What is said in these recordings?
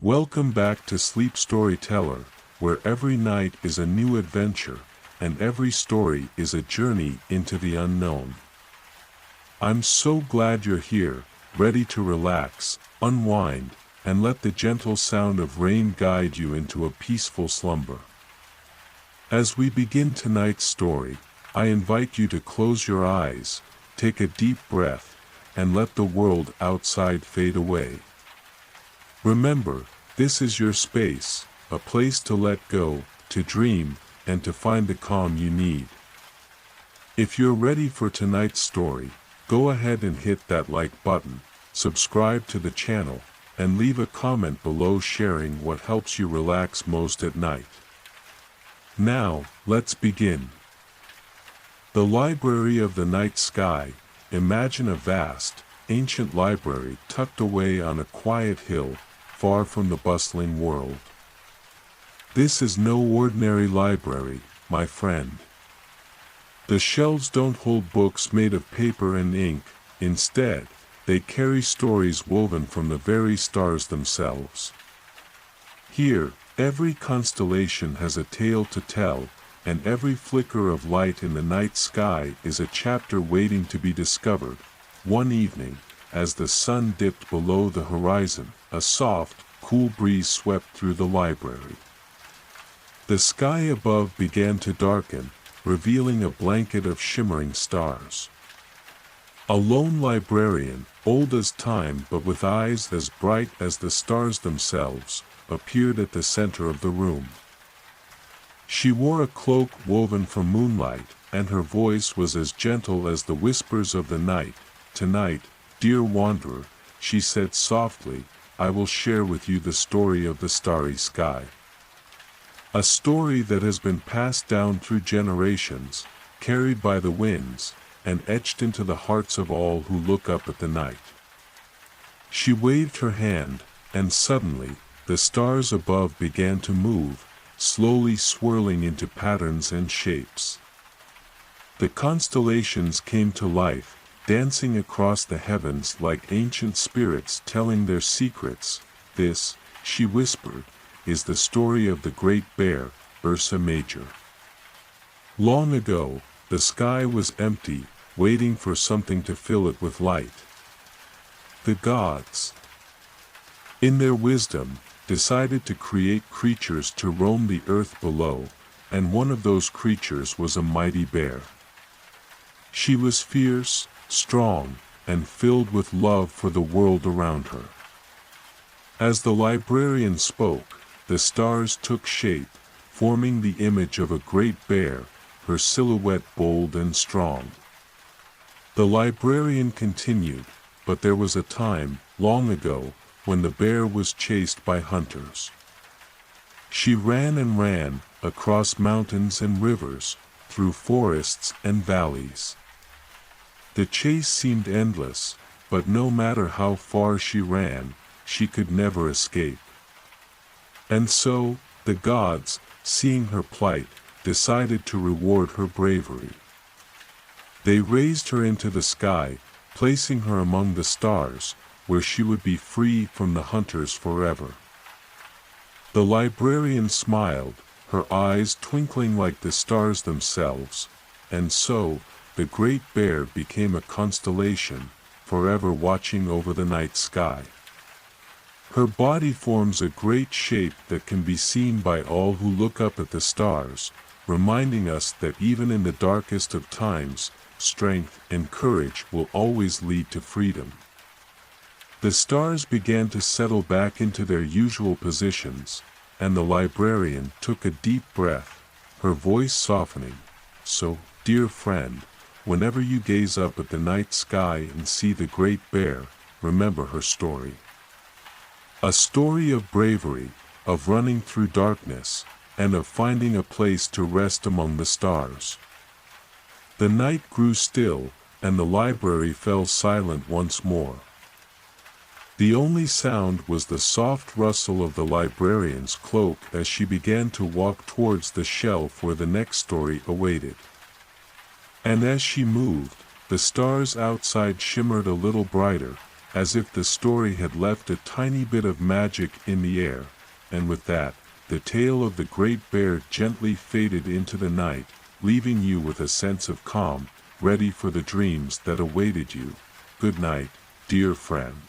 Welcome back to Sleep Storyteller, where every night is a new adventure, and every story is a journey into the unknown. I'm so glad you're here, ready to relax, unwind, and let the gentle sound of rain guide you into a peaceful slumber. As we begin tonight's story, I invite you to close your eyes, take a deep breath, and let the world outside fade away. Remember, this is your space, a place to let go, to dream, and to find the calm you need. If you're ready for tonight's story, go ahead and hit that like button, subscribe to the channel, and leave a comment below sharing what helps you relax most at night. Now, let's begin. The Library of the Night Sky. Imagine a vast, ancient library tucked away on a quiet hill, far from the bustling world. This is no ordinary library, my friend. The shelves don't hold books made of paper and ink. Instead, they carry stories woven from the very stars themselves. Here, every constellation has a tale to tell, and every flicker of light in the night sky is a chapter waiting to be discovered. One evening, as the sun dipped below the horizon, a soft, cool breeze swept through the library. The sky above began to darken, revealing a blanket of shimmering stars. A lone librarian, old as time but with eyes as bright as the stars themselves, appeared at the center of the room. She wore a cloak woven from moonlight, and her voice was as gentle as the whispers of the night. "Tonight, dear wanderer," she said softly, "I will share with you the story of the starry sky. A story that has been passed down through generations, carried by the winds, and etched into the hearts of all who look up at the night." She waved her hand, and suddenly, the stars above began to move, slowly swirling into patterns and shapes. The constellations came to life, dancing across the heavens like ancient spirits telling their secrets. "This," she whispered, "is the story of the Great Bear, Ursa Major. Long ago, the sky was empty, waiting for something to fill it with light. The gods, in their wisdom, decided to create creatures to roam the earth below, and one of those creatures was a mighty bear. She was fierce, strong, and filled with love for the world around her." As the librarian spoke, the stars took shape, forming the image of a great bear, her silhouette bold and strong. The librarian continued, "But there was a time, long ago, when the bear was chased by hunters. She ran and ran, across mountains and rivers, through forests and valleys. The chase seemed endless, but no matter how far she ran, she could never escape. And so, the gods, seeing her plight, decided to reward her bravery. They raised her into the sky, placing her among the stars, where she would be free from the hunters forever." The librarian smiled, her eyes twinkling like the stars themselves, and so, the Great Bear became a constellation, forever watching over the night sky. Her body forms a great shape that can be seen by all who look up at the stars, reminding us that even in the darkest of times, strength and courage will always lead to freedom. The stars began to settle back into their usual positions, and the librarian took a deep breath, her voice softening. "So, dear friend, whenever you gaze up at the night sky and see the Great Bear, remember her story. A story of bravery, of running through darkness, and of finding a place to rest among the stars." The night grew still, and the library fell silent once more. The only sound was the soft rustle of the librarian's cloak as she began to walk towards the shelf where the next story awaited. And as she moved, the stars outside shimmered a little brighter, as if the story had left a tiny bit of magic in the air, and with that, the tale of the great bear gently faded into the night, leaving you with a sense of calm, ready for the dreams that awaited you. Good night, dear friend.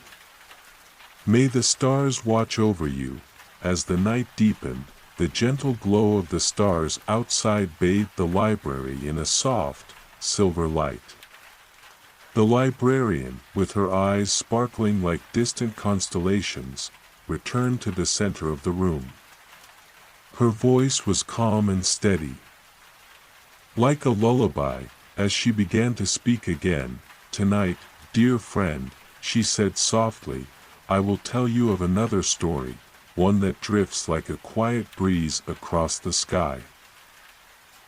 May the stars watch over you. As the night deepened, the gentle glow of the stars outside bathed the library in a soft, silver light. The librarian, with her eyes sparkling like distant constellations, returned to the center of the room. Her voice was calm and steady. Like a lullaby, as she began to speak again, "Tonight, dear friend," she said softly, "I will tell you of another story, one that drifts like a quiet breeze across the sky.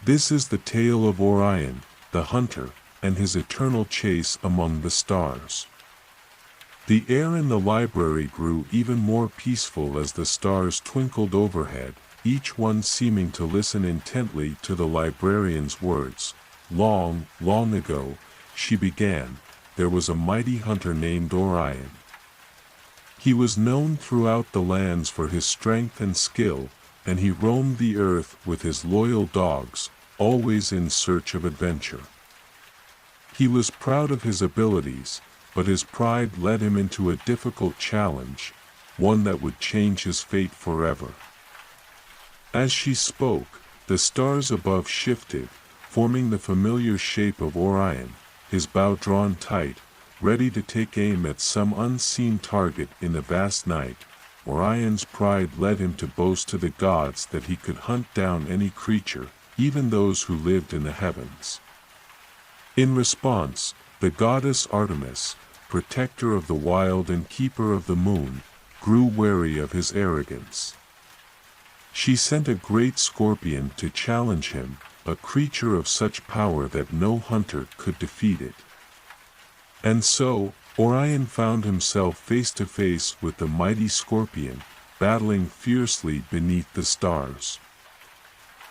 This is the tale of Orion, the hunter, and his eternal chase among the stars." The air in the library grew even more peaceful as the stars twinkled overhead, each one seeming to listen intently to the librarian's words. "Long, long ago," she began, "there was a mighty hunter named Orion. He was known throughout the lands for his strength and skill, and he roamed the earth with his loyal dogs, always in search of adventure. He was proud of his abilities, but his pride led him into a difficult challenge, one that would change his fate forever." As she spoke, the stars above shifted, forming the familiar shape of Orion, his bow drawn tight, ready to take aim at some unseen target in the vast night. Orion's pride led him to boast to the gods that he could hunt down any creature, even those who lived in the heavens. In response, the goddess Artemis, protector of the wild and keeper of the moon, grew wary of his arrogance. She sent a great scorpion to challenge him, a creature of such power that no hunter could defeat it. And so, Orion found himself face to face with the mighty scorpion, battling fiercely beneath the stars.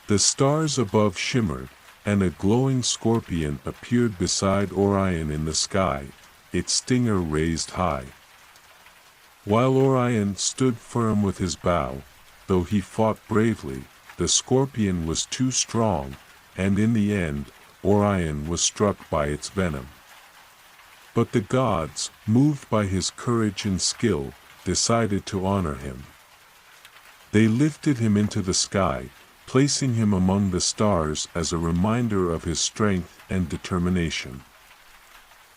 The stars above shimmered, and a glowing scorpion appeared beside Orion in the sky, its stinger raised high. While Orion stood firm with his bow, though he fought bravely, the scorpion was too strong, and in the end, Orion was struck by its venom. But the gods, moved by his courage and skill, decided to honor him. They lifted him into the sky, placing him among the stars as a reminder of his strength and determination.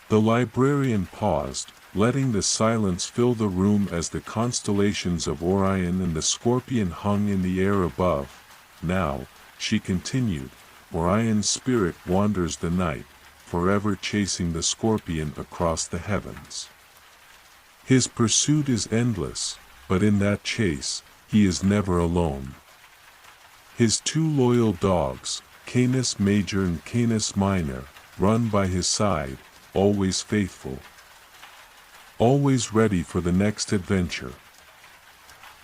The librarian paused, letting the silence fill the room as the constellations of Orion and the scorpion hung in the air above. "Now," she continued, "Orion's spirit wanders the night, forever chasing the scorpion across the heavens. His pursuit is endless, but in that chase, he is never alone. His two loyal dogs, Canis Major and Canis Minor, run by his side, always faithful, always ready for the next adventure."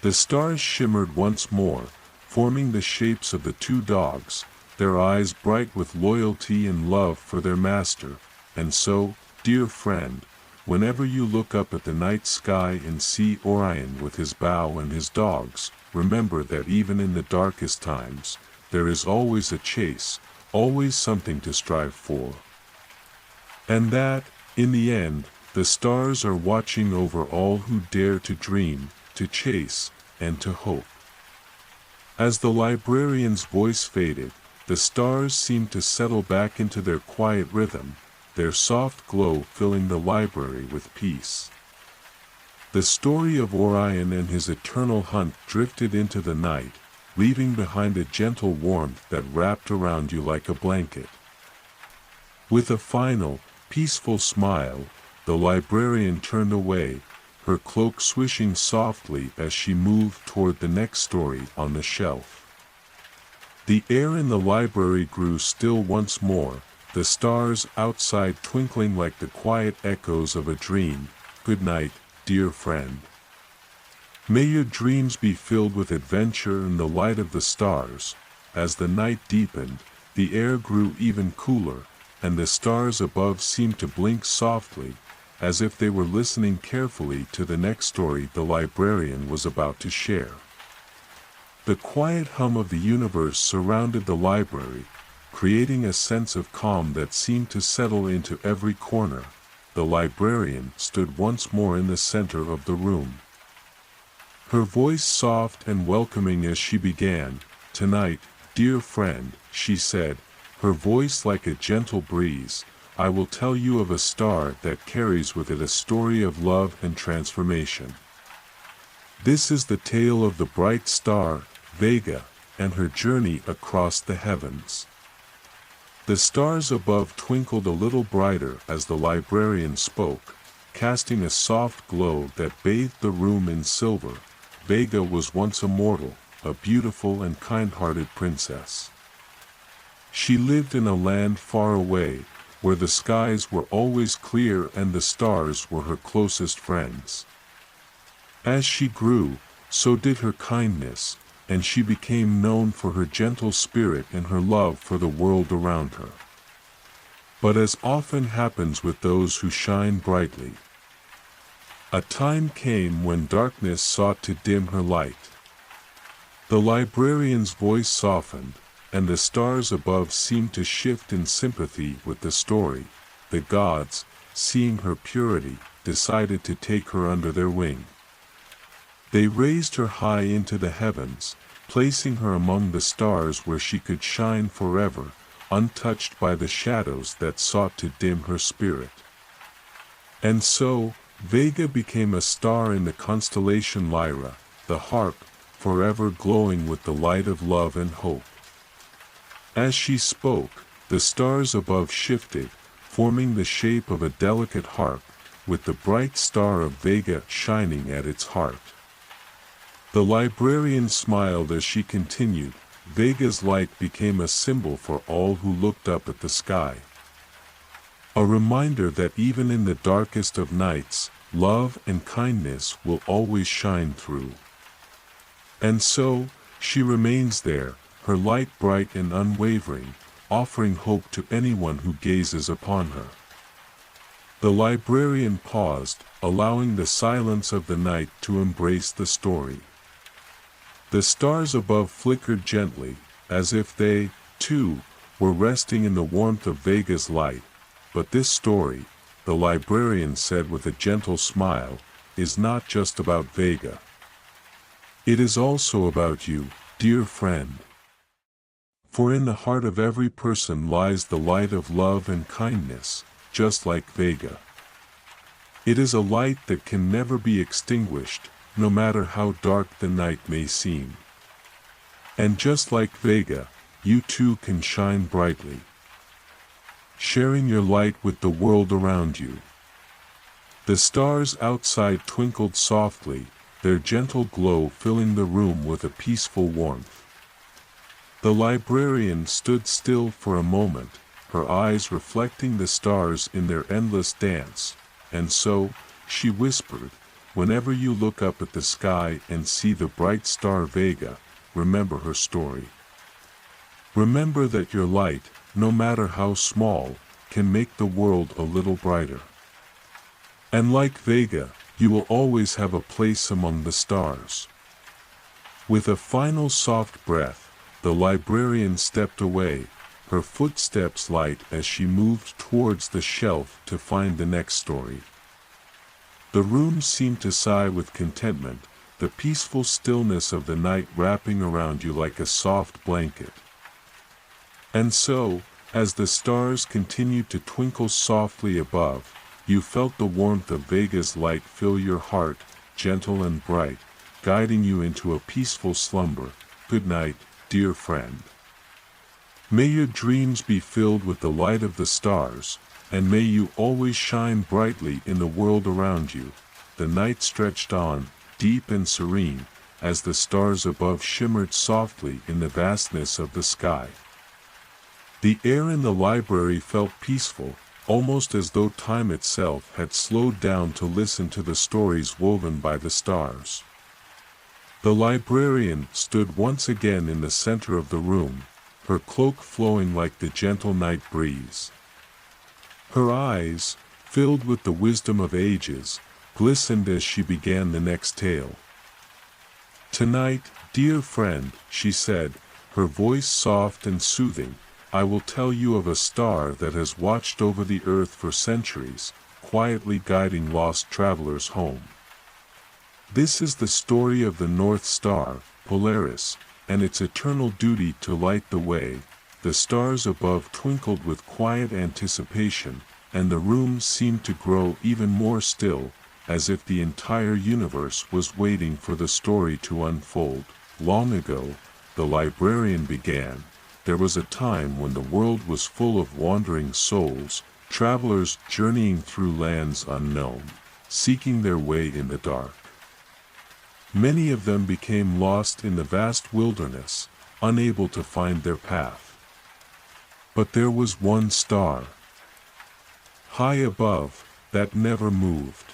The stars shimmered once more, forming the shapes of the two dogs, their eyes bright with loyalty and love for their master. And so, dear friend, whenever you look up at the night sky and see Orion with his bow and his dogs, remember that even in the darkest times, there is always a chase, always something to strive for. And that, in the end, the stars are watching over all who dare to dream, to chase, and to hope. As the librarian's voice faded, the stars seemed to settle back into their quiet rhythm, their soft glow filling the library with peace. The story of Orion and his eternal hunt drifted into the night, leaving behind a gentle warmth that wrapped around you like a blanket. With a final, peaceful smile, the librarian turned away, her cloak swishing softly as she moved toward the next story on the shelf. The air in the library grew still once more, the stars outside twinkling like the quiet echoes of a dream. Good night, dear friend. May your dreams be filled with adventure and the light of the stars. As the night deepened, the air grew even cooler, and the stars above seemed to blink softly, as if they were listening carefully to the next story the librarian was about to share. The quiet hum of the universe surrounded the library, creating a sense of calm that seemed to settle into every corner. The librarian stood once more in the center of the room. Her voice soft and welcoming as she began, "Tonight, dear friend," she said, her voice like a gentle breeze, "I will tell you of a star that carries with it a story of love and transformation. This is the tale of the bright star, Vega, and her journey across the heavens." The stars above twinkled a little brighter as the librarian spoke, casting a soft glow that bathed the room in silver. Vega was once a mortal, a beautiful and kind-hearted princess. She lived in a land far away, where the skies were always clear and the stars were her closest friends. As she grew, so did her kindness, and she became known for her gentle spirit and her love for the world around her. But as often happens with those who shine brightly, a time came when darkness sought to dim her light. The librarian's voice softened, and the stars above seemed to shift in sympathy with the story. The gods, seeing her purity, decided to take her under their wing. They raised her high into the heavens, placing her among the stars where she could shine forever, untouched by the shadows that sought to dim her spirit. And so, Vega became a star in the constellation Lyra, the harp, forever glowing with the light of love and hope. As she spoke, the stars above shifted, forming the shape of a delicate harp, with the bright star of Vega shining at its heart. The librarian smiled as she continued, "Vega's light became a symbol for all who looked up at the sky. A reminder that even in the darkest of nights, love and kindness will always shine through. And so, she remains there, her light bright and unwavering, offering hope to anyone who gazes upon her." The librarian paused, allowing the silence of the night to embrace the story. The stars above flickered gently, as if they, too, were resting in the warmth of Vega's light. "But this story," the librarian said with a gentle smile, "is not just about Vega. It is also about you, dear friend. For in the heart of every person lies the light of love and kindness, just like Vega. It is a light that can never be extinguished, no matter how dark the night may seem. And just like Vega, you too can shine brightly, sharing your light with the world around you." The stars outside twinkled softly, their gentle glow filling the room with a peaceful warmth. The librarian stood still for a moment, her eyes reflecting the stars in their endless dance, and so, she whispered, "Whenever you look up at the sky and see the bright star Vega, remember her story. Remember that your light, no matter how small, can make the world a little brighter. And like Vega, you will always have a place among the stars." With a final soft breath, the librarian stepped away, her footsteps light as she moved towards the shelf to find the next story. The room seemed to sigh with contentment, the peaceful stillness of the night wrapping around you like a soft blanket. And so, as the stars continued to twinkle softly above, you felt the warmth of Vega's light fill your heart, gentle and bright, guiding you into a peaceful slumber. Good night, dear friend. May your dreams be filled with the light of the stars, and may you always shine brightly in the world around you. The night stretched on, deep and serene, as the stars above shimmered softly in the vastness of the sky. The air in the library felt peaceful, almost as though time itself had slowed down to listen to the stories woven by the stars. The librarian stood once again in the center of the room, her cloak flowing like the gentle night breeze. Her eyes, filled with the wisdom of ages, glistened as she began the next tale. "Tonight, dear friend," she said, her voice soft and soothing, "I will tell you of a star that has watched over the earth for centuries, quietly guiding lost travelers home. This is the story of the North Star, Polaris, and its eternal duty to light the way." The stars above twinkled with quiet anticipation, and the room seemed to grow even more still, as if the entire universe was waiting for the story to unfold. "Long ago," the librarian began, "there was a time when the world was full of wandering souls, travelers journeying through lands unknown, seeking their way in the dark. Many of them became lost in the vast wilderness, unable to find their path. But there was one star, high above, that never moved.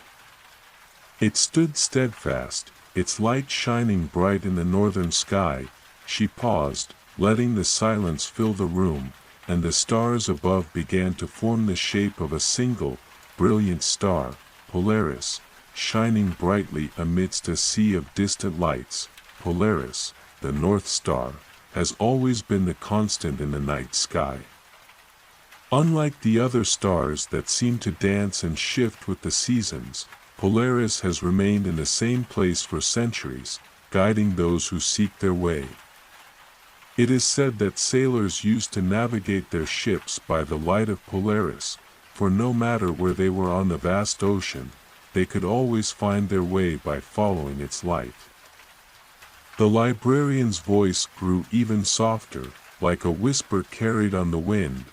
It stood steadfast, its light shining bright in the northern sky." She paused, letting the silence fill the room, and the stars above began to form the shape of a single, brilliant star, Polaris, shining brightly amidst a sea of distant lights. Polaris, the North Star, has always been the constant in the night sky. Unlike the other stars that seem to dance and shift with the seasons, Polaris has remained in the same place for centuries, guiding those who seek their way. It is said that sailors used to navigate their ships by the light of Polaris, for no matter where they were on the vast ocean, they could always find their way by following its light. The librarian's voice grew even softer, like a whisper carried on the wind,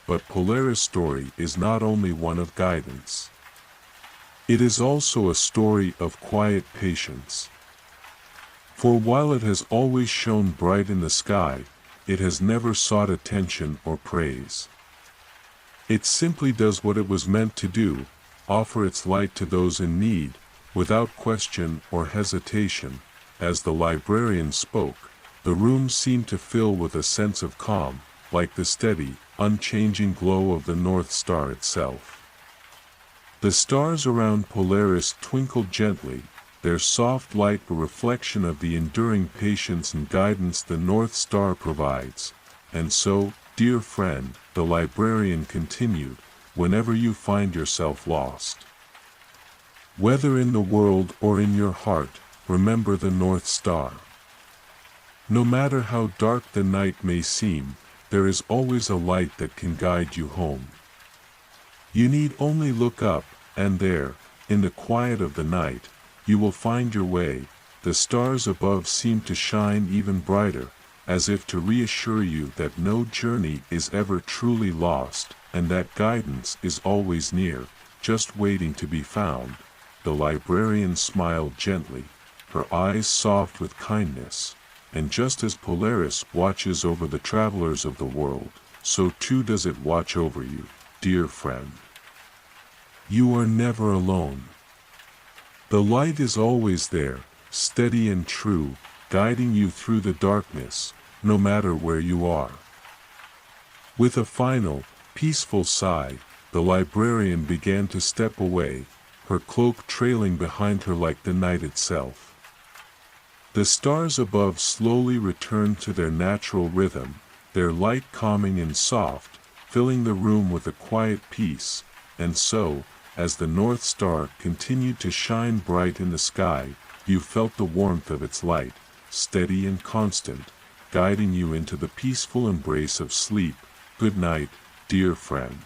but Polaris' story is not only one of guidance. It is also a story of quiet patience. For while it has always shone bright in the sky, it has never sought attention or praise. It simply does what it was meant to do, offer its light to those in need, without question or hesitation. As the librarian spoke, the room seemed to fill with a sense of calm, like the steady, unchanging glow of the North Star itself. The stars around Polaris twinkled gently, their soft light a reflection of the enduring patience and guidance the North Star provides. "And so, dear friend," the librarian continued, "whenever you find yourself lost, whether in the world or in your heart, remember the North Star. No matter how dark the night may seem, there is always a light that can guide you home. You need only look up, and there, in the quiet of the night, you will find your way." The stars above seemed to shine even brighter, as if to reassure you that no journey is ever truly lost, and that guidance is always near, just waiting to be found. The librarian smiled gently, her eyes soft with kindness. "And just as Polaris watches over the travelers of the world, so too does it watch over you, dear friend. You are never alone. The light is always there, steady and true, guiding you through the darkness, no matter where you are." With a final, peaceful sigh, the librarian began to step away, her cloak trailing behind her like the night itself. The stars above slowly returned to their natural rhythm, their light calming and soft, filling the room with a quiet peace. And so, as the North Star continued to shine bright in the sky, you felt the warmth of its light, steady and constant, guiding you into the peaceful embrace of sleep. Good night, dear friend.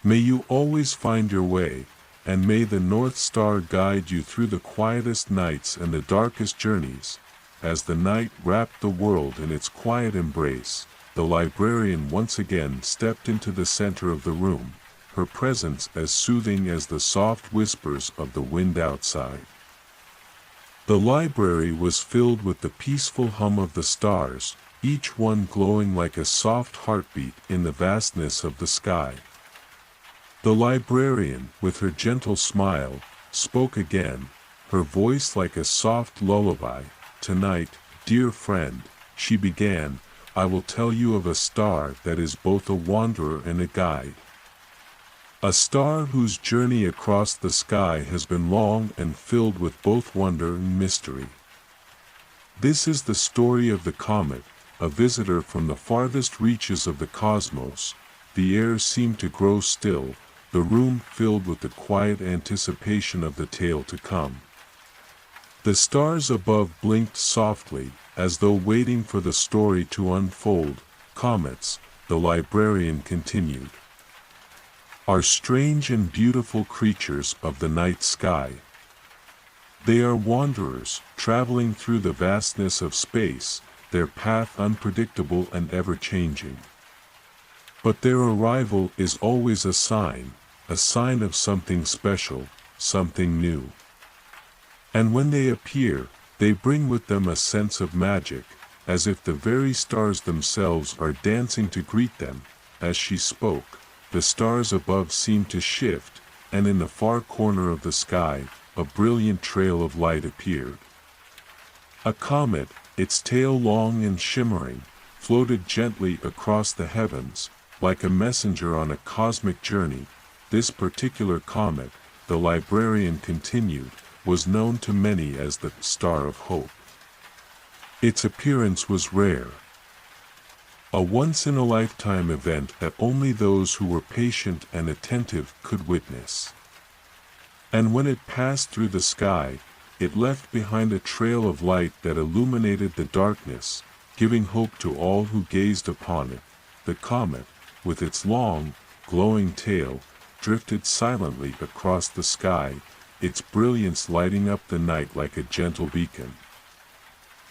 May you always find your way, and may the North Star guide you through the quietest nights and the darkest journeys. As the night wrapped the world in its quiet embrace, the librarian once again stepped into the center of the room, her presence as soothing as the soft whispers of the wind outside. The library was filled with the peaceful hum of the stars, each one glowing like a soft heartbeat in the vastness of the sky. The librarian, with her gentle smile, spoke again, her voice like a soft lullaby. "Tonight, dear friend," she began, "I will tell you of a star that is both a wanderer and a guide. A star whose journey across the sky has been long and filled with both wonder and mystery. This is the story of the comet, a visitor from the farthest reaches of the cosmos. The air seemed to grow still, the room filled with the quiet anticipation of the tale to come. The stars above blinked softly, as though waiting for the story to unfold. Comets, the librarian continued, are strange and beautiful creatures of the night sky. They are wanderers, traveling through the vastness of space, their path unpredictable and ever-changing. But their arrival is always a sign of something special, something new. And when they appear, they bring with them a sense of magic, as if the very stars themselves are dancing to greet them. As she spoke, the stars above seemed to shift, and in the far corner of the sky, a brilliant trail of light appeared. A comet, its tail long and shimmering, floated gently across the heavens, like a messenger on a cosmic journey. This particular comet, the librarian continued, was known to many as the Star of Hope. Its appearance was rare, a once-in-a-lifetime event that only those who were patient and attentive could witness. And when it passed through the sky, it left behind a trail of light that illuminated the darkness, giving hope to all who gazed upon it. The comet, with its long, glowing tail, drifted silently across the sky, its brilliance lighting up the night like a gentle beacon.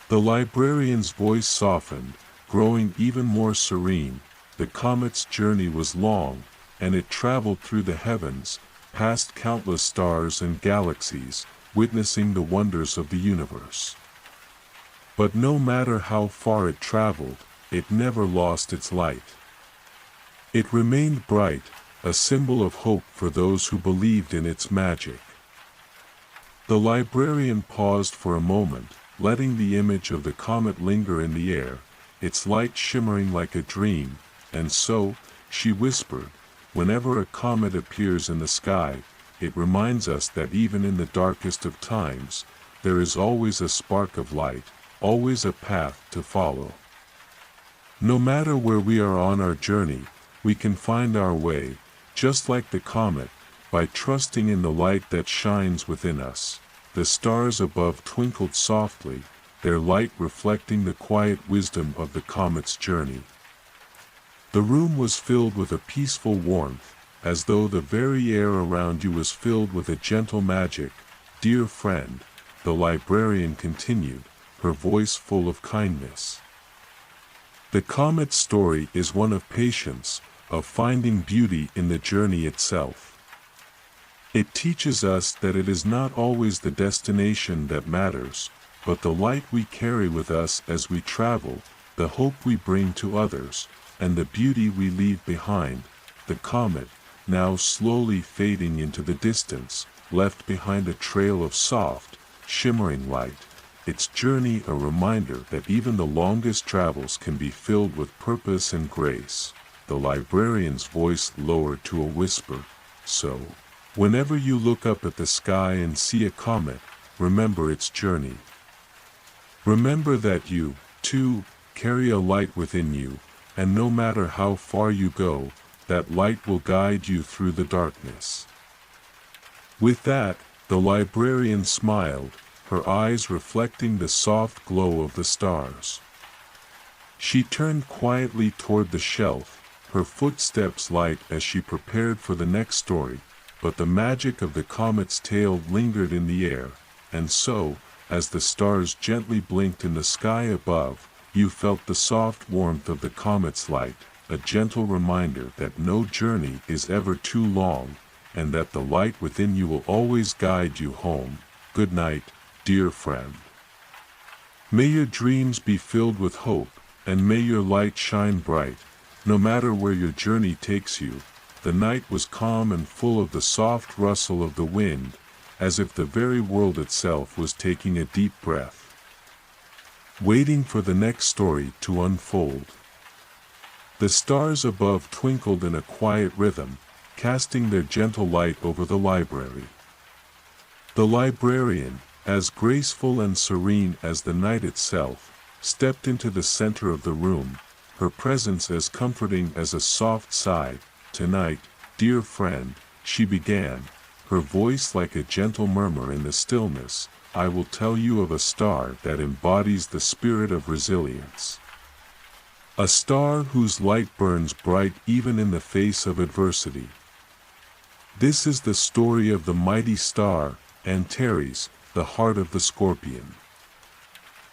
The librarian's voice softened, growing even more serene. The comet's journey was long, and it traveled through the heavens, past countless stars and galaxies, witnessing the wonders of the universe. But no matter how far it traveled, it never lost its light. It remained bright, a symbol of hope for those who believed in its magic. The librarian paused for a moment, letting the image of the comet linger in the air, its light shimmering like a dream. And so, she whispered, whenever a comet appears in the sky, it reminds us that even in the darkest of times, there is always a spark of light, always a path to follow. No matter where we are on our journey, we can find our way, just like the comet, by trusting in the light that shines within us. The stars above twinkled softly, their light reflecting the quiet wisdom of the comet's journey. The room was filled with a peaceful warmth, as though the very air around you was filled with a gentle magic. Dear friend, the librarian continued, her voice full of kindness. The comet's story is one of patience, of finding beauty in the journey itself. It teaches us that it is not always the destination that matters, but the light we carry with us as we travel, the hope we bring to others, and the beauty we leave behind. The comet, now slowly fading into the distance, left behind a trail of soft, shimmering light, its journey a reminder that even the longest travels can be filled with purpose and grace. The librarian's voice lowered to a whisper. So, whenever you look up at the sky and see a comet, remember its journey. Remember that you, too, carry a light within you, and no matter how far you go, that light will guide you through the darkness. With that, the librarian smiled, her eyes reflecting the soft glow of the stars. She turned quietly toward the shelf, her footsteps light as she prepared for the next story, but the magic of the comet's tail lingered in the air, and so, as the stars gently blinked in the sky above, you felt the soft warmth of the comet's light, a gentle reminder that no journey is ever too long, and that the light within you will always guide you home. Good night, dear friend. May your dreams be filled with hope, and may your light shine bright, no matter where your journey takes you. The night was calm and full of the soft rustle of the wind, as if the very world itself was taking a deep breath, waiting for the next story to unfold. The stars above twinkled in a quiet rhythm, casting their gentle light over the library. The librarian, as graceful and serene as the night itself, stepped into the center of the room, her presence as comforting as a soft sigh. "Tonight, dear friend," she began, her voice like a gentle murmur in the stillness, "I will tell you of a star that embodies the spirit of resilience. A star whose light burns bright even in the face of adversity. This is the story of the mighty star, Antares, the heart of the scorpion."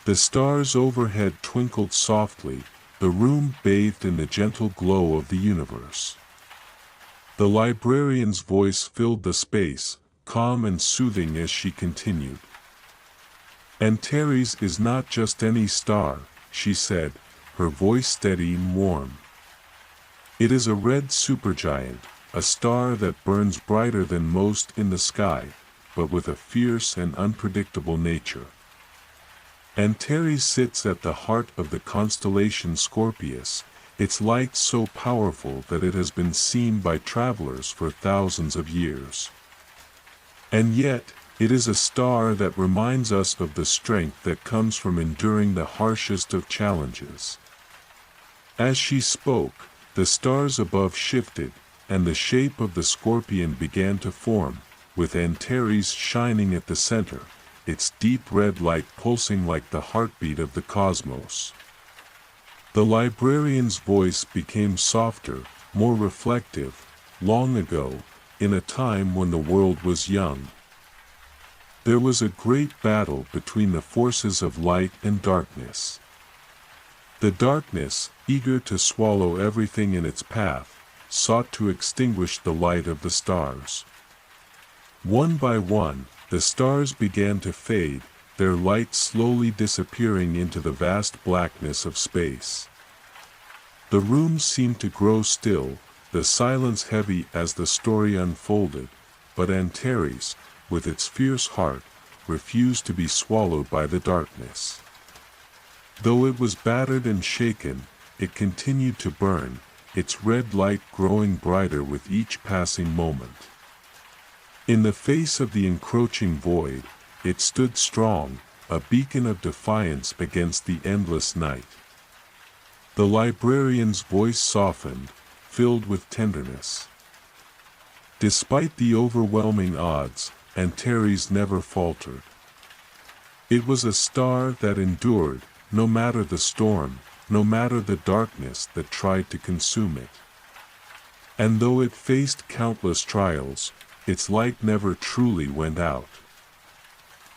The stars overhead twinkled softly, the room bathed in the gentle glow of the universe. The librarian's voice filled the space, calm and soothing as she continued. "Antares is not just any star," she said, her voice steady and warm. "It is a red supergiant, a star that burns brighter than most in the sky, but with a fierce and unpredictable nature. Antares sits at the heart of the constellation Scorpius, its light so powerful that it has been seen by travelers for thousands of years. And yet, it is a star that reminds us of the strength that comes from enduring the harshest of challenges." As she spoke, the stars above shifted, and the shape of the scorpion began to form, with Antares shining at the center, its deep red light pulsing like the heartbeat of the cosmos. The librarian's voice became softer, more reflective. "Long ago, in a time when the world was young, there was a great battle between the forces of light and darkness. The darkness, eager to swallow everything in its path, sought to extinguish the light of the stars. One by one, the stars began to fade, their light slowly disappearing into the vast blackness of space. The room seemed to grow still, the silence heavy as the story unfolded, but Antares, with its fierce heart, refused to be swallowed by the darkness. Though it was battered and shaken, it continued to burn, its red light growing brighter with each passing moment. In the face of the encroaching void, it stood strong, a beacon of defiance against the endless night." The librarian's voice softened, filled with tenderness. "Despite the overwhelming odds, Antares never faltered. It was a star that endured, no matter the storm, no matter the darkness that tried to consume it. And though it faced countless trials, its light never truly went out.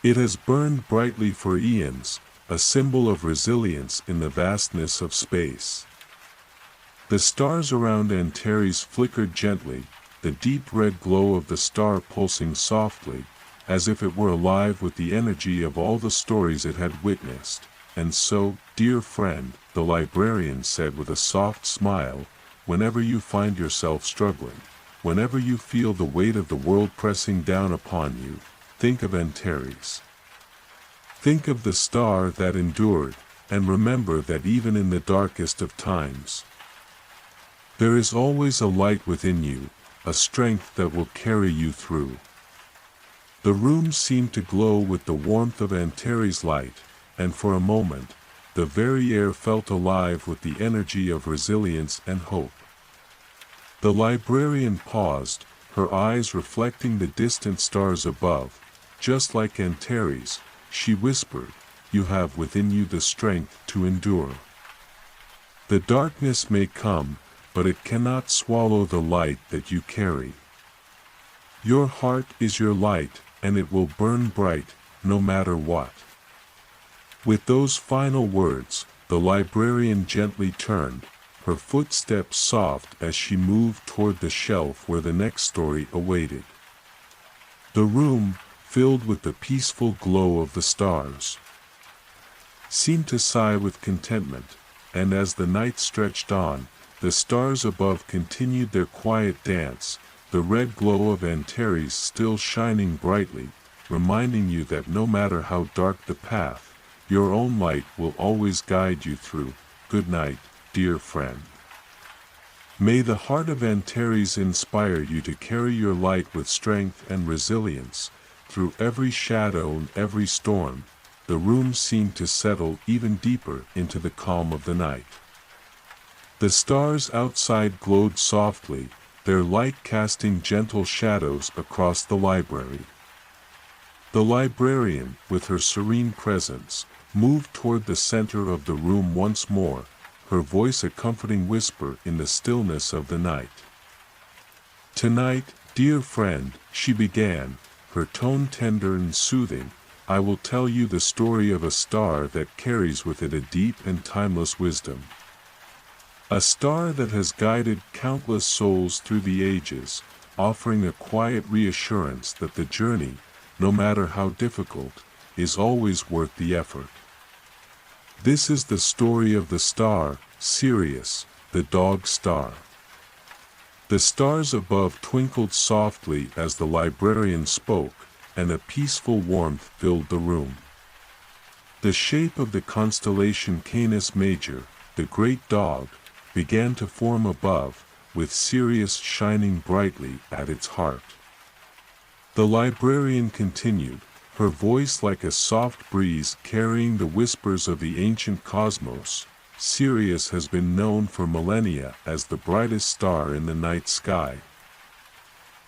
It has burned brightly for eons, a symbol of resilience in the vastness of space." The stars around Antares flickered gently, the deep red glow of the star pulsing softly, as if it were alive with the energy of all the stories it had witnessed. "And so, dear friend," the librarian said with a soft smile, "whenever you find yourself struggling, whenever you feel the weight of the world pressing down upon you, think of Antares. Think of the star that endured, and remember that even in the darkest of times, there is always a light within you, a strength that will carry you through." The room seemed to glow with the warmth of Antares' light, and for a moment, the very air felt alive with the energy of resilience and hope. The librarian paused, her eyes reflecting the distant stars above. "Just like Antares," she whispered, "you have within you the strength to endure. The darkness may come, but it cannot swallow the light that you carry. Your heart is your light, and it will burn bright, no matter what." With those final words, the librarian gently turned, her footsteps soft as she moved toward the shelf where the next story awaited. The room, filled with the peaceful glow of the stars, seemed to sigh with contentment, and as the night stretched on, the stars above continued their quiet dance, the red glow of Antares still shining brightly, reminding you that no matter how dark the path, your own light will always guide you through. Good night, dear friend. May the heart of Antares inspire you to carry your light with strength and resilience. Through every shadow and every storm, the room seemed to settle even deeper into the calm of the night. The stars outside glowed softly, their light casting gentle shadows across the library. The librarian, with her serene presence, moved toward the center of the room once more, her voice a comforting whisper in the stillness of the night. "Tonight, dear friend," she began, her tone tender and soothing, "I will tell you the story of a star that carries with it a deep and timeless wisdom. A star that has guided countless souls through the ages, offering a quiet reassurance that the journey, no matter how difficult, is always worth the effort. This is the story of the star, Sirius, the dog star." The stars above twinkled softly as the librarian spoke, and a peaceful warmth filled the room. The shape of the constellation Canis Major, the great dog, began to form above, with Sirius shining brightly at its heart. The librarian continued, her voice like a soft breeze carrying the whispers of the ancient cosmos. "Sirius has been known for millennia as the brightest star in the night sky,"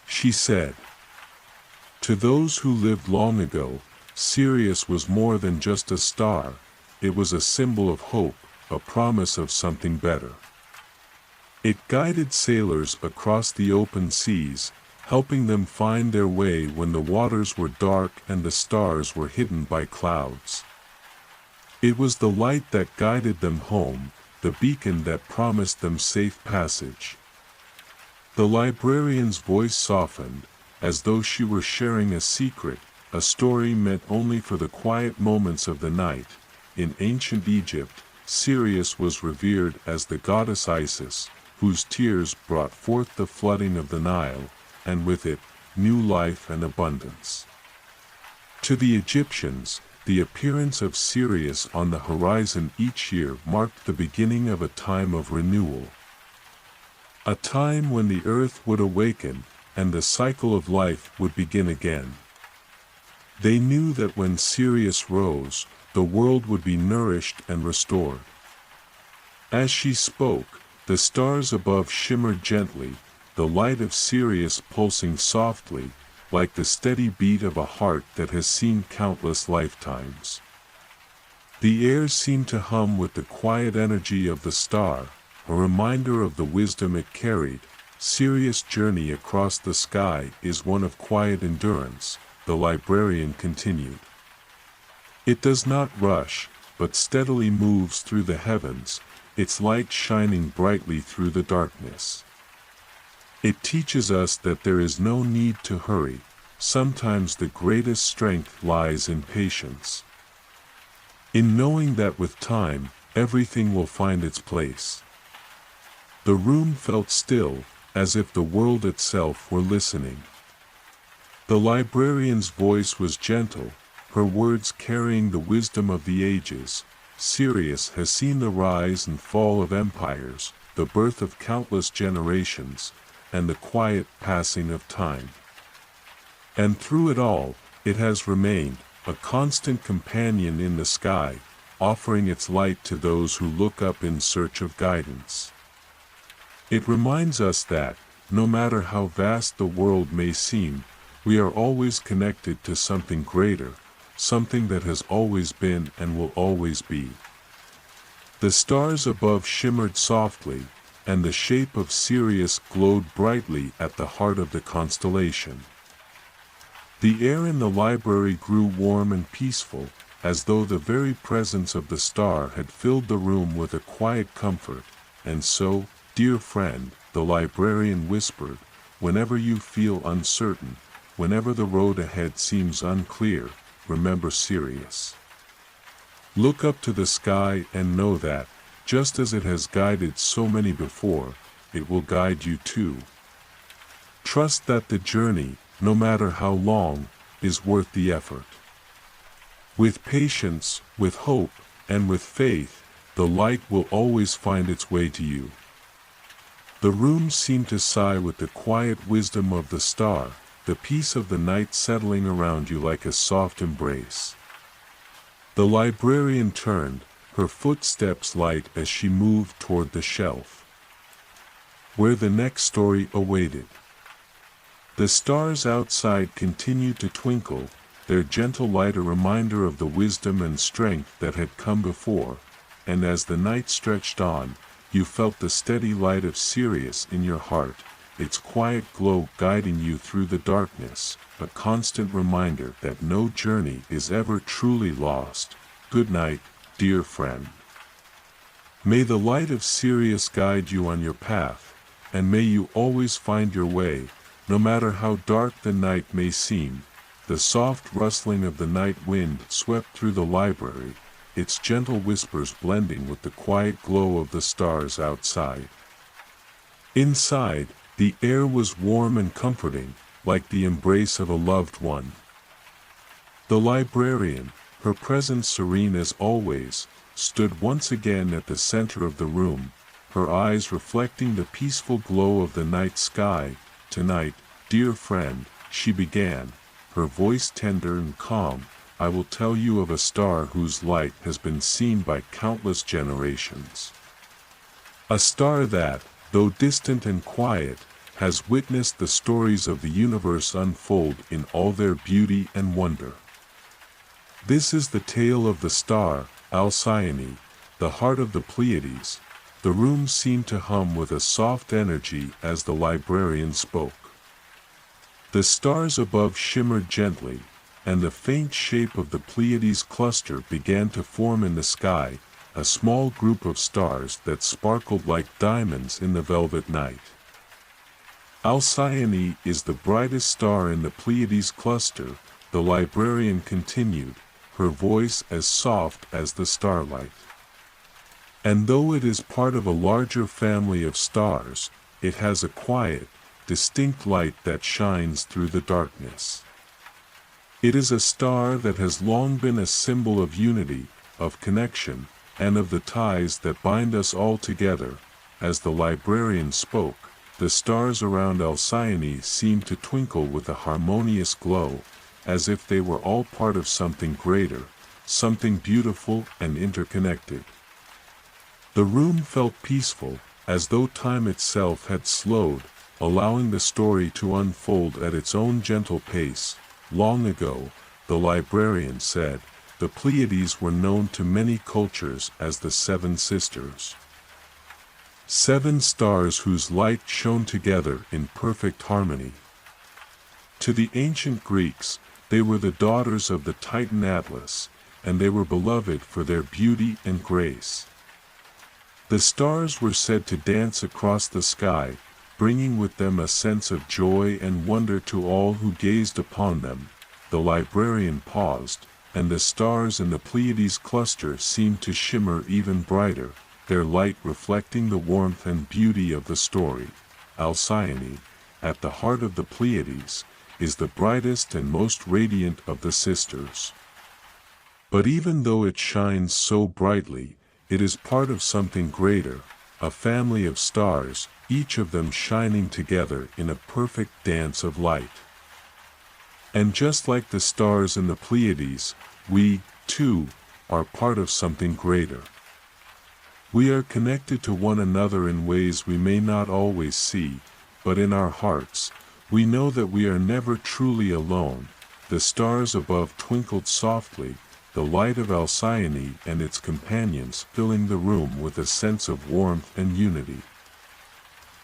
she said. "To those who lived long ago, Sirius was more than just a star, it was a symbol of hope, a promise of something better. It guided sailors across the open seas, helping them find their way when the waters were dark and the stars were hidden by clouds. It was the light that guided them home, the beacon that promised them safe passage." The librarian's voice softened, as though she were sharing a secret, a story meant only for the quiet moments of the night. In ancient Egypt, Sirius was revered as the goddess Isis, whose tears brought forth the flooding of the Nile, and with it, new life and abundance. To the Egyptians, the appearance of Sirius on the horizon each year marked the beginning of a time of renewal. A time when the earth would awaken, and the cycle of life would begin again. They knew that when Sirius rose, the world would be nourished and restored. As she spoke, the stars above shimmered gently, the light of Sirius pulsing softly, like the steady beat of a heart that has seen countless lifetimes. The air seemed to hum with the quiet energy of the star, a reminder of the wisdom it carried. "Sirius' journey across the sky is one of quiet endurance," the librarian continued. "It does not rush, but steadily moves through the heavens, its light shining brightly through the darkness. It teaches us that there is no need to hurry, sometimes the greatest strength lies in patience. In knowing that with time, everything will find its place." The room felt still, as if the world itself were listening. The librarian's voice was gentle, her words carrying the wisdom of the ages. "Sirius has seen the rise and fall of empires, the birth of countless generations, and the quiet passing of time. And through it all, it has remained, a constant companion in the sky, offering its light to those who look up in search of guidance. It reminds us that, no matter how vast the world may seem, we are always connected to something greater, something that has always been and will always be." The stars above shimmered softly, and the shape of Sirius glowed brightly at the heart of the constellation. The air in the library grew warm and peaceful, as though the very presence of the star had filled the room with a quiet comfort. "And so, dear friend," the librarian whispered, "whenever you feel uncertain, whenever the road ahead seems unclear, remember Sirius. Look up to the sky and know that, just as it has guided so many before, it will guide you too. Trust that the journey, no matter how long, is worth the effort. With patience, with hope, and with faith, the light will always find its way to you." The room seemed to sigh with the quiet wisdom of the star, the peace of the night settling around you like a soft embrace. The librarian turned, her footsteps light as she moved toward the shelf, where the next story awaited. The stars outside continued to twinkle, their gentle light a reminder of the wisdom and strength that had come before, and as the night stretched on, you felt the steady light of Sirius in your heart, its quiet glow guiding you through the darkness, a constant reminder that no journey is ever truly lost. Good night, dear friend. May the light of Sirius guide you on your path, and may you always find your way, no matter how dark the night may seem. The soft rustling of the night wind swept through the library, its gentle whispers blending with the quiet glow of the stars outside. Inside, the air was warm and comforting, like the embrace of a loved one. The librarian, her presence serene as always, stood once again at the center of the room, her eyes reflecting the peaceful glow of the night sky. Tonight, dear friend, she began, her voice tender and calm, I will tell you of a star whose light has been seen by countless generations. A star that, though distant and quiet, has witnessed the stories of the universe unfold in all their beauty and wonder. This is the tale of the star, Alcyone, the heart of the Pleiades. The room seemed to hum with a soft energy as the librarian spoke. The stars above shimmered gently, and the faint shape of the Pleiades cluster began to form in the sky, a small group of stars that sparkled like diamonds in the velvet night. Alcyone is the brightest star in the Pleiades cluster, the librarian continued, her voice as soft as the starlight. And though it is part of a larger family of stars, it has a quiet, distinct light that shines through the darkness. It is a star that has long been a symbol of unity, of connection, and of the ties that bind us all together. As the librarian spoke, the stars around Alcyone seemed to twinkle with a harmonious glow, as if they were all part of something greater, something beautiful and interconnected. The room felt peaceful, as though time itself had slowed, allowing the story to unfold at its own gentle pace. Long ago, the librarian said, the Pleiades were known to many cultures as the Seven Sisters. 7 stars whose light shone together in perfect harmony. To the ancient Greeks, they were the daughters of the Titan Atlas, and they were beloved for their beauty and grace. The stars were said to dance across the sky, bringing with them a sense of joy and wonder to all who gazed upon them. The librarian paused, and the stars in the Pleiades cluster seemed to shimmer even brighter, their light reflecting the warmth and beauty of the story. Alcyone, at the heart of the Pleiades, is the brightest and most radiant of the sisters. But even though it shines so brightly, it is part of something greater, a family of stars, each of them shining together in a perfect dance of light. And just like the stars in the Pleiades, we, too, are part of something greater. We are connected to one another in ways we may not always see, but in our hearts, we know that we are never truly alone. The stars above twinkled softly, the light of Alcyone and its companions filling the room with a sense of warmth and unity.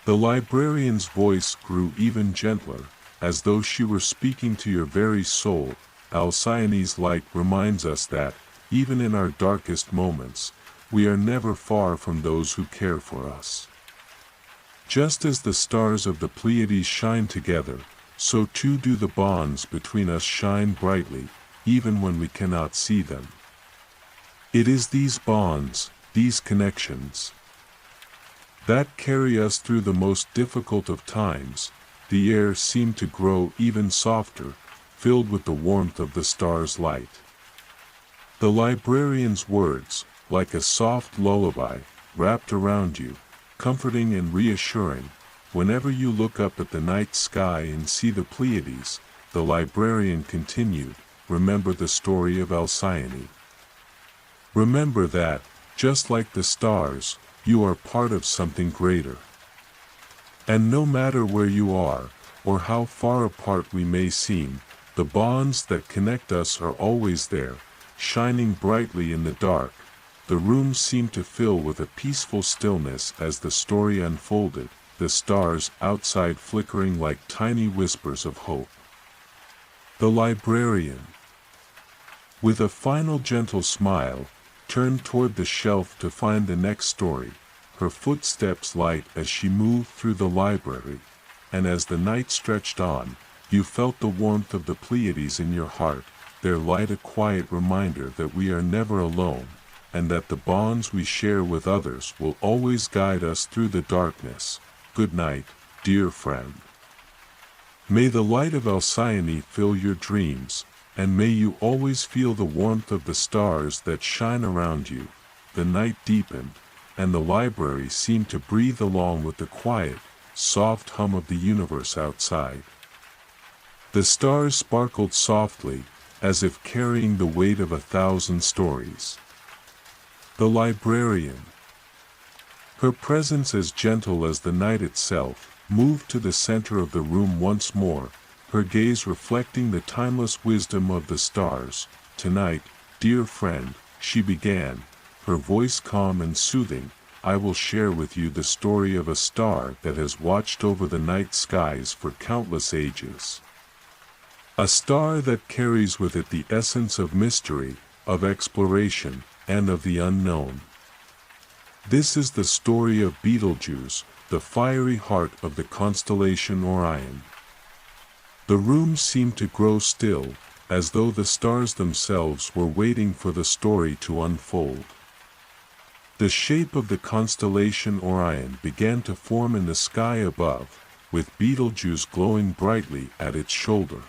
The librarian's voice grew even gentler, as though she were speaking to your very soul. Alcyone's light reminds us that, even in our darkest moments, we are never far from those who care for us. Just as the stars of the Pleiades shine together, so too do the bonds between us shine brightly, even when we cannot see them. It is these bonds, these connections, that carry us through the most difficult of times. The air seemed to grow even softer, filled with the warmth of the star's light. The librarian's words, like a soft lullaby, wrapped around you, comforting and reassuring. Whenever you look up at the night sky and see the Pleiades, the librarian continued, remember the story of Alcyone. Remember that, just like the stars, you are part of something greater. And no matter where you are, or how far apart we may seem, the bonds that connect us are always there, shining brightly in the dark. The room seemed to fill with a peaceful stillness as the story unfolded, the stars outside flickering like tiny whispers of hope. The librarian, with a final gentle smile, turned toward the shelf to find the next story, her footsteps light as she moved through the library, and as the night stretched on, you felt the warmth of the Pleiades in your heart, their light a quiet reminder that we are never alone, and that the bonds we share with others will always guide us through the darkness. Good night, dear friend. May the light of Alcyone fill your dreams, and may you always feel the warmth of the stars that shine around you. The night deepened, and the library seemed to breathe along with the quiet, soft hum of the universe outside. The stars sparkled softly, as if carrying the weight of 1,000 stories. The librarian, her presence as gentle as the night itself, moved to the center of the room once more, her gaze reflecting the timeless wisdom of the stars. Tonight, dear friend, she began, her voice calm and soothing, I will share with you the story of a star that has watched over the night skies for countless ages. A star that carries with it the essence of mystery, of exploration, and of the unknown. This is the story of Betelgeuse, the fiery heart of the constellation Orion. The room seemed to grow still, as though the stars themselves were waiting for the story to unfold. The shape of the constellation Orion began to form in the sky above, with Betelgeuse glowing brightly at its shoulder.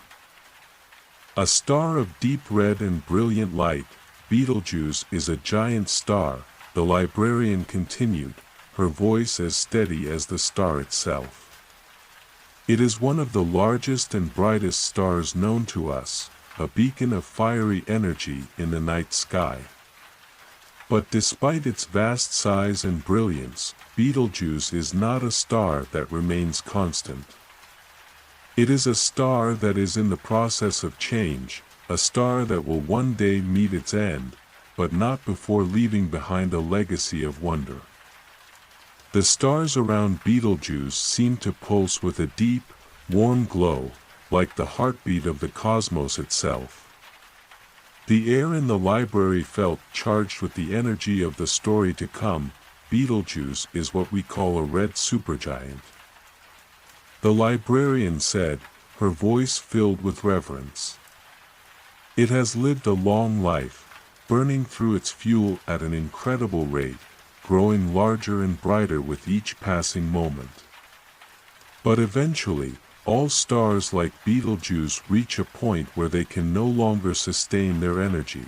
A star of deep red and brilliant light, Betelgeuse is a giant star, the librarian continued, her voice as steady as the star itself. It is one of the largest and brightest stars known to us, a beacon of fiery energy in the night sky. But despite its vast size and brilliance, Betelgeuse is not a star that remains constant. It is a star that is in the process of change, a star that will one day meet its end, but not before leaving behind a legacy of wonder. The stars around Betelgeuse seem to pulse with a deep, warm glow, like the heartbeat of the cosmos itself. The air in the library felt charged with the energy of the story to come. Betelgeuse is what we call a red supergiant. The librarian said, her voice filled with reverence. It has lived a long life, burning through its fuel at an incredible rate, growing larger and brighter with each passing moment. But eventually, all stars like Betelgeuse reach a point where they can no longer sustain their energy.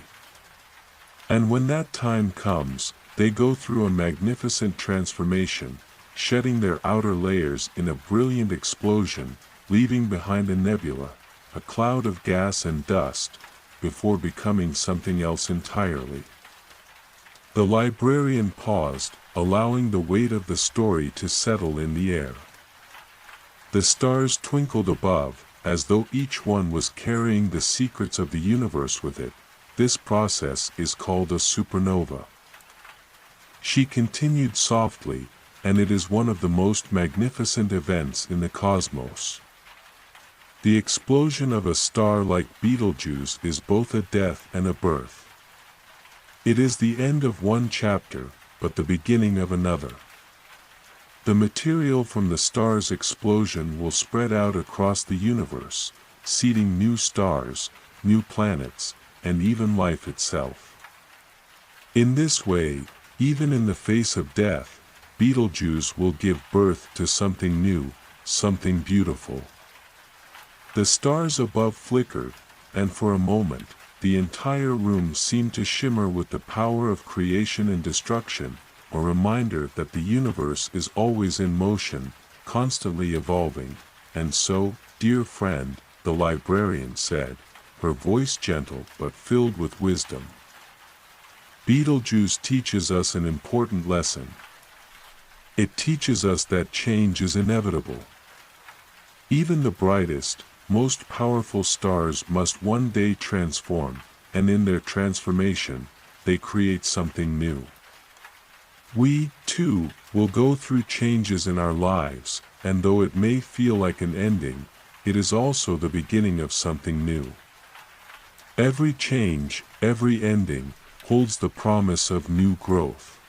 And when that time comes, they go through a magnificent transformation, shedding their outer layers in a brilliant explosion, leaving behind a nebula, a cloud of gas and dust, before becoming something else entirely. The librarian paused, allowing the weight of the story to settle in the air. The stars twinkled above, as though each one was carrying the secrets of the universe with it. This process is called a supernova. She continued softly, and it is one of the most magnificent events in the cosmos. The explosion of a star like Betelgeuse is both a death and a birth. It is the end of one chapter, but the beginning of another. The material from the star's explosion will spread out across the universe, seeding new stars, new planets, and even life itself. In this way, even in the face of death, Betelgeuse will give birth to something new, something beautiful. The stars above flickered, and for a moment, the entire room seemed to shimmer with the power of creation and destruction. a reminder that the universe is always in motion, constantly evolving. And so, dear friend, the librarian said, her voice gentle but filled with wisdom, Beetlejuice teaches us an important lesson. It teaches us that change is inevitable. Even the brightest, most powerful stars must one day transform, and in their transformation, they create something new. We, too, will go through changes in our lives, and though it may feel like an ending, it is also the beginning of something new. Every change, every ending, holds the promise of new growth.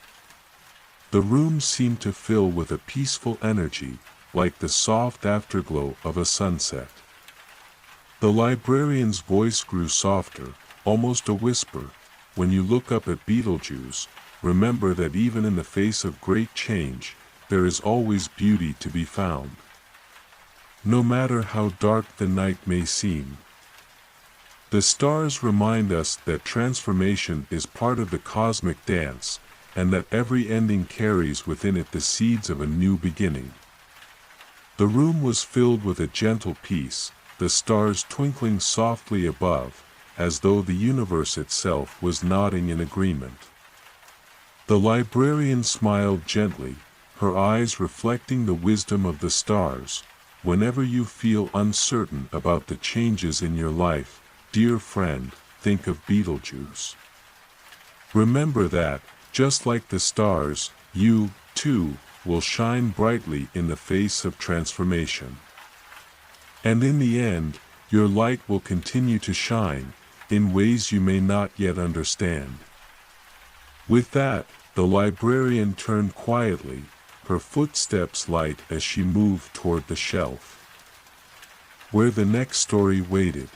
The room seemed to fill with a peaceful energy, like the soft afterglow of a sunset. The librarian's voice grew softer, almost a whisper. When you look up at Beetlejuice, remember that even in the face of great change, there is always beauty to be found. No matter how dark the night may seem. The stars remind us that transformation is part of the cosmic dance, and that every ending carries within it the seeds of a new beginning. The room was filled with a gentle peace, the stars twinkling softly above, as though the universe itself was nodding in agreement. The librarian smiled gently, her eyes reflecting the wisdom of the stars. Whenever you feel uncertain about the changes in your life, dear friend, think of Beetlejuice. Remember that, just like the stars, you, too, will shine brightly in the face of transformation. And in the end, your light will continue to shine, in ways you may not yet understand. With that, the librarian turned quietly, her footsteps light as she moved toward the shelf, where the next story waited.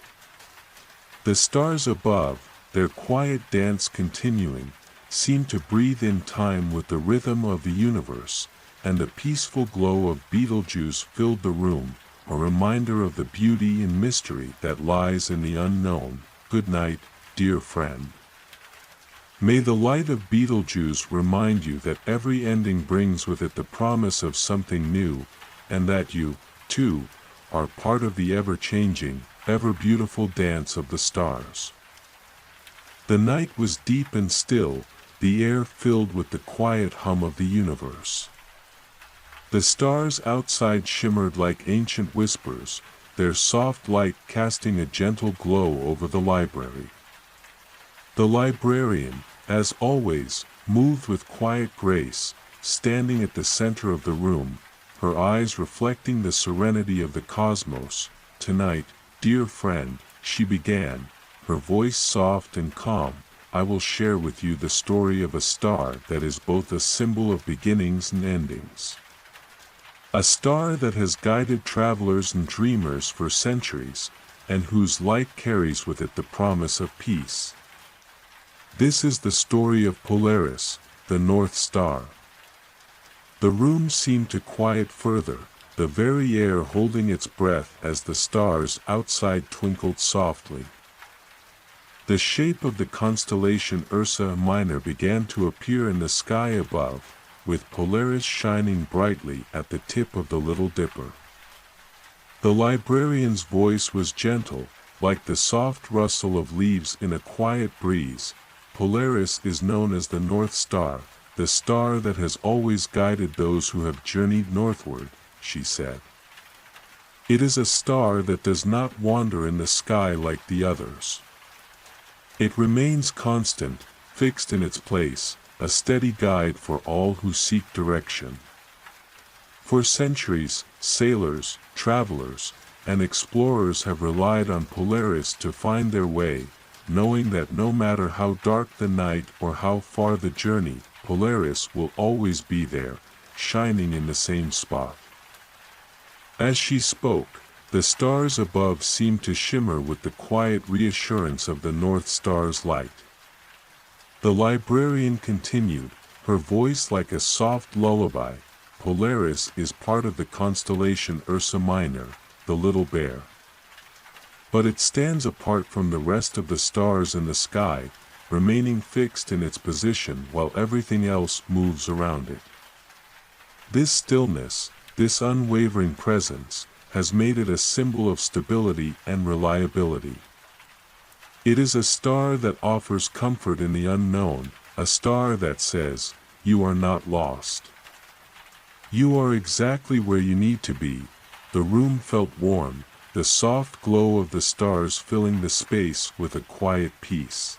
The stars above, their quiet dance continuing, seemed to breathe in time with the rhythm of the universe, and the peaceful glow of Beetlejuice filled the room, a reminder of the beauty and mystery that lies in the unknown. Good night, dear friend. May the light of Beetlejuice remind you that every ending brings with it the promise of something new, and that you, too, are part of the ever-changing, ever-beautiful dance of the stars. The night was deep and still, the air filled with the quiet hum of the universe. The stars outside shimmered like ancient whispers, their soft light casting a gentle glow over the library. The librarian, as always, moved with quiet grace, standing at the center of the room, her eyes reflecting the serenity of the cosmos. Tonight, dear friend, she began, her voice soft and calm, I will share with you the story of a star that is both a symbol of beginnings and endings. A star that has guided travelers and dreamers for centuries, and whose light carries with it the promise of peace. This is the story of Polaris, the North Star. The room seemed to quiet further, the very air holding its breath as the stars outside twinkled softly. The shape of the constellation Ursa Minor began to appear in the sky above, with Polaris shining brightly at the tip of the Little Dipper. The librarian's voice was gentle, like the soft rustle of leaves in a quiet breeze. Polaris is known as the North Star, the star that has always guided those who have journeyed northward, she said. It is a star that does not wander in the sky like the others. It remains constant, fixed in its place, a steady guide for all who seek direction. For centuries, sailors, travelers, and explorers have relied on Polaris to find their way, knowing that no matter how dark the night or how far the journey, Polaris will always be there, shining in the same spot. As she spoke, the stars above seemed to shimmer with the quiet reassurance of the North Star's light. The librarian continued, her voice like a soft lullaby, Polaris is part of the constellation Ursa Minor, the Little Bear. But it stands apart from the rest of the stars in the sky, remaining fixed in its position while everything else moves around it. This stillness, this unwavering presence, has made it a symbol of stability and reliability. It is a star that offers comfort in the unknown, a star that says, "You are not lost. You are exactly where you need to be." The room felt warm, the soft glow of the stars filling the space with a quiet peace.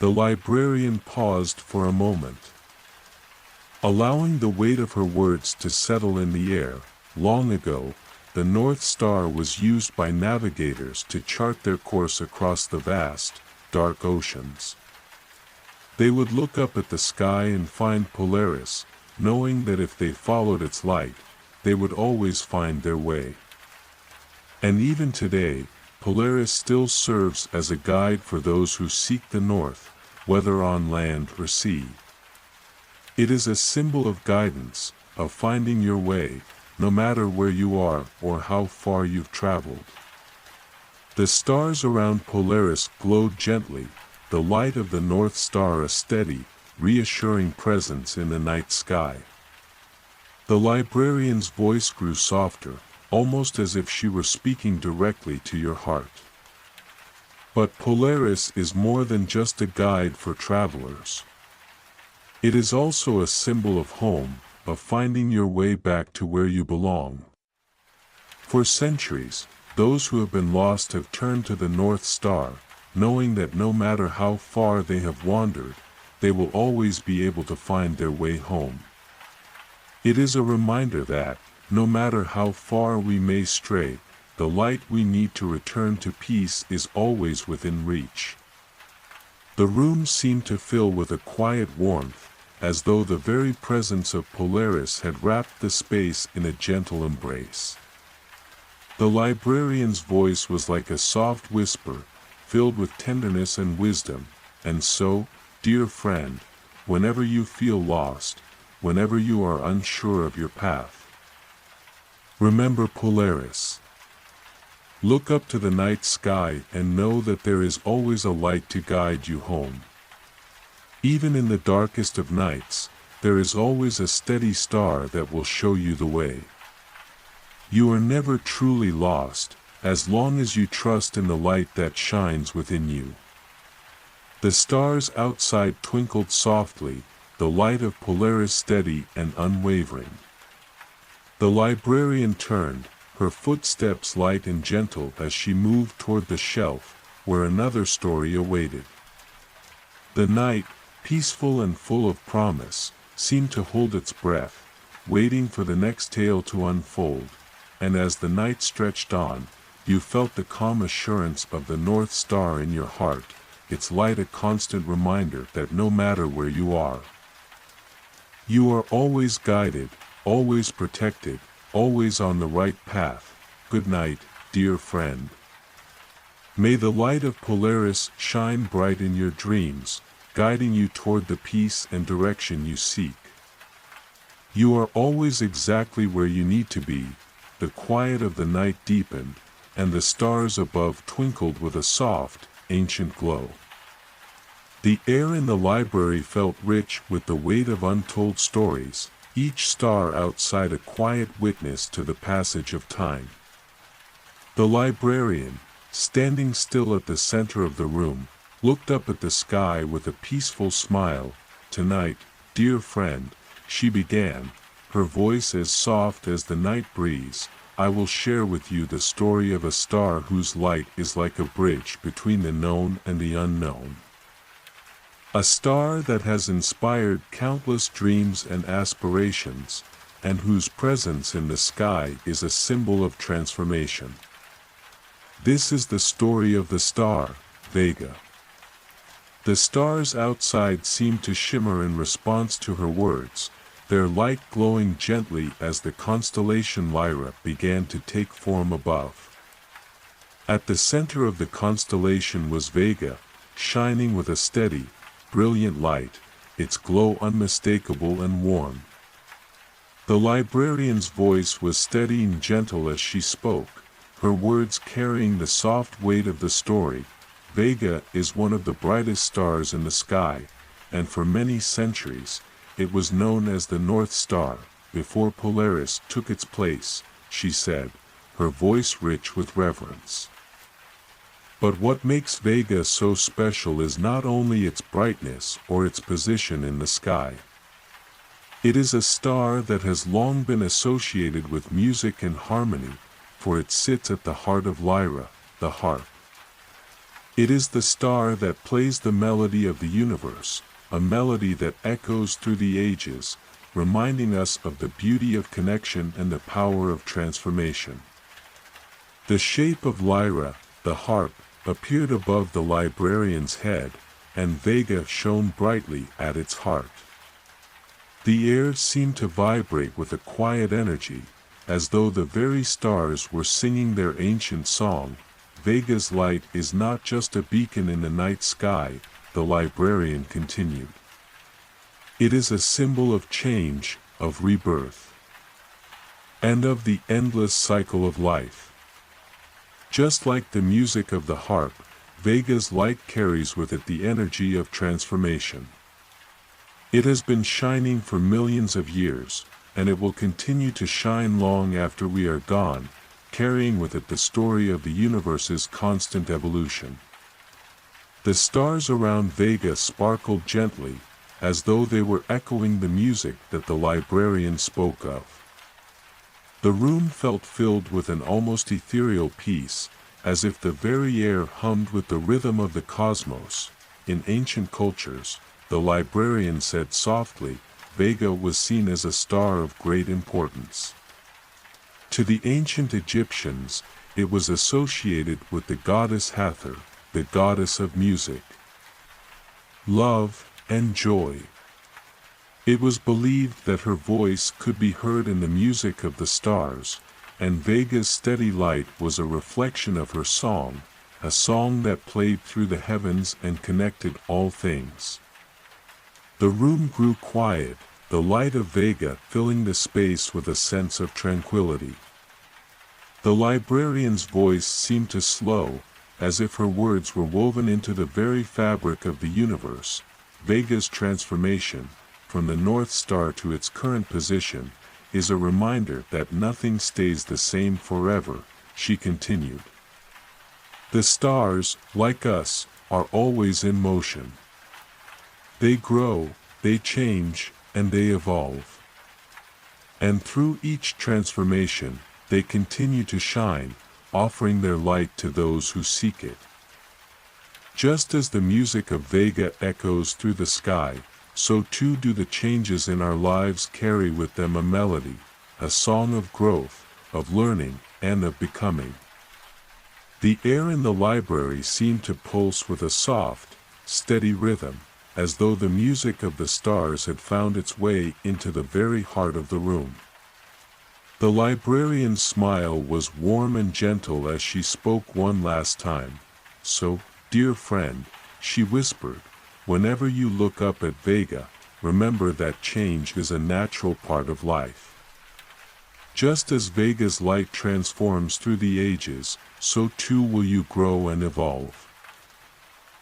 The librarian paused for a moment, allowing the weight of her words to settle in the air. Long ago, the North Star was used by navigators to chart their course across the vast, dark oceans. They would look up at the sky and find Polaris, knowing that if they followed its light, they would always find their way. And even today, Polaris still serves as a guide for those who seek the north, whether on land or sea. It is a symbol of guidance, of finding your way, no matter where you are or how far you've traveled. The stars around Polaris glowed gently, the light of the North Star a steady, reassuring presence in the night sky. The librarian's voice grew softer, almost as if she were speaking directly to your heart. But Polaris is more than just a guide for travelers. It is also a symbol of home, of finding your way back to where you belong. For centuries, those who have been lost have turned to the North Star, knowing that no matter how far they have wandered, they will always be able to find their way home. It is a reminder that, no matter how far we may stray, the light we need to return to peace is always within reach. The room seemed to fill with a quiet warmth, as though the very presence of Polaris had wrapped the space in a gentle embrace. The librarian's voice was like a soft whisper, filled with tenderness and wisdom. And so, dear friend, whenever you feel lost, whenever you are unsure of your path, remember Polaris. Look up to the night sky and know that there is always a light to guide you home. Even in the darkest of nights, there is always a steady star that will show you the way. You are never truly lost, as long as you trust in the light that shines within you. The stars outside twinkled softly, the light of Polaris steady and unwavering. The librarian turned, her footsteps light and gentle as she moved toward the shelf, where another story awaited. The night, peaceful and full of promise, seemed to hold its breath, waiting for the next tale to unfold, and as the night stretched on, you felt the calm assurance of the North Star in your heart, its light a constant reminder that no matter where you are, you are always guided, always protected, always on the right path. Good night, dear friend. May the light of Polaris shine bright in your dreams, guiding you toward the peace and direction you seek. You are always exactly where you need to be. The quiet of the night deepened, and the stars above twinkled with a soft, ancient glow. The air in the library felt rich with the weight of untold stories, each star outside a quiet witness to the passage of time. The librarian, standing still at the center of the room, looked up at the sky with a peaceful smile. Tonight, dear friend, she began, her voice as soft as the night breeze, I will share with you the story of a star whose light is like a bridge between the known and the unknown. A star that has inspired countless dreams and aspirations, and whose presence in the sky is a symbol of transformation. This is the story of the star, Vega. The stars outside seemed to shimmer in response to her words, their light glowing gently as the constellation Lyra began to take form above. At the center of the constellation was Vega, shining with a steady, brilliant light, its glow unmistakable and warm. The librarian's voice was steady and gentle as she spoke, her words carrying the soft weight of the story. Vega is one of the brightest stars in the sky, and for many centuries, it was known as the North Star, before Polaris took its place, she said, her voice rich with reverence. But what makes Vega so special is not only its brightness or its position in the sky. It is a star that has long been associated with music and harmony, for it sits at the heart of Lyra, the harp. It is the star that plays the melody of the universe, a melody that echoes through the ages, reminding us of the beauty of connection and the power of transformation. The shape of Lyra, the harp, appeared above the librarian's head, and Vega shone brightly at its heart. The air seemed to vibrate with a quiet energy, as though the very stars were singing their ancient song. Vega's light is not just a beacon in the night sky, the librarian continued. It is a symbol of change, of rebirth, and of the endless cycle of life. Just like the music of the harp, Vega's light carries with it the energy of transformation. It has been shining for millions of years, and it will continue to shine long after we are gone, carrying with it the story of the universe's constant evolution. The stars around Vega sparkled gently, as though they were echoing the music that the librarian spoke of. The room felt filled with an almost ethereal peace, as if the very air hummed with the rhythm of the cosmos. In ancient cultures, the librarian said softly, Vega was seen as a star of great importance. To the ancient Egyptians, it was associated with the goddess Hathor, the goddess of music, love, and joy. It was believed that her voice could be heard in the music of the stars, and Vega's steady light was a reflection of her song, a song that played through the heavens and connected all things. The room grew quiet, the light of Vega filling the space with a sense of tranquility. The librarian's voice seemed to slow, as if her words were woven into the very fabric of the universe. Vega's transformation, from the North Star to its current position, is a reminder that nothing stays the same forever, she continued. The stars, like us, are always in motion. They grow, they change, and they evolve. And through each transformation, they continue to shine, offering their light to those who seek it. Just as the music of Vega echoes through the sky, so too do the changes in our lives carry with them a melody, a song of growth, of learning, and of becoming. The air in the library seemed to pulse with a soft, steady rhythm, as though the music of the stars had found its way into the very heart of the room. The librarian's smile was warm and gentle as she spoke one last time. So, dear friend, she whispered, whenever you look up at Vega, remember that change is a natural part of life. Just as Vega's light transforms through the ages, so too will you grow and evolve.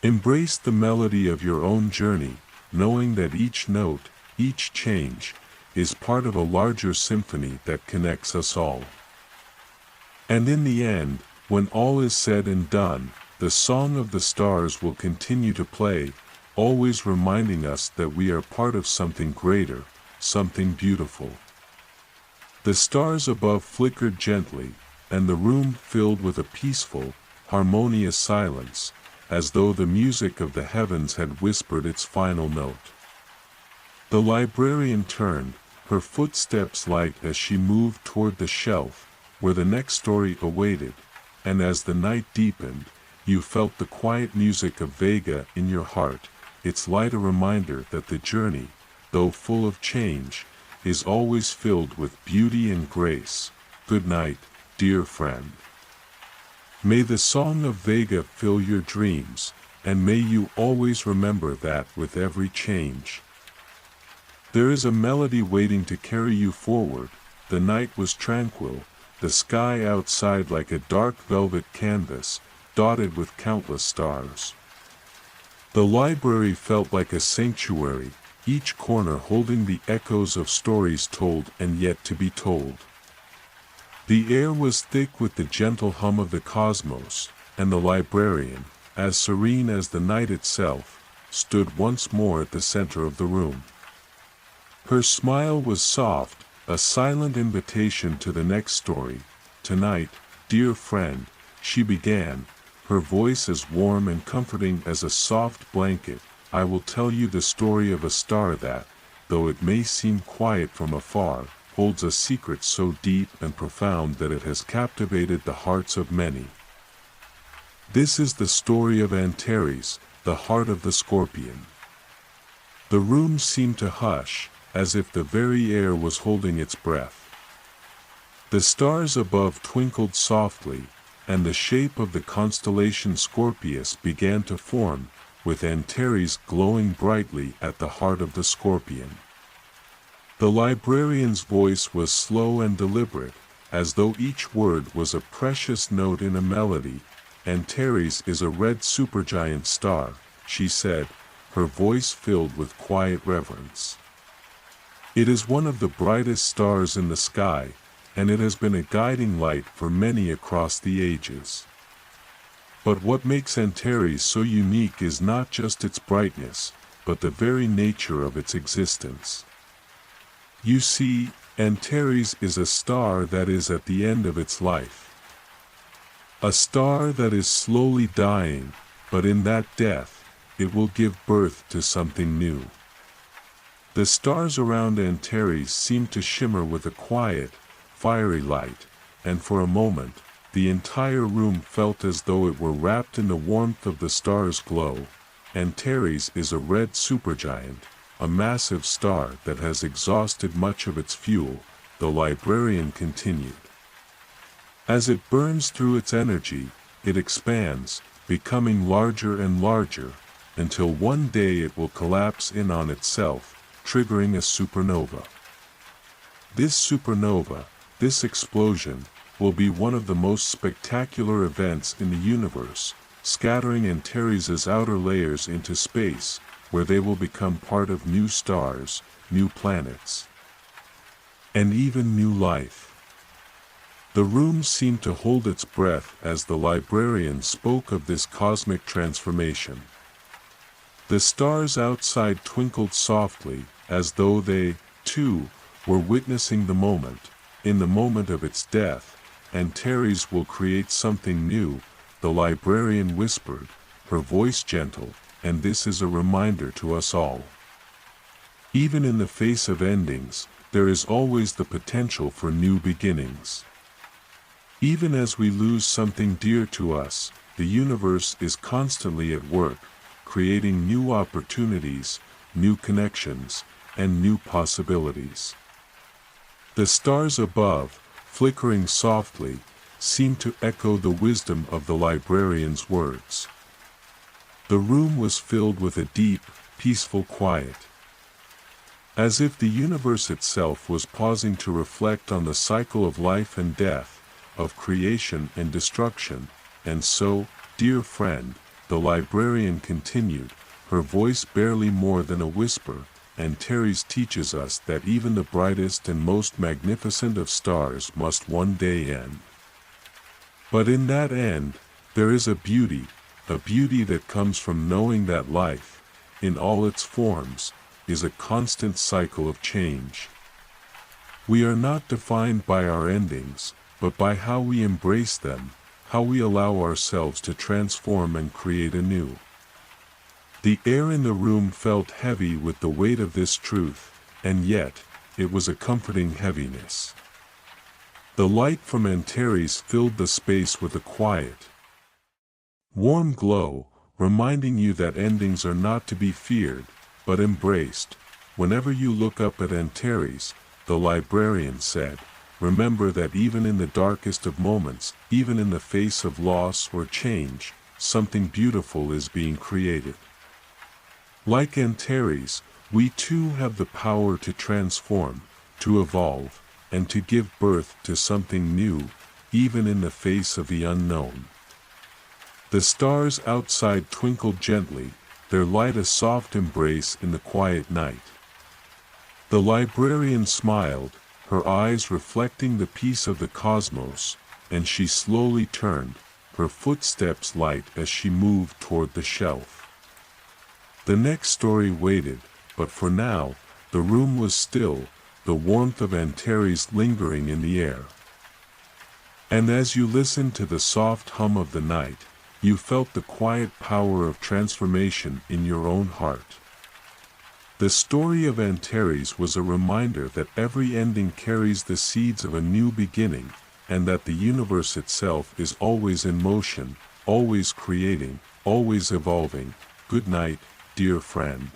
Embrace the melody of your own journey, knowing that each note, each change, is part of a larger symphony that connects us all. And in the end, when all is said and done, the song of the stars will continue to play, always reminding us that we are part of something greater, something beautiful. The stars above flickered gently, and the room filled with a peaceful, harmonious silence, as though the music of the heavens had whispered its final note. The librarian turned, her footsteps light as she moved toward the shelf, where the next story awaited, and as the night deepened, you felt the quiet music of Vega in your heart, its light a reminder that the journey, though full of change, is always filled with beauty and grace. Good night, dear friend. May the song of Vega fill your dreams, and may you always remember that with every change, there is a melody waiting to carry you forward. The night was tranquil, the sky outside like a dark velvet canvas, dotted with countless stars. The library felt like a sanctuary, each corner holding the echoes of stories told and yet to be told. The air was thick with the gentle hum of the cosmos, and the librarian, as serene as the night itself, stood once more at the center of the room. Her smile was soft, a silent invitation to the next story. "Tonight, dear friend," she began, her voice as warm and comforting as a soft blanket, "I will tell you the story of a star that, though it may seem quiet from afar, holds a secret so deep and profound that it has captivated the hearts of many. This is the story of Antares, the heart of the scorpion." The room seemed to hush, as if the very air was holding its breath. The stars above twinkled softly, and the shape of the constellation Scorpius began to form, with Antares glowing brightly at the heart of the scorpion. The librarian's voice was slow and deliberate, as though each word was a precious note in a melody. "Antares is a red supergiant star," she said, her voice filled with quiet reverence. "It is one of the brightest stars in the sky, and it has been a guiding light for many across the ages. But what makes Antares so unique is not just its brightness, but the very nature of its existence. You see, Antares is a star that is at the end of its life. A star that is slowly dying, but in that death, it will give birth to something new." The stars around Antares seemed to shimmer with a quiet, fiery light, and for a moment, the entire room felt as though it were wrapped in the warmth of the star's glow. "Antares is a red supergiant, a massive star that has exhausted much of its fuel," the librarian continued. "As it burns through its energy, it expands, becoming larger and larger, until one day it will collapse in on itself, triggering a supernova. This supernova, this explosion, will be one of the most spectacular events in the universe, scattering Antares' outer layers into space, where they will become part of new stars, new planets, and even new life." The room seemed to hold its breath as the librarian spoke of this cosmic transformation. The stars outside twinkled softly, as though they, too, were witnessing the moment. "In the moment of its death, Antares will create something new," the librarian whispered, her voice gentle, "and this is a reminder to us all. Even in the face of endings, there is always the potential for new beginnings. Even as we lose something dear to us, the universe is constantly at work, creating new opportunities, new connections, and new possibilities." The stars above, flickering softly, seemed to echo the wisdom of the librarian's words. The room was filled with a deep, peaceful quiet. As if the universe itself was pausing to reflect on the cycle of life and death, of creation and destruction. "And so, dear friend," the librarian continued, her voice barely more than a whisper, "Antares teaches us that even the brightest and most magnificent of stars must one day end. But in that end, there is a beauty that comes from knowing that life, in all its forms, is a constant cycle of change. We are not defined by our endings, but by how we embrace them, how we allow ourselves to transform and create anew." The air in the room felt heavy with the weight of this truth, and yet, it was a comforting heaviness. The light from Antares filled the space with a quiet, warm glow, reminding you that endings are not to be feared, but embraced. "Whenever you look up at Antares," the librarian said, "remember that even in the darkest of moments, even in the face of loss or change, something beautiful is being created. Like Antares, we too have the power to transform, to evolve, and to give birth to something new, even in the face of the unknown." The stars outside twinkled gently, their light a soft embrace in the quiet night. The librarian smiled, her eyes reflecting the peace of the cosmos, and she slowly turned, her footsteps light as she moved toward the shelf. The next story waited, but for now, the room was still, the warmth of Antares lingering in the air. And as you listened to the soft hum of the night, you felt the quiet power of transformation in your own heart. The story of Antares was a reminder that every ending carries the seeds of a new beginning, and that the universe itself is always in motion, always creating, always evolving. Good night, dear friend.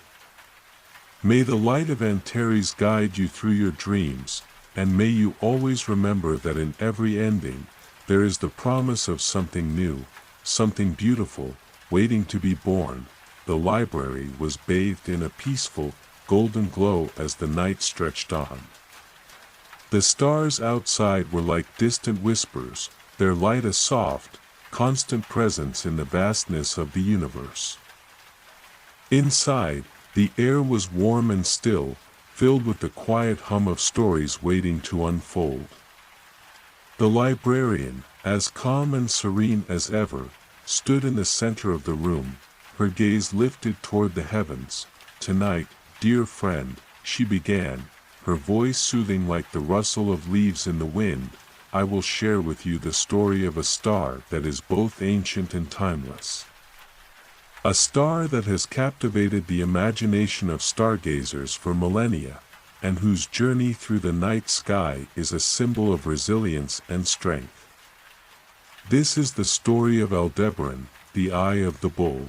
May the light of Antares guide you through your dreams, and may you always remember that in every ending, there is the promise of something new, something beautiful, waiting to be born. The library was bathed in a peaceful, golden glow as the night stretched on. The stars outside were like distant whispers, their light a soft, constant presence in the vastness of the universe. Inside, the air was warm and still, filled with the quiet hum of stories waiting to unfold. The librarian, as calm and serene as ever, stood in the center of the room, her gaze lifted toward the heavens. Tonight, dear friend, she began, her voice soothing like the rustle of leaves in the wind, I will share with you the story of a star that is both ancient and timeless. A star that has captivated the imagination of stargazers for millennia, and whose journey through the night sky is a symbol of resilience and strength. This is the story of Aldebaran, the Eye of the Bull.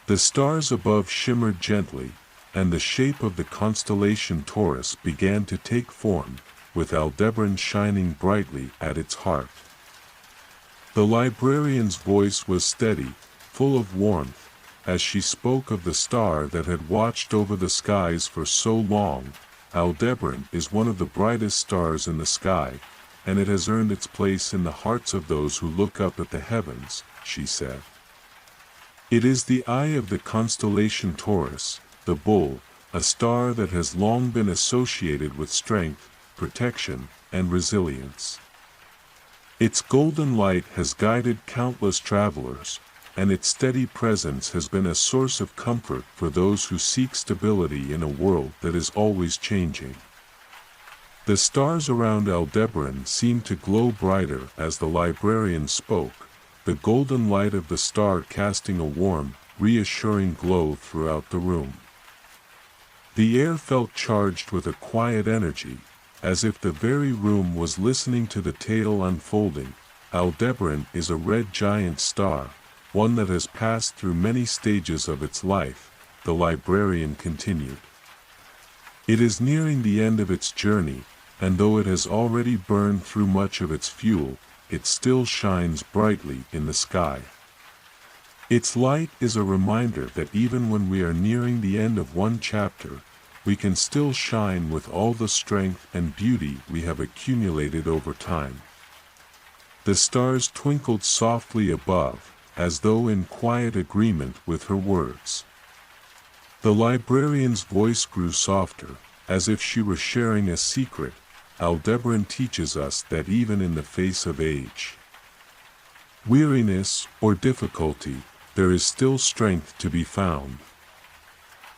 The stars above shimmered gently, and the shape of the constellation Taurus began to take form, with Aldebaran shining brightly at its heart. The librarian's voice was steady, full of warmth, as she spoke of the star that had watched over the skies for so long. Aldebaran is one of the brightest stars in the sky, and it has earned its place in the hearts of those who look up at the heavens, she said. It is the eye of the constellation Taurus, the bull, a star that has long been associated with strength, protection, and resilience. Its golden light has guided countless travelers, and its steady presence has been a source of comfort for those who seek stability in a world that is always changing. The stars around Aldebaran seemed to glow brighter as the librarian spoke, the golden light of the star casting a warm, reassuring glow throughout the room. The air felt charged with a quiet energy, as if the very room was listening to the tale unfolding. Aldebaran is a red giant star, one that has passed through many stages of its life, the librarian continued. It is nearing the end of its journey, and though it has already burned through much of its fuel, it still shines brightly in the sky. Its light is a reminder that even when we are nearing the end of one chapter, we can still shine with all the strength and beauty we have accumulated over time. The stars twinkled softly above, as though in quiet agreement with her words. The librarian's voice grew softer, as if she were sharing a secret. Aldebaran teaches us that even in the face of age, weariness, or difficulty, there is still strength to be found.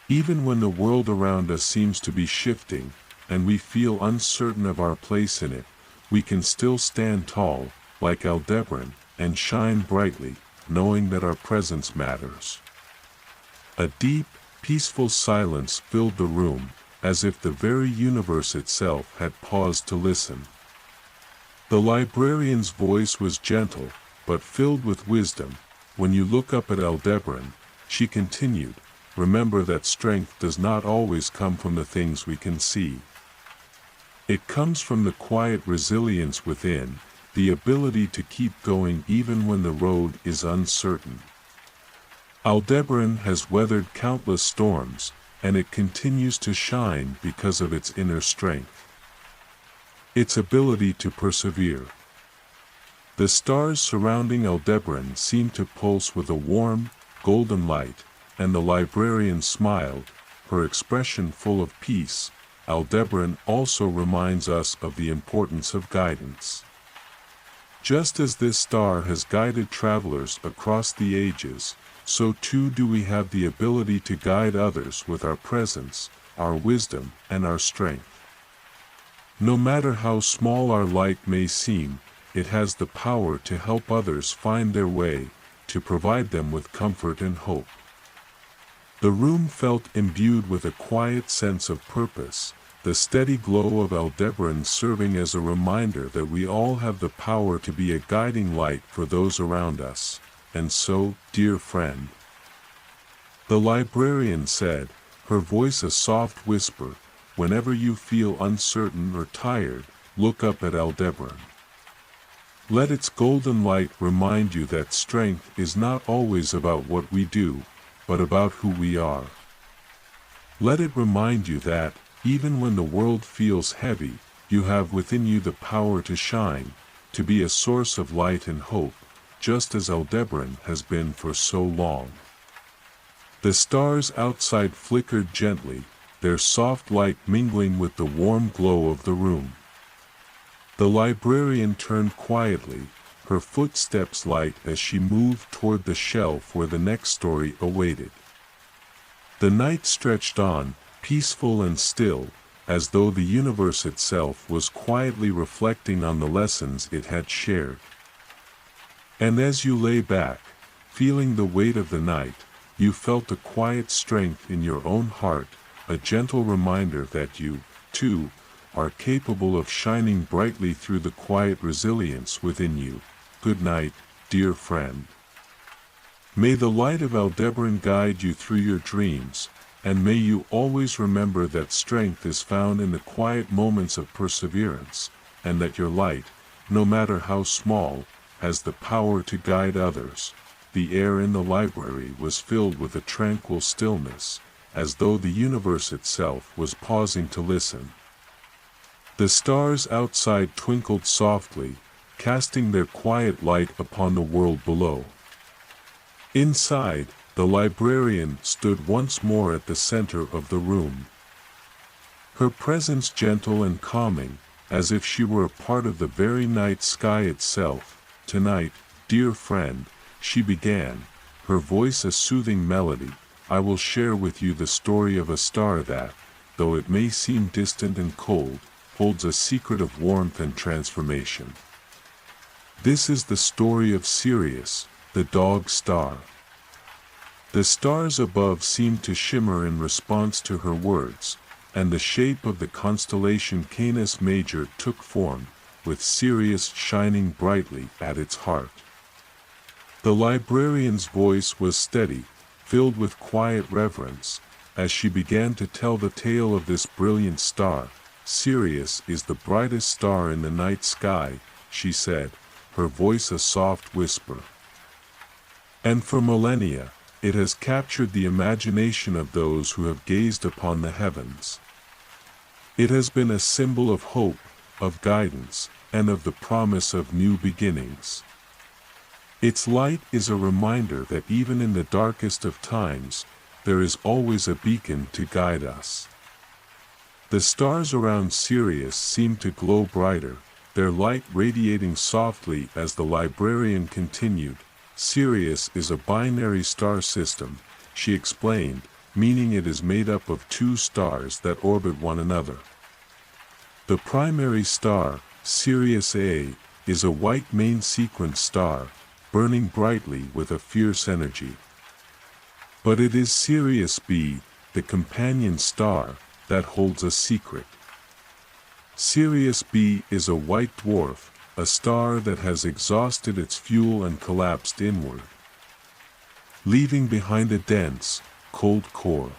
Even when the world around us seems to be shifting, and we feel uncertain of our place in it, we can still stand tall, like Aldebaran, and shine brightly, knowing that our presence matters. A deep, peaceful silence filled the room, as if the very universe itself had paused to listen. The librarian's voice was gentle, but filled with wisdom. When you look up at Aldebaran, she continued, remember that strength does not always come from the things we can see. It comes from the quiet resilience within, the ability to keep going even when the road is uncertain. Aldebaran has weathered countless storms, and it continues to shine because of its inner strength. Its ability to persevere. The stars surrounding Aldebaran seemed to pulse with a warm, golden light, and the librarian smiled, her expression full of peace. Aldebaran also reminds us of the importance of guidance. Just as this star has guided travelers across the ages, so too do we have the ability to guide others with our presence, our wisdom, and our strength. No matter how small our light may seem, it has the power to help others find their way, to provide them with comfort and hope. The room felt imbued with a quiet sense of purpose, the steady glow of Aldebaran serving as a reminder that we all have the power to be a guiding light for those around us. And so, dear friend, the librarian said, her voice a soft whisper, whenever you feel uncertain or tired, look up at Aldebaran. Let its golden light remind you that strength is not always about what we do, but about who we are. Let it remind you that, even when the world feels heavy, you have within you the power to shine, to be a source of light and hope, just as Aldebaran has been for so long. The stars outside flickered gently, their soft light mingling with the warm glow of the room. The librarian turned quietly, her footsteps light as she moved toward the shelf where the next story awaited. The night stretched on, peaceful and still, as though the universe itself was quietly reflecting on the lessons it had shared. And as you lay back, feeling the weight of the night, you felt a quiet strength in your own heart, a gentle reminder that you, too, are capable of shining brightly through the quiet resilience within you. Good night, dear friend. May the light of Aldebaran guide you through your dreams, and may you always remember that strength is found in the quiet moments of perseverance, and that your light, no matter how small, has the power to guide others. The air in the library was filled with a tranquil stillness, as though the universe itself was pausing to listen. The stars outside twinkled softly, casting their quiet light upon the world below. Inside, the librarian stood once more at the center of the room. Her presence gentle and calming, as if she were a part of the very night sky itself. Tonight, dear friend, she began, her voice a soothing melody, I will share with you the story of a star that, though it may seem distant and cold, holds a secret of warmth and transformation. This is the story of Sirius, the dog star. The stars above seemed to shimmer in response to her words, and the shape of the constellation Canis Major took form, with Sirius shining brightly at its heart. The librarian's voice was steady, filled with quiet reverence, as she began to tell the tale of this brilliant star. Sirius is the brightest star in the night sky, she said, her voice a soft whisper. And for millennia, it has captured the imagination of those who have gazed upon the heavens. It has been a symbol of hope, of guidance, and of the promise of new beginnings. Its light is a reminder that even in the darkest of times, there is always a beacon to guide us. The stars around Sirius seemed to glow brighter, their light radiating softly as the librarian continued. Sirius is a binary star system, she explained, meaning it is made up of two stars that orbit one another. The primary star, Sirius A, is a white main sequence star, burning brightly with a fierce energy. But it is Sirius B, the companion star, that holds a secret. Sirius B is a white dwarf, a star that has exhausted its fuel and collapsed inward, leaving behind a dense, cold core.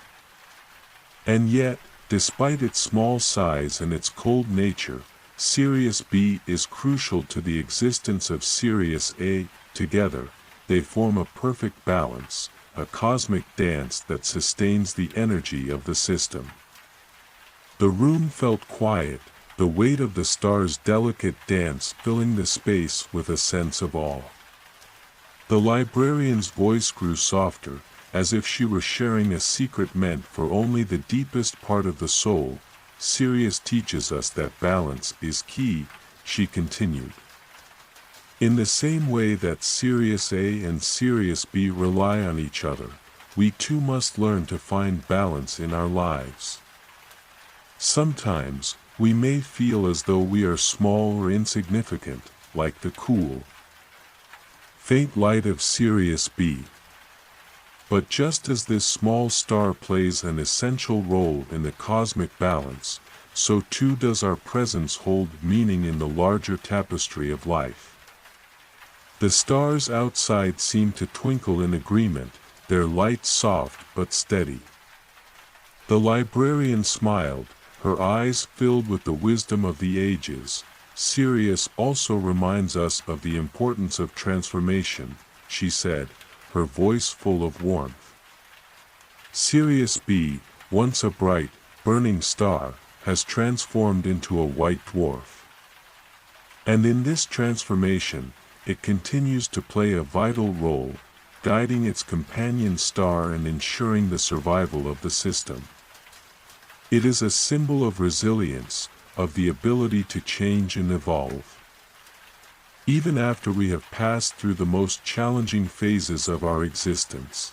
And yet, despite its small size and its cold nature, Sirius B is crucial to the existence of Sirius A. Together, they form a perfect balance, a cosmic dance that sustains the energy of the system. The room felt quiet, the weight of the star's delicate dance filling the space with a sense of awe. The librarian's voice grew softer, as if she were sharing a secret meant for only the deepest part of the soul. Sirius teaches us that balance is key, she continued. In the same way that Sirius A and Sirius B rely on each other, we too must learn to find balance in our lives. Sometimes, we may feel as though we are small or insignificant, like the cool, faint light of Sirius B. But just as this small star plays an essential role in the cosmic balance, so too does our presence hold meaning in the larger tapestry of life. The stars outside seem to twinkle in agreement, their light soft but steady. The librarian smiled, her eyes filled with the wisdom of the ages. Sirius also reminds us of the importance of transformation, she said, her voice full of warmth. Sirius B, once a bright, burning star, has transformed into a white dwarf. And in this transformation, it continues to play a vital role, guiding its companion star and ensuring the survival of the system. It is a symbol of resilience, of the ability to change and evolve. Even after we have passed through the most challenging phases of our existence.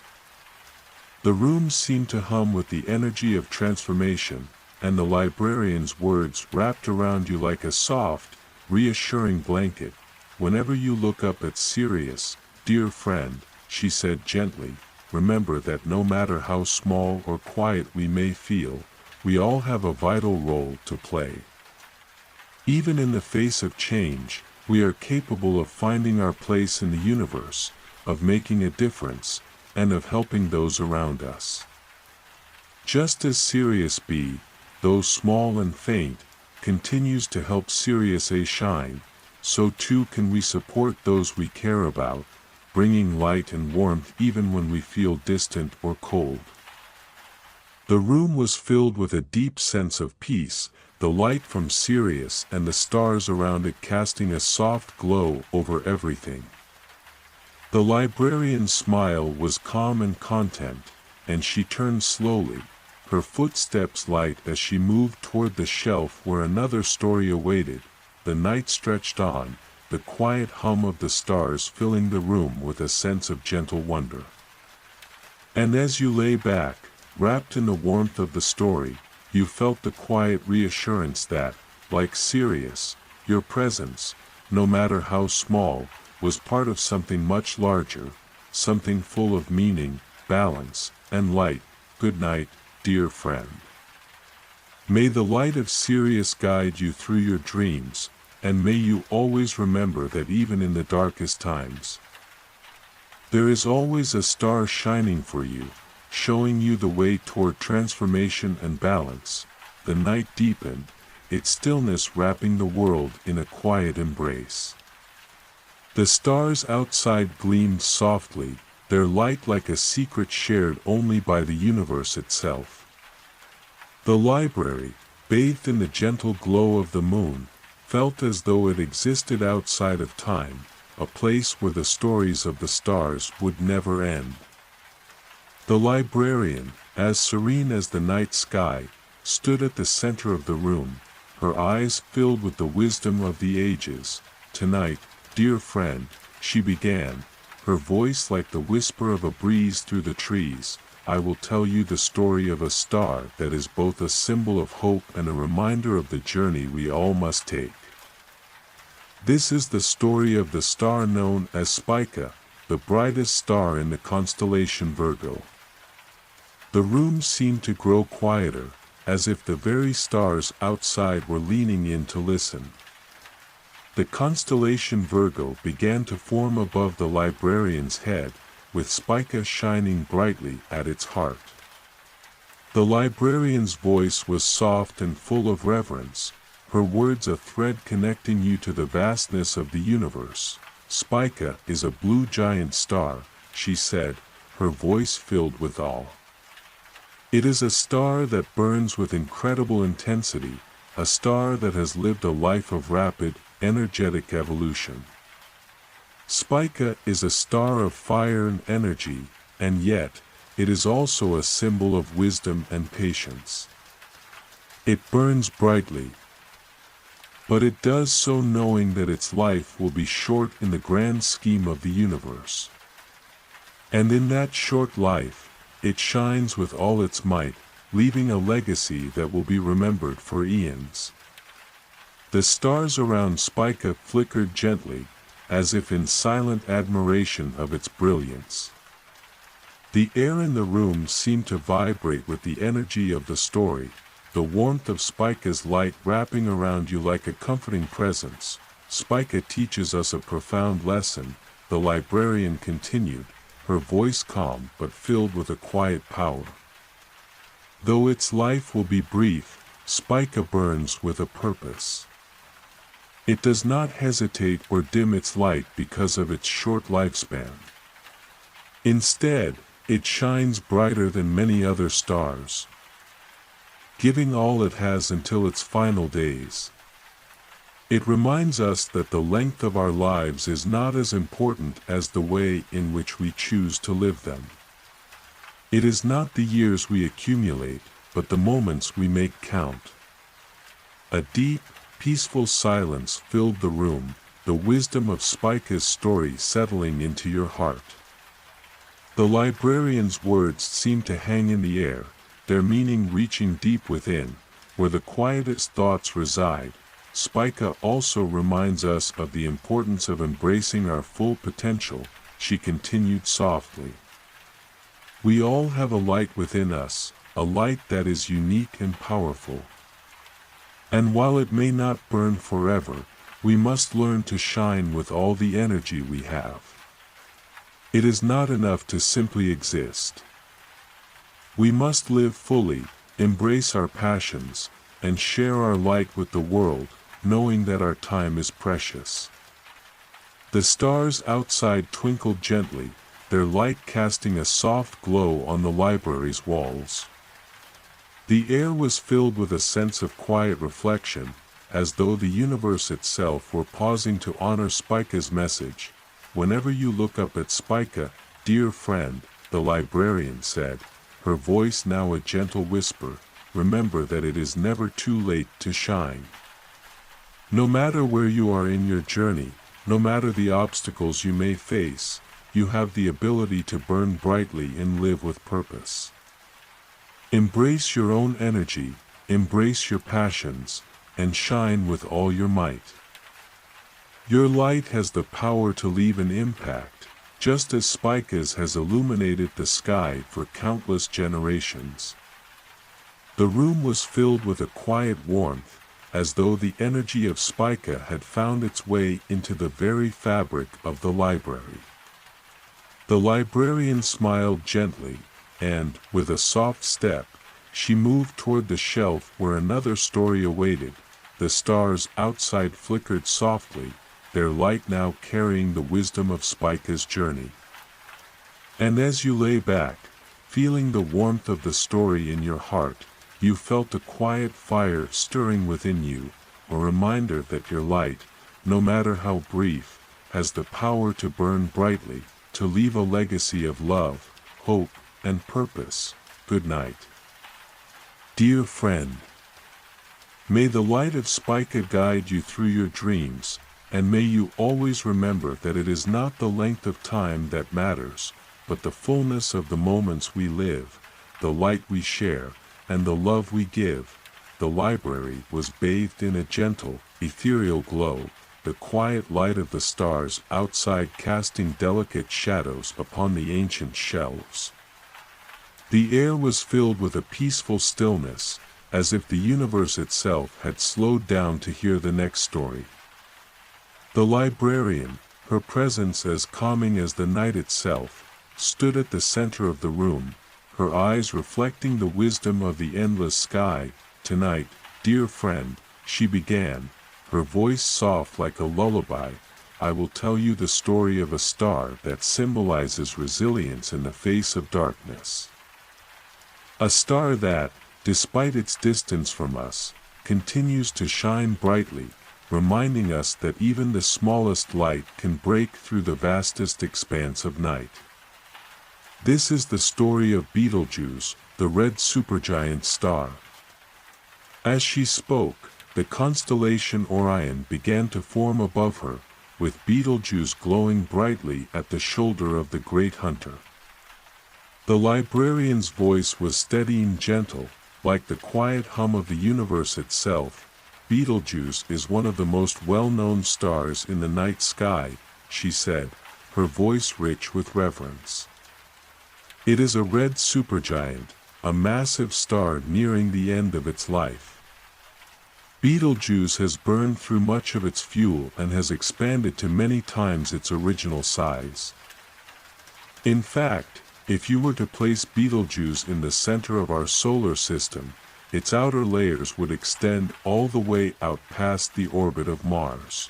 The room seemed to hum with the energy of transformation, and the librarian's words wrapped around you like a soft, reassuring blanket. Whenever you look up at Sirius, dear friend, she said gently, remember that no matter how small or quiet we may feel, we all have a vital role to play. Even in the face of change, we are capable of finding our place in the universe, of making a difference, and of helping those around us. Just as Sirius B, though small and faint, continues to help Sirius A shine, so too can we support those we care about, bringing light and warmth even when we feel distant or cold. The room was filled with a deep sense of peace, the light from Sirius and the stars around it casting a soft glow over everything. The librarian's smile was calm and content, and she turned slowly, her footsteps light as she moved toward the shelf where another story awaited. The night stretched on, the quiet hum of the stars filling the room with a sense of gentle wonder. And as you lay back, wrapped in the warmth of the story, you felt the quiet reassurance that, like Sirius, your presence, no matter how small, was part of something much larger, something full of meaning, balance, and light. Good night, dear friend. May the light of Sirius guide you through your dreams, and may you always remember that even in the darkest times, there is always a star shining for you, showing you the way toward transformation and balance. The night deepened, its stillness wrapping the world in a quiet embrace. The stars outside gleamed softly, their light like a secret shared only by the universe itself. The library, bathed in the gentle glow of the moon, felt as though it existed outside of time, a place where the stories of the stars would never end. The librarian, as serene as the night sky, stood at the center of the room, her eyes filled with the wisdom of the ages. Tonight, dear friend, she began, her voice like the whisper of a breeze through the trees, I will tell you the story of a star that is both a symbol of hope and a reminder of the journey we all must take. This is the story of the star known as Spica, the brightest star in the constellation Virgo. The room seemed to grow quieter, as if the very stars outside were leaning in to listen. The constellation Virgo began to form above the librarian's head, with Spica shining brightly at its heart. The librarian's voice was soft and full of reverence, her words a thread connecting you to the vastness of the universe. Spica is a blue giant star, she said, her voice filled with awe. It is a star that burns with incredible intensity, a star that has lived a life of rapid, energetic evolution. Spica is a star of fire and energy, and yet, it is also a symbol of wisdom and patience. It burns brightly, but it does so knowing that its life will be short in the grand scheme of the universe. And in that short life, it shines with all its might, leaving a legacy that will be remembered for eons. The stars around Spica flickered gently, as if in silent admiration of its brilliance. The air in the room seemed to vibrate with the energy of the story, the warmth of Spica's light wrapping around you like a comforting presence. Spica teaches us a profound lesson, the librarian continued, her voice calm but filled with a quiet power. Though its life will be brief, Spica burns with a purpose. It does not hesitate or dim its light because of its short lifespan. Instead, it shines brighter than many other stars, giving all it has until its final days. It reminds us that the length of our lives is not as important as the way in which we choose to live them. It is not the years we accumulate, but the moments we make count. A deep, peaceful silence filled the room, the wisdom of Spica's story settling into your heart. The librarian's words seemed to hang in the air, their meaning reaching deep within, where the quietest thoughts reside. Spica also reminds us of the importance of embracing our full potential, she continued softly. We all have a light within us, a light that is unique and powerful. And while it may not burn forever, we must learn to shine with all the energy we have. It is not enough to simply exist. We must live fully, embrace our passions, and share our light with the world, knowing that our time is precious. The stars outside twinkled gently, their light casting a soft glow on the library's walls. The air was filled with a sense of quiet reflection, as though the universe itself were pausing to honor Spica's message. Whenever you look up at Spica, dear friend, the librarian said, her voice now a gentle whisper, remember that it is never too late to shine. No matter where you are in your journey, no matter the obstacles you may face, you have the ability to burn brightly and live with purpose. Embrace your own energy, embrace your passions, and shine with all your might. Your light has the power to leave an impact, just as Spica's has illuminated the sky for countless generations. The room was filled with a quiet warmth, as though the energy of Spica had found its way into the very fabric of the library. The librarian smiled gently, and, with a soft step, she moved toward the shelf where another story awaited. The stars outside flickered softly, their light now carrying the wisdom of Spica's journey. And as you lay back, feeling the warmth of the story in your heart, you felt a quiet fire stirring within you, a reminder that your light, no matter how brief, has the power to burn brightly, to leave a legacy of love, hope, and purpose. Good night. Dear friend, may the light of Spica guide you through your dreams, and may you always remember that it is not the length of time that matters, but the fullness of the moments we live, the light we share, and the love we give. The library was bathed in a gentle, ethereal glow, the quiet light of the stars outside casting delicate shadows upon the ancient shelves. The air was filled with a peaceful stillness, as if the universe itself had slowed down to hear the next story. The librarian, her presence as calming as the night itself, stood at the center of the room, her eyes reflecting the wisdom of the endless sky. Tonight, dear friend, she began, her voice soft like a lullaby, I will tell you the story of a star that symbolizes resilience in the face of darkness. A star that, despite its distance from us, continues to shine brightly, reminding us that even the smallest light can break through the vastest expanse of night. This is the story of Betelgeuse, the red supergiant star. As she spoke, the constellation Orion began to form above her, with Betelgeuse glowing brightly at the shoulder of the great hunter. The librarian's voice was steady and gentle, like the quiet hum of the universe itself. Betelgeuse is one of the most well-known stars in the night sky, she said, her voice rich with reverence. It is a red supergiant, a massive star nearing the end of its life. Betelgeuse has burned through much of its fuel and has expanded to many times its original size. In fact, if you were to place Betelgeuse in the center of our solar system, its outer layers would extend all the way out past the orbit of Mars.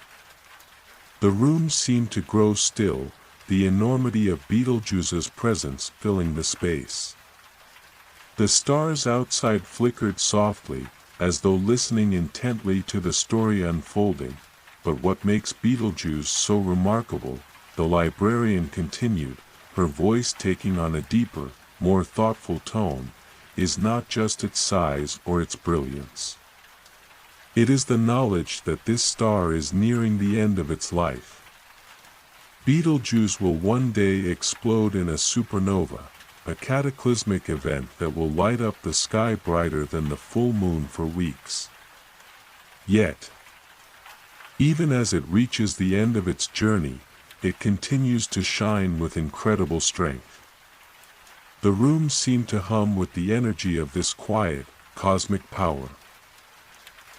The room seemed to grow still, the enormity of Betelgeuse's presence filling the space. The stars outside flickered softly, as though listening intently to the story unfolding. But what makes Betelgeuse so remarkable, the librarian continued, her voice taking on a deeper, more thoughtful tone, is not just its size or its brilliance. It is the knowledge that this star is nearing the end of its life. Betelgeuse will one day explode in a supernova, a cataclysmic event that will light up the sky brighter than the full moon for weeks. Yet, even as it reaches the end of its journey, it continues to shine with incredible strength. The room seemed to hum with the energy of this quiet, cosmic power.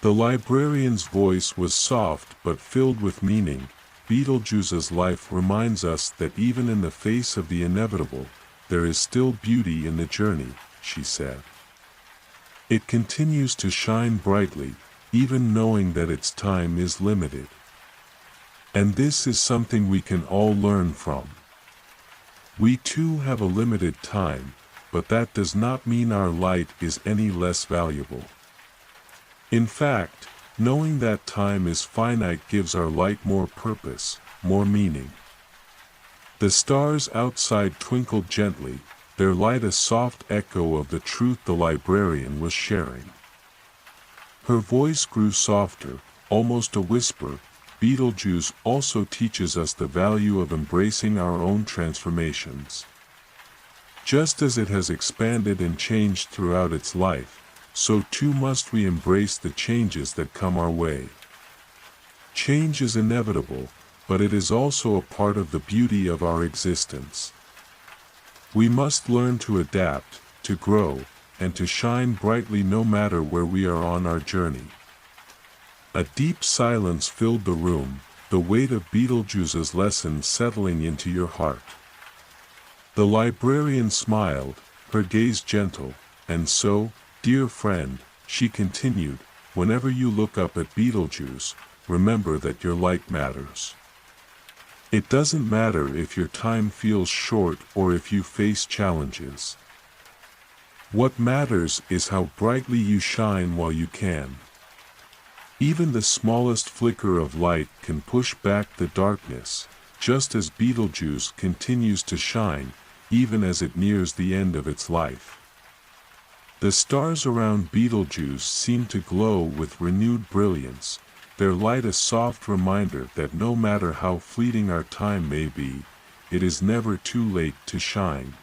The librarian's voice was soft but filled with meaning. Betelgeuse's life reminds us that even in the face of the inevitable, there is still beauty in the journey, she said. It continues to shine brightly, even knowing that its time is limited. And this is something we can all learn from. We too have a limited time, but that does not mean our light is any less valuable. In fact, knowing that time is finite gives our light more purpose, more meaning. The stars outside twinkled gently, their light a soft echo of the truth the librarian was sharing. Her voice grew softer, almost a whisper. Betelgeuse also teaches us the value of embracing our own transformations. Just as it has expanded and changed throughout its life, so too must we embrace the changes that come our way. Change is inevitable, but it is also a part of the beauty of our existence. We must learn to adapt, to grow, and to shine brightly no matter where we are on our journey. A deep silence filled the room, the weight of Betelgeuse's lesson settling into your heart. The librarian smiled, her gaze gentle, and so, dear friend, she continued, whenever you look up at Betelgeuse, remember that your light matters. It doesn't matter if your time feels short or if you face challenges. What matters is how brightly you shine while you can. Even the smallest flicker of light can push back the darkness, just as Betelgeuse continues to shine, even as it nears the end of its life. The stars around Betelgeuse seem to glow with renewed brilliance, their light a soft reminder that no matter how fleeting our time may be, it is never too late to shine.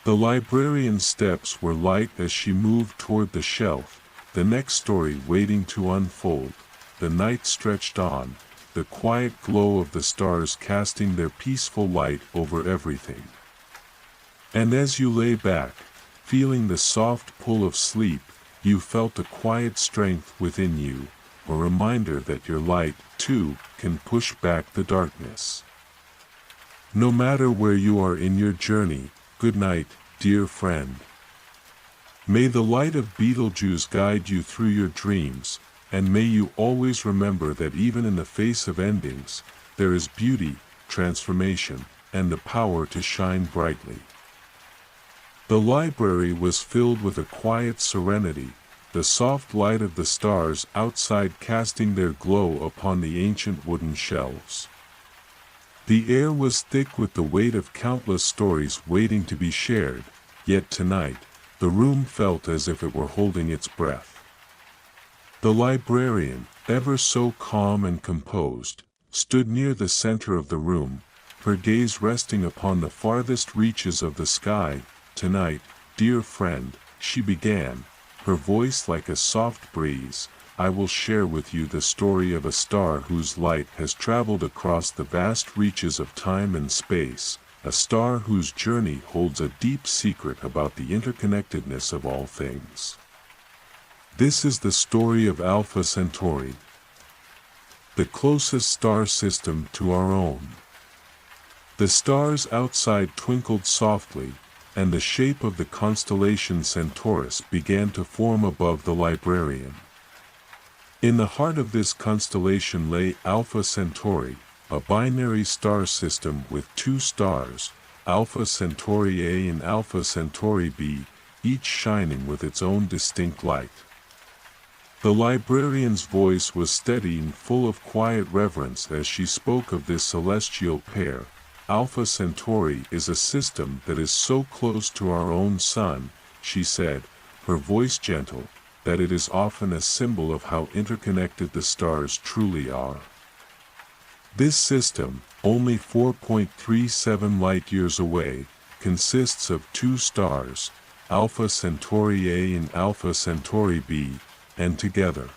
The librarian's steps were light as she moved toward the shelf, the next story waiting to unfold. The night stretched on, the quiet glow of the stars casting their peaceful light over everything. And as you lay back, feeling the soft pull of sleep, you felt a quiet strength within you, a reminder that your light, too, can push back the darkness. No matter where you are in your journey, good night, dear friend. May the light of Betelgeuse guide you through your dreams, and may you always remember that even in the face of endings, there is beauty, transformation, and the power to shine brightly. The library was filled with a quiet serenity, the soft light of the stars outside casting their glow upon the ancient wooden shelves. The air was thick with the weight of countless stories waiting to be shared, yet tonight, the room felt as if it were holding its breath. The librarian, ever so calm and composed, stood near the center of the room, her gaze resting upon the farthest reaches of the sky. "Tonight, dear friend," she began, her voice like a soft breeze, "I will share with you the story of a star whose light has traveled across the vast reaches of time and space, a star whose journey holds a deep secret about the interconnectedness of all things. This is the story of Alpha Centauri, the closest star system to our own." The stars outside twinkled softly, and the shape of the constellation Centaurus began to form above the librarian. In the heart of this constellation lay Alpha Centauri, a binary star system with two stars, Alpha Centauri A and Alpha Centauri B, each shining with its own distinct light. The librarian's voice was steady and full of quiet reverence as she spoke of this celestial pair. "Alpha Centauri is a system that is so close to our own sun," she said, her voice gentle, "that it is often a symbol of how interconnected the stars truly are. This system, only 4.37 light-years away, consists of two stars, Alpha Centauri A and Alpha Centauri B, and together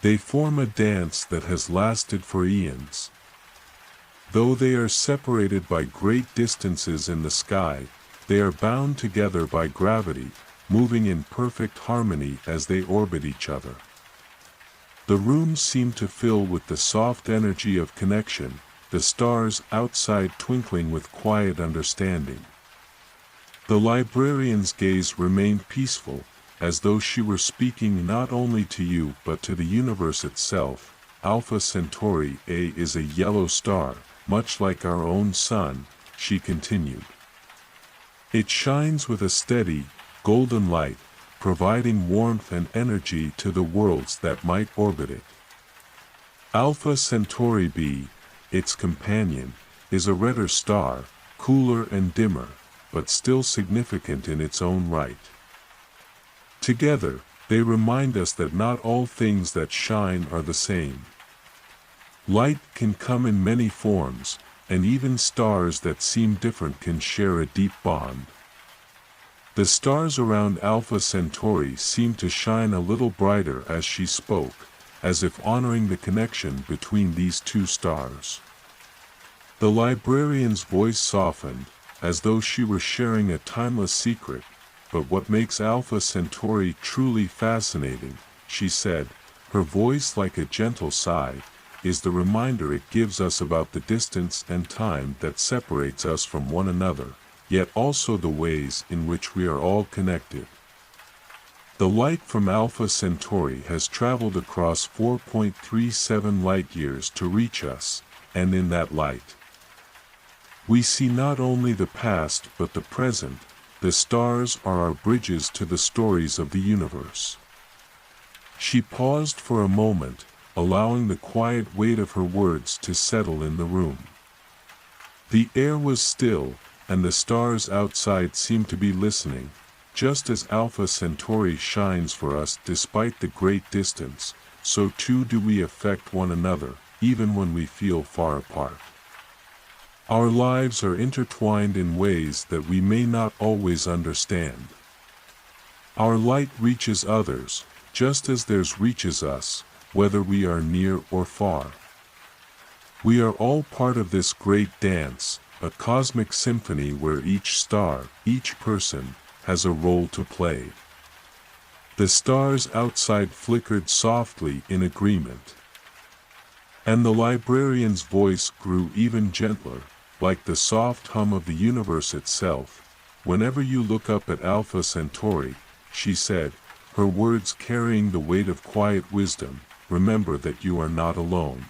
they form a dance that has lasted for eons. Though they are separated by great distances in the sky, they are bound together by gravity, moving in perfect harmony as they orbit each other." The room seemed to fill with the soft energy of connection, the stars outside twinkling with quiet understanding. The librarian's gaze remained peaceful, as though she were speaking not only to you but to the universe itself. "Alpha Centauri A is a yellow star, much like our own sun," she continued. "It shines with a steady, golden light, providing warmth and energy to the worlds that might orbit it. Alpha Centauri B, its companion, is a redder star, cooler and dimmer, but still significant in its own right. Together, they remind us that not all things that shine are the same. Light can come in many forms, and even stars that seem different can share a deep bond." The stars around Alpha Centauri seemed to shine a little brighter as she spoke, as if honoring the connection between these two stars. The librarian's voice softened, as though she were sharing a timeless secret. "But what makes Alpha Centauri truly fascinating," she said, her voice like a gentle sigh, "is the reminder it gives us about the distance and time that separates us from one another, yet also the ways in which we are all connected. The light from Alpha Centauri has traveled across 4.37 light-years to reach us, and in that light, we see not only the past but the present. The stars are our bridges to the stories of the universe." She paused for a moment, allowing the quiet weight of her words to settle in the room. The air was still, and the stars outside seemed to be listening. Just as Alpha Centauri shines for us despite the great distance, so too do we affect one another, even when we feel far apart. Our lives are intertwined in ways that we may not always understand. Our light reaches others, just as theirs reaches us, whether we are near or far. We are all part of this great dance, a cosmic symphony where each star, each person, has a role to play. The stars outside flickered softly in agreement. And the librarian's voice grew even gentler, like the soft hum of the universe itself. "Whenever you look up at Alpha Centauri," she said, her words carrying the weight of quiet wisdom, "remember that you are not alone.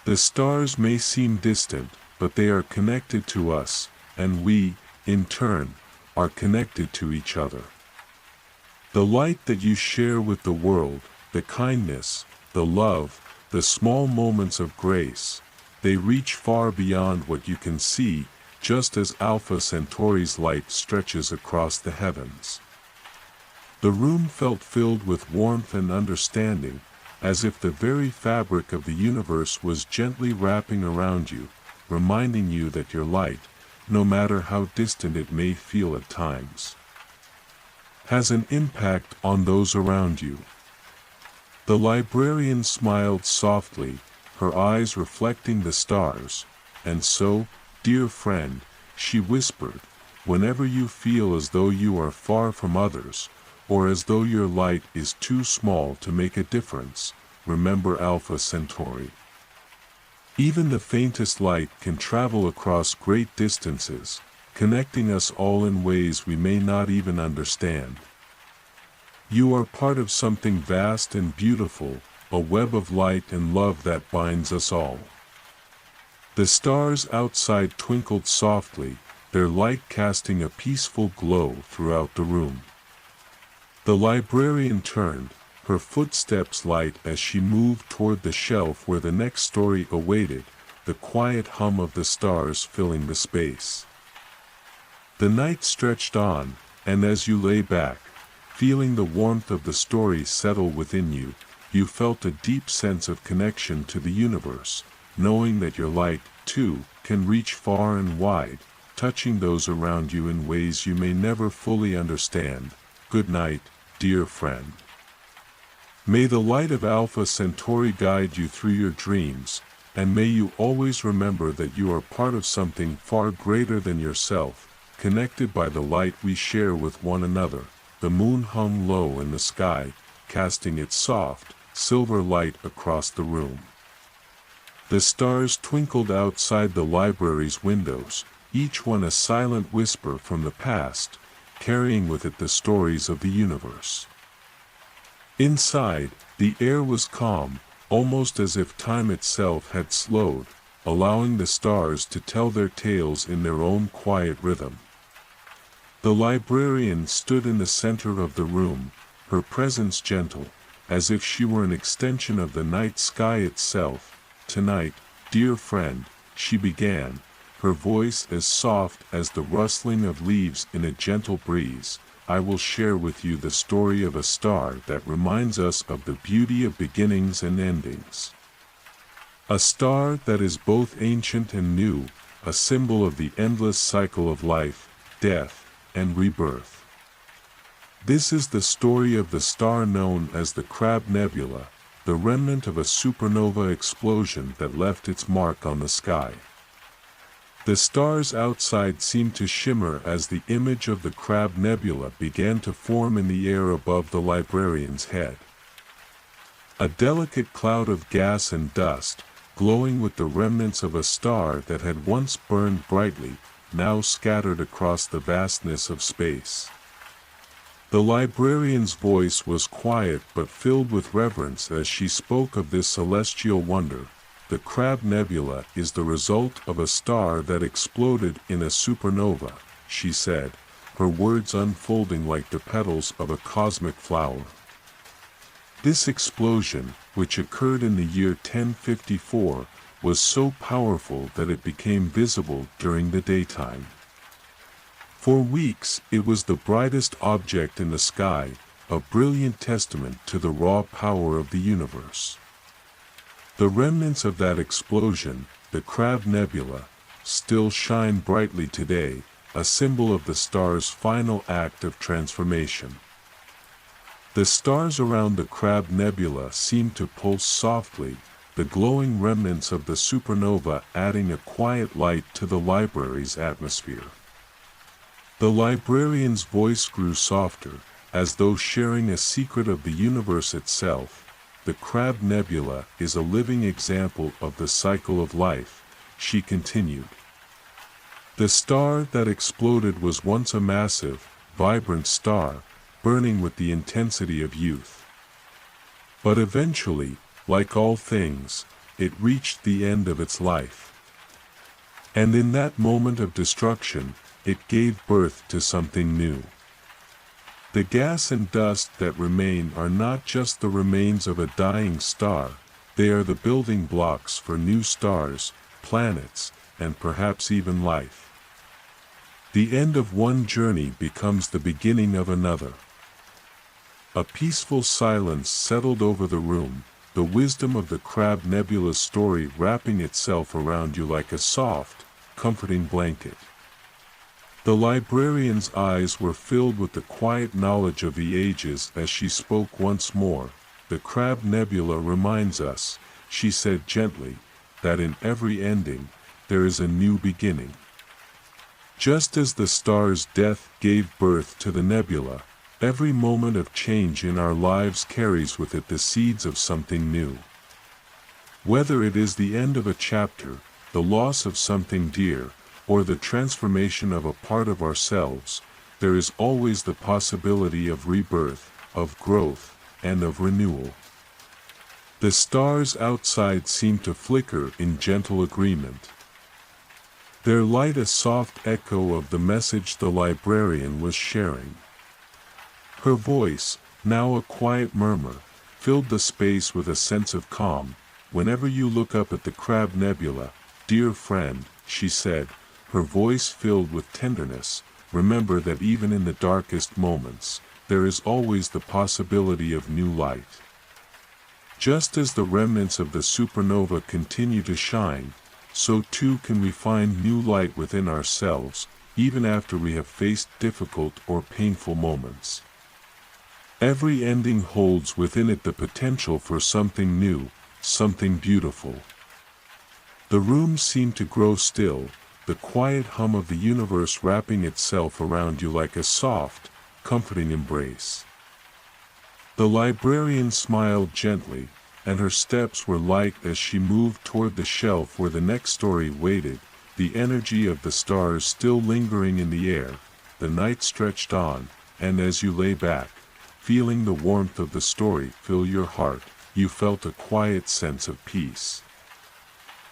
The stars may seem distant, but they are connected to us, and we, in turn, are connected to each other." The light that you share with the world, the kindness, the love, the small moments of grace, they reach far beyond what you can see, just as Alpha Centauri's light stretches across the heavens. The room felt filled with warmth and understanding, as if the very fabric of the universe was gently wrapping around you, reminding you that your light, no matter how distant it may feel at times, has an impact on those around you. The librarian smiled softly, her eyes reflecting the stars, and so, dear friend, she whispered, whenever you feel as though you are far from others, or as though your light is too small to make a difference, remember Alpha Centauri. Even the faintest light can travel across great distances, connecting us all in ways we may not even understand. You are part of something vast and beautiful, a web of light and love that binds us all. The stars outside twinkled softly, their light casting a peaceful glow throughout the room. The librarian turned, her footsteps light as she moved toward the shelf where the next story awaited, the quiet hum of the stars filling the space. The night stretched on, and as you lay back, feeling the warmth of the story settle within you, you felt a deep sense of connection to the universe, knowing that your light, too, can reach far and wide, touching those around you in ways you may never fully understand. Good night, dear friend. May the light of Alpha Centauri guide you through your dreams, and may you always remember that you are part of something far greater than yourself, connected by the light we share with one another. The moon hung low in the sky, casting its soft, silver light across the room. The stars twinkled outside the library's windows, each one a silent whisper from the past, carrying with it the stories of the universe. Inside, the air was calm, almost as if time itself had slowed, allowing the stars to tell their tales in their own quiet rhythm. The librarian stood in the center of the room, her presence gentle, as if she were an extension of the night sky itself. Tonight, dear friend, she began, her voice as soft as the rustling of leaves in a gentle breeze, I will share with you the story of a star that reminds us of the beauty of beginnings and endings. A star that is both ancient and new, a symbol of the endless cycle of life, death, and rebirth. This is the story of the star known as the Crab Nebula, the remnant of a supernova explosion that left its mark on the sky. The stars outside seemed to shimmer as the image of the Crab Nebula began to form in the air above the librarian's head. A delicate cloud of gas and dust, glowing with the remnants of a star that had once burned brightly, now scattered across the vastness of space. The librarian's voice was quiet but filled with reverence as she spoke of this celestial wonder. The Crab Nebula is the result of a star that exploded in a supernova, she said, her words unfolding like the petals of a cosmic flower. This explosion, which occurred in the year 1054, was so powerful that it became visible during the daytime. For weeks it was the brightest object in the sky, a brilliant testament to the raw power of the universe. The remnants of that explosion, the Crab Nebula, still shine brightly today, a symbol of the star's final act of transformation. The stars around the Crab Nebula seem to pulse softly, the glowing remnants of the supernova adding a quiet light to the library's atmosphere. The librarian's voice grew softer, as though sharing a secret of the universe itself. The Crab Nebula is a living example of the cycle of life, she continued. The star that exploded was once a massive, vibrant star, burning with the intensity of youth. But eventually, like all things, it reached the end of its life. And in that moment of destruction, it gave birth to something new. The gas and dust that remain are not just the remains of a dying star, they are the building blocks for new stars, planets, and perhaps even life. The end of one journey becomes the beginning of another. A peaceful silence settled over the room, the wisdom of the Crab Nebula story wrapping itself around you like a soft, comforting blanket. The librarian's eyes were filled with the quiet knowledge of the ages as she spoke once more. The Crab Nebula reminds us, she said gently, that in every ending, there is a new beginning. Just as the star's death gave birth to the nebula, every moment of change in our lives carries with it the seeds of something new. Whether it is the end of a chapter, the loss of something dear, or the transformation of a part of ourselves, there is always the possibility of rebirth, of growth, and of renewal. The stars outside seem to flicker in gentle agreement. Their light a soft echo of the message the librarian was sharing. Her voice, now a quiet murmur, filled the space with a sense of calm. Whenever you look up at the Crab Nebula, dear friend, she said, her voice filled with tenderness, remember that even in the darkest moments, there is always the possibility of new light. Just as the remnants of the supernova continue to shine, so too can we find new light within ourselves, even after we have faced difficult or painful moments. Every ending holds within it the potential for something new, something beautiful. The room seemed to grow still, the quiet hum of the universe wrapping itself around you like a soft, comforting embrace. The librarian smiled gently, and her steps were light as she moved toward the shelf where the next story waited, the energy of the stars still lingering in the air. The night stretched on, and as you lay back, feeling the warmth of the story fill your heart, you felt a quiet sense of peace.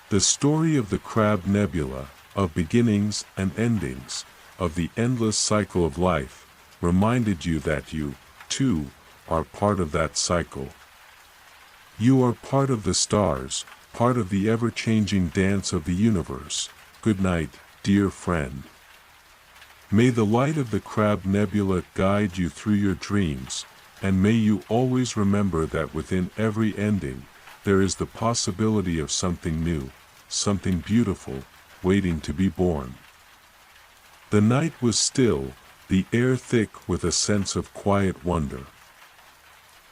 The story of the Crab Nebula, of beginnings and endings, of the endless cycle of life, reminded you that you, too, are part of that cycle. You are part of the stars, part of the ever-changing dance of the universe. Good night, dear friend. May the light of the Crab Nebula guide you through your dreams, and may you always remember that within every ending, there is the possibility of something new, something beautiful, waiting to be born. The night was still, the air thick with a sense of quiet wonder.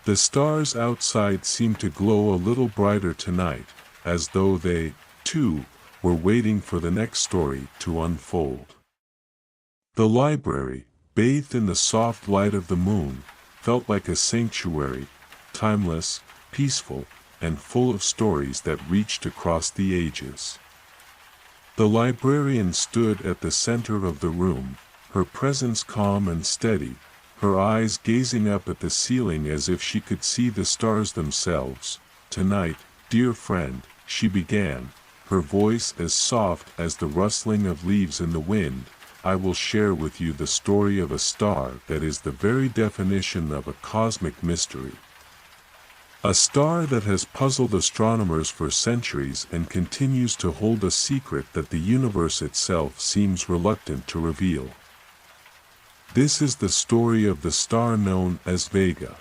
The stars outside seemed to glow a little brighter tonight, as though they, too, were waiting for the next story to unfold. The library, bathed in the soft light of the moon, felt like a sanctuary, timeless, peaceful, and full of stories that reached across the ages. The librarian stood at the center of the room, her presence calm and steady, her eyes gazing up at the ceiling as if she could see the stars themselves. Tonight, dear friend, she began, her voice as soft as the rustling of leaves in the wind, I will share with you the story of a star that is the very definition of a cosmic mystery. A star that has puzzled astronomers for centuries and continues to hold a secret that the universe itself seems reluctant to reveal. This is the story of the star known as Vega.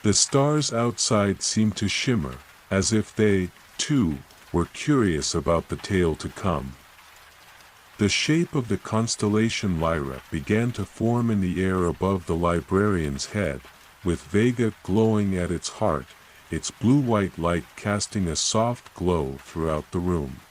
The stars outside seem to shimmer, as if they, too, were curious about the tale to come. The shape of the constellation Lyra began to form in the air above the librarian's head, with Vega glowing at its heart, its blue-white light casting a soft glow throughout the room.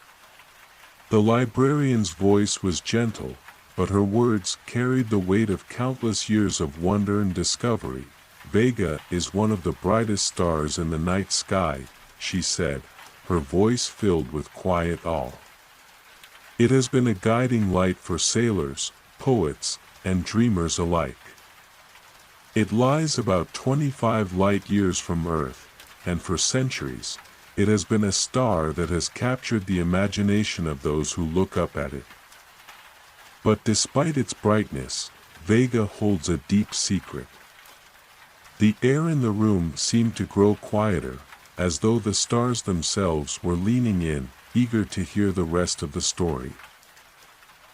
The librarian's voice was gentle, but her words carried the weight of countless years of wonder and discovery. Vega is one of the brightest stars in the night sky, she said, her voice filled with quiet awe. It has been a guiding light for sailors, poets, and dreamers alike. It lies about 25 light-years from Earth, and for centuries, it has been a star that has captured the imagination of those who look up at it. But despite its brightness, Vega holds a deep secret. The air in the room seemed to grow quieter, as though the stars themselves were leaning in, eager to hear the rest of the story.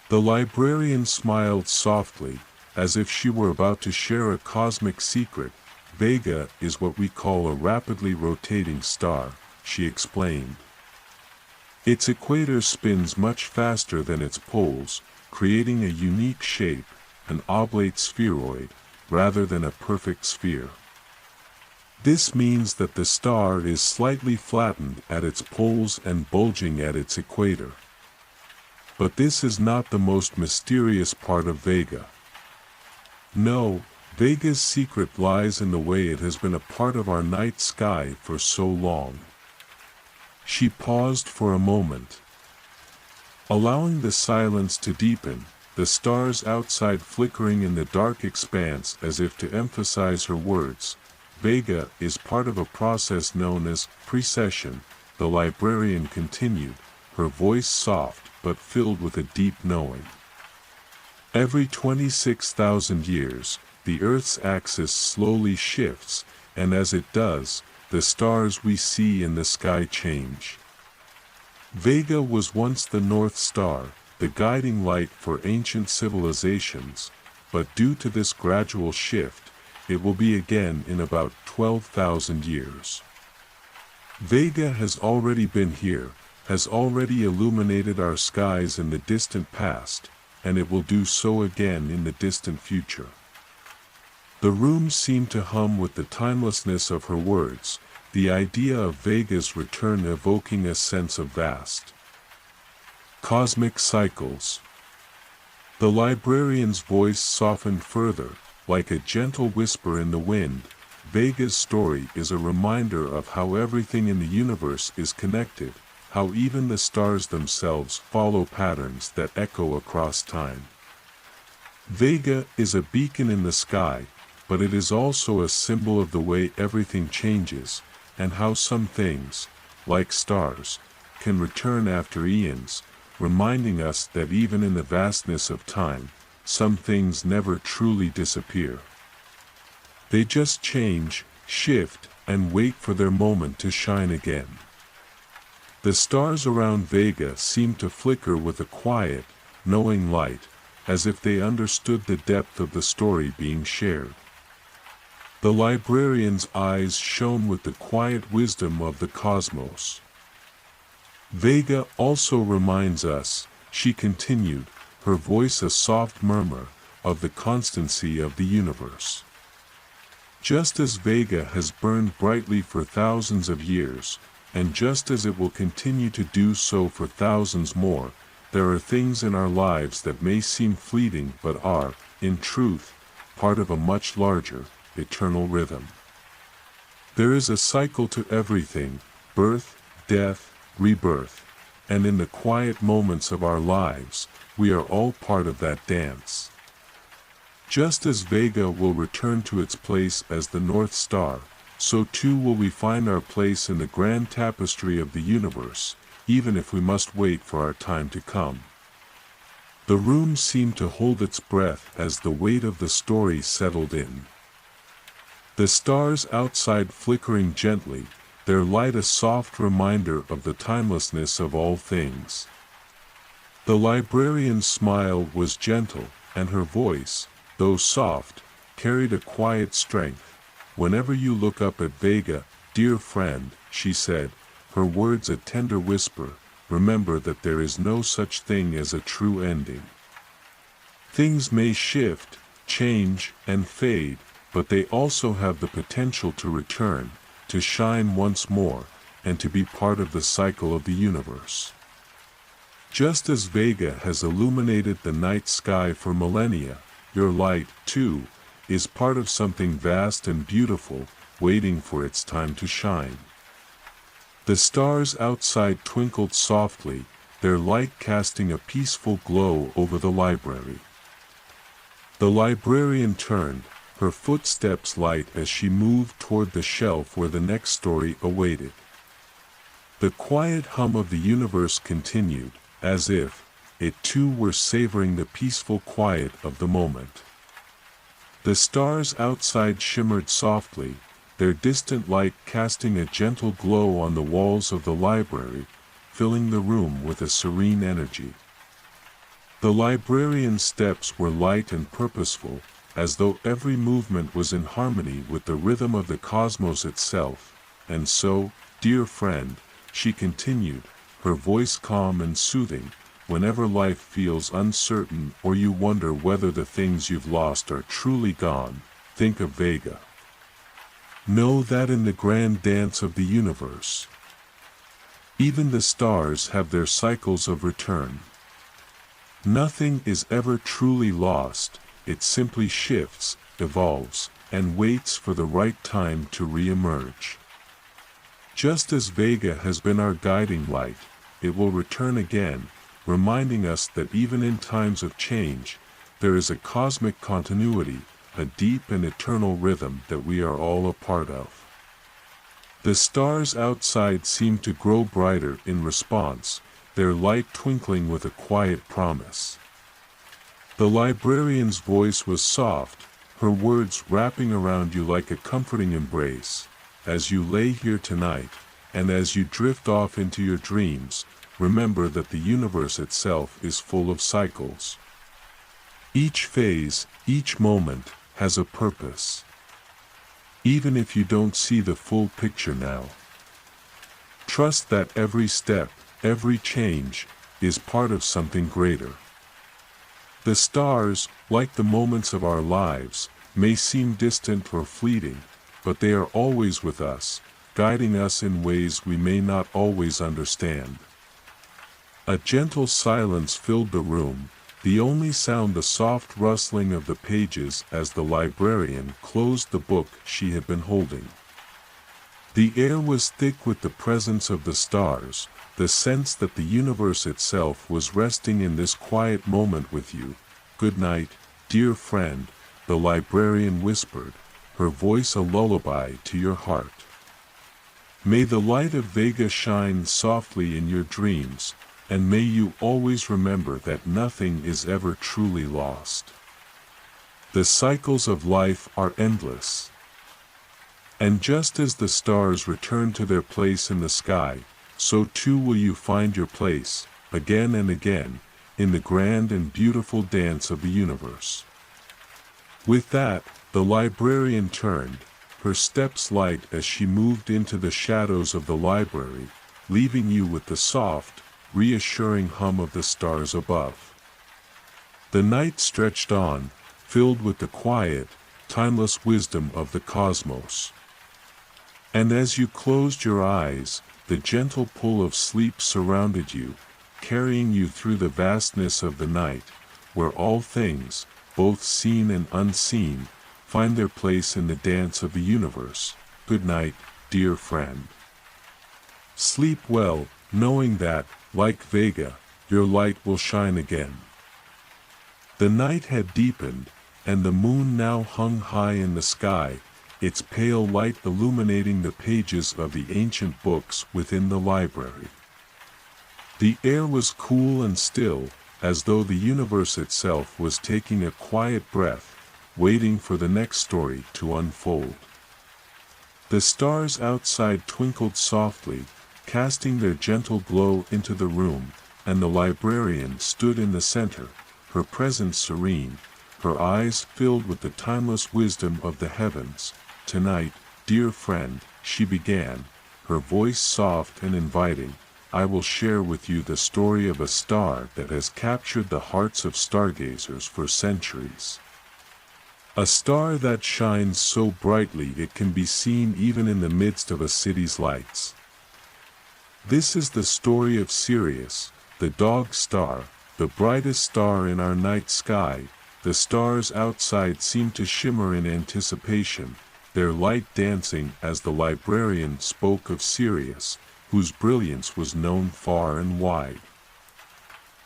The librarian smiled softly, as if she were about to share a cosmic secret. Vega is what we call a rapidly rotating star, she explained. Its equator spins much faster than its poles, creating a unique shape, an oblate spheroid, rather than a perfect sphere. This means that the star is slightly flattened at its poles and bulging at its equator. But this is not the most mysterious part of Vega. No, Vega's secret lies in the way it has been a part of our night sky for so long. She paused for a moment. Allowing the silence to deepen, the stars outside flickering in the dark expanse as if to emphasize her words. Vega is part of a process known as precession, the librarian continued, her voice soft but filled with a deep knowing. Every 26,000 years, the Earth's axis slowly shifts, and as it does, the stars we see in the sky change. Vega was once the North Star, the guiding light for ancient civilizations, but due to this gradual shift, it will be again in about 12,000 years. Vega has already been here, has already illuminated our skies in the distant past, and it will do so again in the distant future. The room seemed to hum with the timelessness of her words, the idea of Vega's return evoking a sense of vast cosmic cycles. The librarian's voice softened further, like a gentle whisper in the wind. Vega's story is a reminder of how everything in the universe is connected, how even the stars themselves follow patterns that echo across time. Vega is a beacon in the sky, but it is also a symbol of the way everything changes, and how some things, like stars, can return after eons, reminding us that even in the vastness of time, some things never truly disappear. They just change, shift, and wait for their moment to shine again. The stars around Vega seemed to flicker with a quiet, knowing light, as if they understood the depth of the story being shared. The librarian's eyes shone with the quiet wisdom of the cosmos. Vega also reminds us, she continued, her voice a soft murmur, of the constancy of the universe. Just as Vega has burned brightly for thousands of years, and just as it will continue to do so for thousands more, there are things in our lives that may seem fleeting but are, in truth, part of a much larger, eternal rhythm. There is a cycle to everything, birth, death, rebirth, and in the quiet moments of our lives, we are all part of that dance. Just as Vega will return to its place as the North Star, so too will we find our place in the grand tapestry of the universe, even if we must wait for our time to come. The room seemed to hold its breath as the weight of the story settled in. The stars outside flickering gently, their light a soft reminder of the timelessness of all things. The librarian's smile was gentle, and her voice, though soft, carried a quiet strength. Whenever you look up at Vega, dear friend, she said, her words a tender whisper, remember that there is no such thing as a true ending. Things may shift, change, and fade, but they also have the potential to return, to shine once more, and to be part of the cycle of the universe. Just as Vega has illuminated the night sky for millennia, your light, too, is part of something vast and beautiful, waiting for its time to shine. The stars outside twinkled softly, their light casting a peaceful glow over the library. The librarian turned, her footsteps light as she moved toward the shelf where the next story awaited. The quiet hum of the universe continued, as if it too were savoring the peaceful quiet of the moment. The stars outside shimmered softly, their distant light casting a gentle glow on the walls of the library, filling the room with a serene energy. The librarian's steps were light and purposeful, as though every movement was in harmony with the rhythm of the cosmos itself. And so, dear friend, she continued, her voice calm and soothing, whenever life feels uncertain or you wonder whether the things you've lost are truly gone, think of Vega. Know that in the grand dance of the universe, even the stars have their cycles of return. Nothing is ever truly lost, it simply shifts, evolves, and waits for the right time to re-emerge. Just as Vega has been our guiding light, it will return again, reminding us that even in times of change, there is a cosmic continuity, a deep and eternal rhythm that we are all a part of. The stars outside seem to grow brighter in response, their light twinkling with a quiet promise. The librarian's voice was soft, her words wrapping around you like a comforting embrace. As you lay here tonight, and as you drift off into your dreams, remember that the universe itself is full of cycles. Each phase, each moment, has a purpose. Even if you don't see the full picture now. Trust that every step, every change, is part of something greater. The stars, like the moments of our lives, may seem distant or fleeting, but they are always with us, guiding us in ways we may not always understand. A gentle silence filled the room, the only sound the soft rustling of the pages as the librarian closed the book she had been holding. The air was thick with the presence of the stars, the sense that the universe itself was resting in this quiet moment with you. Good night, dear friend, the librarian whispered, her voice a lullaby to your heart. May the light of Vega shine softly in your dreams, and may you always remember that nothing is ever truly lost. The cycles of life are endless. And just as the stars return to their place in the sky, so too will you find your place, again and again, in the grand and beautiful dance of the universe. With that, the librarian turned, her steps light as she moved into the shadows of the library, leaving you with the soft, reassuring hum of the stars above. The night stretched on, filled with the quiet, timeless wisdom of the cosmos. And as you closed your eyes, the gentle pull of sleep surrounded you, carrying you through the vastness of the night, where all things, both seen and unseen, find their place in the dance of the universe. Good night, dear friend. Sleep well, knowing that, like Vega, your light will shine again. The night had deepened, and the moon now hung high in the sky, its pale light illuminating the pages of the ancient books within the library. The air was cool and still, as though the universe itself was taking a quiet breath, waiting for the next story to unfold. The stars outside twinkled softly, casting their gentle glow into the room, and the librarian stood in the center, her presence serene, her eyes filled with the timeless wisdom of the heavens. Tonight, dear friend, she began, her voice soft and inviting, I will share with you the story of a star that has captured the hearts of stargazers for centuries. A star that shines so brightly it can be seen even in the midst of a city's lights. This is the story of Sirius, the dog star, the brightest star in our night sky. The stars outside seem to shimmer in anticipation, their light dancing as the librarian spoke of Sirius, whose brilliance was known far and wide.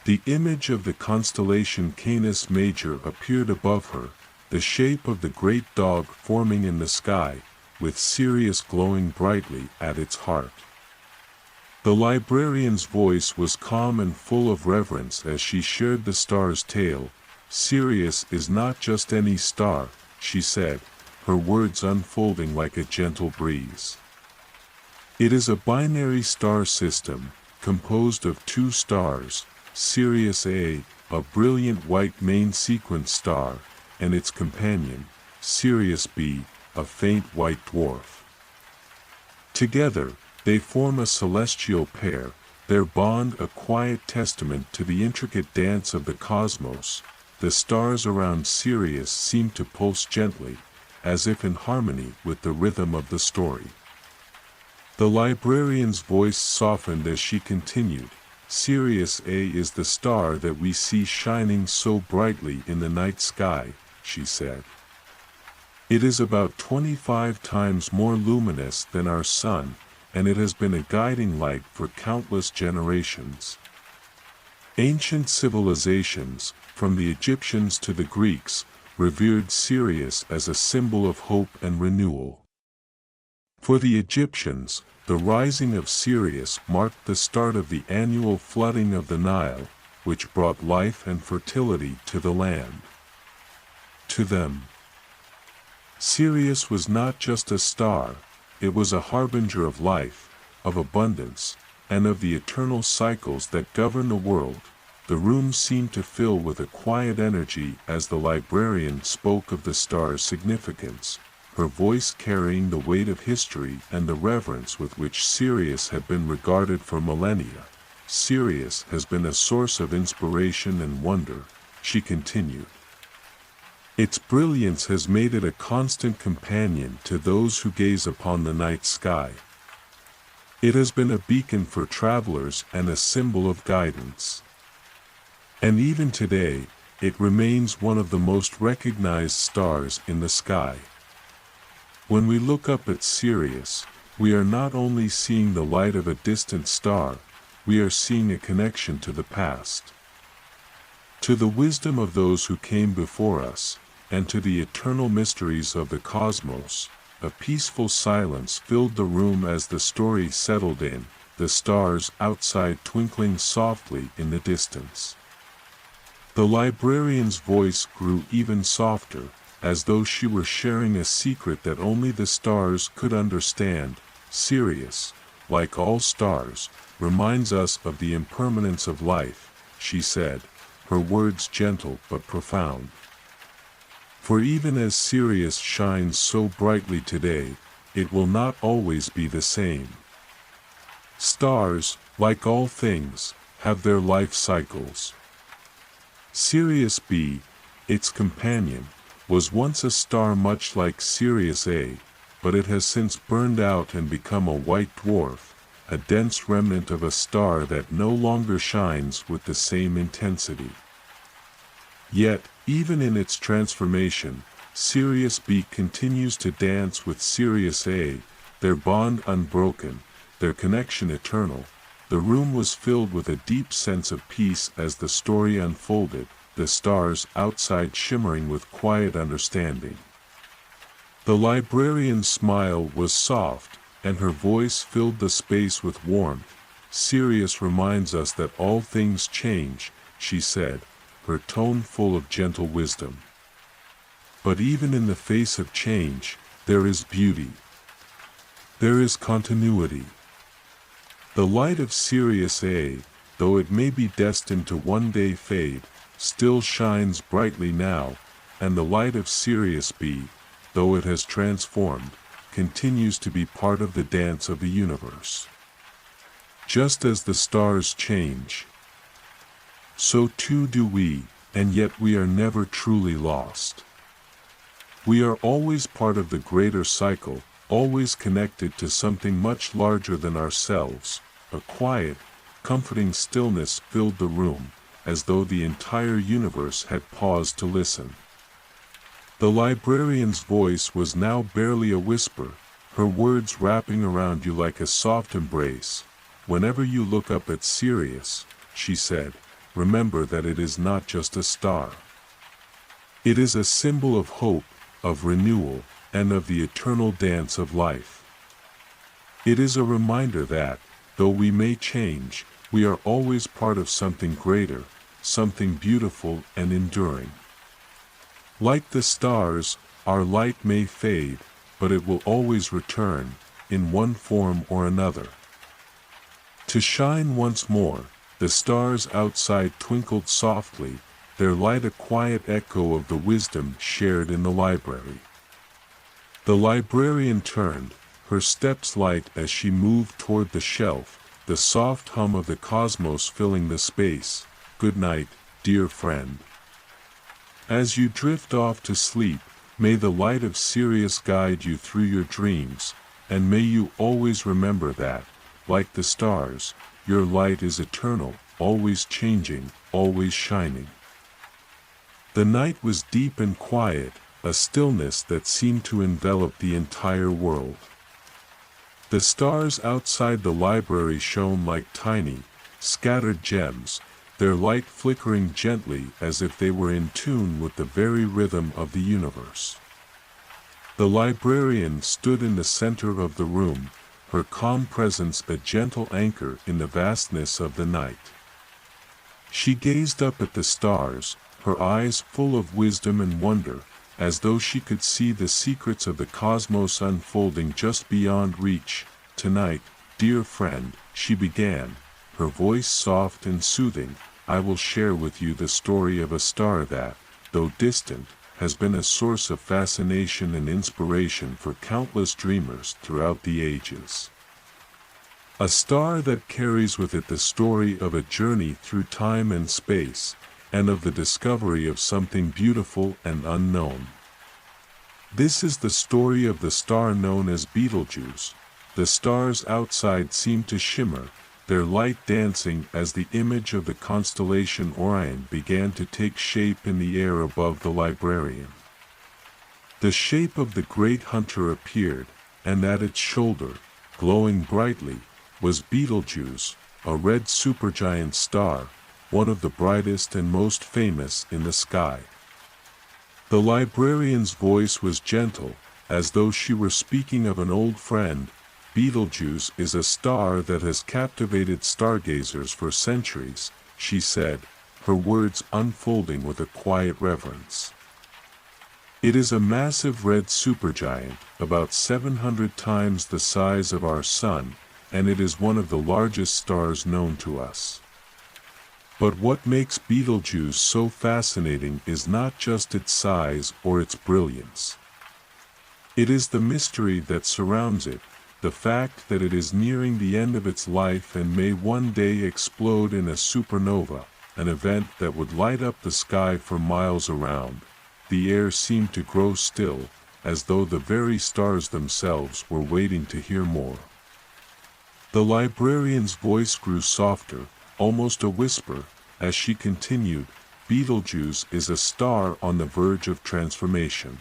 The image of the constellation Canis Major appeared above her, the shape of the great dog forming in the sky, with Sirius glowing brightly at its heart. The librarian's voice was calm and full of reverence as she shared the star's tale. Sirius is not just any star, she said, her words unfolding like a gentle breeze. It is a binary star system, composed of two stars, Sirius A, a brilliant white main sequence star, and its companion, Sirius B, a faint white dwarf. Together, they form a celestial pair, their bond a quiet testament to the intricate dance of the cosmos. The stars around Sirius seem to pulse gently, as if in harmony with the rhythm of the story. The librarian's voice softened as she continued, Sirius A is the star that we see shining so brightly in the night sky, she said. It is about 25 times more luminous than our sun, and it has been a guiding light for countless generations. Ancient civilizations, from the Egyptians to the Greeks, revered Sirius as a symbol of hope and renewal. For the Egyptians, the rising of Sirius marked the start of the annual flooding of the Nile, which brought life and fertility to the land. To them, Sirius was not just a star, it was a harbinger of life, of abundance, and of the eternal cycles that govern the world. The room seemed to fill with a quiet energy as the librarian spoke of the star's significance, her voice carrying the weight of history and the reverence with which Sirius had been regarded for millennia. Sirius has been a source of inspiration and wonder, she continued. Its brilliance has made it a constant companion to those who gaze upon the night sky. It has been a beacon for travelers and a symbol of guidance. And even today, it remains one of the most recognized stars in the sky. When we look up at Sirius, we are not only seeing the light of a distant star, we are seeing a connection to the past, to the wisdom of those who came before us, and to the eternal mysteries of the cosmos. A peaceful silence filled the room as the story settled in, the stars outside twinkling softly in the distance. The librarian's voice grew even softer, as though she were sharing a secret that only the stars could understand. Sirius, like all stars, reminds us of the impermanence of life, she said, her words gentle but profound. For even as Sirius shines so brightly today, it will not always be the same. Stars, like all things, have their life cycles. Sirius B, its companion, was once a star much like Sirius A, but it has since burned out and become a white dwarf, a dense remnant of a star that no longer shines with the same intensity. Yet, even in its transformation, Sirius B continues to dance with Sirius A, their bond unbroken, their connection eternal. The room was filled with a deep sense of peace as the story unfolded, the stars outside shimmering with quiet understanding. The librarian's smile was soft, and her voice filled the space with warmth. Sirius reminds us that all things change, she said, her tone full of gentle wisdom. But even in the face of change, there is beauty. There is continuity. The light of Sirius A, though it may be destined to one day fade, still shines brightly now, and the light of Sirius B, though it has transformed, continues to be part of the dance of the universe. Just as the stars change, so too do we, and yet we are never truly lost. We are always part of the greater cycle, always connected to something much larger than ourselves. A quiet, comforting stillness filled the room, as though the entire universe had paused to listen. The librarian's voice was now barely a whisper, her words wrapping around you like a soft embrace. Whenever you look up at Sirius, she said, remember that it is not just a star. It is a symbol of hope, of renewal, and of the eternal dance of life. It is a reminder that, though we may change, we are always part of something greater, something beautiful and enduring. Like the stars, Our light may fade, but it will always return, in one form or another. To shine once more. The stars outside twinkled softly, their light a quiet echo of the wisdom shared in the library. The librarian turned, her steps light as she moved toward the shelf, the soft hum of the cosmos filling the space. Good night, dear friend. As you drift off to sleep, may the light of Sirius guide you through your dreams, and may you always remember that, like the stars, your light is eternal, always changing, always shining. The night was deep and quiet, a stillness that seemed to envelop the entire world. The stars outside the library shone like tiny, scattered gems, their light flickering gently as if they were in tune with the very rhythm of the universe. The librarian stood in the center of the room, her calm presence a gentle anchor in the vastness of the night. She gazed up at the stars, her eyes full of wisdom and wonder, as though she could see the secrets of the cosmos unfolding just beyond reach. Tonight, dear friend, she began, her voice soft and soothing, I will share with you the story of a star that, though distant, has been a source of fascination and inspiration for countless dreamers throughout the ages. A star that carries with it the story of a journey through time and space, and of the discovery of something beautiful and unknown. This is the story of the star known as Betelgeuse. The stars outside seemed to shimmer, their light dancing as the image of the constellation Orion began to take shape in the air above the librarian. The shape of the great hunter appeared, and at its shoulder, glowing brightly, was Betelgeuse, a red supergiant star, one of the brightest and most famous in the sky. The librarian's voice was gentle, as though she were speaking of an old friend. Betelgeuse is a star that has captivated stargazers for centuries, she said, her words unfolding with a quiet reverence. It is a massive red supergiant, about 700 times the size of our Sun, and it is one of the largest stars known to us. But what makes Betelgeuse so fascinating is not just its size or its brilliance. It is the mystery that surrounds it, the fact that it is nearing the end of its life and may one day explode in a supernova, an event that would light up the sky for miles around. The air seemed to grow still, as though the very stars themselves were waiting to hear more. The librarian's voice grew softer, almost a whisper, as she continued, Betelgeuse is a star on the verge of transformation.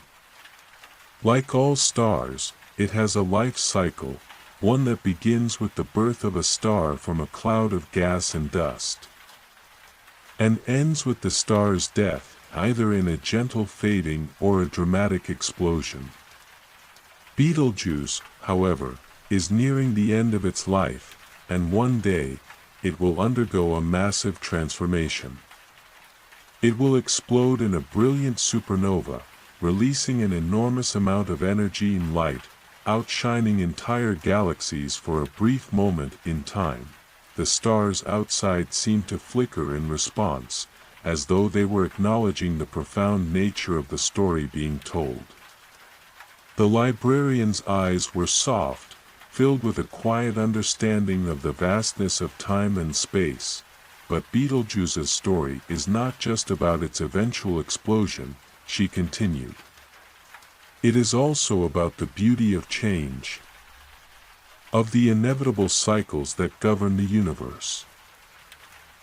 Like all stars, it has a life cycle, one that begins with the birth of a star from a cloud of gas and dust, and ends with the star's death, either in a gentle fading or a dramatic explosion. Betelgeuse, however, is nearing the end of its life, and one day, it will undergo a massive transformation. It will explode in a brilliant supernova, releasing an enormous amount of energy and light, outshining entire galaxies for a brief moment in time. The stars outside seemed to flicker in response, as though they were acknowledging the profound nature of the story being told. The librarian's eyes were soft, filled with a quiet understanding of the vastness of time and space, but Betelgeuse's story is not just about its eventual explosion, she continued. It is also about the beauty of change, of the inevitable cycles that govern the universe.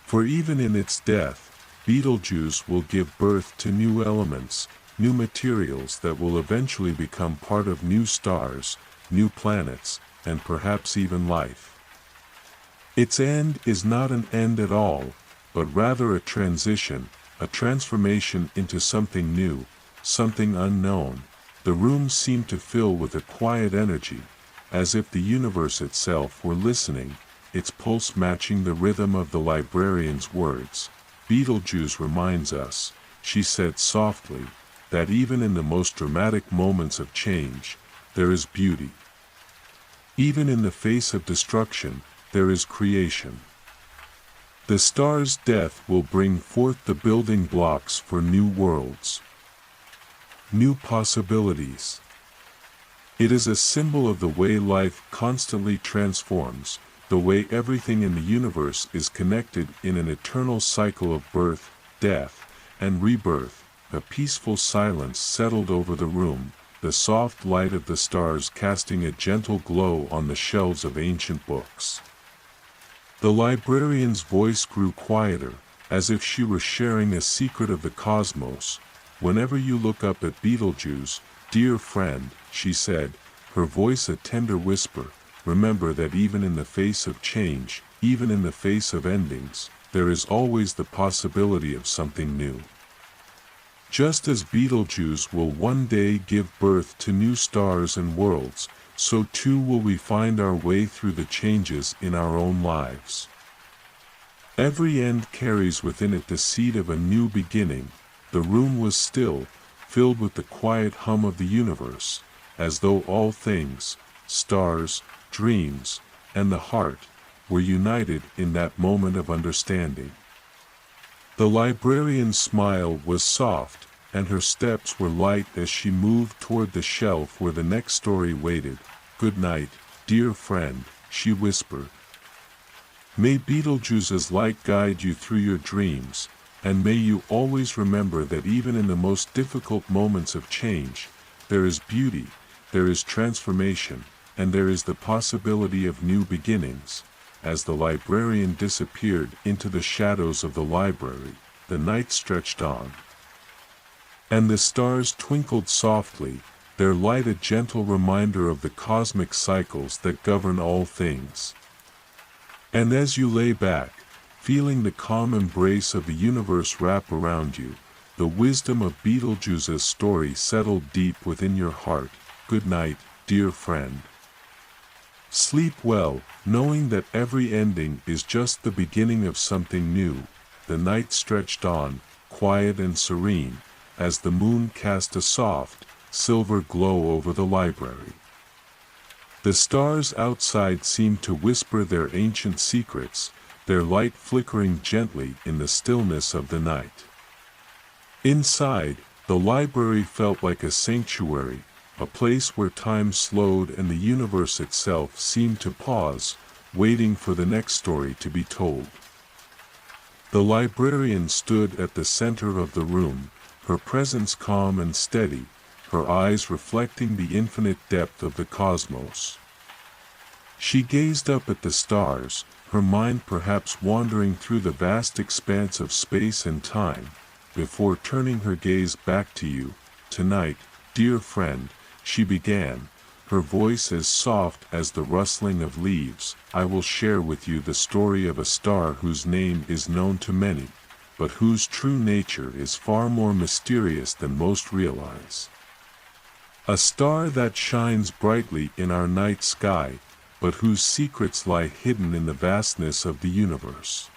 For even in its death, Betelgeuse will give birth to new elements, new materials that will eventually become part of new stars, new planets, and perhaps even life. Its end is not an end at all, but rather a transition, a transformation into something new, something unknown. The room seemed to fill with a quiet energy, as if the universe itself were listening, its pulse matching the rhythm of the librarian's words. Betelgeuse reminds us, she said softly, that even in the most dramatic moments of change, there is beauty. Even in the face of destruction, there is creation. The star's death will bring forth the building blocks for new worlds, new possibilities. It is a symbol of the way life constantly transforms, the way everything in the universe is connected in an eternal cycle of birth, death, and rebirth. A peaceful silence settled over the room, the soft light of the stars casting a gentle glow on the shelves of ancient books. The librarian's voice grew quieter, as if she were sharing a secret of the cosmos. "Whenever you look up at Betelgeuse, dear friend," she said, her voice a tender whisper, "remember that even in the face of change, even in the face of endings, there is always the possibility of something new. Just as Betelgeuse will one day give birth to new stars and worlds, so too will we find our way through the changes in our own lives. Every end carries within it the seed of a new beginning." The room was still, filled with the quiet hum of the universe, as though all things, stars, dreams, and the heart, were united in that moment of understanding. The librarian's smile was soft, and her steps were light as she moved toward the shelf where the next story waited. "Good night, dear friend," she whispered. "May Betelgeuse's light guide you through your dreams, and may you always remember that even in the most difficult moments of change, there is beauty, there is transformation, and there is the possibility of new beginnings." As the librarian disappeared into the shadows of the library, the night stretched on. And the stars twinkled softly, their light a gentle reminder of the cosmic cycles that govern all things. And as you lay back, feeling the calm embrace of the universe wrap around you, the wisdom of Betelgeuse's story settled deep within your heart. Good night, dear friend. Sleep well, knowing that every ending is just the beginning of something new. The night stretched on, quiet and serene, as the moon cast a soft, silver glow over the library. The stars outside seemed to whisper their ancient secrets, their light flickering gently in the stillness of the night. Inside, the library felt like a sanctuary, a place where time slowed and the universe itself seemed to pause, waiting for the next story to be told. The librarian stood at the center of the room, her presence calm and steady, her eyes reflecting the infinite depth of the cosmos. She gazed up at the stars, her mind perhaps wandering through the vast expanse of space and time, before turning her gaze back to you. "Tonight, dear friend," she began, her voice as soft as the rustling of leaves, "I will share with you the story of a star whose name is known to many, but whose true nature is far more mysterious than most realize. A star that shines brightly in our night sky, but whose secrets lie hidden in the vastness of the universe.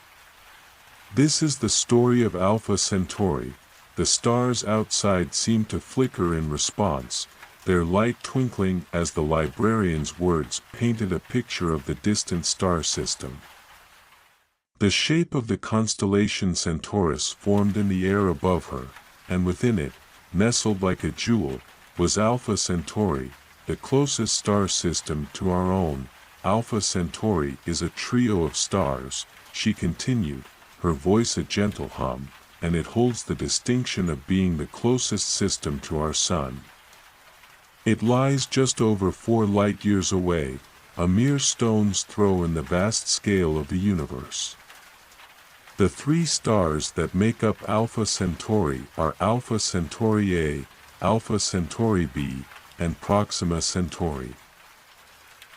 This is the story of Alpha Centauri." The stars outside seemed to flicker in response, their light twinkling as the librarian's words painted a picture of the distant star system. The shape of the constellation Centaurus formed in the air above her, and within it, nestled like a jewel, was Alpha Centauri, the closest star system to our own. "Alpha Centauri is a trio of stars," she continued, her voice a gentle hum, "and it holds the distinction of being the closest system to our sun. It lies just over 4 light-years away, a mere stone's throw in the vast scale of the universe. The 3 stars that make up Alpha Centauri are Alpha Centauri A, Alpha Centauri B, and Proxima Centauri.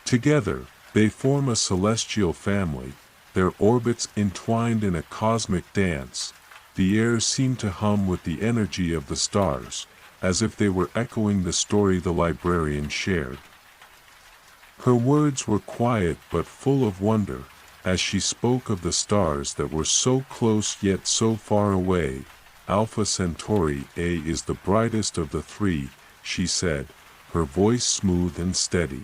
Together, they form a celestial family, their orbits entwined in a cosmic dance. The air seemed to hum with the energy of the stars, as if they were echoing the story the librarian shared. Her words were quiet but full of wonder, as she spoke of the stars that were so close yet so far away, Alpha Centauri A is the brightest of the three, she said, her voice smooth and steady.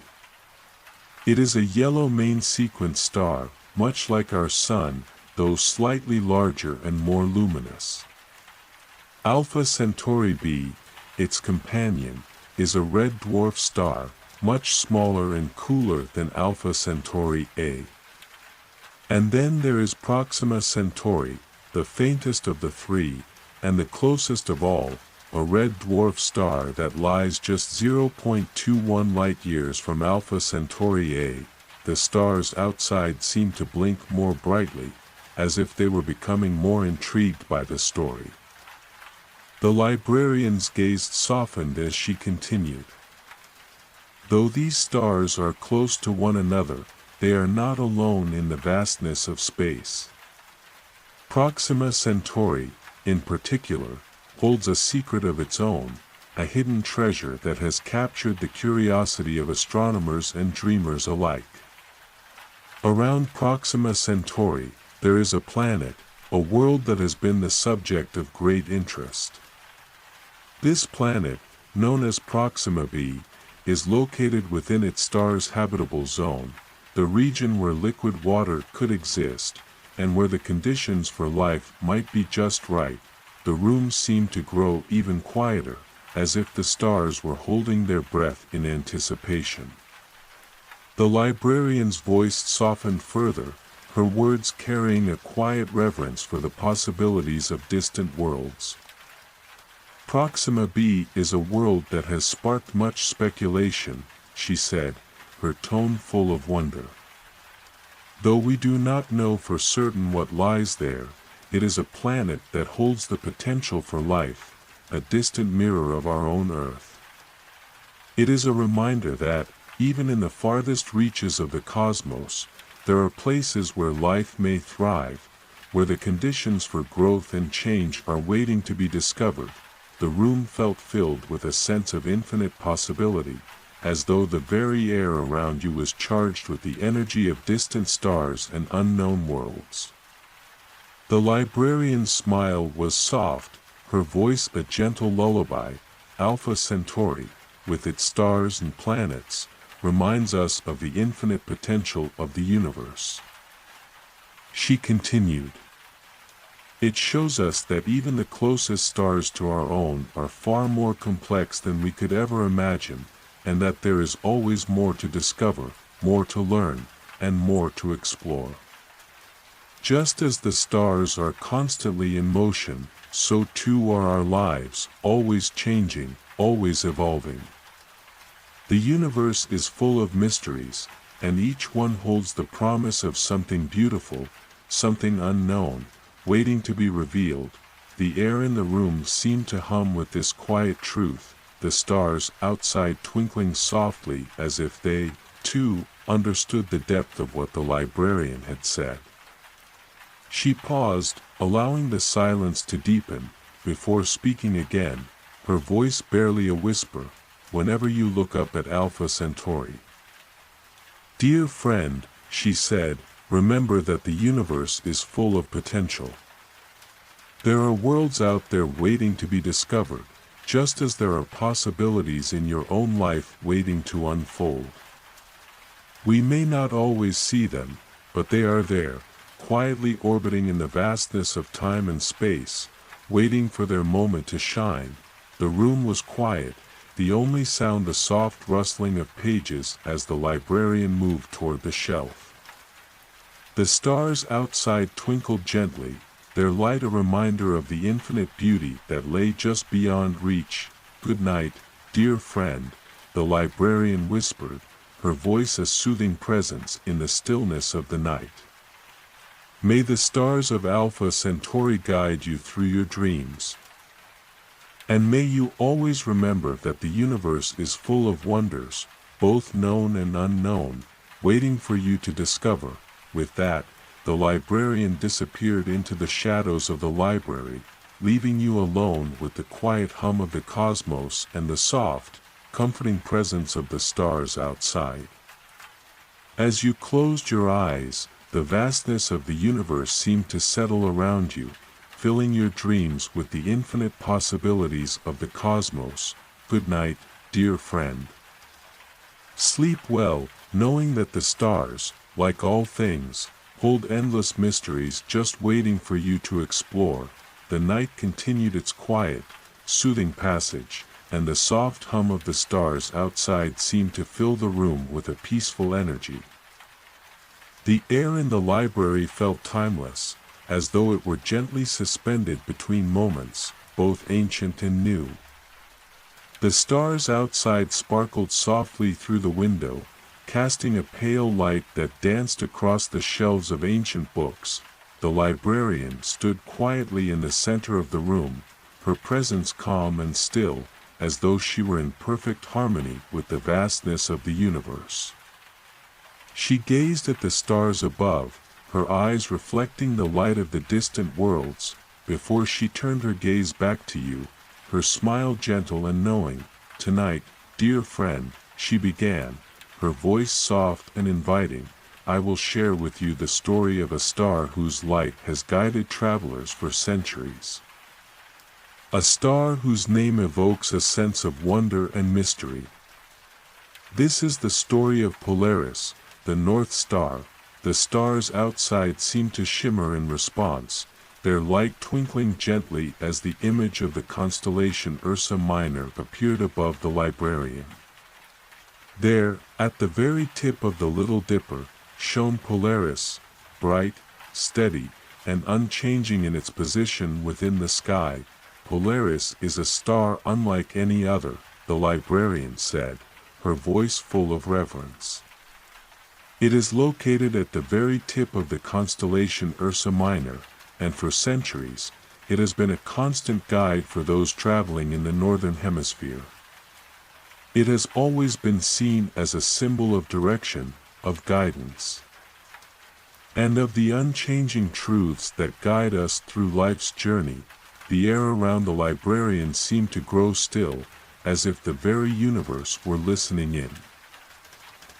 It is a yellow main sequence star, much like our Sun, though slightly larger and more luminous. Alpha Centauri B, its companion, is a red dwarf star, much smaller and cooler than Alpha Centauri A. And then there is Proxima Centauri, the faintest of the three, and the closest of all, a red dwarf star that lies just 0.21 light-years from Alpha Centauri A. The stars outside seem to blink more brightly, as if they were becoming more intrigued by the story. The librarian's gaze softened as she continued. Though these stars are close to one another, they are not alone in the vastness of space. Proxima Centauri, in particular, holds a secret of its own, a hidden treasure that has captured the curiosity of astronomers and dreamers alike. Around Proxima Centauri, there is a planet, a world that has been the subject of great interest. This planet, known as Proxima b, is located within its star's habitable zone, the region where liquid water could exist, and where the conditions for life might be just right. The room seemed to grow even quieter, as if the stars were holding their breath in anticipation. The librarian's voice softened further, her words carrying a quiet reverence for the possibilities of distant worlds. Proxima b is a world that has sparked much speculation, she said, her tone full of wonder. Though we do not know for certain what lies there, it is a planet that holds the potential for life, a distant mirror of our own Earth. It is a reminder that, even in the farthest reaches of the cosmos, there are places where life may thrive, where the conditions for growth and change are waiting to be discovered. The room felt filled with a sense of infinite possibility, as though the very air around you was charged with the energy of distant stars and unknown worlds. The librarian's smile was soft, her voice a gentle lullaby. Alpha Centauri, with its stars and planets, reminds us of the infinite potential of the universe. She continued. It shows us that even the closest stars to our own are far more complex than we could ever imagine, and that there is always more to discover, more to learn, and more to explore. Just as the stars are constantly in motion, so too are our lives, always changing, always evolving. The universe is full of mysteries, and each one holds the promise of something beautiful, something unknown, waiting to be revealed. The air in the room seemed to hum with this quiet truth, the stars outside twinkling softly as if they, too, understood the depth of what the librarian had said. She paused, allowing the silence to deepen, before speaking again, her voice barely a whisper. Whenever you look up at Alpha Centauri. Dear friend, she said, remember that the universe is full of potential. There are worlds out there waiting to be discovered, just as there are possibilities in your own life waiting to unfold. We may not always see them, but they are there, quietly orbiting in the vastness of time and space, waiting for their moment to shine. The room was quiet, the only sound the soft rustling of pages as the librarian moved toward the shelf. The stars outside twinkled gently, their light a reminder of the infinite beauty that lay just beyond reach. Good night, dear friend, the librarian whispered, her voice a soothing presence in the stillness of the night. May the stars of Alpha Centauri guide you through your dreams. And may you always remember that the universe is full of wonders, both known and unknown, waiting for you to discover. With that, the librarian disappeared into the shadows of the library, leaving you alone with the quiet hum of the cosmos and the soft, comforting presence of the stars outside. As you closed your eyes, the vastness of the universe seemed to settle around you, filling your dreams with the infinite possibilities of the cosmos. Good night, dear friend. Sleep well, knowing that the stars, like all things, hold endless mysteries just waiting for you to explore. The night continued its quiet, soothing passage, and the soft hum of the stars outside seemed to fill the room with a peaceful energy. The air in the library felt timeless, as though it were gently suspended between moments, both ancient and new. The stars outside sparkled softly through the window, casting a pale light that danced across the shelves of ancient books. The librarian stood quietly in the center of the room, her presence calm and still, as though she were in perfect harmony with the vastness of the universe. She gazed at the stars above, her eyes reflecting the light of the distant worlds, before she turned her gaze back to you, her smile gentle and knowing. Tonight, dear friend, she began, her voice soft and inviting, I will share with you the story of a star whose light has guided travelers for centuries. A star whose name evokes a sense of wonder and mystery. This is the story of Polaris, the North Star. The stars outside seemed to shimmer in response, their light twinkling gently as the image of the constellation Ursa Minor appeared above the librarian. There, at the very tip of the Little Dipper, shone Polaris, bright, steady, and unchanging in its position within the sky. Polaris is a star unlike any other, the librarian said, her voice full of reverence. It is located at the very tip of the constellation Ursa Minor, and for centuries, it has been a constant guide for those traveling in the northern hemisphere. It has always been seen as a symbol of direction, of guidance, and of the unchanging truths that guide us through life's journey. The air around the librarian seemed to grow still, as if the very universe were listening in.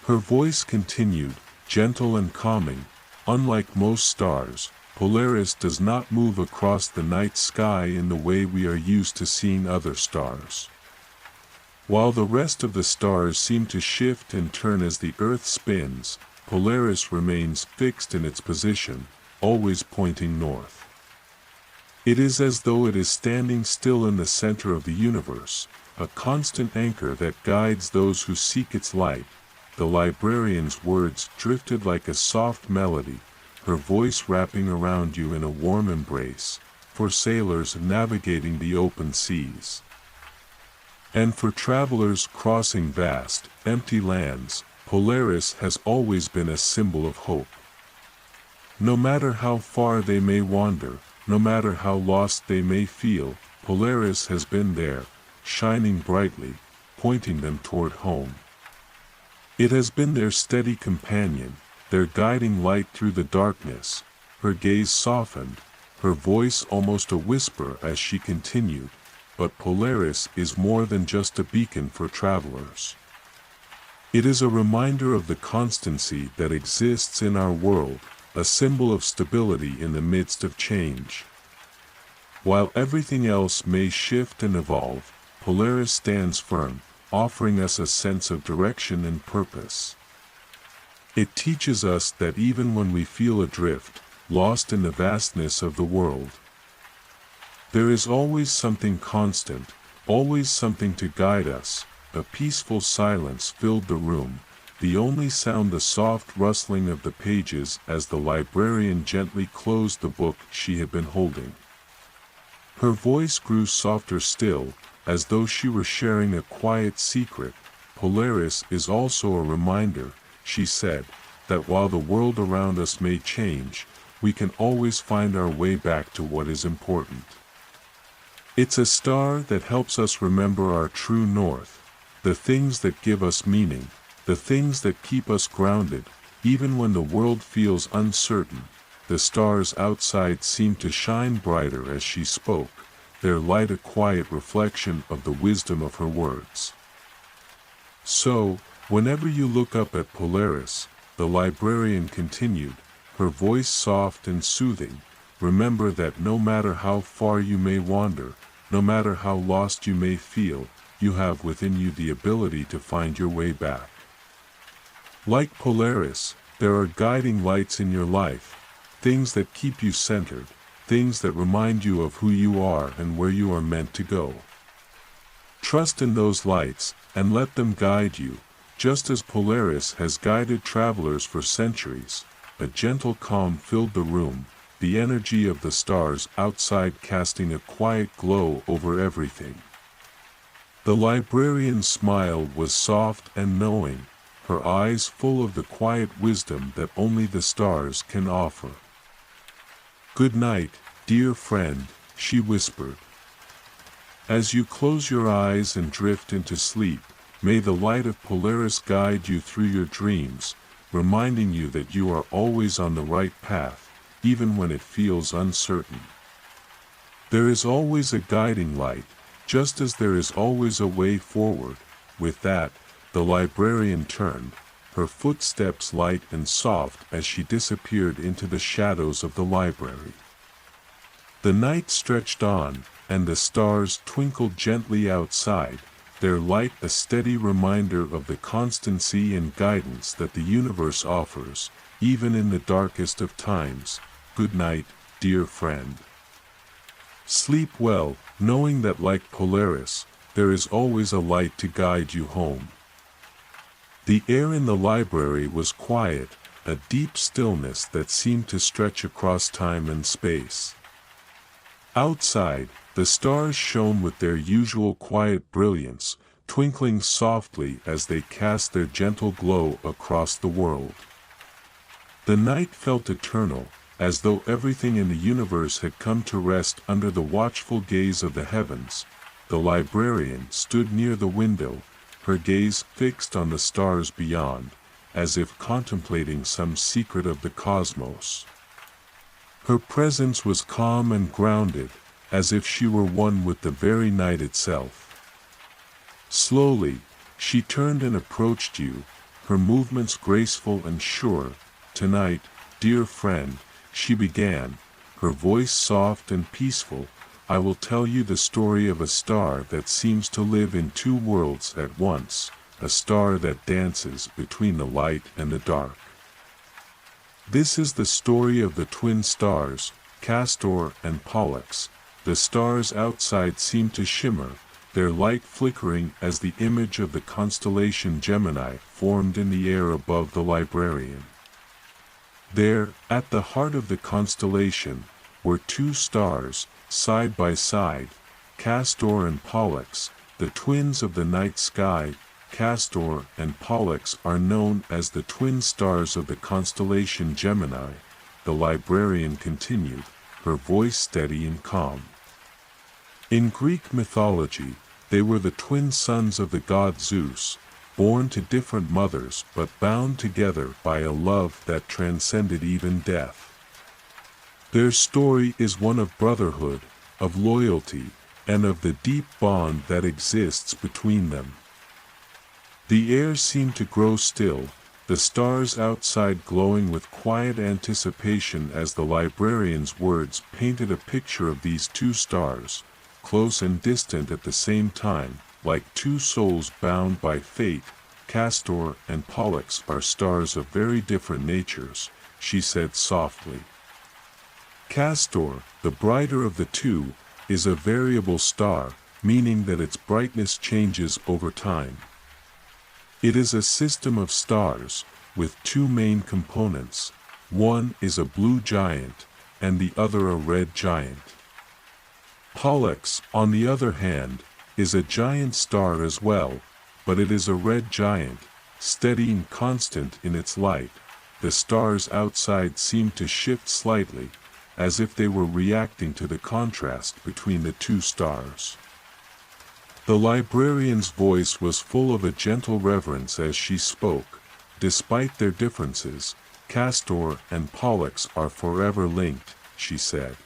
Her voice continued, gentle and calming. Unlike most stars, Polaris does not move across the night sky in the way we are used to seeing other stars. While the rest of the stars seem to shift and turn as the Earth spins, Polaris remains fixed in its position, always pointing north. It is as though it is standing still in the center of the universe, a constant anchor that guides those who seek its light. The librarian's words drifted like a soft melody, her voice wrapping around you in a warm embrace, for sailors navigating the open seas, and for travelers crossing vast, empty lands. Polaris has always been a symbol of hope. No matter how far they may wander, no matter how lost they may feel, Polaris has been there, shining brightly, pointing them toward home. It has been their steady companion, their guiding light through the darkness. Her gaze softened, her voice almost a whisper as she continued, but Polaris is more than just a beacon for travelers. It is a reminder of the constancy that exists in our world, a symbol of stability in the midst of change. While everything else may shift and evolve, Polaris stands firm, offering us a sense of direction and purpose. It teaches us that even when we feel adrift, lost in the vastness of the world, there is always something constant, always something to guide us. A peaceful silence filled the room, the only sound the soft rustling of the pages as the librarian gently closed the book she had been holding. Her voice grew softer still, as though she were sharing a quiet secret. Polaris is also a reminder, she said, that while the world around us may change, we can always find our way back to what is important. It's a star that helps us remember our true north, the things that give us meaning, the things that keep us grounded, even when the world feels uncertain. The stars outside seemed to shine brighter as she spoke, their light a quiet reflection of the wisdom of her words. So, whenever you look up at Polaris, the librarian continued, her voice soft and soothing, remember that no matter how far you may wander, no matter how lost you may feel, you have within you the ability to find your way back. Like Polaris, there are guiding lights in your life, things that keep you centered, things that remind you of who you are and where you are meant to go. Trust in those lights, and let them guide you, just as Polaris has guided travelers for centuries. A gentle calm filled the room, the energy of the stars outside casting a quiet glow over everything. The librarian's smile was soft and knowing, her eyes full of the quiet wisdom that only the stars can offer. "Good night, dear friend," she whispered. "As you close your eyes and drift into sleep, may the light of Polaris guide you through your dreams, reminding you that you are always on the right path, even when it feels uncertain. There is always a guiding light, just as there is always a way forward." With that, the librarian turned, her footsteps light and soft as she disappeared into the shadows of the library. The night stretched on, and the stars twinkled gently outside, their light a steady reminder of the constancy and guidance that the universe offers, even in the darkest of times. Good night, dear friend. Sleep well, knowing that like Polaris, there is always a light to guide you home. The air in the library was quiet, a deep stillness that seemed to stretch across time and space. Outside, the stars shone with their usual quiet brilliance, twinkling softly as they cast their gentle glow across the world. The night felt eternal, as though everything in the universe had come to rest under the watchful gaze of the heavens. The librarian stood near the window, her gaze fixed on the stars beyond, as if contemplating some secret of the cosmos. Her presence was calm and grounded, as if she were one with the very night itself. Slowly, she turned and approached you, her movements graceful and sure. "Tonight, dear friend," she began, her voice soft and peaceful, "I will tell you the story of a star that seems to live in two worlds at once, a star that dances between the light and the dark. This is the story of the twin stars, Castor and Pollux. The stars outside seem to shimmer, their light flickering as the image of the constellation Gemini formed in the air above the librarian. There, at the heart of the constellation, were two stars, side by side, Castor and Pollux, the twins of the night sky. Castor and Pollux are known as the twin stars of the constellation Gemini," the librarian continued, her voice steady and calm. "In Greek mythology, they were the twin sons of the god Zeus, born to different mothers but bound together by a love that transcended even death. Their story is one of brotherhood, of loyalty, and of the deep bond that exists between them." The air seemed to grow still, the stars outside glowing with quiet anticipation as the librarian's words painted a picture of these two stars, close and distant at the same time, like two souls bound by fate. "Castor and Pollux are stars of very different natures," she said softly. "Castor, the brighter of the two, is a variable star, meaning that its brightness changes over time. It is a system of stars, with two main components. One is a blue giant, and the other a red giant. Pollux, on the other hand, is a giant star as well, but it is a red giant, steady and constant in its light." The stars outside seemed to shift slightly, as if they were reacting to the contrast between the two stars. The librarian's voice was full of a gentle reverence as she spoke. "Despite their differences, Castor and Pollux are forever linked," she said.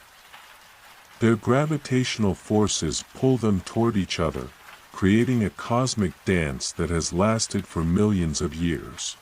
"Their gravitational forces pull them toward each other, creating a cosmic dance that has lasted for millions of years.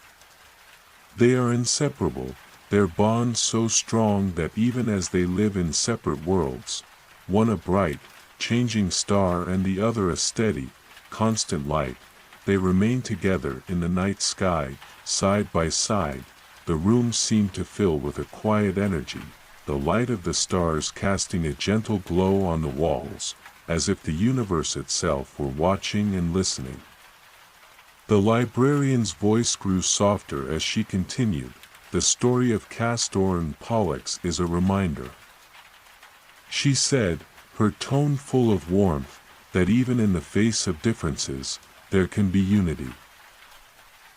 They are inseparable, their bond so strong that even as they live in separate worlds, one a bright, changing star and the other a steady, constant light, they remain together in the night sky, side by side. The room seemed to fill with a quiet energy, the light of the stars casting a gentle glow on the walls, as if the universe itself were watching and listening. The librarian's voice grew softer as she continued, "The story of Castor and Pollux is a reminder," she said, her tone full of warmth, "that even in the face of differences, there can be unity.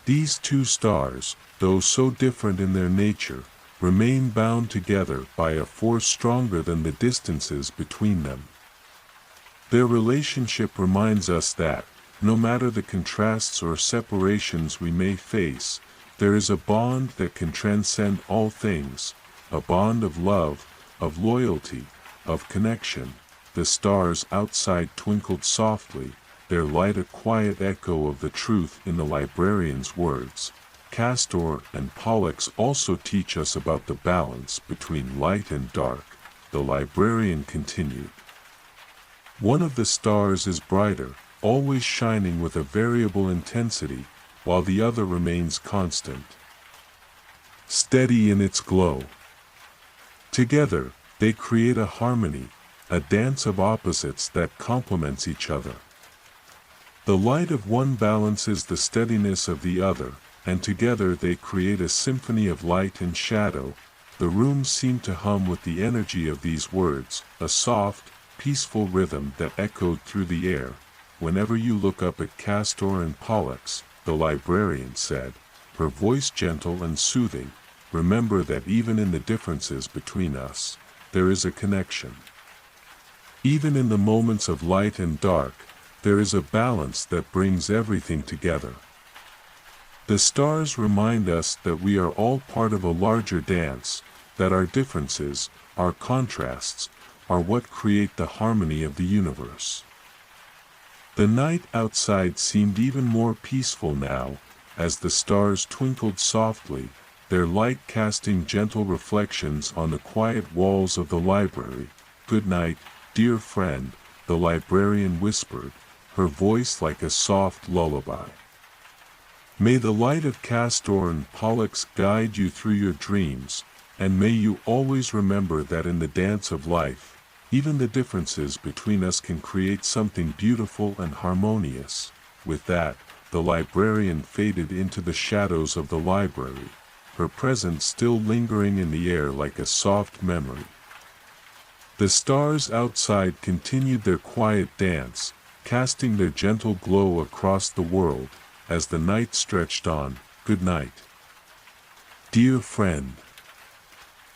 These two stars, though so different in their nature, remain bound together by a force stronger than the distances between them. Their relationship reminds us that, no matter the contrasts or separations we may face, there is a bond that can transcend all things, a bond of love, of loyalty, of connection." The stars outside twinkled softly, their light a quiet echo of the truth in the librarian's words. "Castor and Pollux also teach us about the balance between light and dark," the librarian continued. "One of the stars is brighter, always shining with a variable intensity, while the other remains constant, steady in its glow. Together, they create a harmony, a dance of opposites that complements each other. The light of one balances the steadiness of the other, and together they create a symphony of light and shadow." The room seemed to hum with the energy of these words, a soft, peaceful rhythm that echoed through the air. "Whenever you look up at Castor and Pollux," the librarian said, her voice gentle and soothing, "remember that even in the differences between us, there is a connection. Even in the moments of light and dark, there is a balance that brings everything together. The stars remind us that we are all part of a larger dance, that our differences, our contrasts, are what create the harmony of the universe." The night outside seemed even more peaceful now, as the stars twinkled softly, their light casting gentle reflections on the quiet walls of the library. "Good night, dear friend," the librarian whispered, her voice like a soft lullaby. "May the light of Castor and Pollux guide you through your dreams, and may you always remember that in the dance of life, even the differences between us can create something beautiful and harmonious." With that, the librarian faded into the shadows of the library, her presence still lingering in the air like a soft memory. The stars outside continued their quiet dance, casting their gentle glow across the world, as the night stretched on. "Good night, dear friend.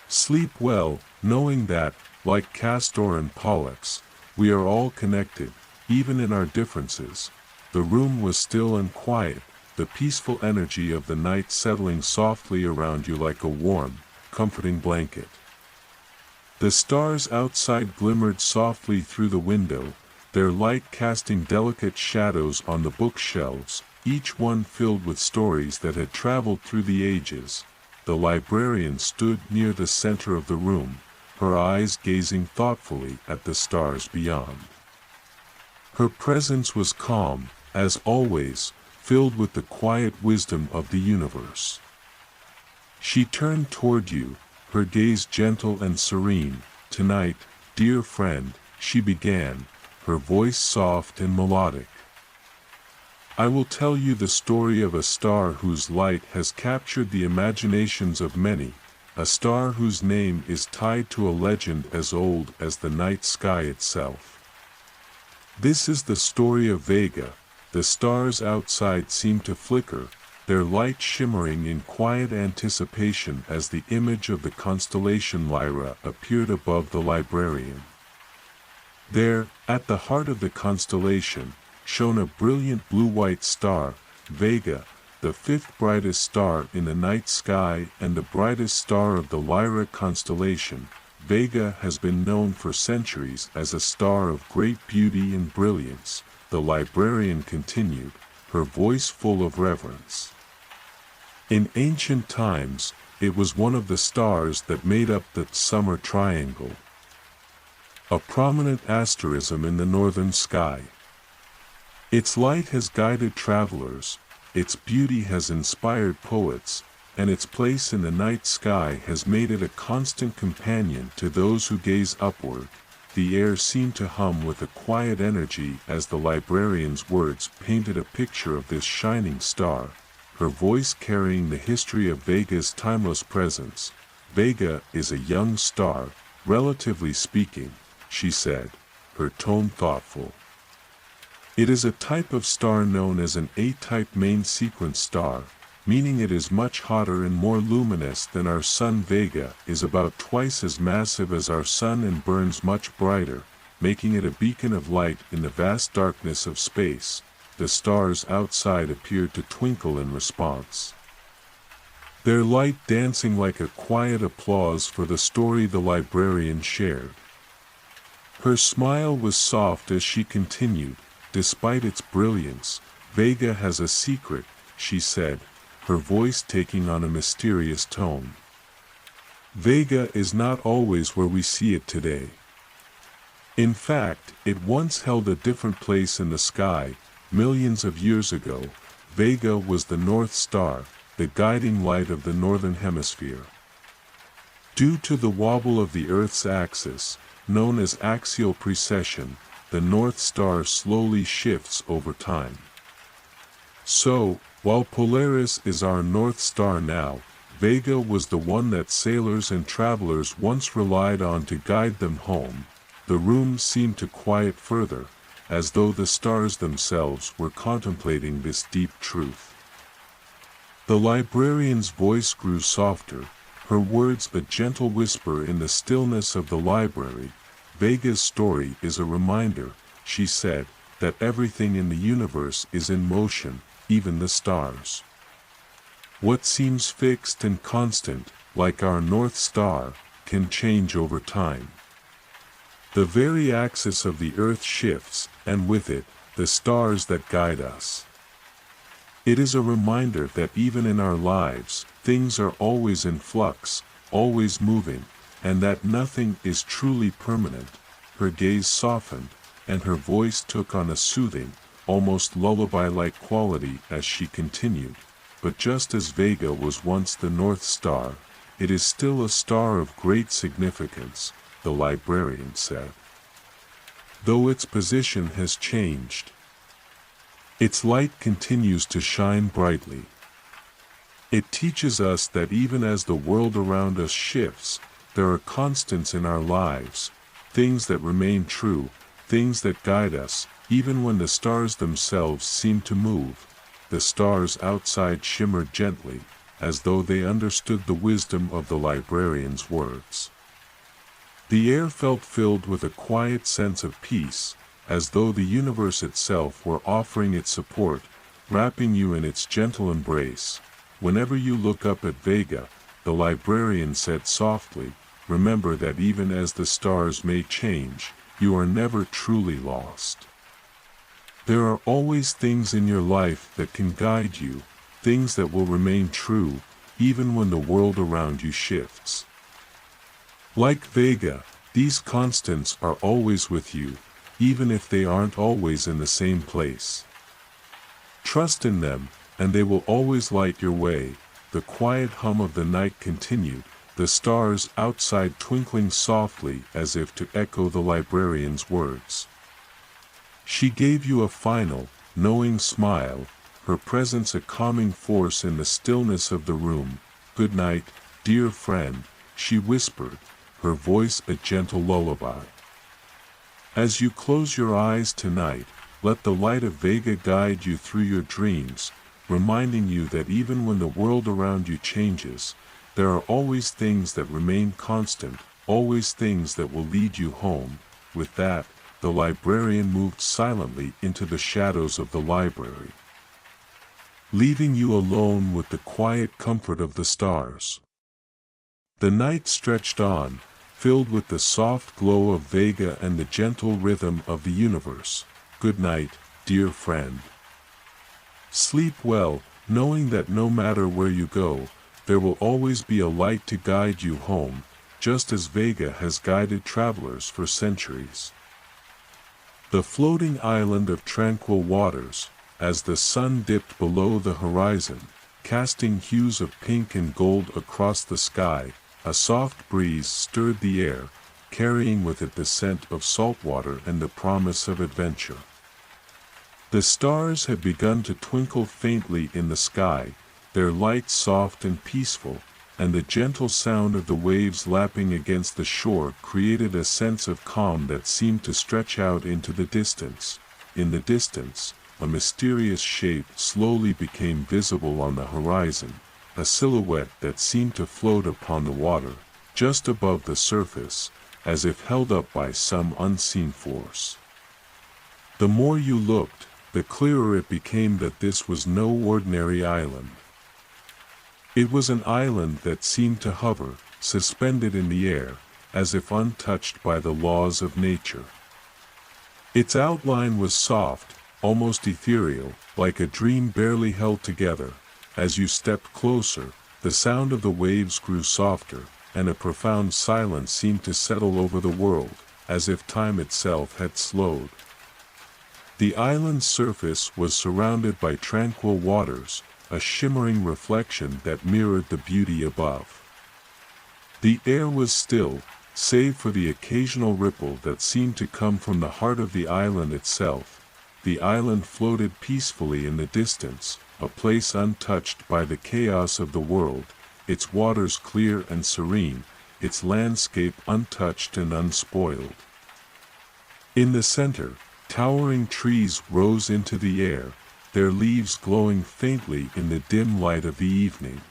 Sleep well, knowing that, like Castor and Pollux, we are all connected, even in our differences." The room was still and quiet, the peaceful energy of the night settling softly around you like a warm, comforting blanket. The stars outside glimmered softly through the window, their light casting delicate shadows on the bookshelves, each one filled with stories that had traveled through the ages. The librarian stood near the center of the room, her eyes gazing thoughtfully at the stars beyond. Her presence was calm, as always, filled with the quiet wisdom of the universe. She turned toward you, her gaze gentle and serene. "Tonight, dear friend," she began, her voice soft and melodic, "I will tell you the story of a star whose light has captured the imaginations of many, a star whose name is tied to a legend as old as the night sky itself. This is the story of Vega." The stars outside seemed to flicker, their light shimmering in quiet anticipation as the image of the constellation Lyra appeared above the librarian. There, at the heart of the constellation, shone a brilliant blue-white star, Vega, the fifth brightest star in the night sky and the brightest star of the Lyra constellation. Vega has been known for centuries as a star of great beauty and brilliance, the librarian continued, her voice full of reverence. In ancient times, it was one of the stars that made up the summer triangle, a prominent asterism in the northern sky. Its light has guided travelers, its beauty has inspired poets, and its place in the night sky has made it a constant companion to those who gaze upward. The air seemed to hum with a quiet energy as the librarian's words painted a picture of this shining star, her voice carrying the history of Vega's timeless presence. Vega is a young star, relatively speaking, she said, her tone thoughtful. It is a type of star known as an A-type main sequence star, meaning it is much hotter and more luminous than our sun. Vega is about twice as massive as our sun and burns much brighter, making it a beacon of light in the vast darkness of space. The stars outside appeared to twinkle in response, their light dancing like a quiet applause for the story the librarian shared. Her smile was soft as she continued, "Despite its brilliance, Vega has a secret," she said, her voice taking on a mysterious tone. "Vega is not always where we see it today. In fact, it once held a different place in the sky. Millions of years ago, Vega was the North Star, the guiding light of the Northern Hemisphere. Due to the wobble of the Earth's axis, known as axial precession, the North Star slowly shifts over time. So, while Polaris is our North Star now, Vega was the one that sailors and travelers once relied on to guide them home." The room seemed to quiet further, as though the stars themselves were contemplating this deep truth. The librarian's voice grew softer, her words a gentle whisper in the stillness of the library. "Vega's story is a reminder," she said, "that everything in the universe is in motion, even the stars. What seems fixed and constant, like our North Star, can change over time. The very axis of the Earth shifts, and with it, the stars that guide us. It is a reminder that even in our lives, things are always in flux, always moving, and that nothing is truly permanent." Her gaze softened, and her voice took on a soothing, almost lullaby-like quality as she continued, "But just as Vega was once the North Star, it is still a star of great significance," the librarian said. "Though its position has changed, its light continues to shine brightly. It teaches us that even as the world around us shifts, there are constants in our lives, things that remain true, things that guide us, even when the stars themselves seem to move." The stars outside shimmered gently, as though they understood the wisdom of the librarian's words. The air felt filled with a quiet sense of peace, as though the universe itself were offering its support, wrapping you in its gentle embrace. "Whenever you look up at Vega," the librarian said softly, "remember that even as the stars may change, you are never truly lost. There are always things in your life that can guide you, things that will remain true, even when the world around you shifts. Like Vega, these constants are always with you, even if they aren't always in the same place. Trust in them, and they will always light your way." The quiet hum of the night continued, the stars outside twinkling softly as if to echo the librarian's words. She gave you a final, knowing smile, her presence a calming force in the stillness of the room. "Good night, dear friend," she whispered, her voice a gentle lullaby. "As you close your eyes tonight, let the light of Vega guide you through your dreams, reminding you that even when the world around you changes, there are always things that remain constant, always things that will lead you home." With that, the librarian moved silently into the shadows of the library, leaving you alone with the quiet comfort of the stars. The night stretched on, filled with the soft glow of Vega and the gentle rhythm of the universe. "Good night, dear friend. Sleep well, knowing that no matter where you go, there will always be a light to guide you home, just as Vega has guided travelers for centuries. The floating island of tranquil waters, as the sun dipped below the horizon, casting hues of pink and gold across the sky, a soft breeze stirred the air, carrying with it the scent of salt water and the promise of adventure. The stars had begun to twinkle faintly in the sky, their light soft and peaceful, and the gentle sound of the waves lapping against the shore created a sense of calm that seemed to stretch out into the distance. In the distance, a mysterious shape slowly became visible on the horizon, a silhouette that seemed to float upon the water, just above the surface, as if held up by some unseen force. The more you looked, the clearer it became that this was no ordinary island. It was an island that seemed to hover, suspended in the air, as if untouched by the laws of nature. Its outline was soft, almost ethereal, like a dream barely held together. As you stepped closer, the sound of the waves grew softer, and a profound silence seemed to settle over the world, as if time itself had slowed. The island's surface was surrounded by tranquil waters, a shimmering reflection that mirrored the beauty above. The air was still, save for the occasional ripple that seemed to come from the heart of the island itself. The island floated peacefully in the distance, a place untouched by the chaos of the world, its waters clear and serene, its landscape untouched and unspoiled. In the center, towering trees rose into the air, their leaves glowing faintly in the dim light of the evening.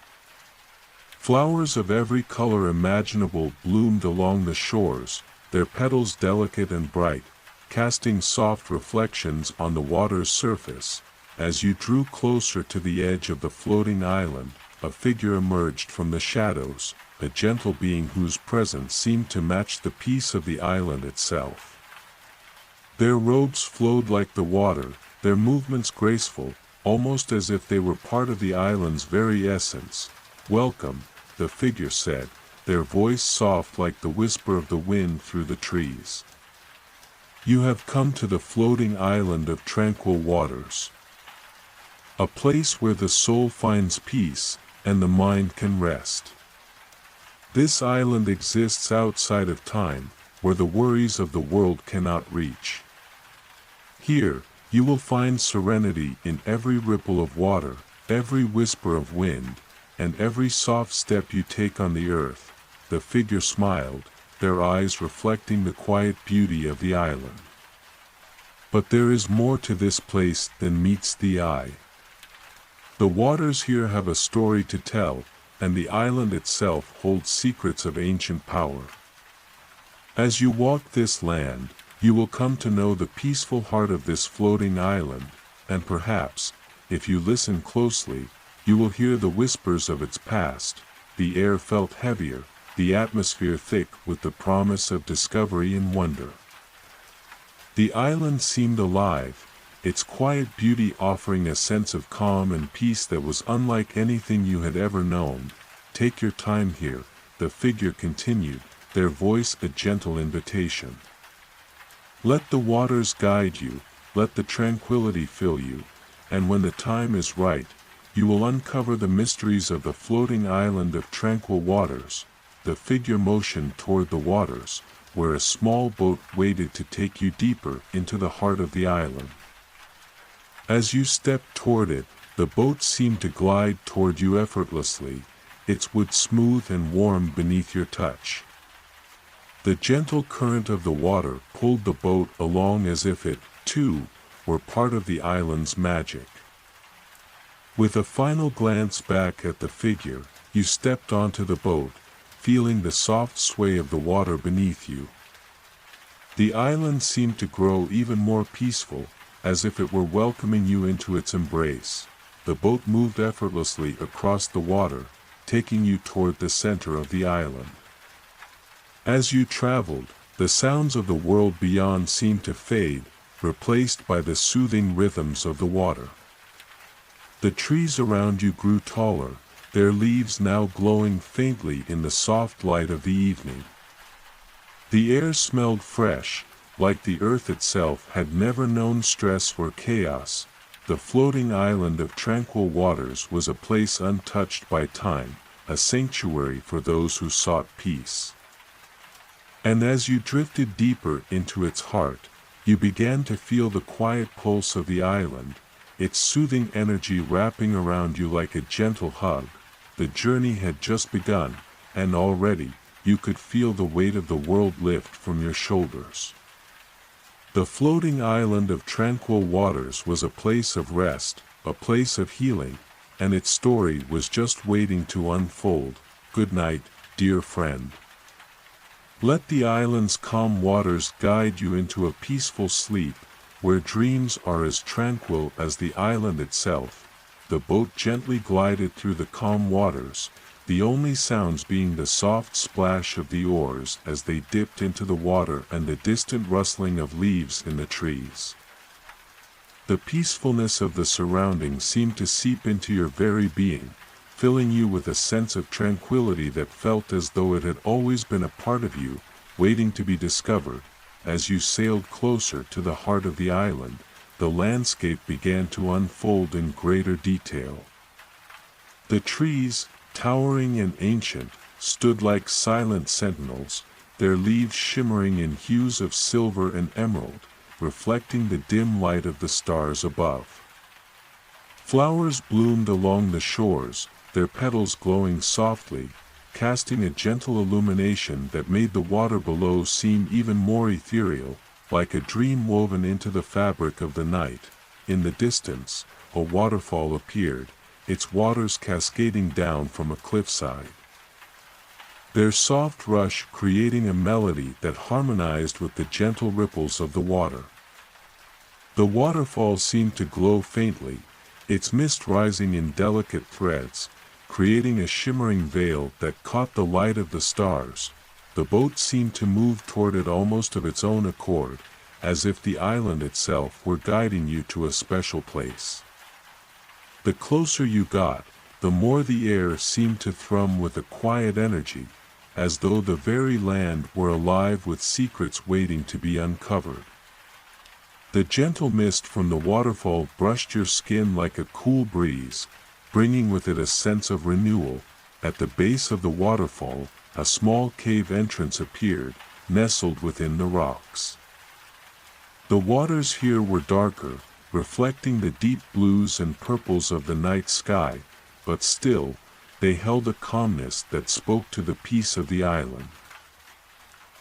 Flowers of every color imaginable bloomed along the shores, their petals delicate and bright, casting soft reflections on the water's surface. As you drew closer to the edge of the floating island, a figure emerged from the shadows, a gentle being whose presence seemed to match the peace of the island itself. Their robes flowed like the water, their movements graceful, almost as if they were part of the island's very essence. "Welcome," the figure said, their voice soft like the whisper of the wind through the trees. "You have come to the floating island of tranquil waters. A place where the soul finds peace, and the mind can rest. This island exists outside of time, where the worries of the world cannot reach. Here, you will find serenity in every ripple of water, every whisper of wind, and every soft step you take on the earth." The figure smiled, their eyes reflecting the quiet beauty of the island. "But there is more to this place than meets the eye. The waters here have a story to tell, and the island itself holds secrets of ancient power. As you walk this land, you will come to know the peaceful heart of this floating island, and perhaps, if you listen closely, you will hear the whispers of its past." The air felt heavier, the atmosphere thick with the promise of discovery and wonder. The island seemed alive, its quiet beauty offering a sense of calm and peace that was unlike anything you had ever known. "Take your time here," the figure continued, their voice a gentle invitation. "Let the waters guide you, let the tranquility fill you, and when the time is right, you will uncover the mysteries of the floating island of tranquil waters." The figure motioned toward the waters, where a small boat waited to take you deeper into the heart of the island. As you stepped toward it, the boat seemed to glide toward you effortlessly, its wood smooth and warm beneath your touch. The gentle current of the water pulled the boat along as if it, too, were part of the island's magic. With a final glance back at the figure, you stepped onto the boat, feeling the soft sway of the water beneath you. The island seemed to grow even more peaceful, as if it were welcoming you into its embrace. The boat moved effortlessly across the water, taking you toward the center of the island. As you traveled, the sounds of the world beyond seemed to fade, replaced by the soothing rhythms of the water. The trees around you grew taller, their leaves now glowing faintly in the soft light of the evening. The air smelled fresh, like the earth itself had never known stress or chaos. The floating island of tranquil waters was a place untouched by time, a sanctuary for those who sought peace. And as you drifted deeper into its heart, you began to feel the quiet pulse of the island, its soothing energy wrapping around you like a gentle hug. The journey had just begun, and already, you could feel the weight of the world lift from your shoulders. The floating island of tranquil waters was a place of rest, a place of healing, and its story was just waiting to unfold. Good night, dear friend. Let the island's calm waters guide you into a peaceful sleep, where dreams are as tranquil as the island itself. The boat gently glided through the calm waters, the only sounds being the soft splash of the oars as they dipped into the water and the distant rustling of leaves in the trees. The peacefulness of the surroundings seemed to seep into your very being, filling you with a sense of tranquility that felt as though it had always been a part of you, waiting to be discovered. As you sailed closer to the heart of the island, the landscape began to unfold in greater detail. The trees, towering and ancient, stood like silent sentinels, their leaves shimmering in hues of silver and emerald, reflecting the dim light of the stars above. Flowers bloomed along the shores, their petals glowing softly, casting a gentle illumination that made the water below seem even more ethereal, like a dream woven into the fabric of the night. In the distance, a waterfall appeared, its waters cascading down from a cliffside. Their soft rush creating a melody that harmonized with the gentle ripples of the water. The waterfall seemed to glow faintly, its mist rising in delicate threads, creating a shimmering veil that caught the light of the stars. The boat seemed to move toward it almost of its own accord, as if the island itself were guiding you to a special place. The closer you got, the more the air seemed to thrum with a quiet energy, as though the very land were alive with secrets waiting to be uncovered. The gentle mist from the waterfall brushed your skin like a cool breeze, bringing with it a sense of renewal. At the base of the waterfall, a small cave entrance appeared, nestled within the rocks. The waters here were darker, reflecting the deep blues and purples of the night sky, but still, they held a calmness that spoke to the peace of the island.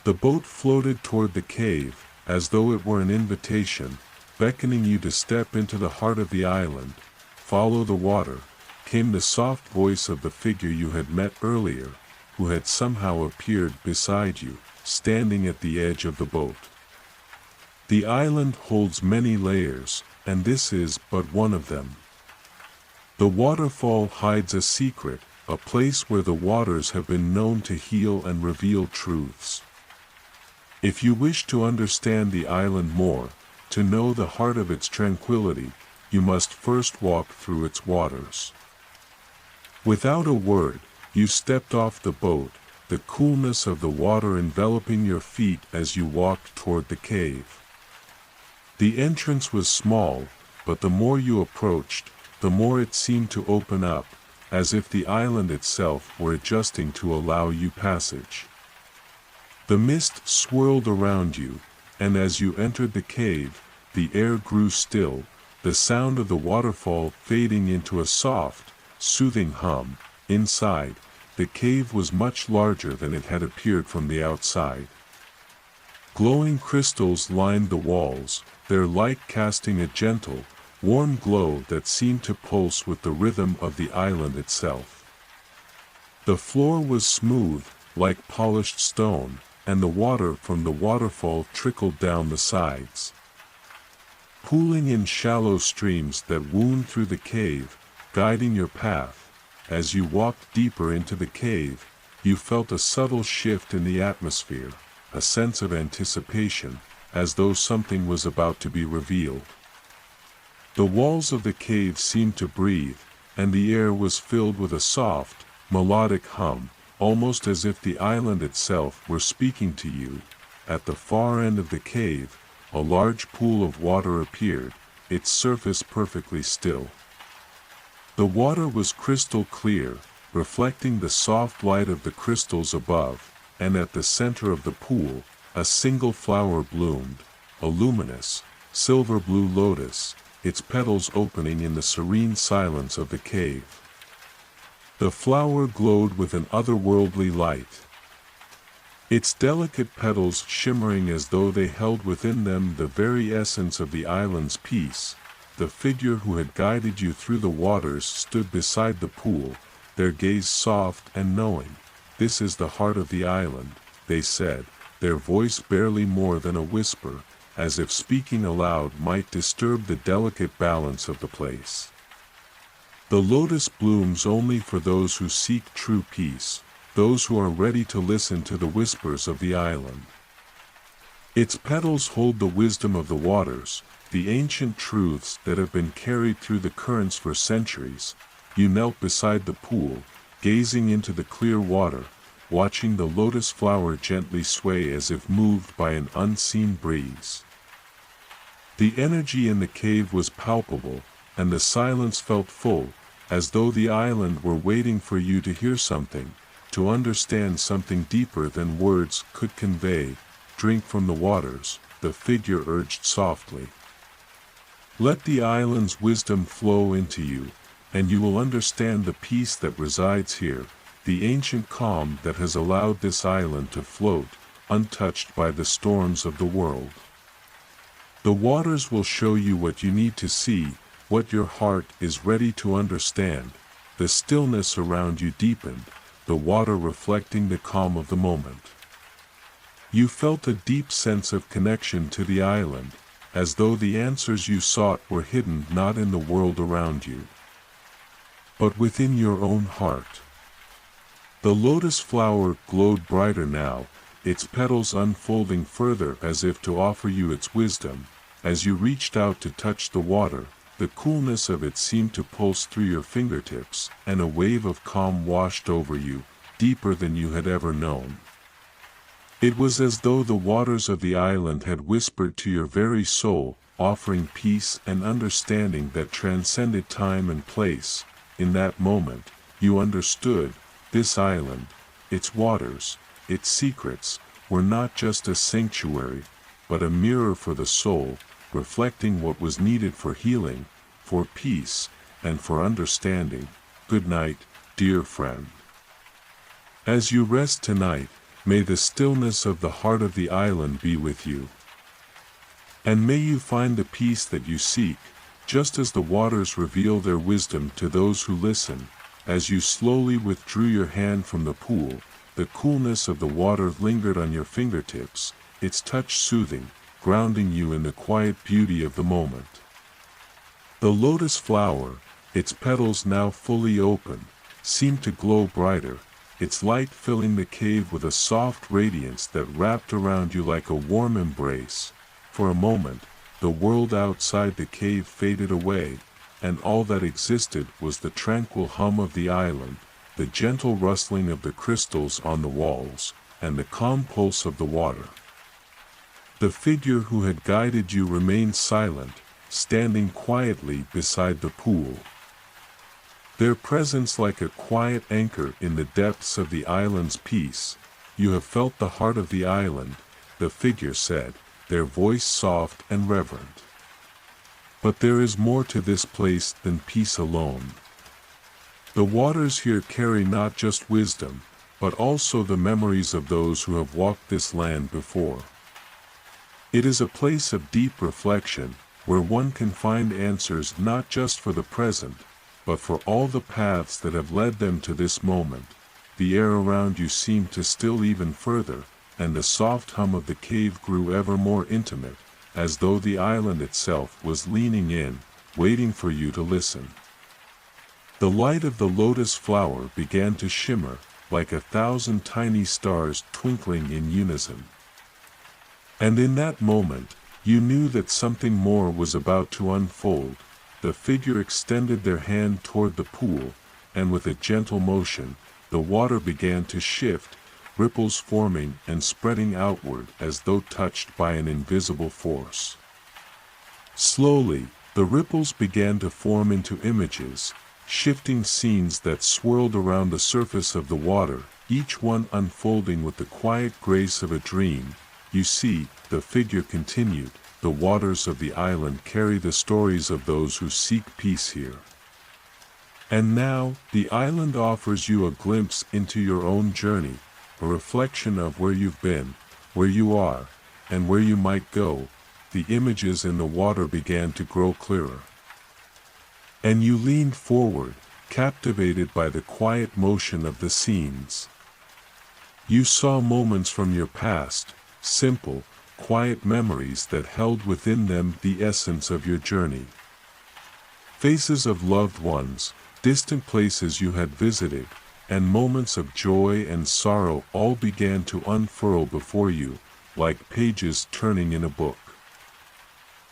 The boat floated toward the cave, as though it were an invitation, beckoning you to step into the heart of the island. Follow the water, came the soft voice of the figure you had met earlier, who had somehow appeared beside you, standing at the edge of the boat. The island holds many layers, and this is but one of them. The waterfall hides a secret, a place where the waters have been known to heal and reveal truths. If you wish to understand the island more, to know the heart of its tranquility, you must first walk through its waters. Without a word, you stepped off the boat, the coolness of the water enveloping your feet as you walked toward the cave. The entrance was small, but the more you approached, the more it seemed to open up, as if the island itself were adjusting to allow you passage. The mist swirled around you, and as you entered the cave, the air grew still, the sound of the waterfall fading into a soft, soothing hum. Inside, the cave was much larger than it had appeared from the outside. Glowing crystals lined the walls, their light casting a gentle, warm glow that seemed to pulse with the rhythm of the island itself. The floor was smooth, like polished stone, and the water from the waterfall trickled down the sides, pooling in shallow streams that wound through the cave, guiding your path. As you walked deeper into the cave, you felt a subtle shift in the atmosphere, a sense of anticipation, as though something was about to be revealed. The walls of the cave seemed to breathe, and the air was filled with a soft, melodic hum, almost as if the island itself were speaking to you. At the far end of the cave, a large pool of water appeared, its surface perfectly still. The water was crystal clear, reflecting the soft light of the crystals above, and at the center of the pool, a single flower bloomed, a luminous, silver-blue lotus, its petals opening in the serene silence of the cave. The flower glowed with an otherworldly light, its delicate petals shimmering as though they held within them the very essence of the island's peace. The figure who had guided you through the waters stood beside the pool, their gaze soft and knowing. "This is the heart of the island," they said, their voice barely more than a whisper, as if speaking aloud might disturb the delicate balance of the place. The lotus blooms only for those who seek true peace, those who are ready to listen to the whispers of the island. Its petals hold the wisdom of the waters, the ancient truths that have been carried through the currents for centuries. You knelt beside the pool, gazing into the clear water, watching the lotus flower gently sway as if moved by an unseen breeze. The energy in the cave was palpable, and the silence felt full, as though the island were waiting for you to hear something, to understand something deeper than words could convey. "Drink from the waters," the figure urged softly. "Let the island's wisdom flow into you, and you will understand the peace that resides here, the ancient calm that has allowed this island to float, untouched by the storms of the world. The waters will show you what you need to see, what your heart is ready to understand." The stillness around you deepened, the water reflecting the calm of the moment. You felt a deep sense of connection to the island, as though the answers you sought were hidden not in the world around you, but within your own heart. The lotus flower glowed brighter now, its petals unfolding further as if to offer you its wisdom. As you reached out to touch the water, the coolness of it seemed to pulse through your fingertips, and a wave of calm washed over you, deeper than you had ever known. It was as though the waters of the island had whispered to your very soul, offering peace and understanding that transcended time and place. In that moment, you understood, this island, its waters, its secrets, were not just a sanctuary, but a mirror for the soul, reflecting what was needed for healing, for peace, and for understanding. Good night, dear friend. As you rest tonight, may the stillness of the heart of the island be with you. And may you find the peace that you seek, just as the waters reveal their wisdom to those who listen. As you slowly withdrew your hand from the pool, the coolness of the water lingered on your fingertips, its touch soothing, grounding you in the quiet beauty of the moment. The lotus flower, its petals now fully open, seemed to glow brighter, its light filling the cave with a soft radiance that wrapped around you like a warm embrace. For a moment, the world outside the cave faded away, and all that existed was the tranquil hum of the island, the gentle rustling of the crystals on the walls, and the calm pulse of the water. The figure who had guided you remained silent, standing quietly beside the pool. Their presence like a quiet anchor in the depths of the island's peace. "You have felt the heart of the island," the figure said, their voice soft and reverent. "But there is more to this place than peace alone. The waters here carry not just wisdom, but also the memories of those who have walked this land before. It is a place of deep reflection, where one can find answers not just for the present, but for all the paths that have led them to this moment." The air around you seemed to still even further, and the soft hum of the cave grew ever more intimate, as though the island itself was leaning in, waiting for you to listen. The light of the lotus flower began to shimmer, like 1,000 tiny stars twinkling in unison. And in that moment, you knew that something more was about to unfold. the figure extended their hand toward the pool, and with a gentle motion, the water began to shift, ripples forming and spreading outward as though touched by an invisible force. Slowly, the ripples began to form into images, shifting scenes that swirled around the surface of the water, each one unfolding with the quiet grace of a dream. You see, the figure continued, the waters of the island carry the stories of those who seek peace here. And now, the island offers you a glimpse into your own journey, a reflection of where you've been, where you are, and where you might go. The images in the water began to grow clearer. And you leaned forward, captivated by the quiet motion of the scenes. You saw moments from your past, simple, quiet memories that held within them the essence of your journey. Faces of loved ones, distant places you had visited, and moments of joy and sorrow all began to unfurl before you, like pages turning in a book.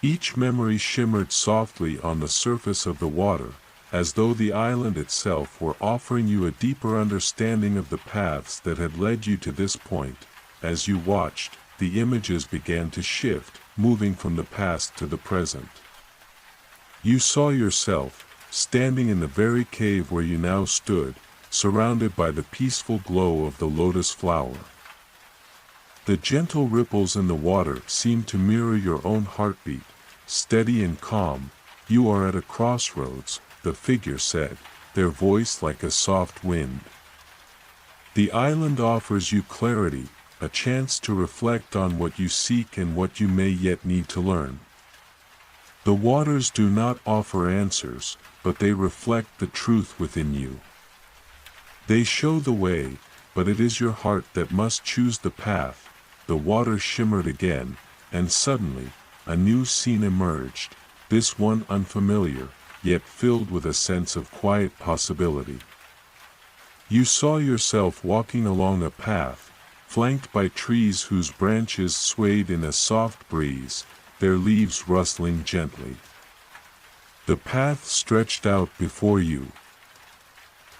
Each memory shimmered softly on the surface of the water, as though the island itself were offering you a deeper understanding of the paths that had led you to this point. As you watched, the images began to shift, moving from the past to the present. You saw yourself, standing in the very cave where you now stood, surrounded by the peaceful glow of the lotus flower. The gentle ripples in the water seemed to mirror your own heartbeat, steady and calm. You are at a crossroads, the figure said, their voice like a soft wind. The island offers you clarity, a chance to reflect on what you seek and what you may yet need to learn. The waters do not offer answers, but they reflect the truth within you. They show the way, but it is your heart that must choose the path. The water shimmered again, and suddenly, a new scene emerged, this one unfamiliar, yet filled with a sense of quiet possibility. You saw yourself walking along a path, flanked by trees whose branches swayed in a soft breeze, their leaves rustling gently. The path stretched out before you,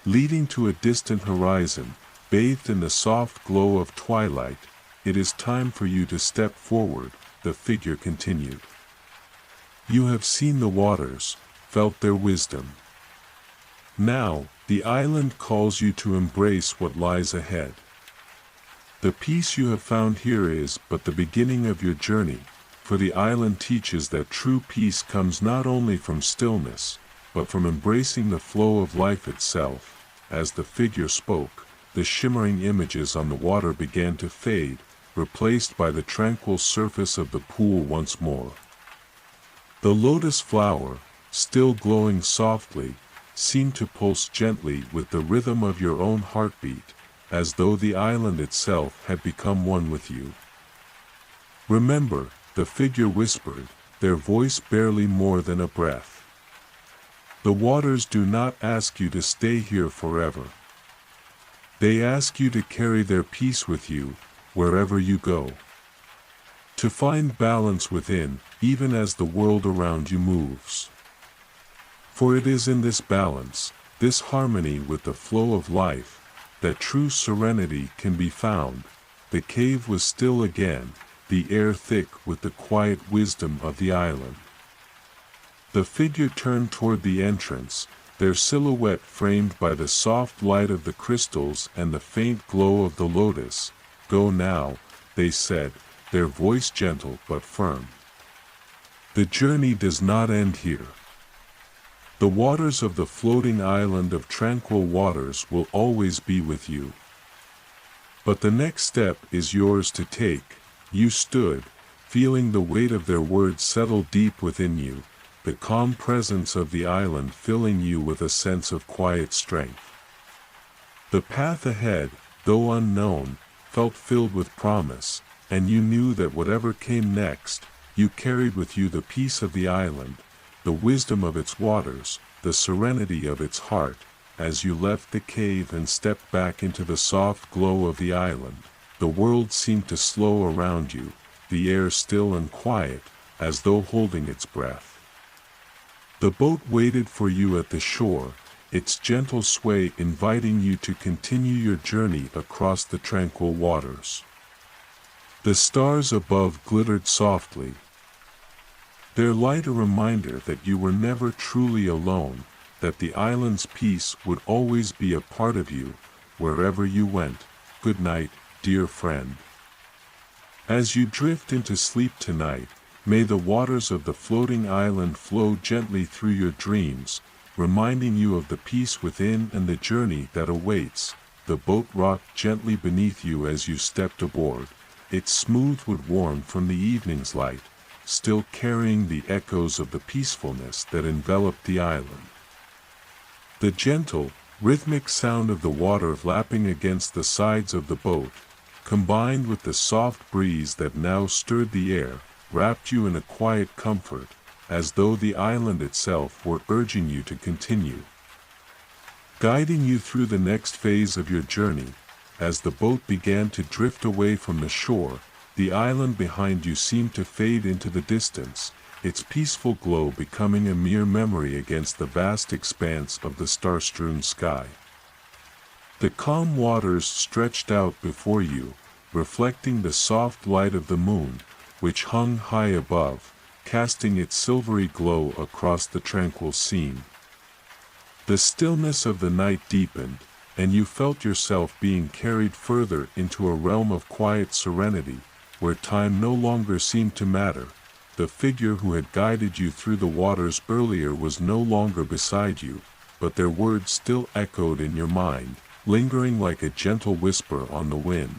leading to a distant horizon, bathed in the soft glow of twilight. It is time for you to step forward, the figure continued. You have seen the waters, felt their wisdom. Now, the island calls you to embrace what lies ahead. The peace you have found here is but the beginning of your journey, for the island teaches that true peace comes not only from stillness, but from embracing the flow of life itself. As the figure spoke, the shimmering images on the water began to fade, replaced by the tranquil surface of the pool once more. The lotus flower, still glowing softly, seemed to pulse gently with the rhythm of your own heartbeat, as though the island itself had become one with you. Remember, the figure whispered, their voice barely more than a breath. The waters do not ask you to stay here forever. They ask you to carry their peace with you, wherever you go. To find balance within, even as the world around you moves. For it is in this balance, this harmony with the flow of life, that true serenity can be found. The cave was still again, the air thick with the quiet wisdom of the island. The figure turned toward the entrance, their silhouette framed by the soft light of the crystals and the faint glow of the lotus. Go now, they said, their voice gentle but firm. The journey does not end here. The waters of the floating island of tranquil waters will always be with you. But the next step is yours to take. You stood, feeling the weight of their words settle deep within you, the calm presence of the island filling you with a sense of quiet strength. The path ahead, though unknown, felt filled with promise, and you knew that whatever came next, you carried with you the peace of the island, the wisdom of its waters, the serenity of its heart. As you left the cave and stepped back into the soft glow of the island, the world seemed to slow around you, the air still and quiet, as though holding its breath. The boat waited for you at the shore, its gentle sway inviting you to continue your journey across the tranquil waters. The stars above glittered softly, their light a reminder that you were never truly alone, that the island's peace would always be a part of you, wherever you went. Good night, dear friend. As you drift into sleep tonight, may the waters of the floating island flow gently through your dreams, reminding you of the peace within and the journey that awaits. The boat rocked gently beneath you as you stepped aboard, its smooth wood warm from the evening's light, still carrying the echoes of the peacefulness that enveloped the island. The gentle, rhythmic sound of the water lapping against the sides of the boat, combined with the soft breeze that now stirred the air, wrapped you in a quiet comfort, as though the island itself were urging you to continue. Guiding you through the next phase of your journey, as the boat began to drift away from the shore, the island behind you seemed to fade into the distance, its peaceful glow becoming a mere memory against the vast expanse of the star-strewn sky. The calm waters stretched out before you, reflecting the soft light of the moon, which hung high above, casting its silvery glow across the tranquil scene. The stillness of the night deepened, and you felt yourself being carried further into a realm of quiet serenity, where time no longer seemed to matter. The figure who had guided you through the waters earlier was no longer beside you, but their words still echoed in your mind, lingering like a gentle whisper on the wind.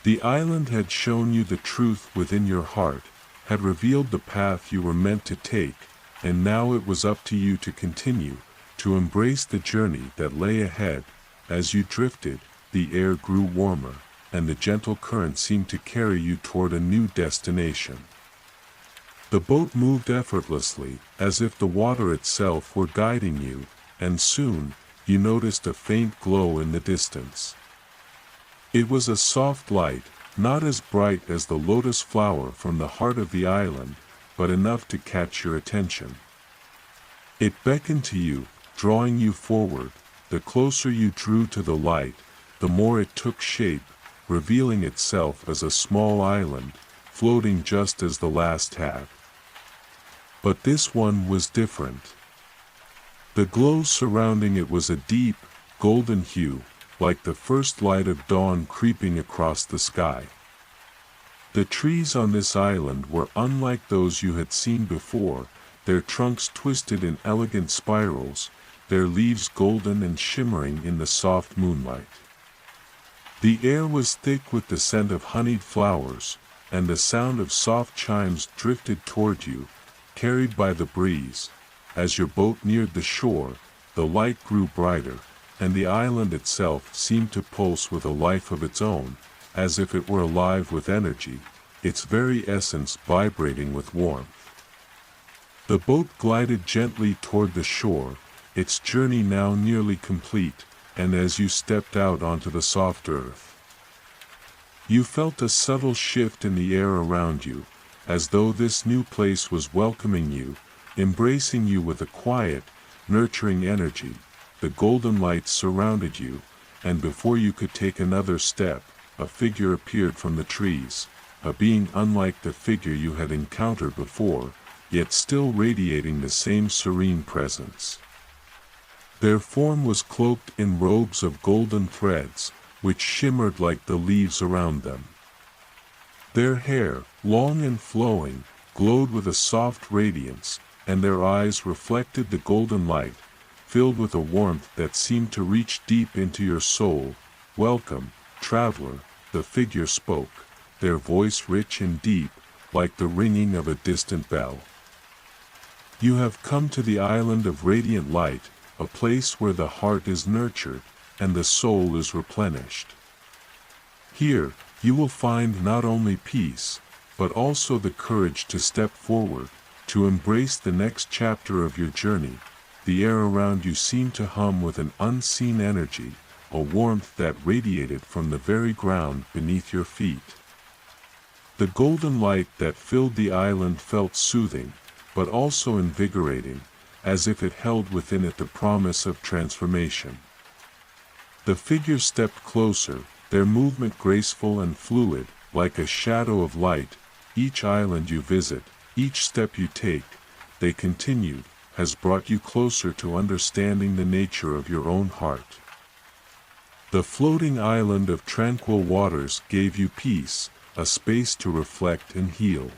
The island had shown you the truth within your heart, had revealed the path you were meant to take, and now it was up to you to continue, to embrace the journey that lay ahead. As you drifted, the air grew warmer, and the gentle current seemed to carry you toward a new destination. The boat moved effortlessly, as if the water itself were guiding you, and soon, you noticed a faint glow in the distance. It was a soft light, not as bright as the lotus flower from the heart of the island, but enough to catch your attention. It beckoned to you, drawing you forward. The closer you drew to the light, the more it took shape, revealing itself as a small island, floating just as the last had. But this one was different. The glow surrounding it was a deep, golden hue, like the first light of dawn creeping across the sky. The trees on this island were unlike those you had seen before, their trunks twisted in elegant spirals, their leaves golden and shimmering in the soft moonlight. The air was thick with the scent of honeyed flowers, and the sound of soft chimes drifted toward you, carried by the breeze. As your boat neared the shore, the light grew brighter, and the island itself seemed to pulse with a life of its own, as if it were alive with energy, its very essence vibrating with warmth. The boat glided gently toward the shore, its journey now nearly complete, and as you stepped out onto the soft earth, you felt a subtle shift in the air around you, as though this new place was welcoming you, embracing you with a quiet, nurturing energy. The golden light surrounded you, and before you could take another step, a figure appeared from the trees, a being unlike the figure you had encountered before, yet still radiating the same serene presence. Their form was cloaked in robes of golden threads, which shimmered like the leaves around them. Their hair, long and flowing, glowed with a soft radiance, and their eyes reflected the golden light, filled with a warmth that seemed to reach deep into your soul. "Welcome, traveler," the figure spoke, their voice rich and deep, like the ringing of a distant bell. "You have come to the island of radiant light, a place where the heart is nurtured, and the soul is replenished. Here, you will find not only peace, but also the courage to step forward, to embrace the next chapter of your journey." The air around you seemed to hum with an unseen energy, a warmth that radiated from the very ground beneath your feet. The golden light that filled the island felt soothing, but also invigorating, as if it held within it the promise of transformation. The figure stepped closer, their movement graceful and fluid, like a shadow of light. Each island you visit, each step you take, they continued, has brought you closer to understanding the nature of your own heart. The floating island of tranquil waters gave you peace, a space to reflect and heal.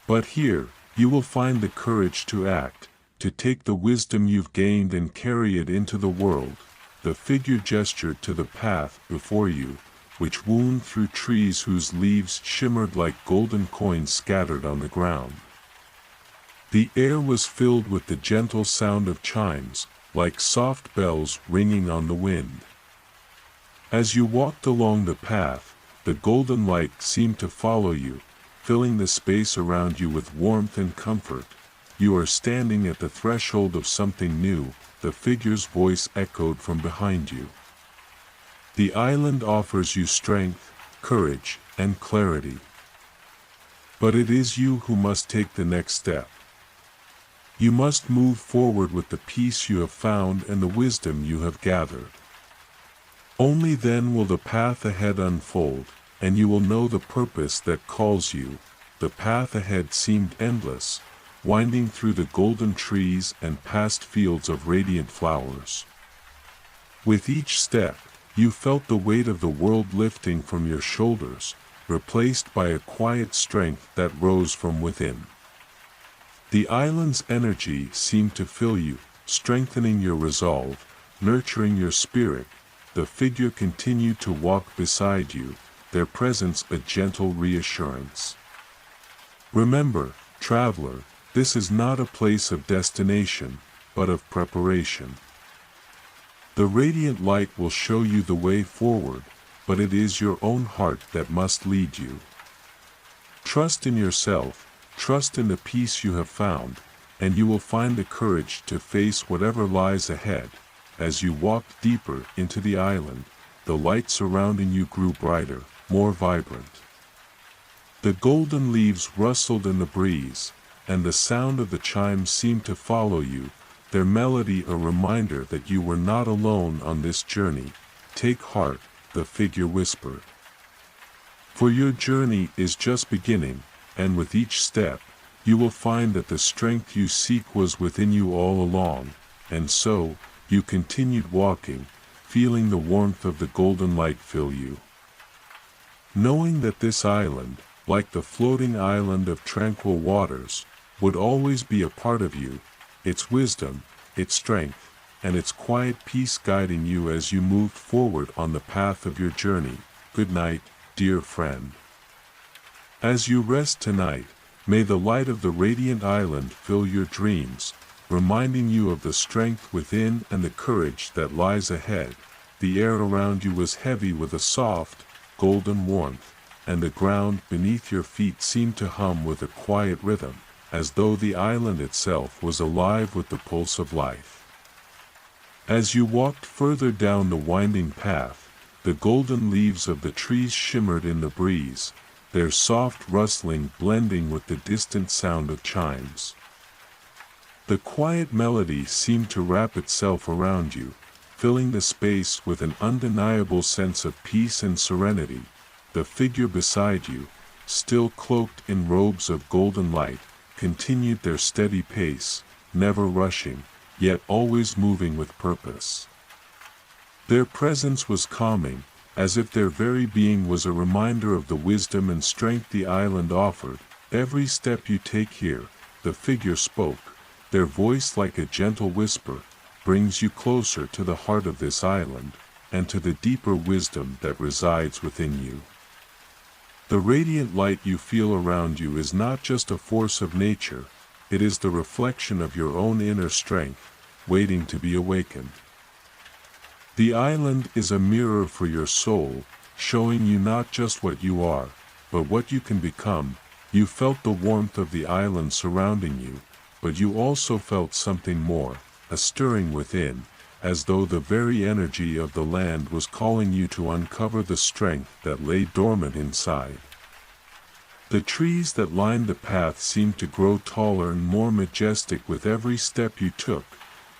But here, you will find the courage to act, to take the wisdom you've gained and carry it into the world. The figure gestured to the path before you, which wound through trees whose leaves shimmered like golden coins scattered on the ground. The air was filled with the gentle sound of chimes, like soft bells ringing on the wind. As you walked along the path, the golden light seemed to follow you, filling the space around you with warmth and comfort. You are standing at the threshold of something new, the figure's voice echoed from behind you. The island offers you strength, courage, and clarity. But it is you who must take the next step. You must move forward with the peace you have found and the wisdom you have gathered. Only then will the path ahead unfold, and you will know the purpose that calls you. The path ahead seemed endless, winding through the golden trees and past fields of radiant flowers. With each step, you felt the weight of the world lifting from your shoulders, replaced by a quiet strength that rose from within. The island's energy seemed to fill you, strengthening your resolve, nurturing your spirit. The figure continued to walk beside you, their presence a gentle reassurance. Remember, traveler, this is not a place of destination, but of preparation. The radiant light will show you the way forward, but it is your own heart that must lead you. Trust in yourself, trust in the peace you have found, and you will find the courage to face whatever lies ahead. As you walked deeper into the island, the light surrounding you grew brighter, more vibrant. The golden leaves rustled in the breeze, and the sound of the chimes seemed to follow you, their melody a reminder that you were not alone on this journey. Take heart, the figure whispered. For your journey is just beginning, and with each step, you will find that the strength you seek was within you all along. And so, you continued walking, feeling the warmth of the golden light fill you. Knowing that this island, like the floating island of tranquil waters, would always be a part of you, its wisdom, its strength, and its quiet peace guiding you as you moved forward on the path of your journey. Good night, dear friend. As you rest tonight, may the light of the radiant island fill your dreams, reminding you of the strength within and the courage that lies ahead. The air around you was heavy with a soft, golden warmth, and the ground beneath your feet seemed to hum with a quiet rhythm, as though the island itself was alive with the pulse of life. As you walked further down the winding path, the golden leaves of the trees shimmered in the breeze, their soft rustling blending with the distant sound of chimes. The quiet melody seemed to wrap itself around you, filling the space with an undeniable sense of peace and serenity. The figure beside you, still cloaked in robes of golden light, continued their steady pace, never rushing, yet always moving with purpose. Their presence was calming, as if their very being was a reminder of the wisdom and strength the island offered. Every step you take here, the figure spoke, their voice like a gentle whisper, brings you closer to the heart of this island, and to the deeper wisdom that resides within you. The radiant light you feel around you is not just a force of nature, it is the reflection of your own inner strength, waiting to be awakened. The island is a mirror for your soul, showing you not just what you are, but what you can become. You felt the warmth of the island surrounding you, but you also felt something more, a stirring within, as though the very energy of the land was calling you to uncover the strength that lay dormant inside. The trees that lined the path seemed to grow taller and more majestic with every step you took,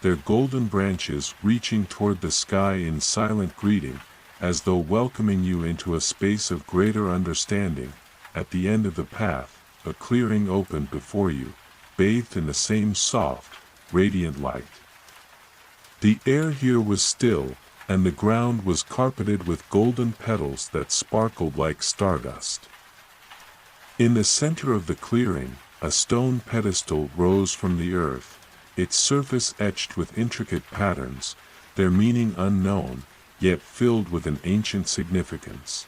their golden branches reaching toward the sky in silent greeting, as though welcoming you into a space of greater understanding. At the end of the path, a clearing opened before you, bathed in the same soft, radiant light. The air here was still, and the ground was carpeted with golden petals that sparkled like stardust. In the center of the clearing, a stone pedestal rose from the earth, its surface etched with intricate patterns, their meaning unknown, yet filled with an ancient significance.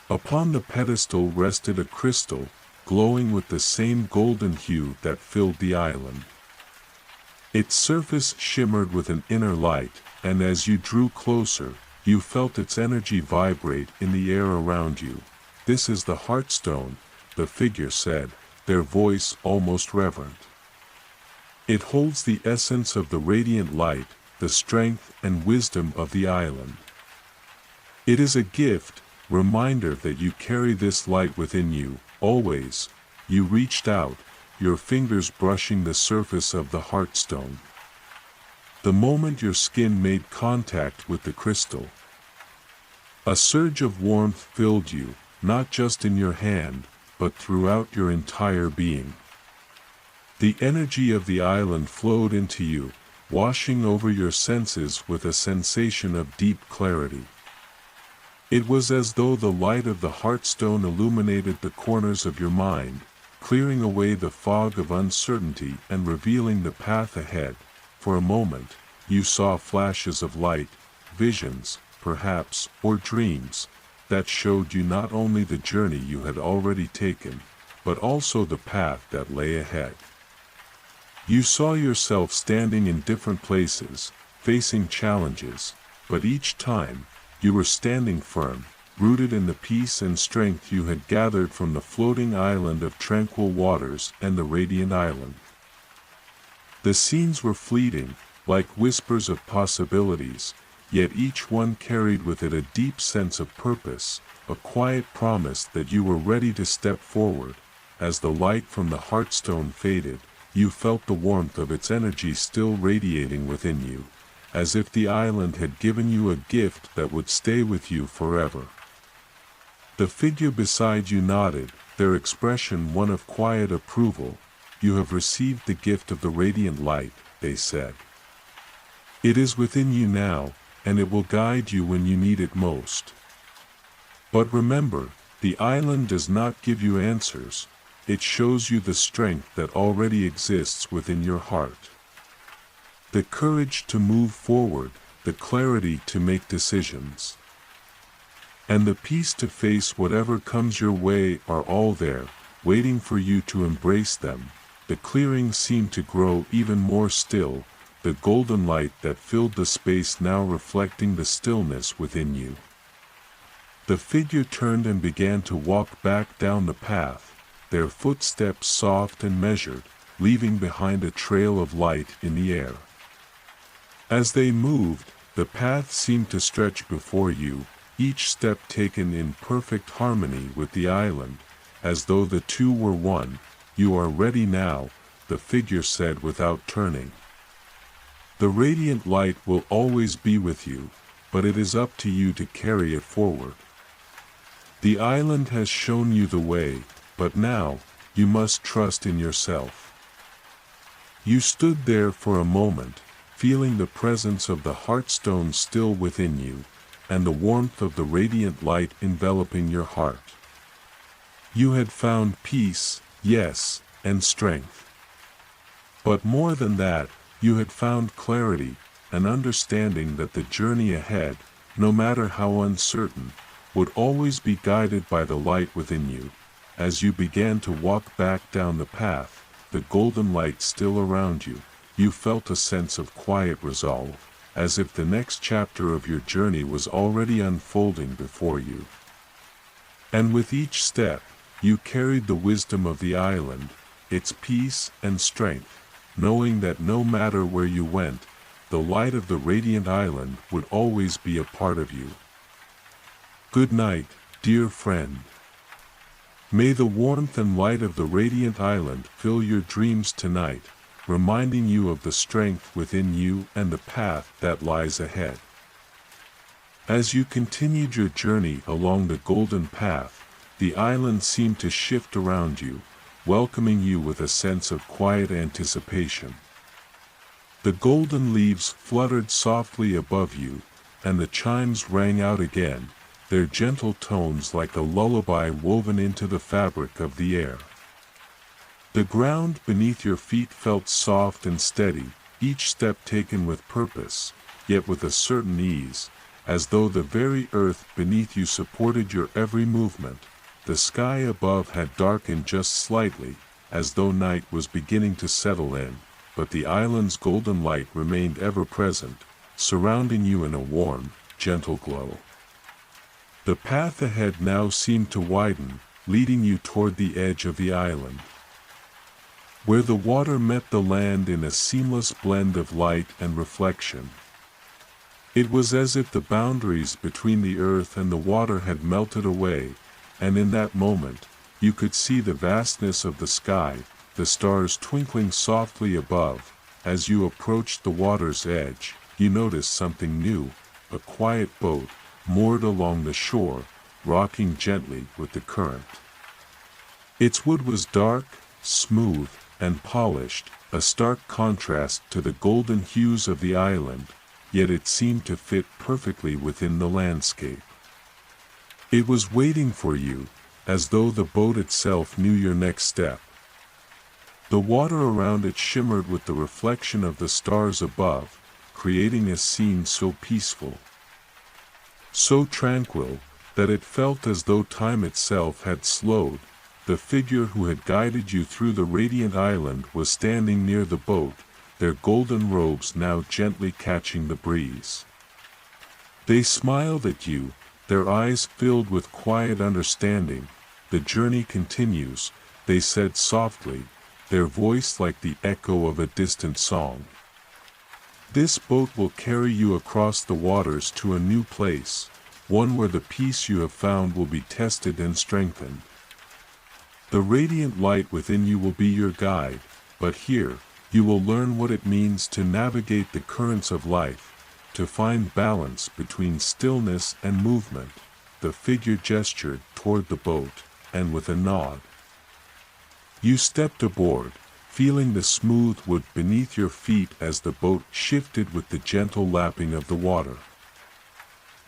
Upon the pedestal rested a crystal, glowing with the same golden hue that filled the island. Its surface shimmered with an inner light, and as you drew closer, you felt its energy vibrate in the air around you. "This is the Heartstone," the figure said, their voice almost reverent. "It holds the essence of the radiant light, the strength and wisdom of the island. It is a gift, reminder that you carry this light within you, always." You reached out, your fingers brushing the surface of the Heartstone. The moment your skin made contact with the crystal, a surge of warmth filled you, not just in your hand, but throughout your entire being. The energy of the island flowed into you, washing over your senses with a sensation of deep clarity. It was as though the light of the Heartstone illuminated the corners of your mind, clearing away the fog of uncertainty and revealing the path ahead. For a moment, you saw flashes of light, visions, perhaps, or dreams, that showed you not only the journey you had already taken, but also the path that lay ahead. You saw yourself standing in different places, facing challenges, but each time, you were standing firm, rooted in the peace and strength you had gathered from the floating island of tranquil waters and the radiant island. The scenes were fleeting, like whispers of possibilities, yet each one carried with it a deep sense of purpose, a quiet promise that you were ready to step forward. As the light from the Heartstone faded, you felt the warmth of its energy still radiating within you, as if the island had given you a gift that would stay with you forever. The figure beside you nodded, their expression one of quiet approval. "You have received the gift of the radiant light," they said. "It is within you now, and it will guide you when you need it most. But remember, the island does not give you answers, it shows you the strength that already exists within your heart. The courage to move forward, the clarity to make decisions, and the peace to face whatever comes your way are all there, waiting for you to embrace them." The clearing seemed to grow even more still, the golden light that filled the space now reflecting the stillness within you. The figure turned and began to walk back down the path, their footsteps soft and measured, leaving behind a trail of light in the air. As they moved, the path seemed to stretch before you, each step taken in perfect harmony with the island, as though the two were one. "You are ready now," the figure said without turning. "The radiant light will always be with you, but it is up to you to carry it forward. The island has shown you the way, but now, you must trust in yourself." You stood there for a moment, feeling the presence of the Heartstone still within you, and the warmth of the radiant light enveloping your heart. You had found peace, yes, and strength. But more than that, you had found clarity, an understanding that the journey ahead, no matter how uncertain, would always be guided by the light within you. As you began to walk back down the path, the golden light still around you, you felt a sense of quiet resolve, as if the next chapter of your journey was already unfolding before you. And with each step, you carried the wisdom of the island, its peace and strength, knowing that no matter where you went, the light of the radiant island would always be a part of you. Good night, dear friend. May the warmth and light of the radiant island fill your dreams tonight, reminding you of the strength within you and the path that lies ahead. As you continued your journey along the golden path, the island seemed to shift around you, welcoming you with a sense of quiet anticipation. The golden leaves fluttered softly above you, and the chimes rang out again, their gentle tones like a lullaby woven into the fabric of the air. The ground beneath your feet felt soft and steady, each step taken with purpose, yet with a certain ease, as though the very earth beneath you supported your every movement. The sky above had darkened just slightly, as though night was beginning to settle in, but the island's golden light remained ever present, surrounding you in a warm, gentle glow. The path ahead now seemed to widen, leading you toward the edge of the island, where the water met the land in a seamless blend of light and reflection. It was as if the boundaries between the earth and the water had melted away, and in that moment, you could see the vastness of the sky, the stars twinkling softly above. As you approached the water's edge, you noticed something new, a quiet boat, moored along the shore, rocking gently with the current. Its wood was dark, smooth, and polished, a stark contrast to the golden hues of the island, yet it seemed to fit perfectly within the landscape. It was waiting for you, as though the boat itself knew your next step. The water around it shimmered with the reflection of the stars above, creating a scene so peaceful, so tranquil, that it felt as though time itself had slowed. The figure who had guided you through the radiant island was standing near the boat, their golden robes now gently catching the breeze. They smiled at you, their eyes filled with quiet understanding. "The journey continues," they said softly, their voice like the echo of a distant song. "This boat will carry you across the waters to a new place, one where the peace you have found will be tested and strengthened. The radiant light within you will be your guide, but here, you will learn what it means to navigate the currents of life, to find balance between stillness and movement." The figure gestured toward the boat, and with a nod, you stepped aboard, feeling the smooth wood beneath your feet as the boat shifted with the gentle lapping of the water.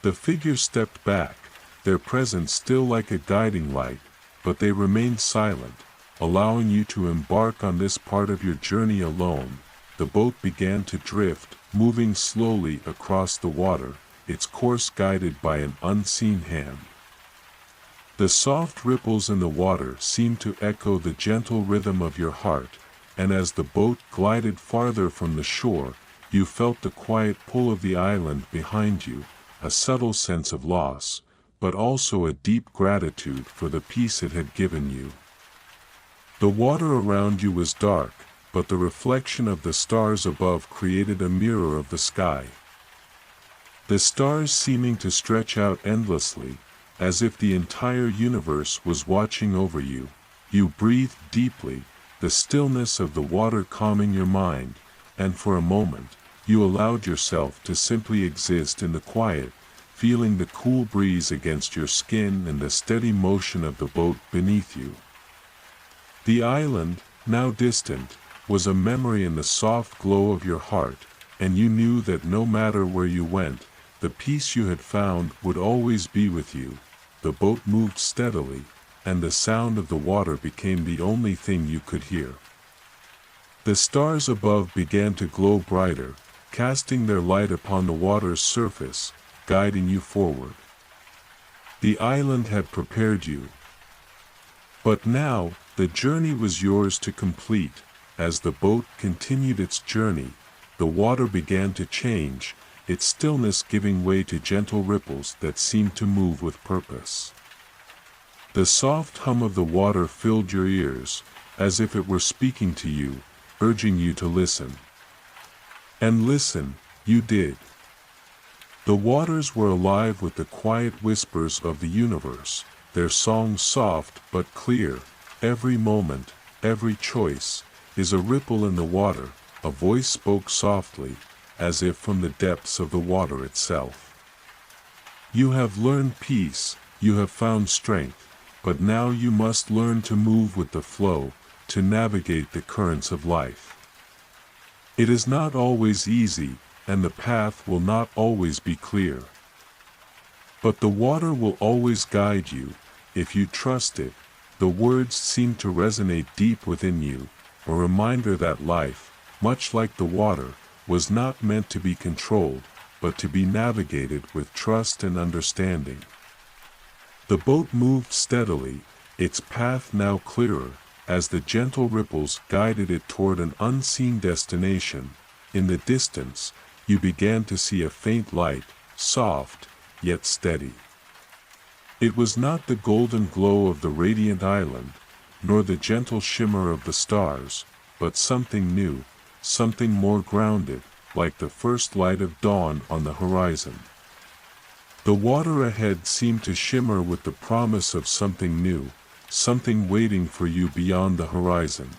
The figure stepped back, their presence still like a guiding light, but they remained silent, allowing you to embark on this part of your journey alone. The boat began to drift, moving slowly across the water, its course guided by an unseen hand. The soft ripples in the water seemed to echo the gentle rhythm of your heart, and as the boat glided farther from the shore, you felt the quiet pull of the island behind you, a subtle sense of loss, but also a deep gratitude for the peace it had given you. The water around you was dark, but the reflection of the stars above created a mirror of the sky. The stars seeming to stretch out endlessly, as if the entire universe was watching over you. You breathed deeply, the stillness of the water calming your mind, and for a moment, you allowed yourself to simply exist in the quiet, feeling the cool breeze against your skin and the steady motion of the boat beneath you. The island, now distant, was a memory in the soft glow of your heart, and you knew that no matter where you went, the peace you had found would always be with you. The boat moved steadily, and the sound of the water became the only thing you could hear. The stars above began to glow brighter, casting their light upon the water's surface, guiding you forward. The island had prepared you. But now, the journey was yours to complete. As the boat continued its journey, the water began to change, its stillness giving way to gentle ripples that seemed to move with purpose. The soft hum of the water filled your ears, as if it were speaking to you, urging you to listen. And listen, you did. The waters were alive with the quiet whispers of the universe, their song soft but clear. Every moment, every choice, is a ripple in the water. A voice spoke softly, as if from the depths of the water itself. You have learned peace, you have found strength, but now you must learn to move with the flow, to navigate the currents of life. It is not always easy, and the path will not always be clear. But the water will always guide you, if you trust it. The words seem to resonate deep within you, a reminder that life, much like the water, was not meant to be controlled, but to be navigated with trust and understanding. The boat moved steadily, its path now clearer, as the gentle ripples guided it toward an unseen destination. In the distance, you began to see a faint light, soft, yet steady. It was not the golden glow of the radiant island, nor the gentle shimmer of the stars, but something new, something more grounded, like the first light of dawn on the horizon. The water ahead seemed to shimmer with the promise of something new, something waiting for you beyond the horizon.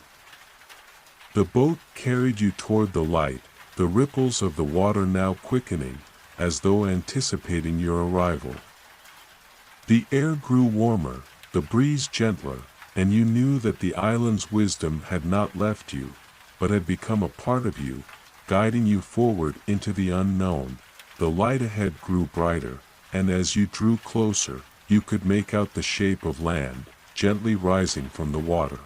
The boat carried you toward the light, the ripples of the water now quickening, as though anticipating your arrival. The air grew warmer, the breeze gentler, and you knew that the island's wisdom had not left you, but had become a part of you, guiding you forward into the unknown. The light ahead grew brighter, and as you drew closer, you could make out the shape of land, gently rising from the water.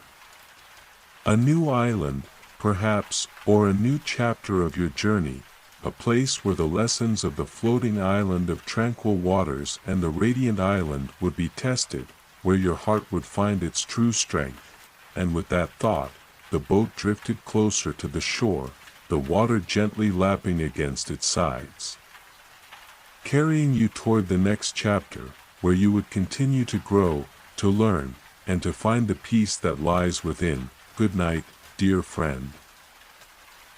A new island, perhaps, or a new chapter of your journey, a place where the lessons of the floating island of tranquil waters and the radiant island would be tested, where your heart would find its true strength. And with that thought, the boat drifted closer to the shore, the water gently lapping against its sides, carrying you toward the next chapter, where you would continue to grow, to learn, and to find the peace that lies within. Good night, dear friend.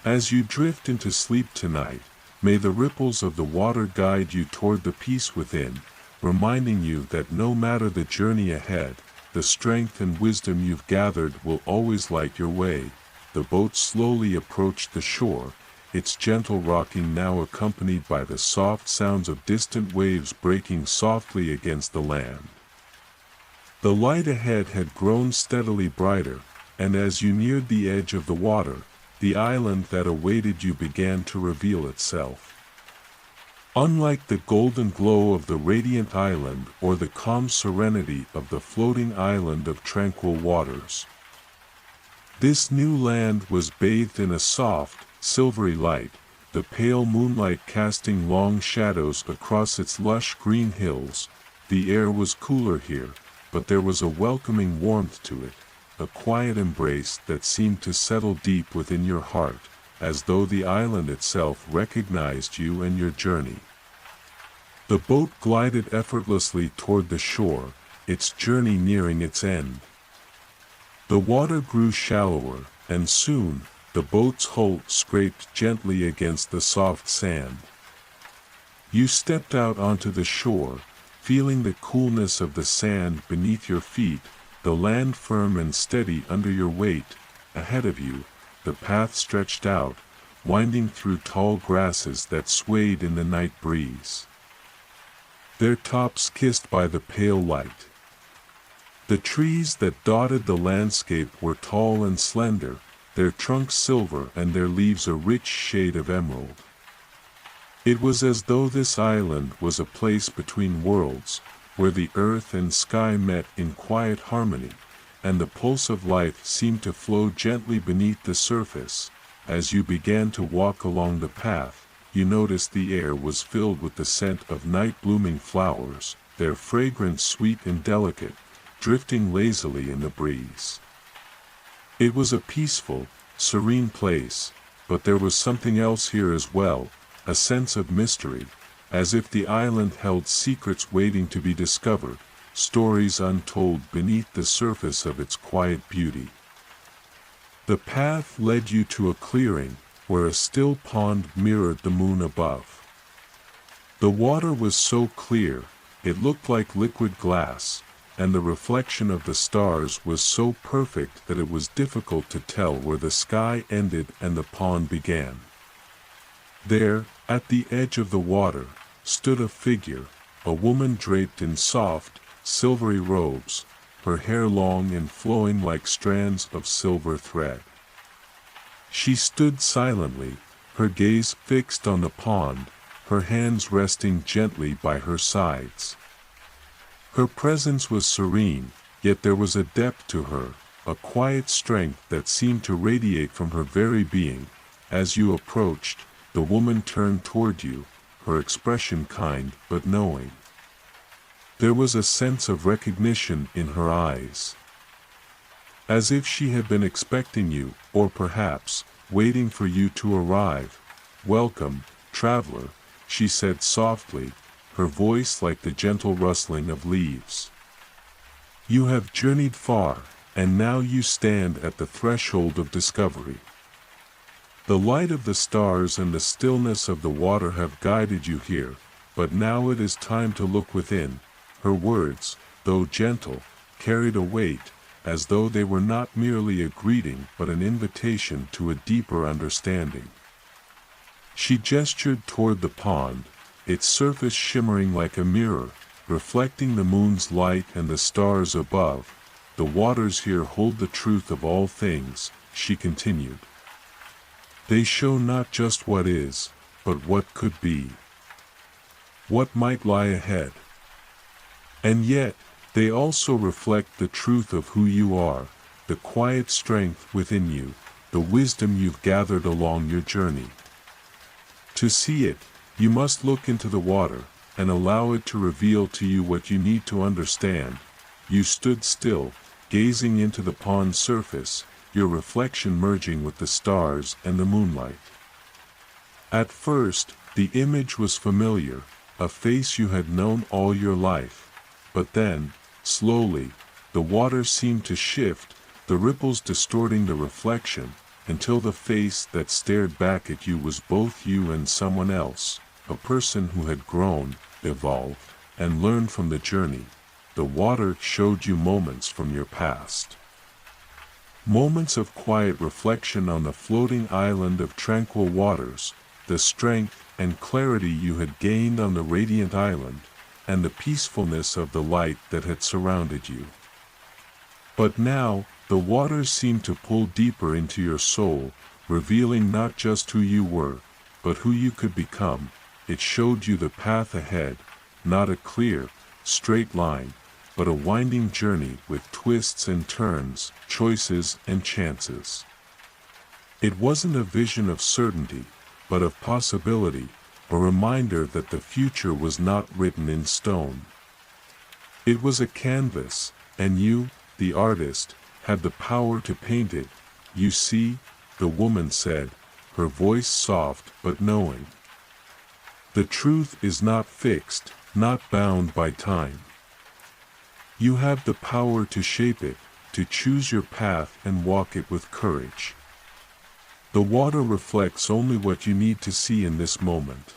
As you drift into sleep tonight, may the ripples of the water guide you toward the peace within, reminding you that no matter the journey ahead, the strength and wisdom you've gathered will always light your way. The boat slowly approached the shore, its gentle rocking now accompanied by the soft sounds of distant waves breaking softly against the land. The light ahead had grown steadily brighter, and as you neared the edge of the water, the island that awaited you began to reveal itself. Unlike the golden glow of the radiant island or the calm serenity of the floating island of tranquil waters, this new land was bathed in a soft, silvery light, the pale moonlight casting long shadows across its lush green hills. The air was cooler here, but there was a welcoming warmth to it, a quiet embrace that seemed to settle deep within your heart, as though the island itself recognized you and your journey. The boat glided effortlessly toward the shore, its journey nearing its end. The water grew shallower, and soon, the boat's hull scraped gently against the soft sand. You stepped out onto the shore, feeling the coolness of the sand beneath your feet, the land firm and steady under your weight. Ahead of you, the path stretched out, winding through tall grasses that swayed in the night breeze, their tops kissed by the pale light. The trees that dotted the landscape were tall and slender, their trunks silver and their leaves a rich shade of emerald. It was as though this island was a place between worlds, where the earth and sky met in quiet harmony, and the pulse of life seemed to flow gently beneath the surface. As you began to walk along the path, you noticed the air was filled with the scent of night-blooming flowers, their fragrance sweet and delicate, drifting lazily in the breeze. It was a peaceful, serene place, but there was something else here as well, a sense of mystery, as if the island held secrets waiting to be discovered, stories untold beneath the surface of its quiet beauty. The path led you to a clearing, where a still pond mirrored the moon above. The water was so clear, it looked like liquid glass, and the reflection of the stars was so perfect that it was difficult to tell where the sky ended and the pond began. There, at the edge of the water, stood a figure, a woman draped in soft, silvery robes, her hair long and flowing like strands of silver thread. She stood silently, her gaze fixed on the pond, her hands resting gently by her sides. Her presence was serene, yet there was a depth to her, a quiet strength that seemed to radiate from her very being. As you approached, the woman turned toward you, her expression kind but knowing. There was a sense of recognition in her eyes. As if she had been expecting you, or perhaps, waiting for you to arrive. "Welcome, traveler," she said softly, her voice like the gentle rustling of leaves. "You have journeyed far, and now you stand at the threshold of discovery. The light of the stars and the stillness of the water have guided you here, but now it is time to look within." Her words, though gentle, carried a weight, as though they were not merely a greeting but an invitation to a deeper understanding. She gestured toward the pond, its surface shimmering like a mirror, reflecting the moon's light and the stars above. "The waters here hold the truth of all things," she continued. "They show not just what is, but what could be, what might lie ahead. And yet, they also reflect the truth of who you are, the quiet strength within you, the wisdom you've gathered along your journey. To see it, you must look into the water, and allow it to reveal to you what you need to understand." You stood still, gazing into the pond's surface, your reflection merging with the stars and the moonlight. At first, the image was familiar, a face you had known all your life. But then, slowly, the water seemed to shift, the ripples distorting the reflection, until the face that stared back at you was both you and someone else, a person who had grown, evolved, and learned from the journey. The water showed you moments from your past. Moments of quiet reflection on the floating island of tranquil waters, the strength and clarity you had gained on the radiant island, and the peacefulness of the light that had surrounded you. But now, the waters seemed to pull deeper into your soul, revealing not just who you were, but who you could become. It showed you the path ahead, not a clear, straight line, but a winding journey with twists and turns, choices and chances. It wasn't a vision of certainty, but of possibility, a reminder that the future was not written in stone. It was a canvas, and you, the artist, had the power to paint it. "You see," the woman said, her voice soft but knowing. "The truth is not fixed, not bound by time. You have the power to shape it, to choose your path and walk it with courage. The water reflects only what you need to see in this moment.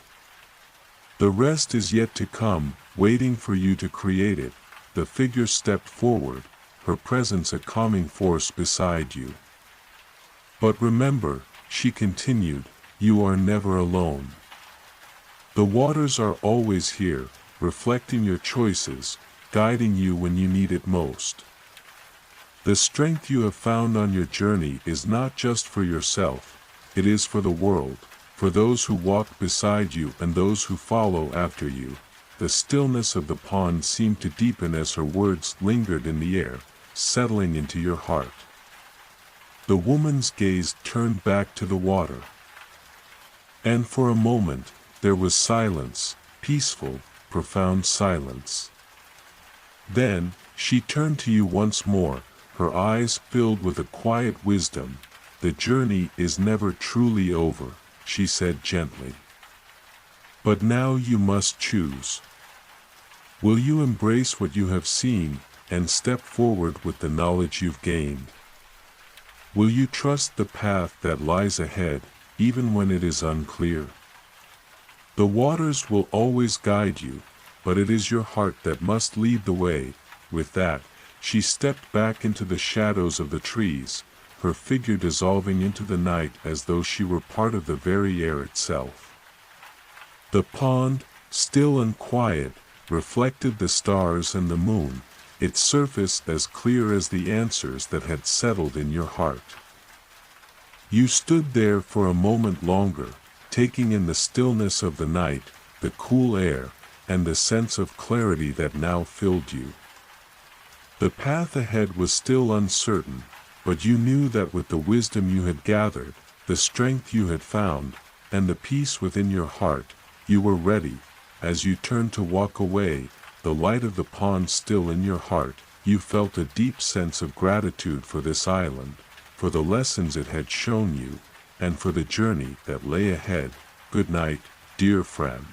The rest is yet to come, waiting for you to create it." The figure stepped forward, her presence a calming force beside you. "But remember," she continued, "you are never alone. The waters are always here, reflecting your choices, guiding you when you need it most. The strength you have found on your journey is not just for yourself, it is for the world, for those who walk beside you and those who follow after you." The stillness of the pond seemed to deepen as her words lingered in the air, settling into your heart. The woman's gaze turned back to the water. And for a moment, there was silence, peaceful, profound silence. Then, she turned to you once more, her eyes filled with a quiet wisdom. "The journey is never truly over," she said gently. "But now you must choose. Will you embrace what you have seen, and step forward with the knowledge you've gained? Will you trust the path that lies ahead, even when it is unclear? The waters will always guide you, but it is your heart that must lead the way. With that, she stepped back into the shadows of the trees, her figure dissolving into the night as though she were part of the very air itself. The pond, still and quiet, reflected the stars and the moon, its surface as clear as the answers that had settled in your heart. You stood there for a moment longer, taking in the stillness of the night, the cool air, and the sense of clarity that now filled you. The path ahead was still uncertain, but you knew that with the wisdom you had gathered, the strength you had found, and the peace within your heart, you were ready. As you turned to walk away, the light of the pond still in your heart, you felt a deep sense of gratitude for this island, for the lessons it had shown you, and for the journey that lay ahead. Good night, dear friend.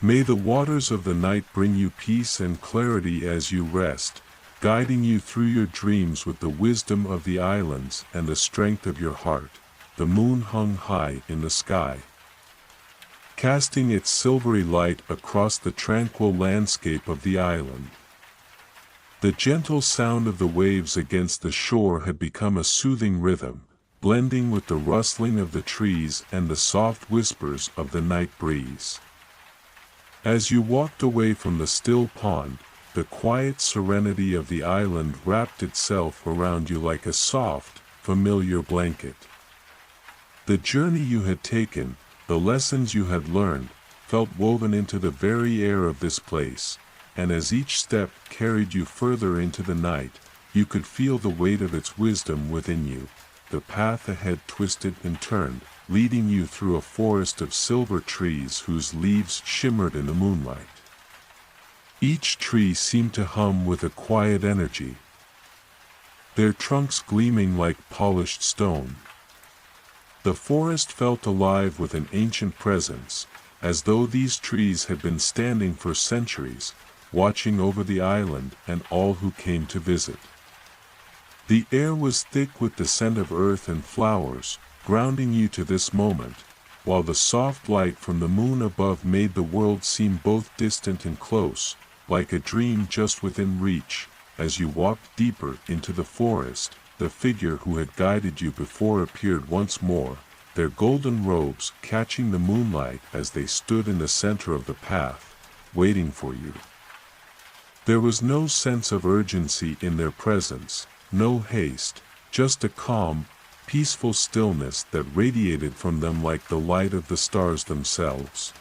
May the waters of the night bring you peace and clarity as you rest, guiding you through your dreams with the wisdom of the islands and the strength of your heart. The moon hung high in the sky, casting its silvery light across the tranquil landscape of the island. The gentle sound of the waves against the shore had become a soothing rhythm, blending with the rustling of the trees and the soft whispers of the night breeze. As you walked away from the still pond, the quiet serenity of the island wrapped itself around you like a soft, familiar blanket. The journey you had taken, the lessons you had learned, felt woven into the very air of this place, and as each step carried you further into the night, you could feel the weight of its wisdom within you. The path ahead twisted and turned, leading you through a forest of silver trees whose leaves shimmered in the moonlight. Each tree seemed to hum with a quiet energy, their trunks gleaming like polished stone. The forest felt alive with an ancient presence, as though these trees had been standing for centuries, watching over the island and all who came to visit. The air was thick with the scent of earth and flowers, grounding you to this moment, while the soft light from the moon above made the world seem both distant and close, like a dream just within reach. As you walked deeper into the forest, the figure who had guided you before appeared once more, their golden robes catching the moonlight as they stood in the center of the path, waiting for you. There was no sense of urgency in their presence, no haste, just a calm, peaceful stillness that radiated from them like the light of the stars themselves.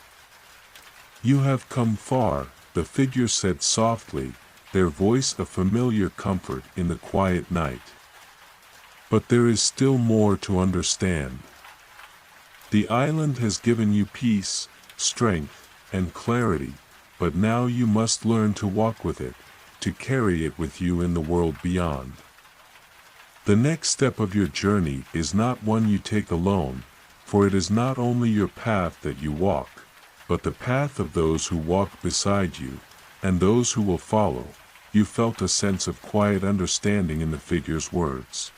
"You have come far," the figure said softly, their voice a familiar comfort in the quiet night. "But there is still more to understand. The island has given you peace, strength, and clarity, but now you must learn to walk with it, to carry it with you in the world beyond. The next step of your journey is not one you take alone, for it is not only your path that you walk, but the path of those who walk beside you, and those who will follow." You felt a sense of quiet understanding in the figure's words.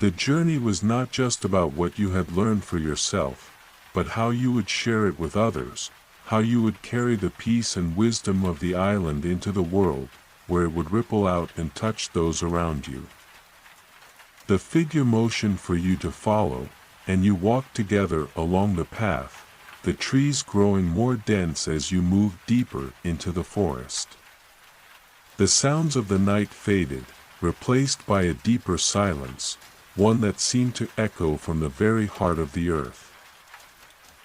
The journey was not just about what you had learned for yourself, but how you would share it with others, how you would carry the peace and wisdom of the island into the world, where it would ripple out and touch those around you. The figure motioned for you to follow, and you walked together along the path, the trees growing more dense as you moved deeper into the forest. The sounds of the night faded, replaced by a deeper silence, one that seemed to echo from the very heart of the earth.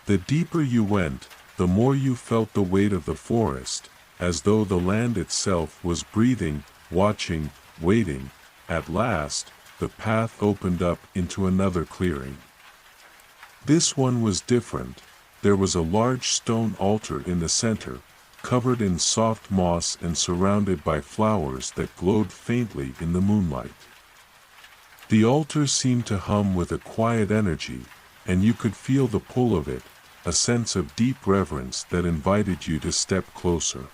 The deeper you went, the more you felt the weight of the forest, as though the land itself was breathing, watching, waiting. At last, the path opened up into another clearing. This one was different. There was a large stone altar in the center, covered in soft moss and surrounded by flowers that glowed faintly in the moonlight. The altar seemed to hum with a quiet energy, and you could feel the pull of it, a sense of deep reverence that invited you to step closer.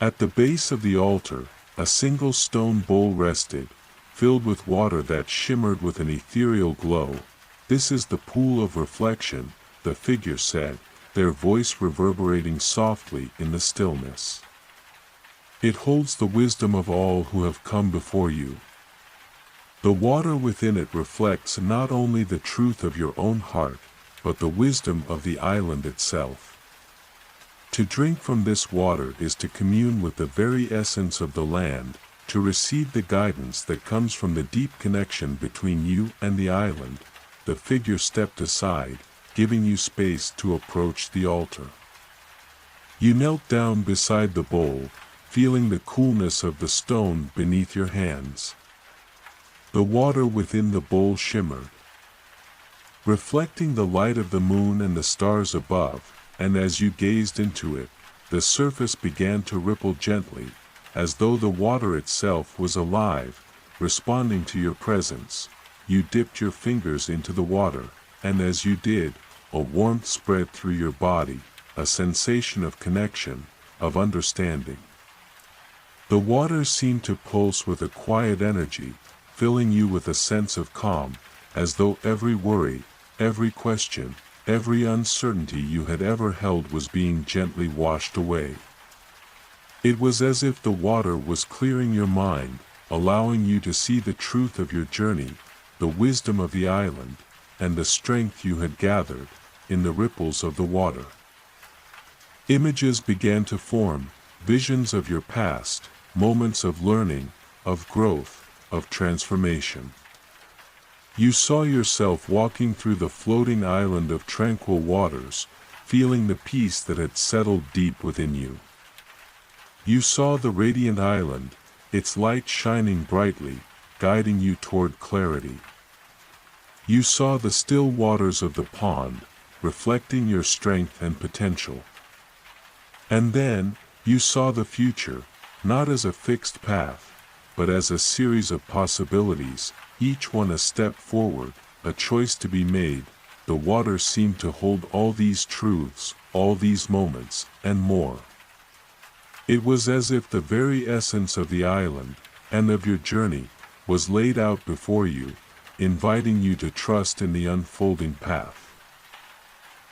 At the base of the altar, a single stone bowl rested, filled with water that shimmered with an ethereal glow. "This is the pool of reflection," the figure said, their voice reverberating softly in the stillness. It holds the wisdom of all who have come before you. The water within it reflects not only the truth of your own heart, but the wisdom of the island itself. To drink from this water is to commune with the very essence of the land, to receive the guidance that comes from the deep connection between you and the island. The figure stepped aside, giving you space to approach the altar. You knelt down beside the bowl, feeling the coolness of the stone beneath your hands. The water within the bowl shimmered, reflecting the light of the moon and the stars above, and as you gazed into it, the surface began to ripple gently, as though the water itself was alive, responding to your presence. You dipped your fingers into the water, and as you did, a warmth spread through your body, a sensation of connection, of understanding. The water seemed to pulse with a quiet energy, filling you with a sense of calm, as though every worry, every question, every uncertainty you had ever held was being gently washed away. It was as if the water was clearing your mind, allowing you to see the truth of your journey, the wisdom of the island, and the strength you had gathered in the ripples of the water. Images began to form, visions of your past, moments of learning, of growth, of transformation. You saw yourself walking through the floating island of tranquil waters, feeling the peace that had settled deep within you. You saw the radiant island, its light shining brightly, guiding you toward clarity. You saw the still waters of the pond, reflecting your strength and potential. And then, you saw the future, not as a fixed path, but as a series of possibilities, each one a step forward, a choice to be made. The water seemed to hold all these truths, all these moments, and more. It was as if the very essence of the island, and of your journey, was laid out before you, inviting you to trust in the unfolding path.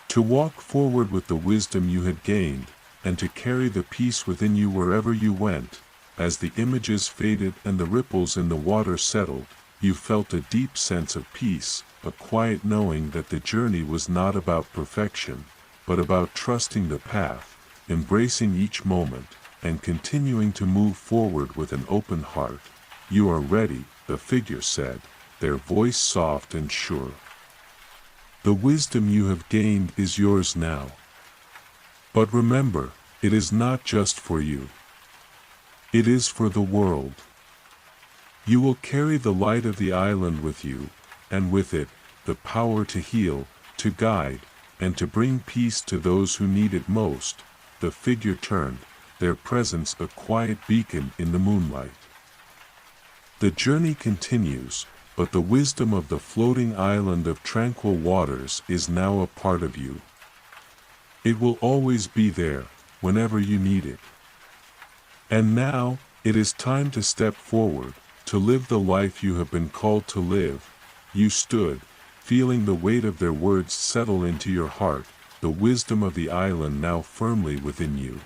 To walk forward with the wisdom you had gained, and to carry the peace within you wherever you went. As the images faded and the ripples in the water settled, you felt a deep sense of peace, a quiet knowing that the journey was not about perfection, but about trusting the path, embracing each moment, and continuing to move forward with an open heart. You are ready, the figure said, their voice soft and sure. The wisdom you have gained is yours now. But remember, it is not just for you. It is for the world. You will carry the light of the island with you, and with it, the power to heal, to guide, and to bring peace to those who need it most. The figure turned, their presence a quiet beacon in the moonlight. The journey continues, but the wisdom of the floating island of tranquil waters is now a part of you. It will always be there, whenever you need it. And now, it is time to step forward, to live the life you have been called to live. You stood, feeling the weight of their words settle into your heart, the wisdom of the island now firmly within you.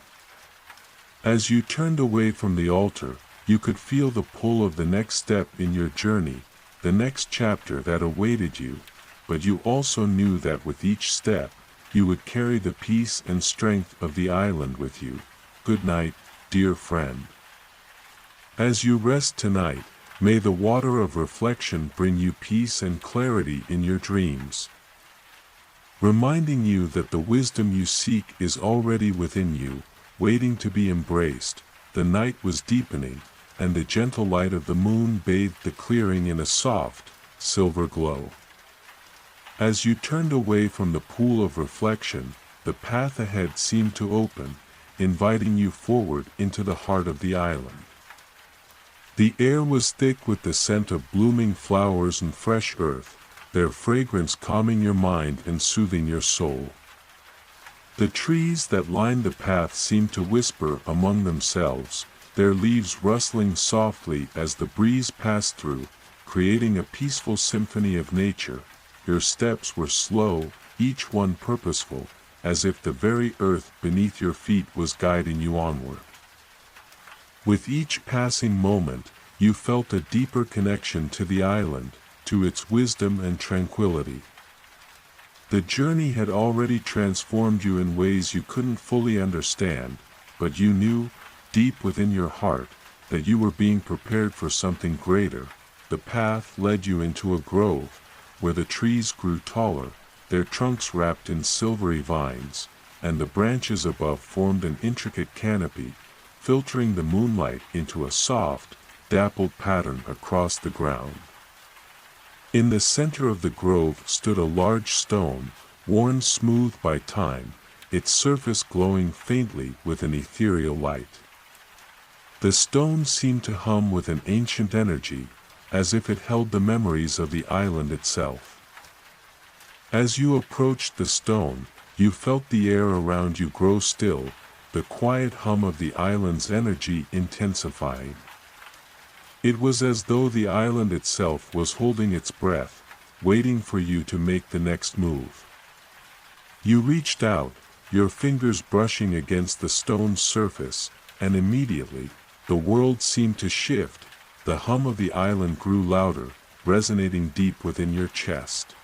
As you turned away from the altar, you could feel the pull of the next step in your journey, the next chapter that awaited you, but you also knew that with each step, you would carry the peace and strength of the island with you. Good night, dear friend. As you rest tonight, may the water of reflection bring you peace and clarity in your dreams, reminding you that the wisdom you seek is already within you, waiting to be embraced. The night was deepening, and the gentle light of the moon bathed the clearing in a soft, silver glow. As you turned away from the pool of reflection, the path ahead seemed to open, inviting you forward into the heart of the island. The air was thick with the scent of blooming flowers and fresh earth, their fragrance calming your mind and soothing your soul. The trees that lined the path seemed to whisper among themselves, their leaves rustling softly as the breeze passed through, creating a peaceful symphony of nature. Your steps were slow, each one purposeful, as if the very earth beneath your feet was guiding you onward. With each passing moment, you felt a deeper connection to the island, to its wisdom and tranquility. The journey had already transformed you in ways you couldn't fully understand, but you knew, deep within your heart, that you were being prepared for something greater. The path led you into a grove, where the trees grew taller, their trunks wrapped in silvery vines, and the branches above formed an intricate canopy, filtering the moonlight into a soft, dappled pattern across the ground. In the center of the grove stood a large stone, worn smooth by time, its surface glowing faintly with an ethereal light. The stone seemed to hum with an ancient energy, as if it held the memories of the island itself. As you approached the stone, you felt the air around you grow still, the quiet hum of the island's energy intensifying. It was as though the island itself was holding its breath, waiting for you to make the next move. You reached out, your fingers brushing against the stone's surface, and immediately, the world seemed to shift. The hum of the island grew louder, resonating deep within your chest.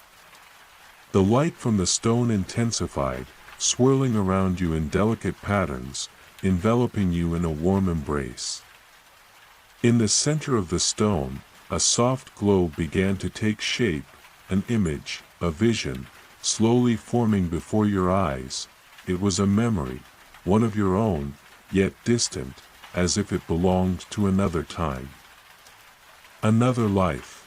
The light from the stone intensified, swirling around you in delicate patterns, enveloping you in a warm embrace. In the center of the stone, a soft glow began to take shape, an image, a vision, slowly forming before your eyes. It was a memory, one of your own, yet distant, as if it belonged to another time. Another life.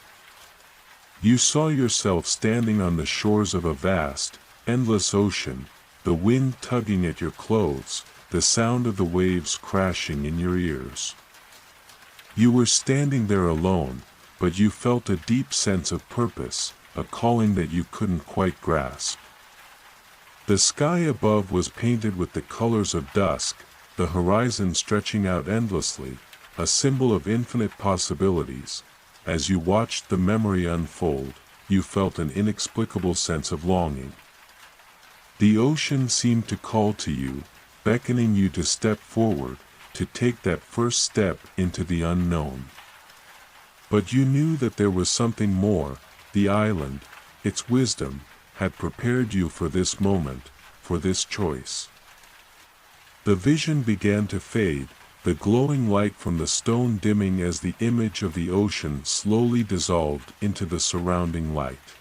You saw yourself standing on the shores of a vast, endless ocean, the wind tugging at your clothes, the sound of the waves crashing in your ears. You were standing there alone, but you felt a deep sense of purpose, a calling that you couldn't quite grasp. The sky above was painted with the colors of dusk, the horizon stretching out endlessly, a symbol of infinite possibilities. As you watched the memory unfold, you felt an inexplicable sense of longing. The ocean seemed to call to you, beckoning you to step forward, to take that first step into the unknown. But you knew that there was something more. The island, its wisdom, had prepared you for this moment, for this choice. The vision began to fade, the glowing light from the stone dimming as the image of the ocean slowly dissolved into the surrounding light.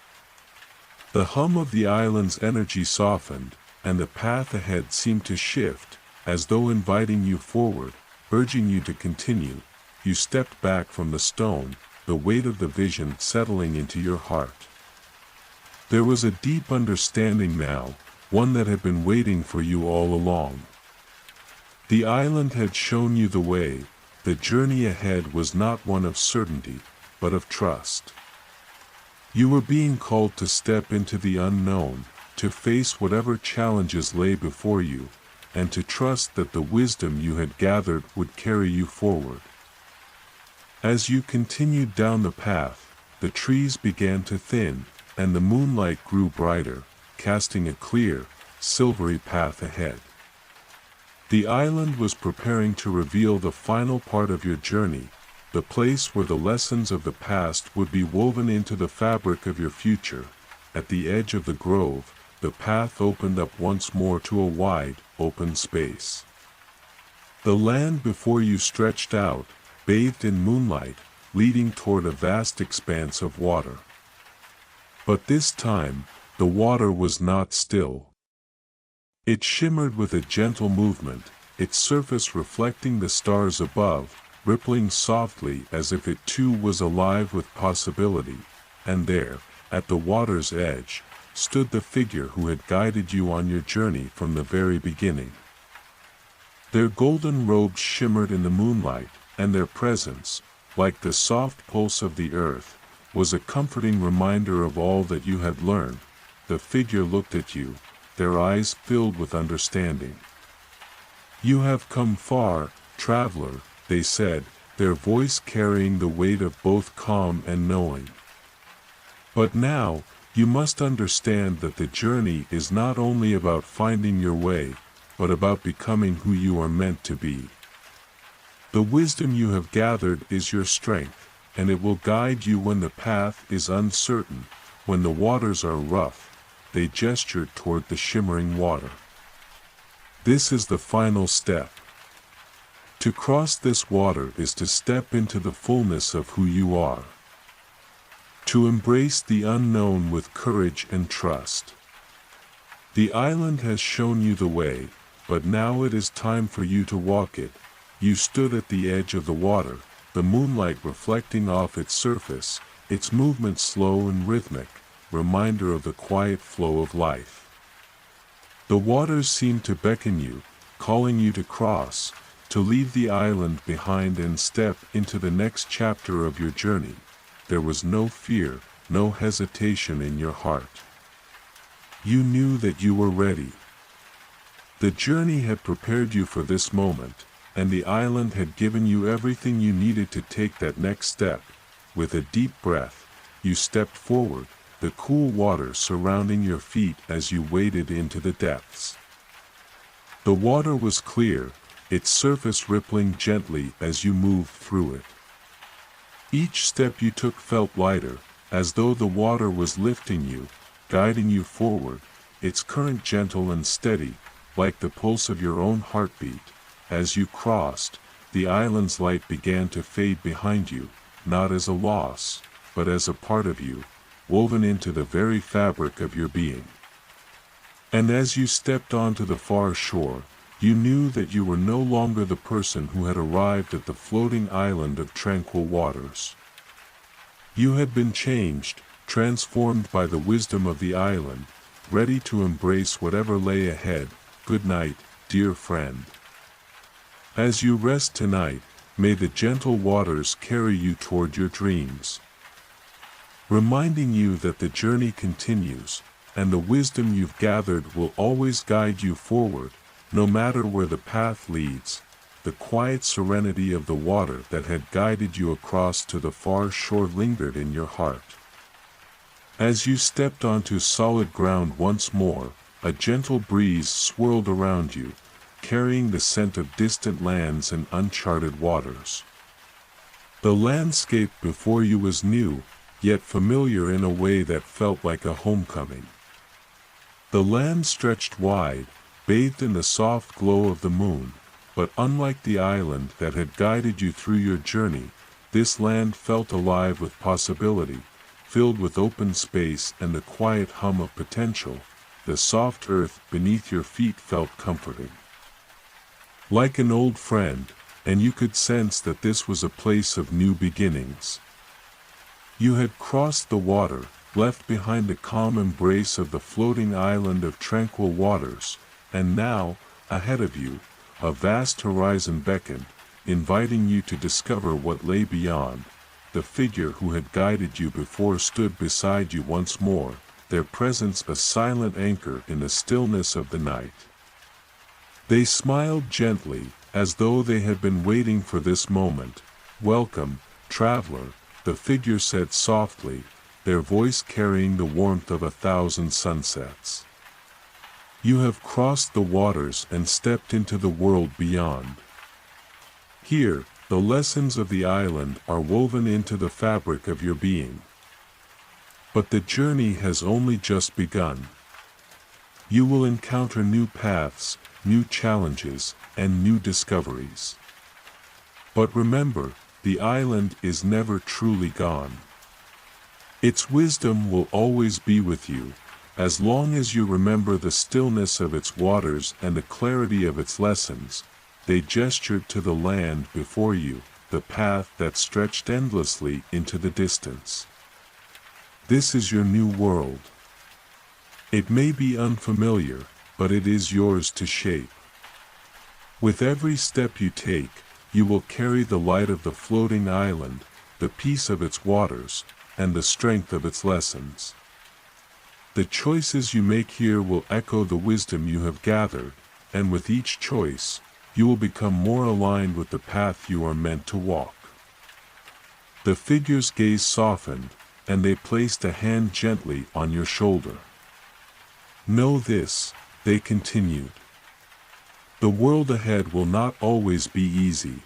The hum of the island's energy softened, and the path ahead seemed to shift, as though inviting you forward, urging you to continue. You stepped back from the stone, the weight of the vision settling into your heart. There was a deep understanding now, one that had been waiting for you all along. The island had shown you the way. The journey ahead was not one of certainty, but of trust. You were being called to step into the unknown, to face whatever challenges lay before you, and to trust that the wisdom you had gathered would carry you forward. As you continued down the path, the trees began to thin, and the moonlight grew brighter, casting a clear, silvery path ahead. The island was preparing to reveal the final part of your journey, the place where the lessons of the past would be woven into the fabric of your future. At the edge of the grove, the path opened up once more to a wide, open space. The land before you stretched out, bathed in moonlight, leading toward a vast expanse of water. But this time, the water was not still. It shimmered with a gentle movement, its surface reflecting the stars above, rippling softly as if it too was alive with possibility. And there, at the water's edge, stood the figure who had guided you on your journey from the very beginning. Their golden robes shimmered in the moonlight, and their presence, like the soft pulse of the earth, was a comforting reminder of all that you had learned. The figure looked at you, their eyes filled with understanding. "You have come far, traveler," they said, their voice carrying the weight of both calm and knowing. "But now, you must understand that the journey is not only about finding your way, but about becoming who you are meant to be." The wisdom you have gathered is your strength, and it will guide you when the path is uncertain. When the waters are rough, they gestured toward the shimmering water. This is the final step. To cross this water is to step into the fullness of who you are. To embrace the unknown with courage and trust. The island has shown you the way, but now it is time for you to walk it. You stood at the edge of the water, the moonlight reflecting off its surface, its movement slow and rhythmic, reminder of the quiet flow of life. The waters seemed to beckon you, calling you to cross, to leave the island behind and step into the next chapter of your journey. There was no fear, no hesitation in your heart. You knew that you were ready. The journey had prepared you for this moment, and the island had given you everything you needed to take that next step. With a deep breath, you stepped forward, the cool water surrounding your feet as you waded into the depths. The water was clear, its surface rippling gently as you moved through it. Each step you took felt lighter, as though the water was lifting you, guiding you forward, its current gentle and steady, like the pulse of your own heartbeat. As you crossed, the island's light began to fade behind you, not as a loss, but as a part of you, woven into the very fabric of your being. And as you stepped onto the far shore, you knew that you were no longer the person who had arrived at the floating island of tranquil waters. You had been changed, transformed by the wisdom of the island, ready to embrace whatever lay ahead. Good night, dear friend. As you rest tonight, may the gentle waters carry you toward your dreams, reminding you that the journey continues, and the wisdom you've gathered will always guide you forward, no matter where the path leads. The quiet serenity of the water that had guided you across to the far shore lingered in your heart. As you stepped onto solid ground once more, a gentle breeze swirled around you, carrying the scent of distant lands and uncharted waters. The landscape before you was new, yet familiar in a way that felt like a homecoming. The land stretched wide, bathed in the soft glow of the moon, but unlike the island that had guided you through your journey, this land felt alive with possibility, filled with open space and the quiet hum of potential. The soft earth beneath your feet felt comforting, like an old friend, and you could sense that this was a place of new beginnings. You had crossed the water, left behind the calm embrace of the floating island of tranquil waters, and now, ahead of you, a vast horizon beckoned, inviting you to discover what lay beyond. The figure who had guided you before stood beside you once more, their presence a silent anchor in the stillness of the night. They smiled gently, as though they had been waiting for this moment. "Welcome, traveler," the figure said softly, their voice carrying the warmth of 1,000 sunsets. "You have crossed the waters and stepped into the world beyond. Here, the lessons of the island are woven into the fabric of your being. But the journey has only just begun. You will encounter new paths, new challenges, and new discoveries. But remember, the island is never truly gone. Its wisdom will always be with you, as long as you remember the stillness of its waters and the clarity of its lessons." They gestured to the land before you, the path that stretched endlessly into the distance. "This is your new world. It may be unfamiliar, but it is yours to shape. With every step you take, you will carry the light of the floating island, the peace of its waters, and the strength of its lessons. The choices you make here will echo the wisdom you have gathered, and with each choice, you will become more aligned with the path you are meant to walk." The figure's gaze softened, and they placed a hand gently on your shoulder. "Know this," they continued. "The world ahead will not always be easy.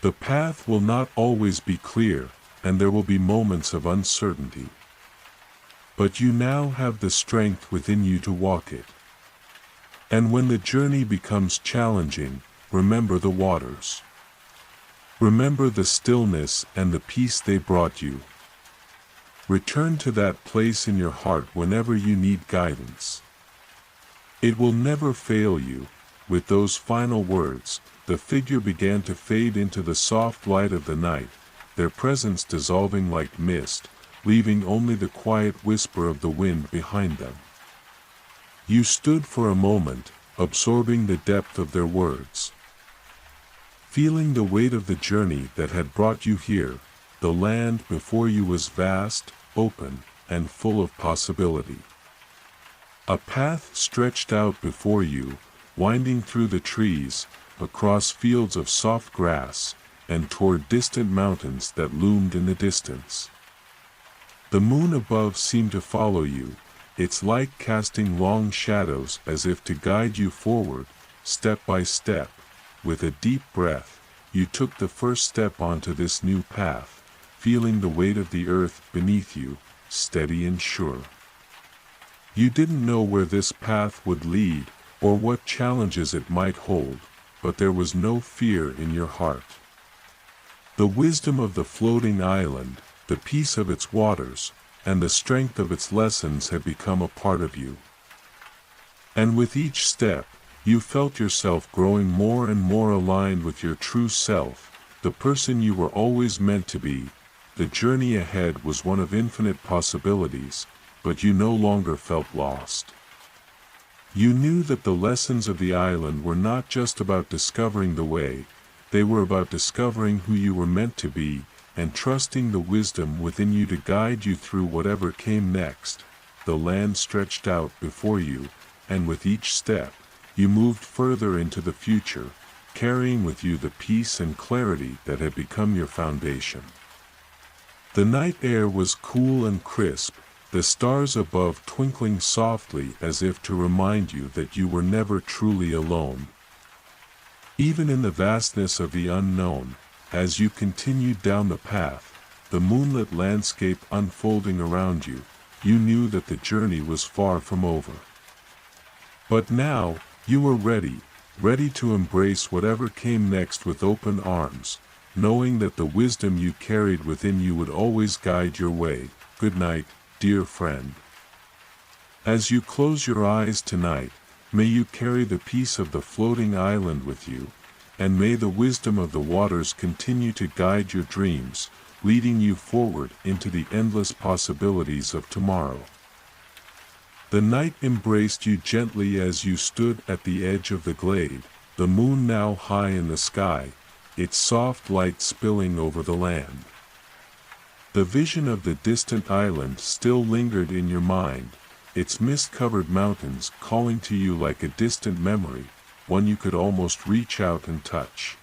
The path will not always be clear, and there will be moments of uncertainty. But you now have the strength within you to walk it. And when the journey becomes challenging, remember the waters. Remember the stillness and the peace they brought you. Return to that place in your heart whenever you need guidance. It will never fail you. With those final words, the figure began to fade into the soft light of the night, their presence dissolving like mist, leaving only the quiet whisper of the wind behind them. You stood for a moment, absorbing the depth of their words. Feeling the weight of the journey that had brought you here, the land before you was vast, open, and full of possibility. A path stretched out before you, winding through the trees, across fields of soft grass, and toward distant mountains that loomed in the distance. The moon above seemed to follow you, its light casting long shadows as if to guide you forward, step by step. With a deep breath, you took the first step onto this new path, feeling the weight of the earth beneath you, steady and sure. You didn't know where this path would lead, or what challenges it might hold, but there was no fear in your heart. The wisdom of the floating island, the peace of its waters, and the strength of its lessons had become a part of you. And with each step, you felt yourself growing more and more aligned with your true self, the person you were always meant to be. The journey ahead was one of infinite possibilities, but you no longer felt lost. You knew that the lessons of the island were not just about discovering the way, they were about discovering who you were meant to be, and trusting the wisdom within you to guide you through whatever came next. The land stretched out before you, and with each step, you moved further into the future, carrying with you the peace and clarity that had become your foundation. The night air was cool and crisp, the stars above twinkling softly as if to remind you that you were never truly alone. Even in the vastness of the unknown, as you continued down the path, the moonlit landscape unfolding around you, you knew that the journey was far from over. But now, you were ready to embrace whatever came next with open arms, knowing that the wisdom you carried within you would always guide your way. Good night, dear friend. As you close your eyes tonight, may you carry the peace of the floating island with you, and may the wisdom of the waters continue to guide your dreams, leading you forward into the endless possibilities of tomorrow. The night embraced you gently as you stood at the edge of the glade, the moon now high in the sky, its soft light spilling over the land. The vision of the distant island still lingered in your mind, its mist-covered mountains calling to you like a distant memory, one you could almost reach out and touch.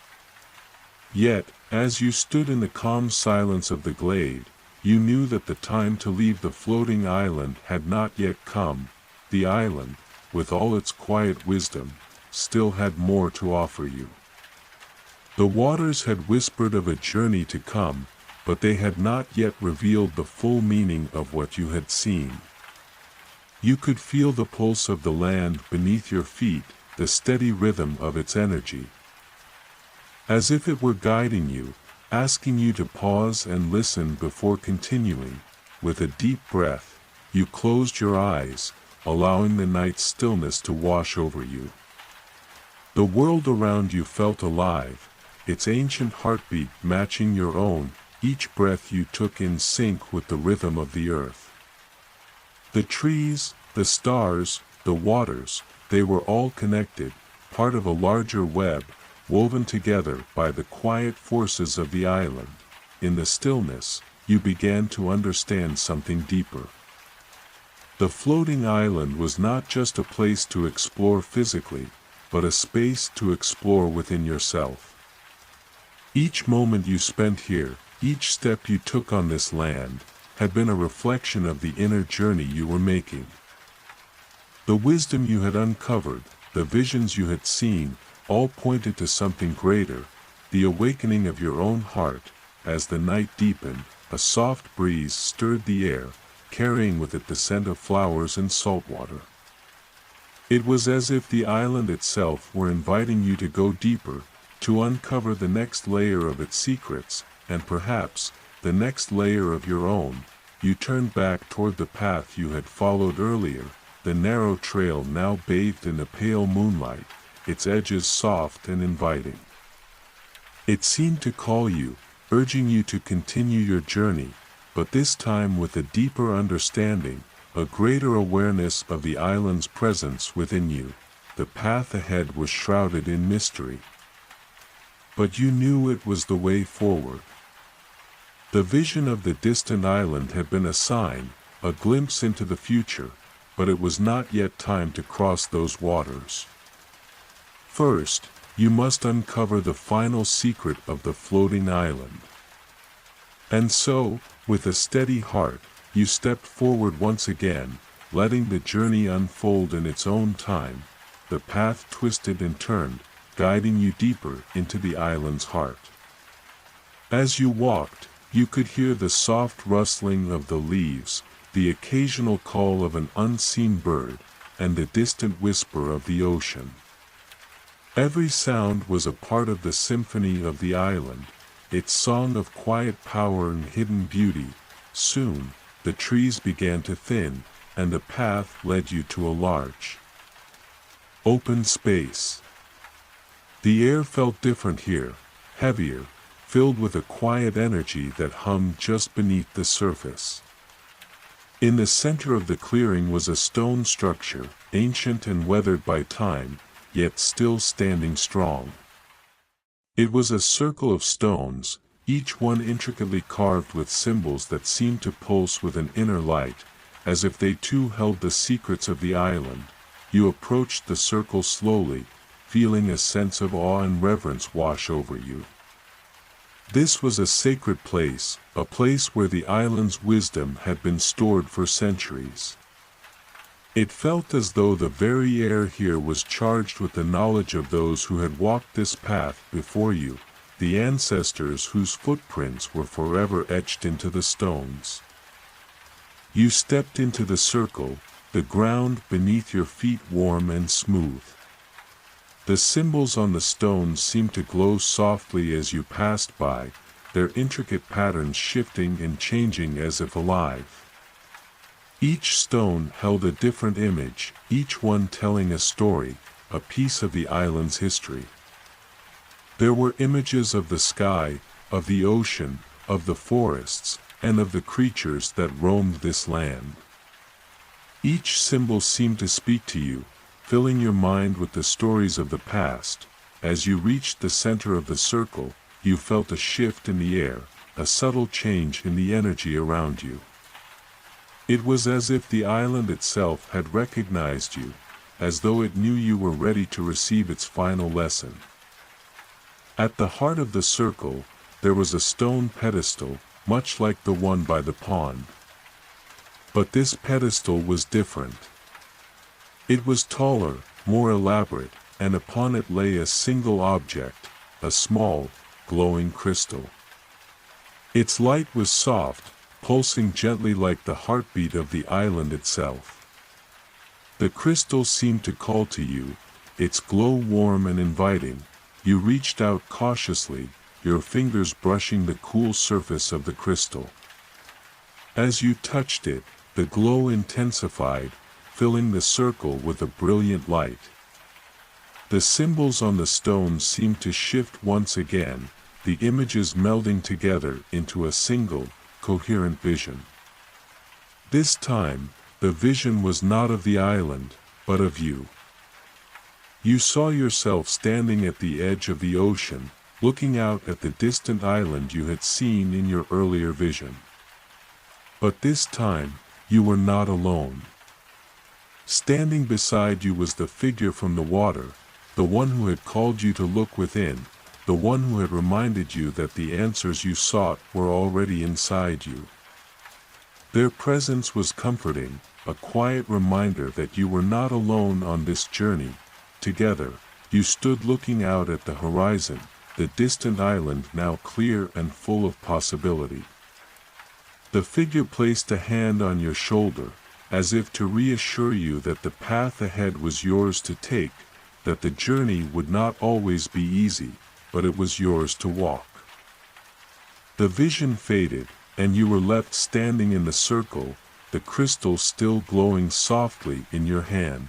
Yet, as you stood in the calm silence of the glade, you knew that the time to leave the floating island had not yet come. The island, with all its quiet wisdom, still had more to offer you. The waters had whispered of a journey to come, but they had not yet revealed the full meaning of what you had seen. You could feel the pulse of the land beneath your feet, the steady rhythm of its energy. As if it were guiding you, asking you to pause and listen before continuing. With a deep breath, you closed your eyes, allowing the night's stillness to wash over you. The world around you felt alive, its ancient heartbeat matching your own, each breath you took in sync with the rhythm of the earth. The trees, the stars, the waters, they were all connected, part of a larger web, woven together by the quiet forces of the island. In the stillness, you began to understand something deeper. The floating island was not just a place to explore physically, but a space to explore within yourself. Each moment you spent here, each step you took on this land, had been a reflection of the inner journey you were making. The wisdom you had uncovered, the visions you had seen, all pointed to something greater, the awakening of your own heart. As the night deepened, a soft breeze stirred the air, carrying with it the scent of flowers and salt water. It was as if the island itself were inviting you to go deeper, to uncover the next layer of its secrets, and perhaps, the next layer of your own. You turned back toward the path you had followed earlier, the narrow trail now bathed in a pale moonlight, its edges soft and inviting. It seemed to call you, urging you to continue your journey, but this time with a deeper understanding, a greater awareness of the island's presence within you. The path ahead was shrouded in mystery, but you knew it was the way forward. The vision of the distant island had been a sign, a glimpse into the future, but it was not yet time to cross those waters. First, you must uncover the final secret of the floating island. And so, with a steady heart, you stepped forward once again, letting the journey unfold in its own time. The path twisted and turned, guiding you deeper into the island's heart. As you walked, you could hear the soft rustling of the leaves, the occasional call of an unseen bird, and the distant whisper of the ocean. Every sound was a part of the symphony of the island, its song of quiet power and hidden beauty. Soon, the trees began to thin, and the path led you to a large, open space. The air felt different here, heavier, filled with a quiet energy that hummed just beneath the surface. In the center of the clearing was a stone structure, ancient and weathered by time, yet still standing strong. It was a circle of stones, each one intricately carved with symbols that seemed to pulse with an inner light, as if they too held the secrets of the island. You approached the circle slowly, feeling a sense of awe and reverence wash over you. This was a sacred place, a place where the island's wisdom had been stored for centuries. It felt as though the very air here was charged with the knowledge of those who had walked this path before you, the ancestors whose footprints were forever etched into the stones. You stepped into the circle, the ground beneath your feet warm and smooth. The symbols on the stones seemed to glow softly as you passed by, their intricate patterns shifting and changing as if alive. Each stone held a different image, each one telling a story, a piece of the island's history. There were images of the sky, of the ocean, of the forests, and of the creatures that roamed this land. Each symbol seemed to speak to you, filling your mind with the stories of the past. As you reached the center of the circle, you felt a shift in the air, a subtle change in the energy around you. It was as if the island itself had recognized you, as though it knew you were ready to receive its final lesson. At the heart of the circle, there was a stone pedestal, much like the one by the pond. But this pedestal was different. It was taller, more elaborate, and upon it lay a single object, a small, glowing crystal. Its light was soft, pulsing gently like the heartbeat of the island itself. The crystal seemed to call to you, its glow warm and inviting. You reached out cautiously, your fingers brushing the cool surface of the crystal. As you touched it, the glow intensified, filling the circle with a brilliant light. The symbols on the stones seemed to shift once again, the images melding together into a single, coherent vision. This time, the vision was not of the island, but of you. You saw yourself standing at the edge of the ocean, looking out at the distant island you had seen in your earlier vision. But this time, you were not alone. Standing beside you was the figure from the water, the one who had called you to look within, the one who had reminded you that the answers you sought were already inside you. Their presence was comforting, a quiet reminder that you were not alone on this journey. Together, you stood looking out at the horizon, the distant island now clear and full of possibility. The figure placed a hand on your shoulder, as if to reassure you that the path ahead was yours to take, that the journey would not always be easy, but it was yours to walk. The vision faded, and you were left standing in the circle, the crystal still glowing softly in your hand.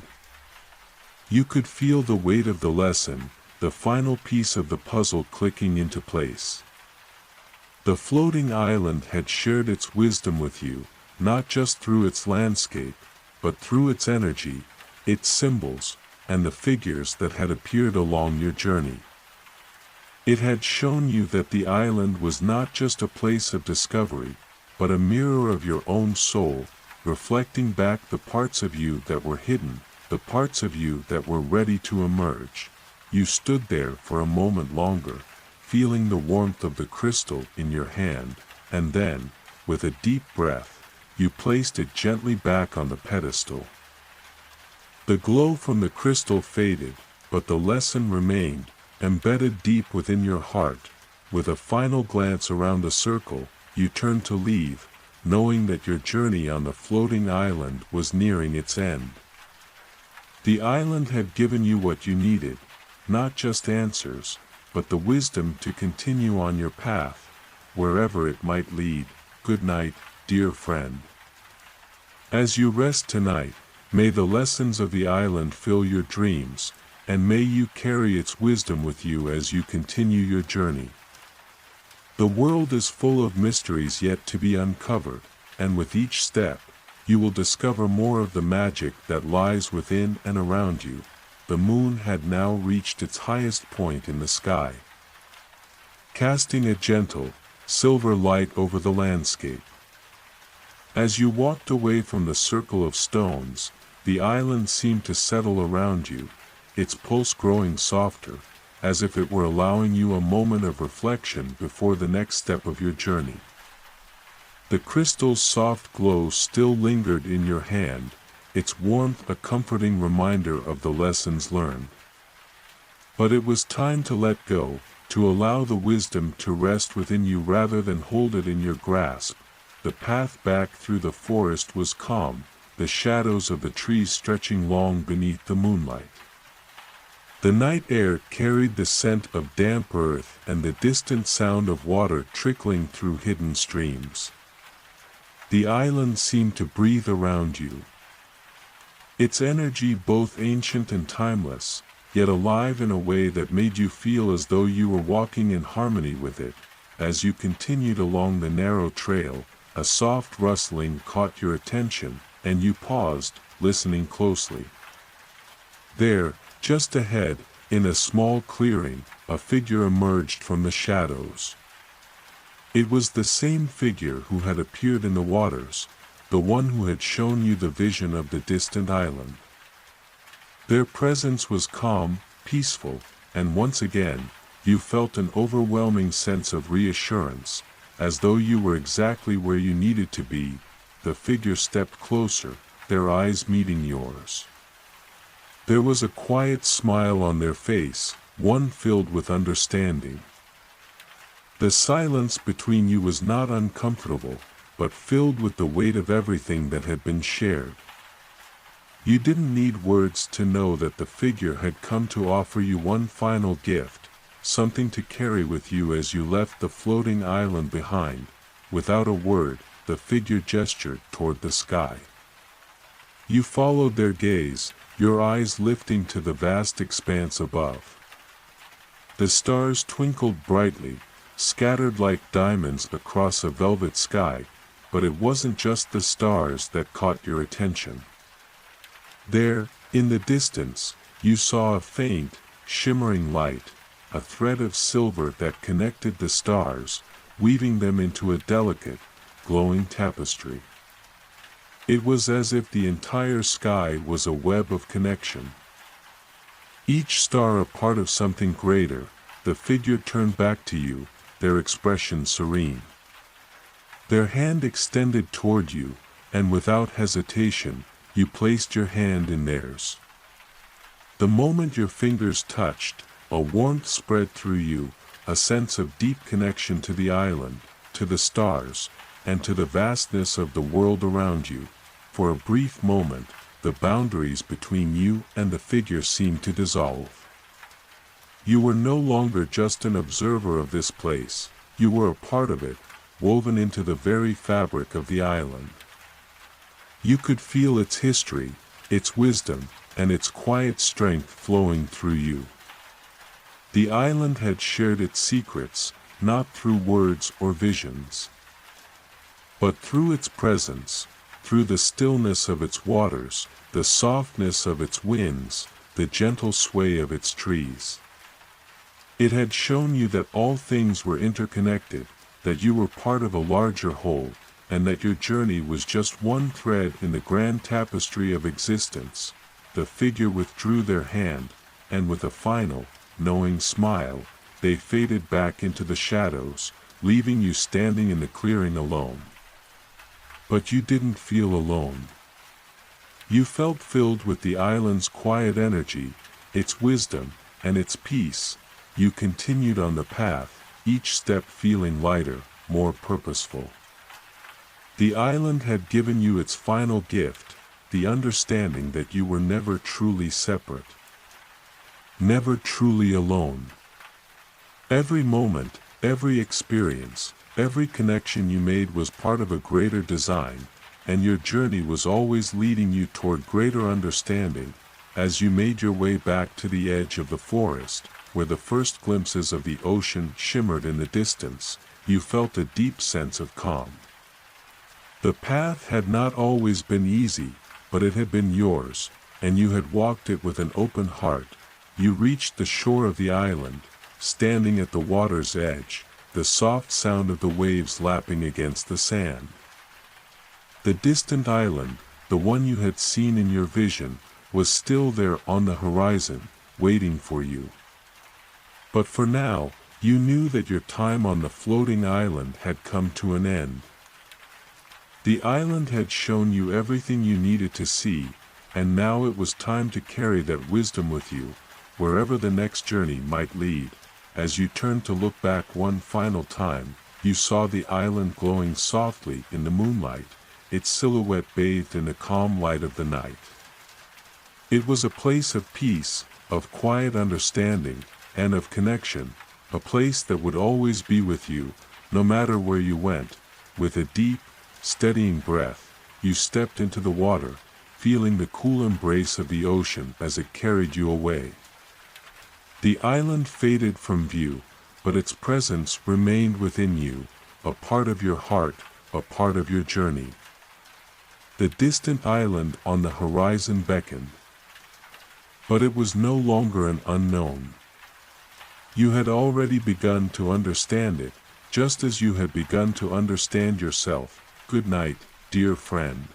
You could feel the weight of the lesson, the final piece of the puzzle clicking into place. The floating island had shared its wisdom with you, not just through its landscape, but through its energy, its symbols, and the figures that had appeared along your journey. It had shown you that the island was not just a place of discovery, but a mirror of your own soul, reflecting back the parts of you that were hidden, the parts of you that were ready to emerge. You stood there for a moment longer, feeling the warmth of the crystal in your hand, and then, with a deep breath, you placed it gently back on the pedestal. The glow from the crystal faded, but the lesson remained, embedded deep within your heart. With a final glance around the circle, you turned to leave, knowing that your journey on the floating island was nearing its end. The island had given you what you needed, not just answers, but the wisdom to continue on your path, wherever it might lead. Good night, dear friend. As you rest tonight, may the lessons of the island fill your dreams, and may you carry its wisdom with you as you continue your journey. The world is full of mysteries yet to be uncovered, and with each step, you will discover more of the magic that lies within and around you. The moon had now reached its highest point in the sky, casting a gentle, silver light over the landscape. As you walked away from the circle of stones, the island seemed to settle around you, its pulse growing softer, as if it were allowing you a moment of reflection before the next step of your journey. The crystal's soft glow still lingered in your hand, its warmth a comforting reminder of the lessons learned. But it was time to let go, to allow the wisdom to rest within you rather than hold it in your grasp. The path back through the forest was calm, the shadows of the trees stretching long beneath the moonlight. The night air carried the scent of damp earth and the distant sound of water trickling through hidden streams. The island seemed to breathe around you, its energy both ancient and timeless, yet alive in a way that made you feel as though you were walking in harmony with it. As you continued along the narrow trail, a soft rustling caught your attention, and you paused, listening closely. There, just ahead, in a small clearing, a figure emerged from the shadows. It was the same figure who had appeared in the waters, the one who had shown you the vision of the distant island. Their presence was calm, peaceful, and once again, you felt an overwhelming sense of reassurance, as though you were exactly where you needed to be. The figure stepped closer, their eyes meeting yours. There was a quiet smile on their face, one filled with understanding. The silence between you was not uncomfortable, but filled with the weight of everything that had been shared. You didn't need words to know that the figure had come to offer you one final gift, something to carry with you as you left the floating island behind. Without a word, the figure gestured toward the sky. You followed their gaze, your eyes lifting to the vast expanse above. The stars twinkled brightly, scattered like diamonds across a velvet sky, but it wasn't just the stars that caught your attention. There, in the distance, you saw a faint, shimmering light, a thread of silver that connected the stars, weaving them into a delicate, glowing tapestry. It was as if the entire sky was a web of connection. Each star a part of something greater. The figure turned back to you, their expression serene. Their hand extended toward you, and without hesitation, you placed your hand in theirs. The moment your fingers touched, a warmth spread through you, a sense of deep connection to the island, to the stars, and to the vastness of the world around you. For a brief moment, the boundaries between you and the figure seemed to dissolve. You were no longer just an observer of this place, you were a part of it, woven into the very fabric of the island. You could feel its history, its wisdom, and its quiet strength flowing through you. The island had shared its secrets, not through words or visions, but through its presence, through the stillness of its waters, the softness of its winds, the gentle sway of its trees. It had shown you that all things were interconnected, that you were part of a larger whole, and that your journey was just one thread in the grand tapestry of existence. The figure withdrew their hand, and with a final, knowing smile, they faded back into the shadows, leaving you standing in the clearing alone. But you didn't feel alone. You felt filled with the island's quiet energy, its wisdom, and its peace. You continued on the path, each step feeling lighter, more purposeful. The island had given you its final gift, the understanding that you were never truly separate. Never truly alone. Every moment, every experience, every connection you made was part of a greater design, and your journey was always leading you toward greater understanding. As you made your way back to the edge of the forest, where the first glimpses of the ocean shimmered in the distance, you felt a deep sense of calm. The path had not always been easy, but it had been yours, and you had walked it with an open heart. You reached the shore of the island, standing at the water's edge, the soft sound of the waves lapping against the sand. The distant island, the one you had seen in your vision, was still there on the horizon, waiting for you. But for now, you knew that your time on the floating island had come to an end. The island had shown you everything you needed to see, and now it was time to carry that wisdom with you, wherever the next journey might lead. As you turned to look back one final time, you saw the island glowing softly in the moonlight, its silhouette bathed in the calm light of the night. It was a place of peace, of quiet understanding, and of connection, a place that would always be with you, no matter where you went. With a deep, steadying breath, you stepped into the water, feeling the cool embrace of the ocean as it carried you away. The island faded from view, but its presence remained within you, a part of your heart, a part of your journey. The distant island on the horizon beckoned. But it was no longer an unknown. You had already begun to understand it, just as you had begun to understand yourself. Good night, dear friend.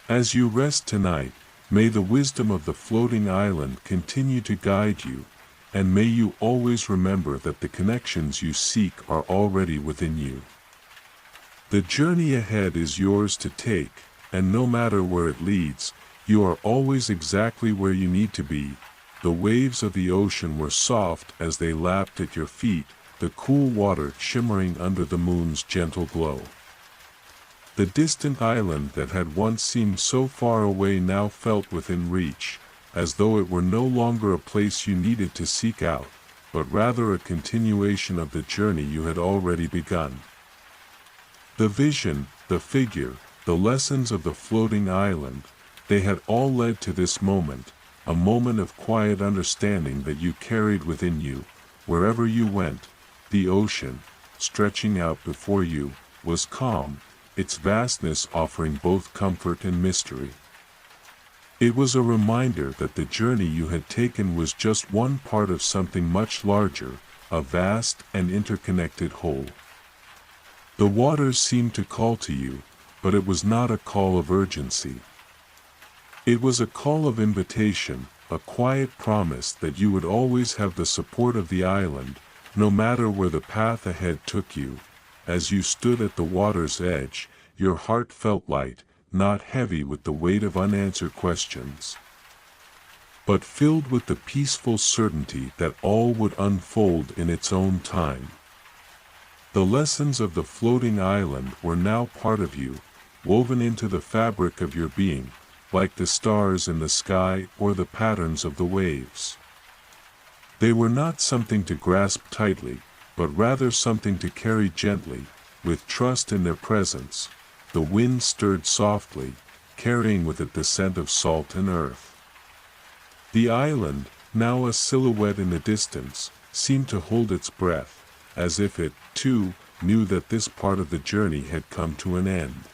As you rest tonight, may the wisdom of the floating island continue to guide you, and may you always remember that the connections you seek are already within you. The journey ahead is yours to take, and no matter where it leads, you are always exactly where you need to be. The waves of the ocean were soft as they lapped at your feet, the cool water shimmering under the moon's gentle glow. The distant island that had once seemed so far away now felt within reach, as though it were no longer a place you needed to seek out, but rather a continuation of the journey you had already begun. The vision, the figure, the lessons of the floating island, they had all led to this moment, a moment of quiet understanding that you carried within you. Wherever you went, the ocean, stretching out before you, was calm, its vastness offering both comfort and mystery. It was a reminder that the journey you had taken was just one part of something much larger, a vast and interconnected whole. The waters seemed to call to you, but it was not a call of urgency. It was a call of invitation, a quiet promise that you would always have the support of the island, no matter where the path ahead took you. As you stood at the water's edge, your heart felt light, not heavy with the weight of unanswered questions. but filled with the peaceful certainty that all would unfold in its own time. The lessons of the floating island were now part of you, woven into the fabric of your being, like the stars in the sky or the patterns of the waves. They were not something to grasp tightly, but rather something to carry gently, with trust in their presence. The wind stirred softly, carrying with it the scent of salt and earth. The island, now a silhouette in the distance, seemed to hold its breath, as if it, too, knew that this part of the journey had come to an end.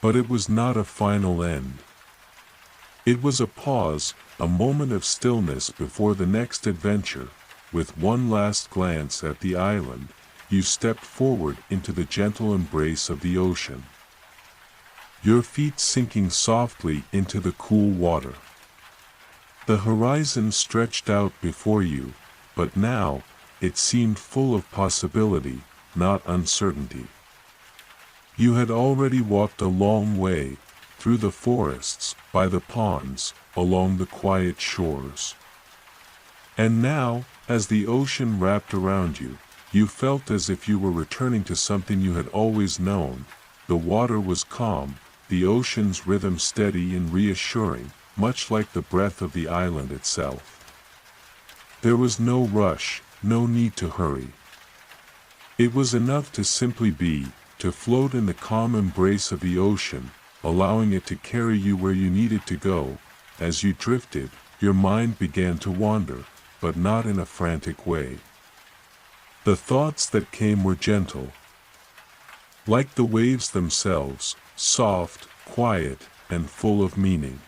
But it was not a final end. It was a pause, a moment of stillness before the next adventure. With one last glance at the island, you stepped forward into the gentle embrace of the ocean, your feet sinking softly into the cool water. The horizon stretched out before you, but now, it seemed full of possibility, not uncertainty. You had already walked a long way, through the forests, by the ponds, along the quiet shores. And now, as the ocean wrapped around you, you felt as if you were returning to something you had always known. The water was calm, the ocean's rhythm steady and reassuring, much like the breath of the island itself. There was no rush, no need to hurry. It was enough to simply be, to float in the calm embrace of the ocean, allowing it to carry you where you needed to go. As you drifted, your mind began to wander, but not in a frantic way. The thoughts that came were gentle, like the waves themselves, soft, quiet, and full of meaning.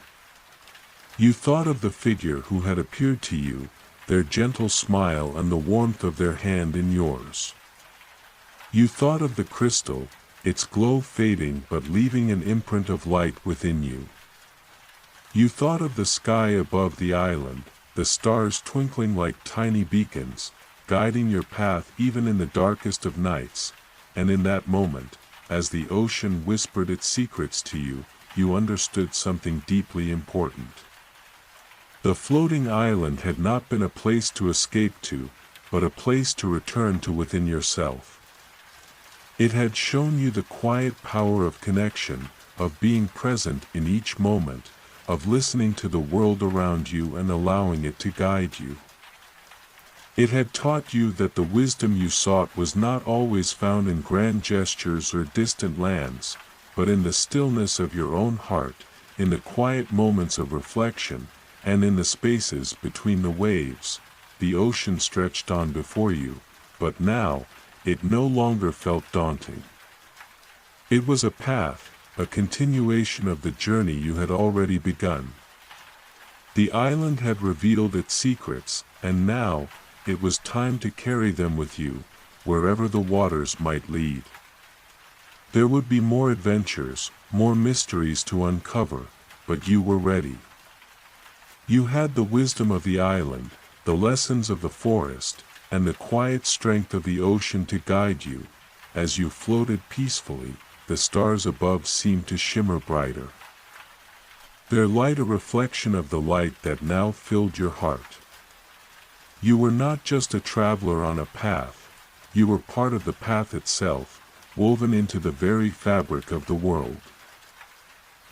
You thought of the figure who had appeared to you, their gentle smile and the warmth of their hand in yours. You thought of the crystal, its glow fading but leaving an imprint of light within you. You thought of the sky above the island, the stars twinkling like tiny beacons, guiding your path even in the darkest of nights, and in that moment, as the ocean whispered its secrets to you, you understood something deeply important. The floating island had not been a place to escape to, but a place to return to within yourself. It had shown you the quiet power of connection, of being present in each moment, of listening to the world around you and allowing it to guide you. It had taught you that the wisdom you sought was not always found in grand gestures or distant lands, but in the stillness of your own heart, in the quiet moments of reflection, and in the spaces between the waves. The ocean stretched on before you, but now, it no longer felt daunting. It was a path, a continuation of the journey you had already begun. The island had revealed its secrets, and now, it was time to carry them with you, wherever the waters might lead. There would be more adventures, more mysteries to uncover, but you were ready. You had the wisdom of the island, the lessons of the forest, and the quiet strength of the ocean to guide you. As you floated peacefully, the stars above seemed to shimmer brighter, their light a reflection of the light that now filled your heart. You were not just a traveler on a path, you were part of the path itself, woven into the very fabric of the world.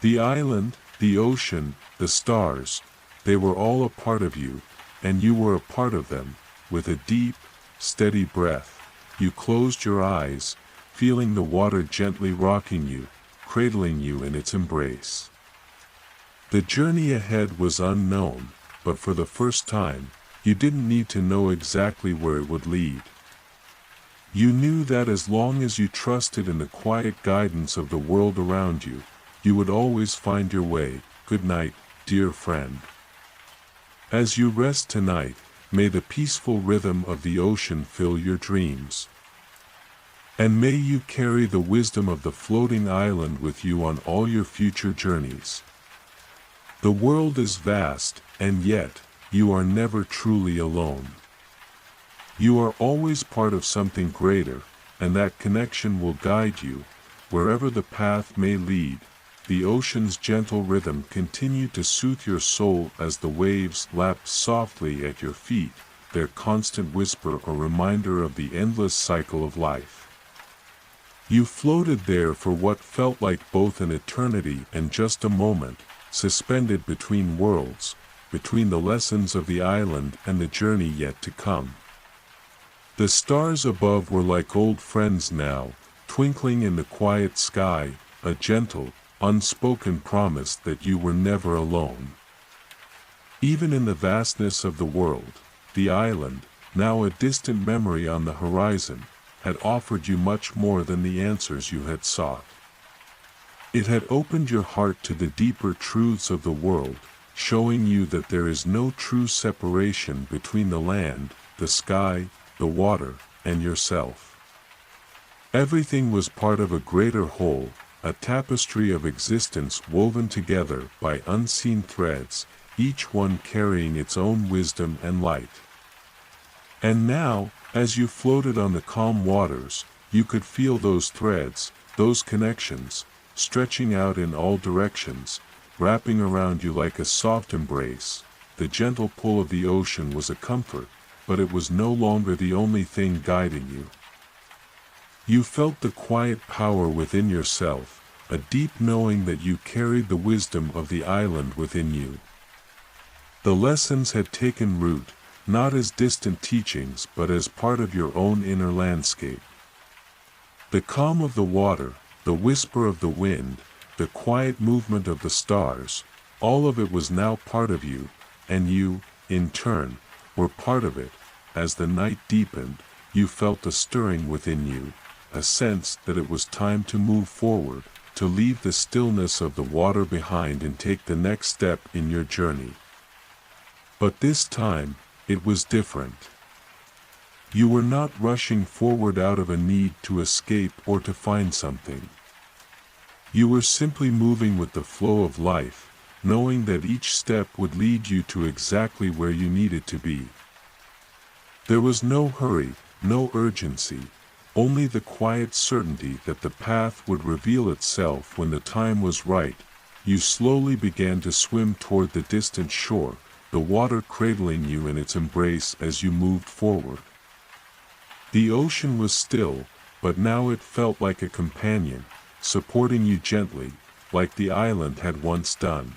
The island, the ocean, the stars, they were all a part of you, and you were a part of them. With a deep, steady breath, you closed your eyes, feeling the water gently rocking you, cradling you in its embrace. The journey ahead was unknown, but for the first time, you didn't need to know exactly where it would lead. You knew that as long as you trusted in the quiet guidance of the world around you, you would always find your way. Good night, dear friend. As you rest tonight, may the peaceful rhythm of the ocean fill your dreams. And may you carry the wisdom of the floating island with you on all your future journeys. The world is vast, and yet, you are never truly alone. You are always part of something greater, and that connection will guide you, wherever the path may lead. the ocean's gentle rhythm continued to soothe your soul as the waves lapped softly at your feet, their constant whisper a reminder of the endless cycle of life. You floated there for what felt like both an eternity and just a moment, suspended between worlds, between the lessons of the island and the journey yet to come. The stars above were like old friends now, twinkling in the quiet sky, a gentle, unspoken promise that you were never alone. Even in the vastness of the world, the island, now a distant memory on the horizon, had offered you much more than the answers you had sought. It had opened your heart to the deeper truths of the world, showing you that there is no true separation between the land, the sky, the water, and yourself. Everything was part of a greater whole, a tapestry of existence woven together by unseen threads, each one carrying its own wisdom and light. And now, as you floated on the calm waters, you could feel those threads, those connections, stretching out in all directions, wrapping around you like a soft embrace. The gentle pull of the ocean was a comfort, but it was no longer the only thing guiding you. You felt the quiet power within yourself, a deep knowing that you carried the wisdom of the island within you. The lessons had taken root, not as distant teachings but as part of your own inner landscape. The calm of the water, the whisper of the wind, the quiet movement of the stars, all of it was now part of you, and you, in turn, were part of it. As the night deepened, you felt a stirring within you, a sense that it was time to move forward, to leave the stillness of the water behind and take the next step in your journey. But this time, it was different. You were not rushing forward out of a need to escape or to find something. You were simply moving with the flow of life, knowing that each step would lead you to exactly where you needed to be. There was no hurry, no urgency, only the quiet certainty that the path would reveal itself when the time was right. You slowly began to swim toward the distant shore, the water cradling you in its embrace as you moved forward. The ocean was still, but now it felt like a companion, supporting you gently, like the island had once done.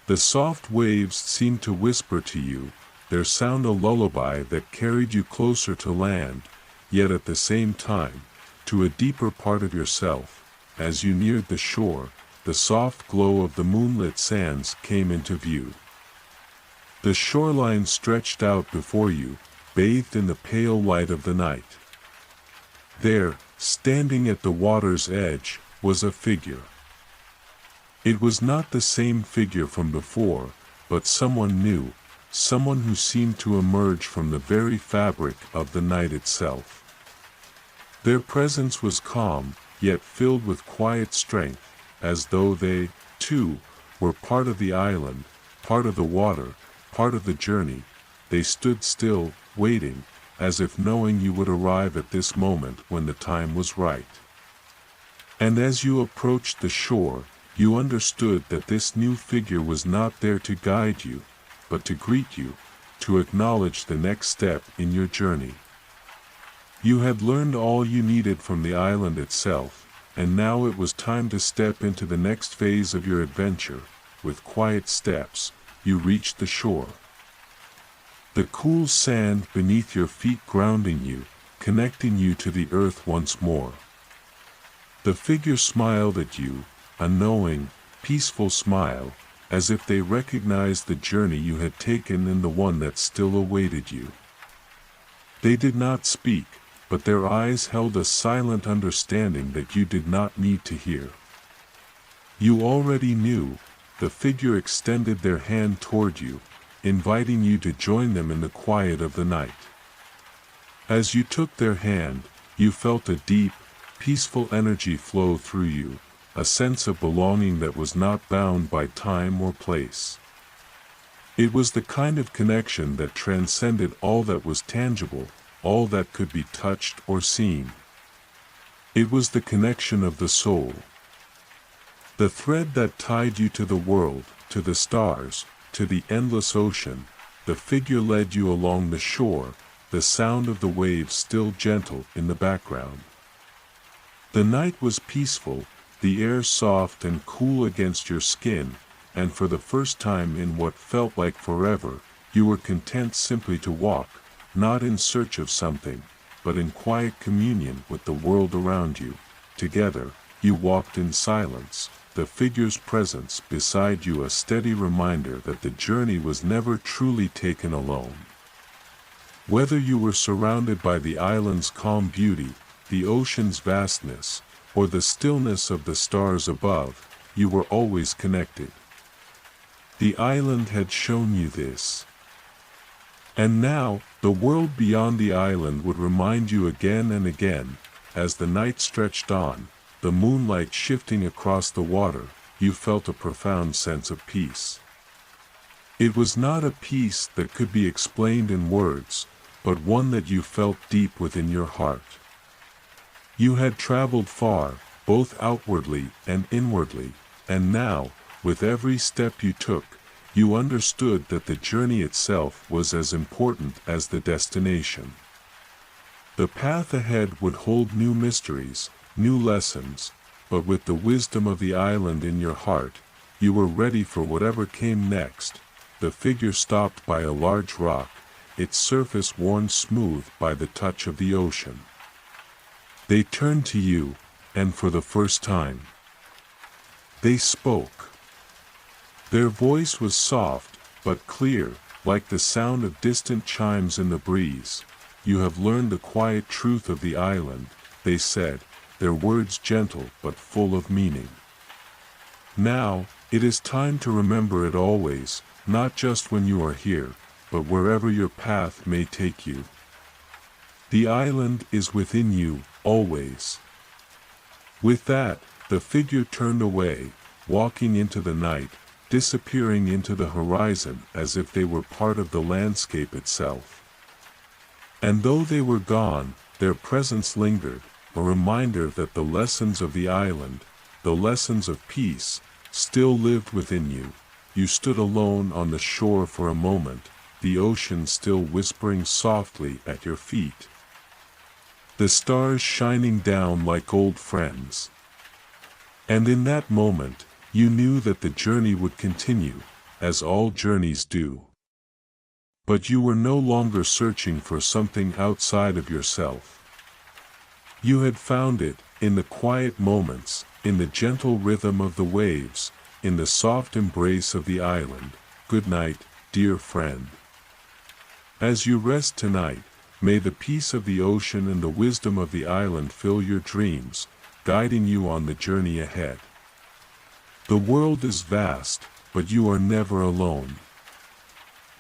The soft waves seemed to whisper to you, their sound a lullaby that carried you closer to land, yet at the same time, to a deeper part of yourself. As you neared the shore, the soft glow of the moonlit sands came into view. The shoreline stretched out before you, bathed in the pale light of the night. There, standing at the water's edge, was a figure. It was not the same figure from before, but someone new, someone who seemed to emerge from the very fabric of the night itself. Their presence was calm, yet filled with quiet strength, as though they, too, were part of the island, part of the water, part of the journey. They stood still, waiting, as if knowing you would arrive at this moment when the time was right. And as you approached the shore, you understood that this new figure was not there to guide you, but to greet you, to acknowledge the next step in your journey. You had learned all you needed from the island itself, and now it was time to step into the next phase of your adventure. With quiet steps, you reached the shore. The cool sand beneath your feet grounding you, connecting you to the earth once more. The figure smiled at you, a knowing, peaceful smile, as if they recognized the journey you had taken and the one that still awaited you. They did not speak, but their eyes held a silent understanding that you did not need to hear. You already knew. The figure extended their hand toward you, inviting you to join them in the quiet of the night. As you took their hand, you felt a deep, peaceful energy flow through you, a sense of belonging that was not bound by time or place. It was the kind of connection that transcended all that was tangible, all that could be touched or seen. It was the connection of the soul. The thread that tied you to the world, to the stars, to the endless ocean. The figure led you along the shore, the sound of the waves still gentle in the background. The night was peaceful, the air soft and cool against your skin, and for the first time in what felt like forever, you were content simply to walk, not in search of something, but in quiet communion with the world around you. Together, you walked in silence, the figure's presence beside you a steady reminder that the journey was never truly taken alone. Whether you were surrounded by the island's calm beauty, the ocean's vastness, or the stillness of the stars above, you were always connected. The island had shown you this. And now, the world beyond the island would remind you again and again. As the night stretched on, the moonlight shifting across the water, you felt a profound sense of peace. It was not a peace that could be explained in words, but one that you felt deep within your heart. You had traveled far, both outwardly and inwardly, and now, with every step you took, you understood that the journey itself was as important as the destination. The path ahead would hold new mysteries, new lessons, but with the wisdom of the island in your heart, you were ready for whatever came next. The figure stopped by a large rock, its surface worn smooth by the touch of the ocean. They turned to you, and for the first time, they spoke. Their voice was soft, but clear, like the sound of distant chimes in the breeze. You have learned the quiet truth of the island, they said, their words gentle but full of meaning. Now, it is time to remember it always, not just when you are here, but wherever your path may take you. The island is within you, always. With that, the figure turned away, walking into the night, disappearing into the horizon as if they were part of the landscape itself. And though they were gone, their presence lingered, a reminder that the lessons of the island, the lessons of peace, still lived within you. You stood alone on the shore for a moment, the ocean still whispering softly at your feet. The stars shining down like old friends. And in that moment, you knew that the journey would continue, as all journeys do. But you were no longer searching for something outside of yourself. You had found it, in the quiet moments, in the gentle rhythm of the waves, in the soft embrace of the island. Good night, dear friend. As you rest tonight, may the peace of the ocean and the wisdom of the island fill your dreams, guiding you on the journey ahead. The world is vast, but you are never alone.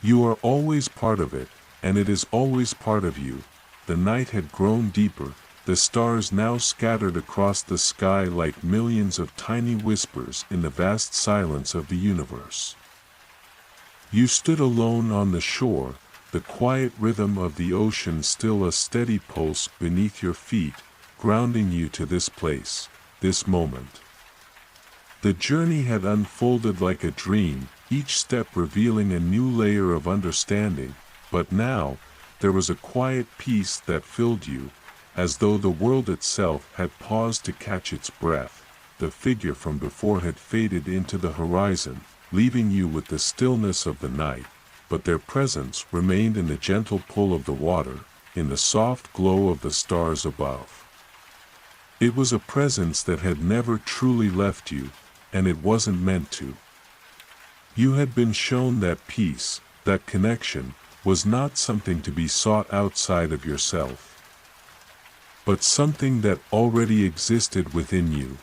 You are always part of it, and it is always part of you. The night had grown deeper, the stars now scattered across the sky like millions of tiny whispers in the vast silence of the universe. You stood alone on the shore, the quiet rhythm of the ocean still a steady pulse beneath your feet, grounding you to this place, this moment. The journey had unfolded like a dream, each step revealing a new layer of understanding, but now, there was a quiet peace that filled you, as though the world itself had paused to catch its breath. The figure from before had faded into the horizon, leaving you with the stillness of the night, but their presence remained in the gentle pull of the water, in the soft glow of the stars above. It was a presence that had never truly left you, and it wasn't meant to. You had been shown that peace, that connection, was not something to be sought outside of yourself, but something that already existed within you.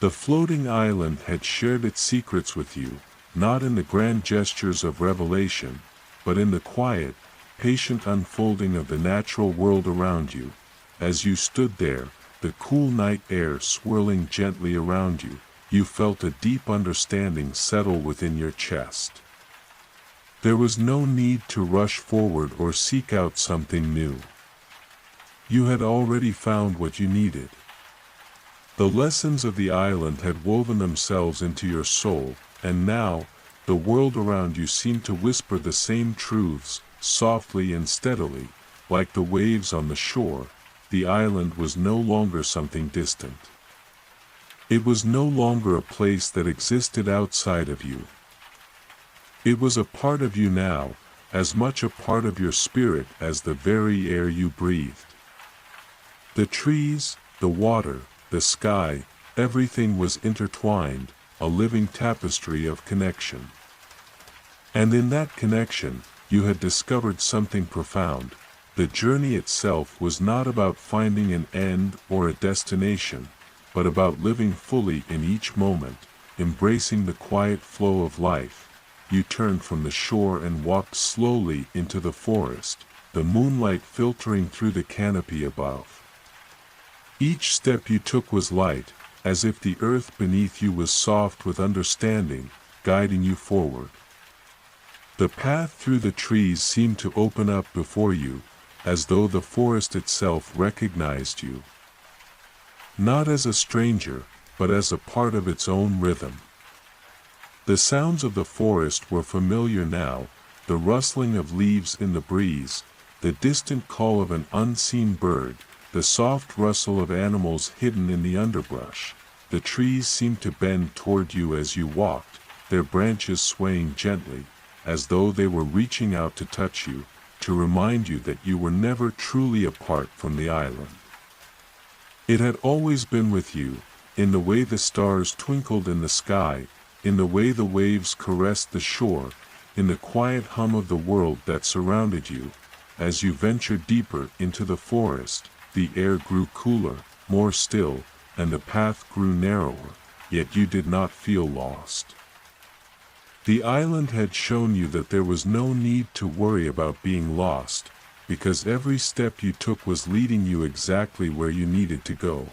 The floating island had shared its secrets with you, not in the grand gestures of revelation, but in the quiet, patient unfolding of the natural world around you. As you stood there, the cool night air swirling gently around you, you felt a deep understanding settle within your chest. There was no need to rush forward or seek out something new. You had already found what you needed. The lessons of the island had woven themselves into your soul, and now, the world around you seemed to whisper the same truths, softly and steadily, like the waves on the shore. The island was no longer something distant. It was no longer a place that existed outside of you. It was a part of you now, as much a part of your spirit as the very air you breathed. The trees, the water, the sky, everything was intertwined, a living tapestry of connection. And in that connection, you had discovered something profound. The journey itself was not about finding an end or a destination, but about living fully in each moment, embracing the quiet flow of life. You turned from the shore and walked slowly into the forest, the moonlight filtering through the canopy above. Each step you took was light, as if the earth beneath you was soft with understanding, guiding you forward. The path through the trees seemed to open up before you, as though the forest itself recognized you. Not as a stranger, but as a part of its own rhythm. The sounds of the forest were familiar now, the rustling of leaves in the breeze, the distant call of an unseen bird, the soft rustle of animals hidden in the underbrush. The trees seemed to bend toward you as you walked, their branches swaying gently, as though they were reaching out to touch you, to remind you that you were never truly apart from the island. It had always been with you, in the way the stars twinkled in the sky, in the way the waves caressed the shore, in the quiet hum of the world that surrounded you. As you ventured deeper into the forest, the air grew cooler, more still, and the path grew narrower, yet you did not feel lost. The island had shown you that there was no need to worry about being lost, because every step you took was leading you exactly where you needed to go.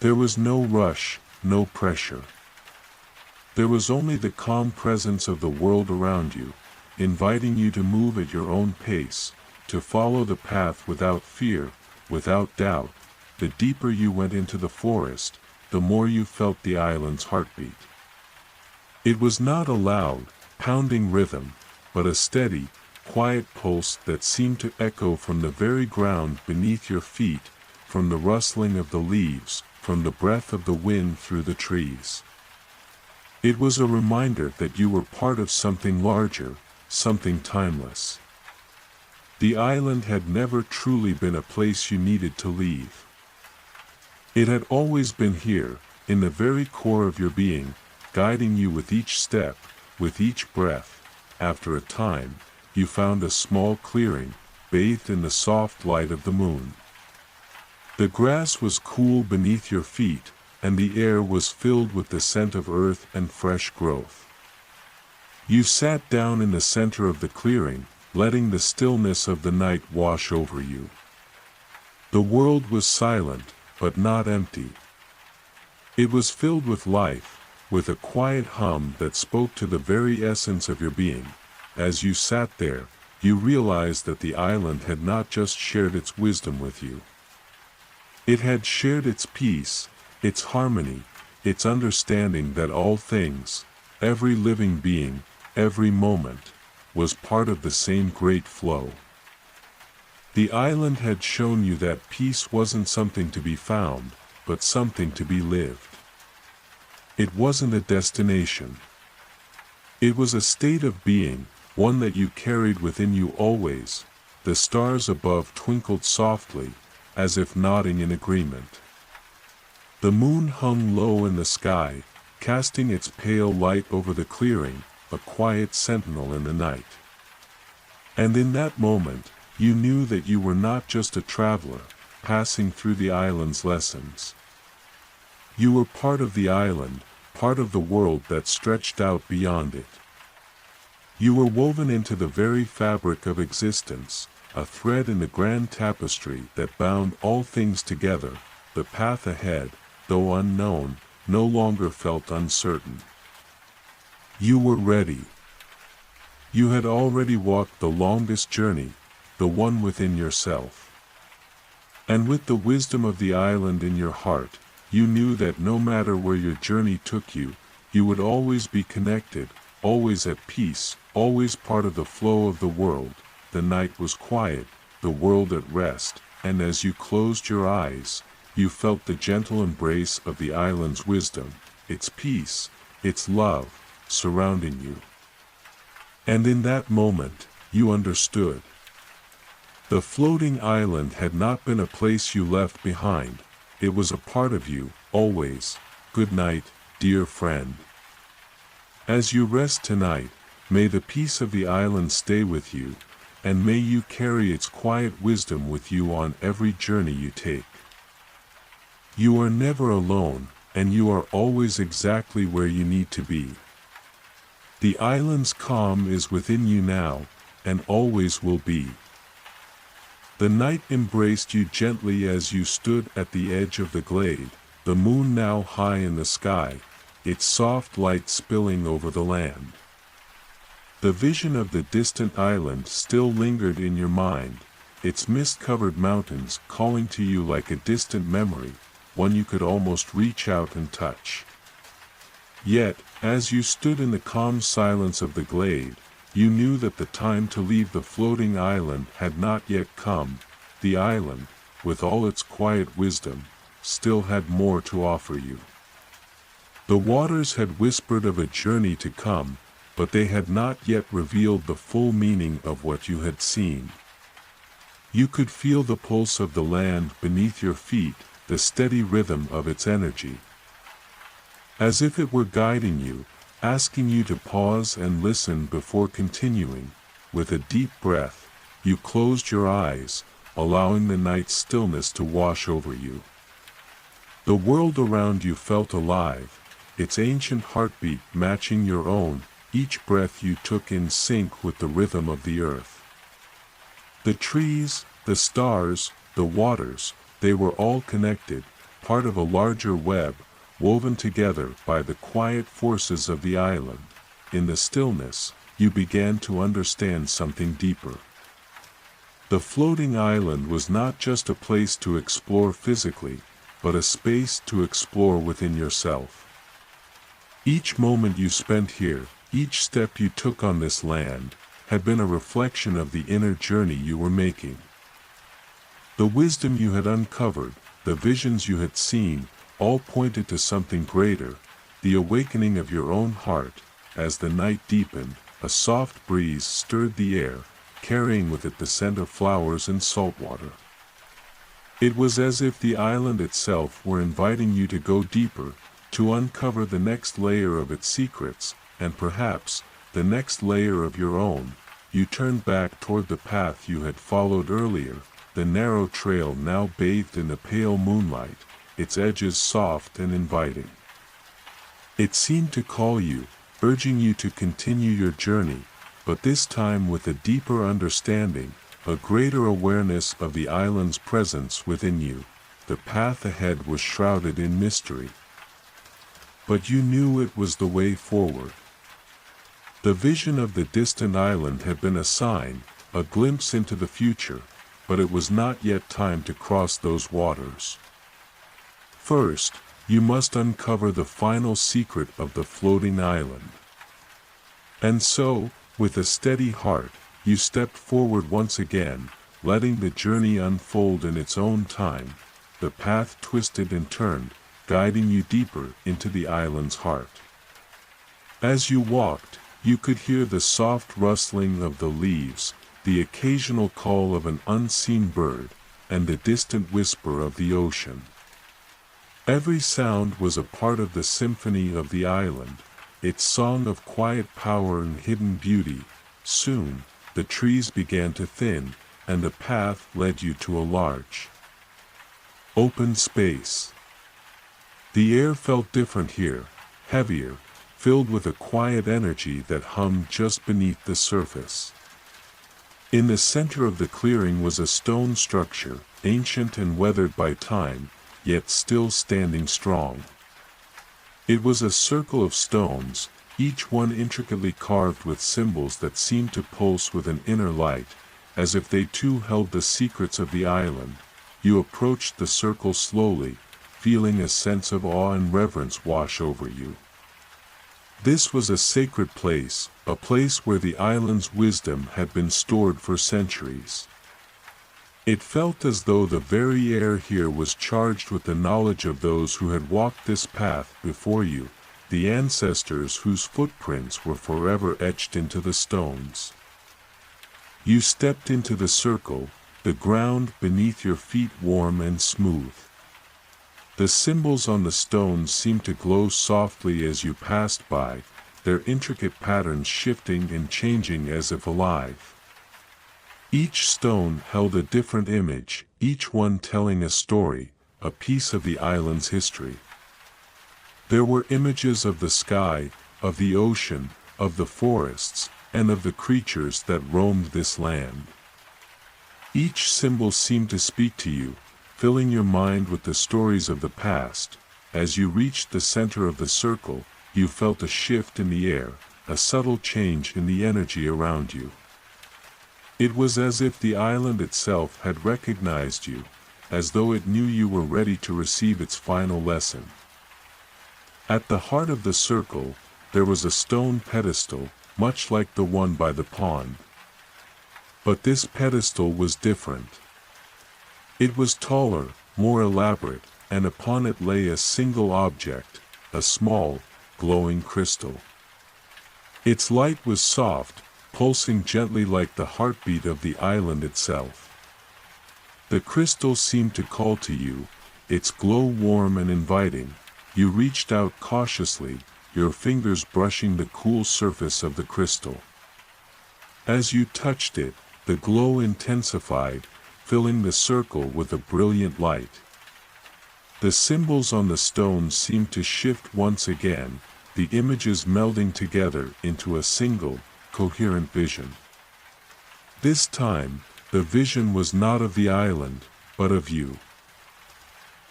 There was no rush, no pressure. There was only the calm presence of the world around you, inviting you to move at your own pace, to follow the path without fear, without doubt. The deeper you went into the forest, the more you felt the island's heartbeat. It was not a loud, pounding rhythm, but a steady, quiet pulse that seemed to echo from the very ground beneath your feet, from the rustling of the leaves, from the breath of the wind through the trees. It was a reminder that you were part of something larger, something timeless. The island had never truly been a place you needed to leave. It had always been here, in the very core of your being, guiding you with each step, with each breath. After a time, you found a small clearing, bathed in the soft light of the moon. The grass was cool beneath your feet, and the air was filled with the scent of earth and fresh growth. You sat down in the center of the clearing, letting the stillness of the night wash over you. The world was silent, but not empty. It was filled with life, with a quiet hum that spoke to the very essence of your being. As you sat there, you realized that the island had not just shared its wisdom with you. It had shared its peace, its harmony, its understanding that all things, every living being, every moment, was part of the same great flow. The island had shown you that peace wasn't something to be found, but something to be lived. It wasn't a destination. It was a state of being, one that you carried within you always. The stars above twinkled softly, as if nodding in agreement. The moon hung low in the sky, casting its pale light over the clearing, a quiet sentinel in the night. And in that moment, you knew that you were not just a traveler, passing through the island's lessons. You were part of the island, part of the world that stretched out beyond it. You were woven into the very fabric of existence, a thread in the grand tapestry that bound all things together. The path ahead, though unknown, no longer felt uncertain. You were ready. You had already walked the longest journey, the one within yourself. And with the wisdom of the island in your heart, you knew that no matter where your journey took you, you would always be connected, always at peace, always part of the flow of the world. The night was quiet, the world at rest, and as you closed your eyes, you felt the gentle embrace of the island's wisdom, its peace, its love, surrounding you. And in that moment, you understood. The floating island had not been a place you left behind, it was a part of you, always. Good night, dear friend. As you rest tonight, may the peace of the island stay with you, and may you carry its quiet wisdom with you on every journey you take. You are never alone, and you are always exactly where you need to be. The island's calm is within you now, and always will be. The night embraced you gently as you stood at the edge of the glade, the moon now high in the sky, its soft light spilling over the land. The vision of the distant island still lingered in your mind, its mist-covered mountains calling to you like a distant memory, one you could almost reach out and touch. Yet, as you stood in the calm silence of the glade, you knew that the time to leave the floating island had not yet come. The island, with all its quiet wisdom, still had more to offer you. The waters had whispered of a journey to come, but they had not yet revealed the full meaning of what you had seen. You could feel the pulse of the land beneath your feet, the steady rhythm of its energy. As if it were guiding you, asking you to pause and listen before continuing. With a deep breath, you closed your eyes, allowing the night's stillness to wash over you. The world around you felt alive, its ancient heartbeat matching your own, each breath you took in sync with the rhythm of the earth. The trees, the stars, the waters, they were all connected, part of a larger web, woven together by the quiet forces of the island. In the stillness, you began to understand something deeper. The floating island was not just a place to explore physically, but a space to explore within yourself. Each moment you spent here, each step you took on this land, had been a reflection of the inner journey you were making. The wisdom you had uncovered, the visions you had seen, all pointed to something greater, the awakening of your own heart. As the night deepened, a soft breeze stirred the air, carrying with it the scent of flowers and salt water. It was as if the island itself were inviting you to go deeper, to uncover the next layer of its secrets, and perhaps, the next layer of your own. You turned back toward the path you had followed earlier, the narrow trail now bathed in the pale moonlight, its edges soft and inviting. It seemed to call you, urging you to continue your journey, but this time with a deeper understanding, a greater awareness of the island's presence within you. The path ahead was shrouded in mystery, but you knew it was the way forward. The vision of the distant island had been a sign, a glimpse into the future, but it was not yet time to cross those waters. First, you must uncover the final secret of the floating island. And so, with a steady heart, you stepped forward once again, letting the journey unfold in its own time. The path twisted and turned, guiding you deeper into the island's heart. As you walked, you could hear the soft rustling of the leaves, the occasional call of an unseen bird, and the distant whisper of the ocean. Every sound was a part of the symphony of the island, its song of quiet power and hidden beauty. Soon, the trees began to thin, and the path led you to a large, open space. The air felt different here, heavier, filled with a quiet energy that hummed just beneath the surface. In the center of the clearing was a stone structure, ancient and weathered by time, yet still standing strong. It was a circle of stones, each one intricately carved with symbols that seemed to pulse with an inner light, as if they too held the secrets of the island. You approached the circle slowly, feeling a sense of awe and reverence wash over you. This was a sacred place, a place where the island's wisdom had been stored for centuries. It felt as though the very air here was charged with the knowledge of those who had walked this path before you, the ancestors whose footprints were forever etched into the stones. You stepped into the circle, the ground beneath your feet warm and smooth. The symbols on the stones seemed to glow softly as you passed by, their intricate patterns shifting and changing as if alive. Each stone held a different image, each one telling a story, a piece of the island's history. There were images of the sky, of the ocean, of the forests, and of the creatures that roamed this land. Each symbol seemed to speak to you, filling your mind with the stories of the past. As you reached the center of the circle, you felt a shift in the air, a subtle change in the energy around you. It was as if the island itself had recognized you, as though it knew you were ready to receive its final lesson. At the heart of the circle, there was a stone pedestal, much like the one by the pond. But this pedestal was different. It was taller, more elaborate, and upon it lay a single object, a small, glowing crystal. Its light was soft, pulsing gently like the heartbeat of the island itself. The crystal seemed to call to you, its glow warm and inviting. You reached out cautiously, your fingers brushing the cool surface of the crystal. As you touched it, the glow intensified, filling the circle with a brilliant light. The symbols on the stones seemed to shift once again, the images melding together into a single, coherent vision. This time, the vision was not of the island, but of you.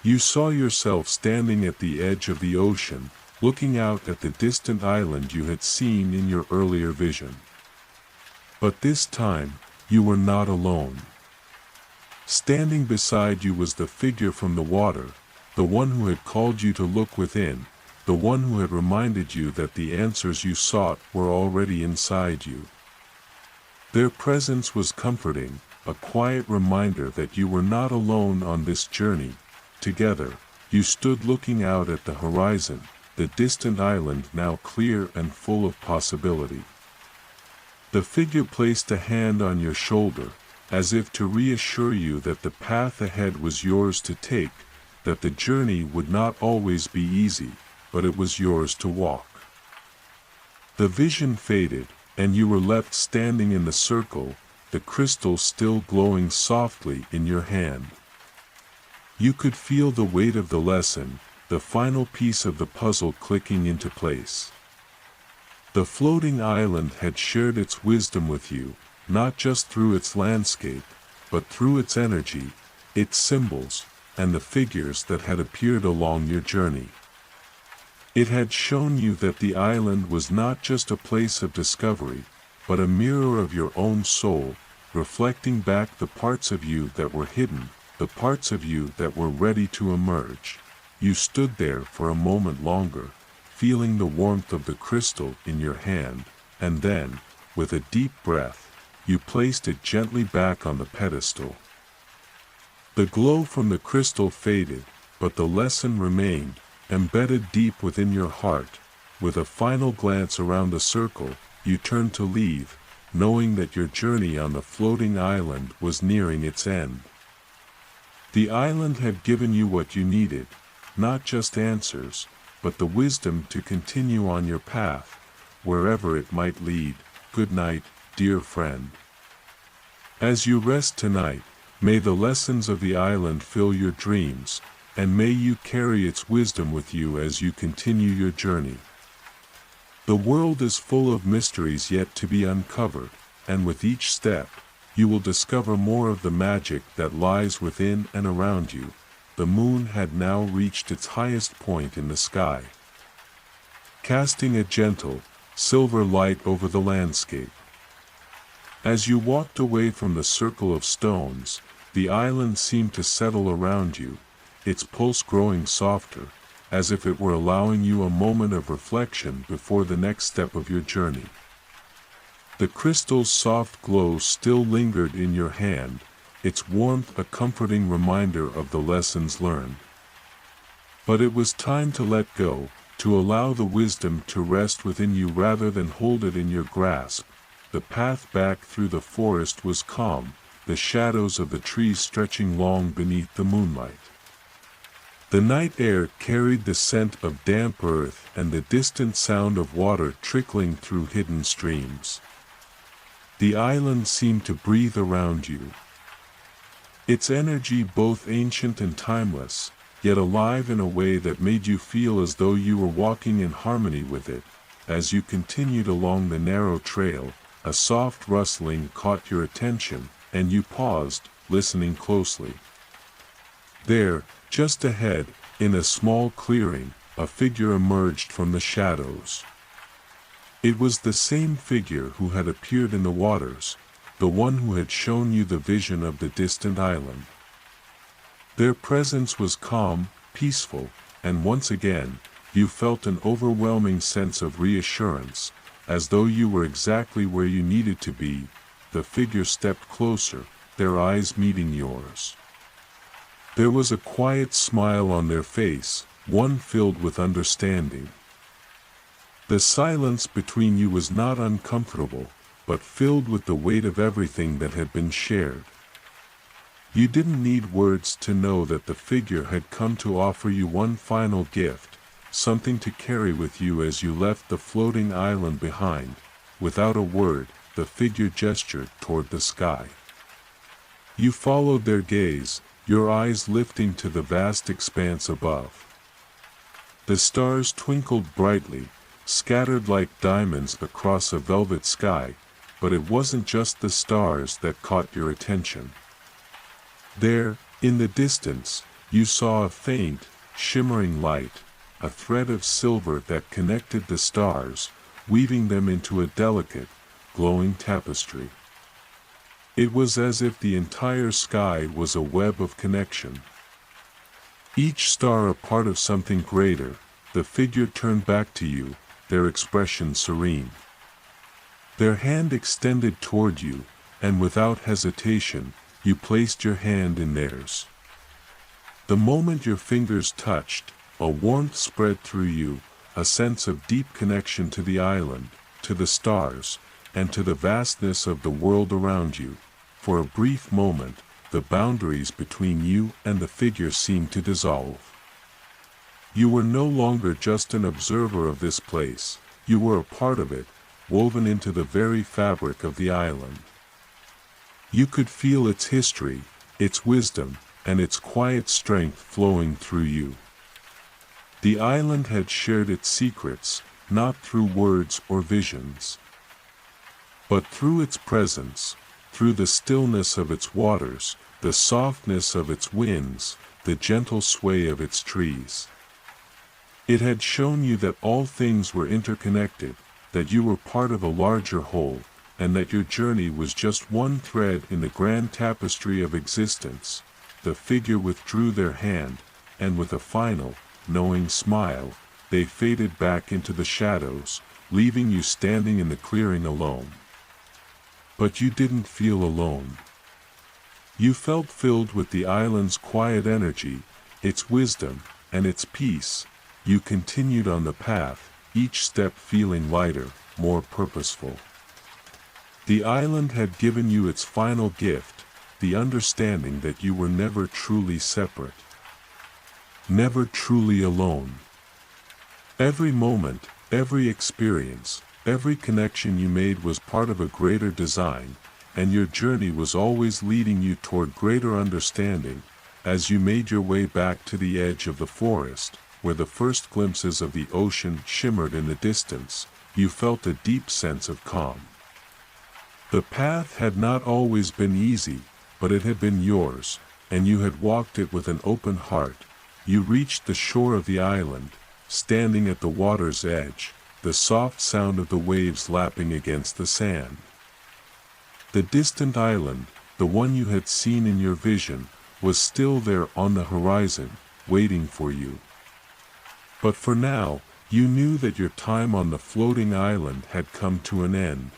You saw yourself standing at the edge of the ocean, looking out at the distant island you had seen in your earlier vision. But this time, you were not alone. Standing beside you was the figure from the water, the one who had called you to look within, the one who had reminded you that the answers you sought were already inside you. Their presence was comforting, a quiet reminder that you were not alone on this journey. Together, you stood looking out at the horizon, the distant island now clear and full of possibility. The figure placed a hand on your shoulder, as if to reassure you that the path ahead was yours to take, that the journey would not always be easy, but it was yours to walk. The vision faded, and you were left standing in the circle, the crystal still glowing softly in your hand. You could feel the weight of the lesson, the final piece of the puzzle clicking into place. The floating island had shared its wisdom with you, not just through its landscape, but through its energy, its symbols, and the figures that had appeared along your journey. It had shown you that the island was not just a place of discovery, but a mirror of your own soul, reflecting back the parts of you that were hidden, the parts of you that were ready to emerge. You stood there for a moment longer, feeling the warmth of the crystal in your hand, and then, with a deep breath, you placed it gently back on the pedestal. The glow from the crystal faded, but the lesson remained, embedded deep within your heart. With a final glance around the circle, you turned to leave, knowing that your journey on the floating island was nearing its end. The island had given you what you needed, not just answers, but the wisdom to continue on your path, wherever it might lead. Good night, dear friend. As you rest tonight, may the lessons of the island fill your dreams, and may you carry its wisdom with you as you continue your journey. The world is full of mysteries yet to be uncovered, and with each step, you will discover more of the magic that lies within and around you. The moon had now reached its highest point in the sky, casting a gentle, silver light over the landscape. As you walked away from the circle of stones, the island seemed to settle around you, its pulse growing softer, as if it were allowing you a moment of reflection before the next step of your journey. The crystal's soft glow still lingered in your hand, its warmth a comforting reminder of the lessons learned. But it was time to let go, to allow the wisdom to rest within you rather than hold it in your grasp. The path back through the forest was calm, the shadows of the trees stretching long beneath the moonlight. The night air carried the scent of damp earth and the distant sound of water trickling through hidden streams. The island seemed to breathe around you. Its energy both ancient and timeless, yet alive in a way that made you feel as though you were walking in harmony with it. As you continued along the narrow trail, a soft rustling caught your attention, and you paused, listening closely. There, just ahead, in a small clearing, a figure emerged from the shadows. It was the same figure who had appeared in the waters, the one who had shown you the vision of the distant island. Their presence was calm, peaceful, and once again, you felt an overwhelming sense of reassurance, as though you were exactly where you needed to be. The figure stepped closer, their eyes meeting yours. There was a quiet smile on their face, one filled with understanding. The silence between you was not uncomfortable, but filled with the weight of everything that had been shared. You didn't need words to know that the figure had come to offer you one final gift, something to carry with you as you left the floating island behind. Without a word, the figure gestured toward the sky. You followed their gaze, your eyes lifting to the vast expanse above. The stars twinkled brightly, scattered like diamonds across a velvet sky, but it wasn't just the stars that caught your attention. There, in the distance, you saw a faint, shimmering light, a thread of silver that connected the stars, weaving them into a delicate, glowing tapestry. It was as if the entire sky was a web of connection. Each star a part of something greater. The figure turned back to you, their expression serene. Their hand extended toward you, and without hesitation, you placed your hand in theirs. The moment your fingers touched, a warmth spread through you, a sense of deep connection to the island, to the stars, and to the vastness of the world around you. For a brief moment, the boundaries between you and the figure seemed to dissolve. You were no longer just an observer of this place, you were a part of it, woven into the very fabric of the island. You could feel its history, its wisdom, and its quiet strength flowing through you. The island had shared its secrets, not through words or visions, but through its presence, through the stillness of its waters, the softness of its winds, the gentle sway of its trees. It had shown you that all things were interconnected, that you were part of a larger whole, and that your journey was just one thread in the grand tapestry of existence. The figure withdrew their hand, and with a final, knowing smile, they faded back into the shadows, leaving you standing in the clearing alone. But you didn't feel alone. You felt filled with the island's quiet energy, its wisdom, and its peace. You continued on the path, each step feeling lighter, more purposeful. The island had given you its final gift, the understanding that you were never truly separate. Never truly alone. Every moment, every experience, every connection you made was part of a greater design, and your journey was always leading you toward greater understanding. As you made your way back to the edge of the forest, where the first glimpses of the ocean shimmered in the distance, you felt a deep sense of calm. The path had not always been easy, but it had been yours, and you had walked it with an open heart. You reached the shore of the island, standing at the water's edge, the soft sound of the waves lapping against the sand. The distant island, the one you had seen in your vision, was still there on the horizon, waiting for you. But for now, you knew that your time on the floating island had come to an end.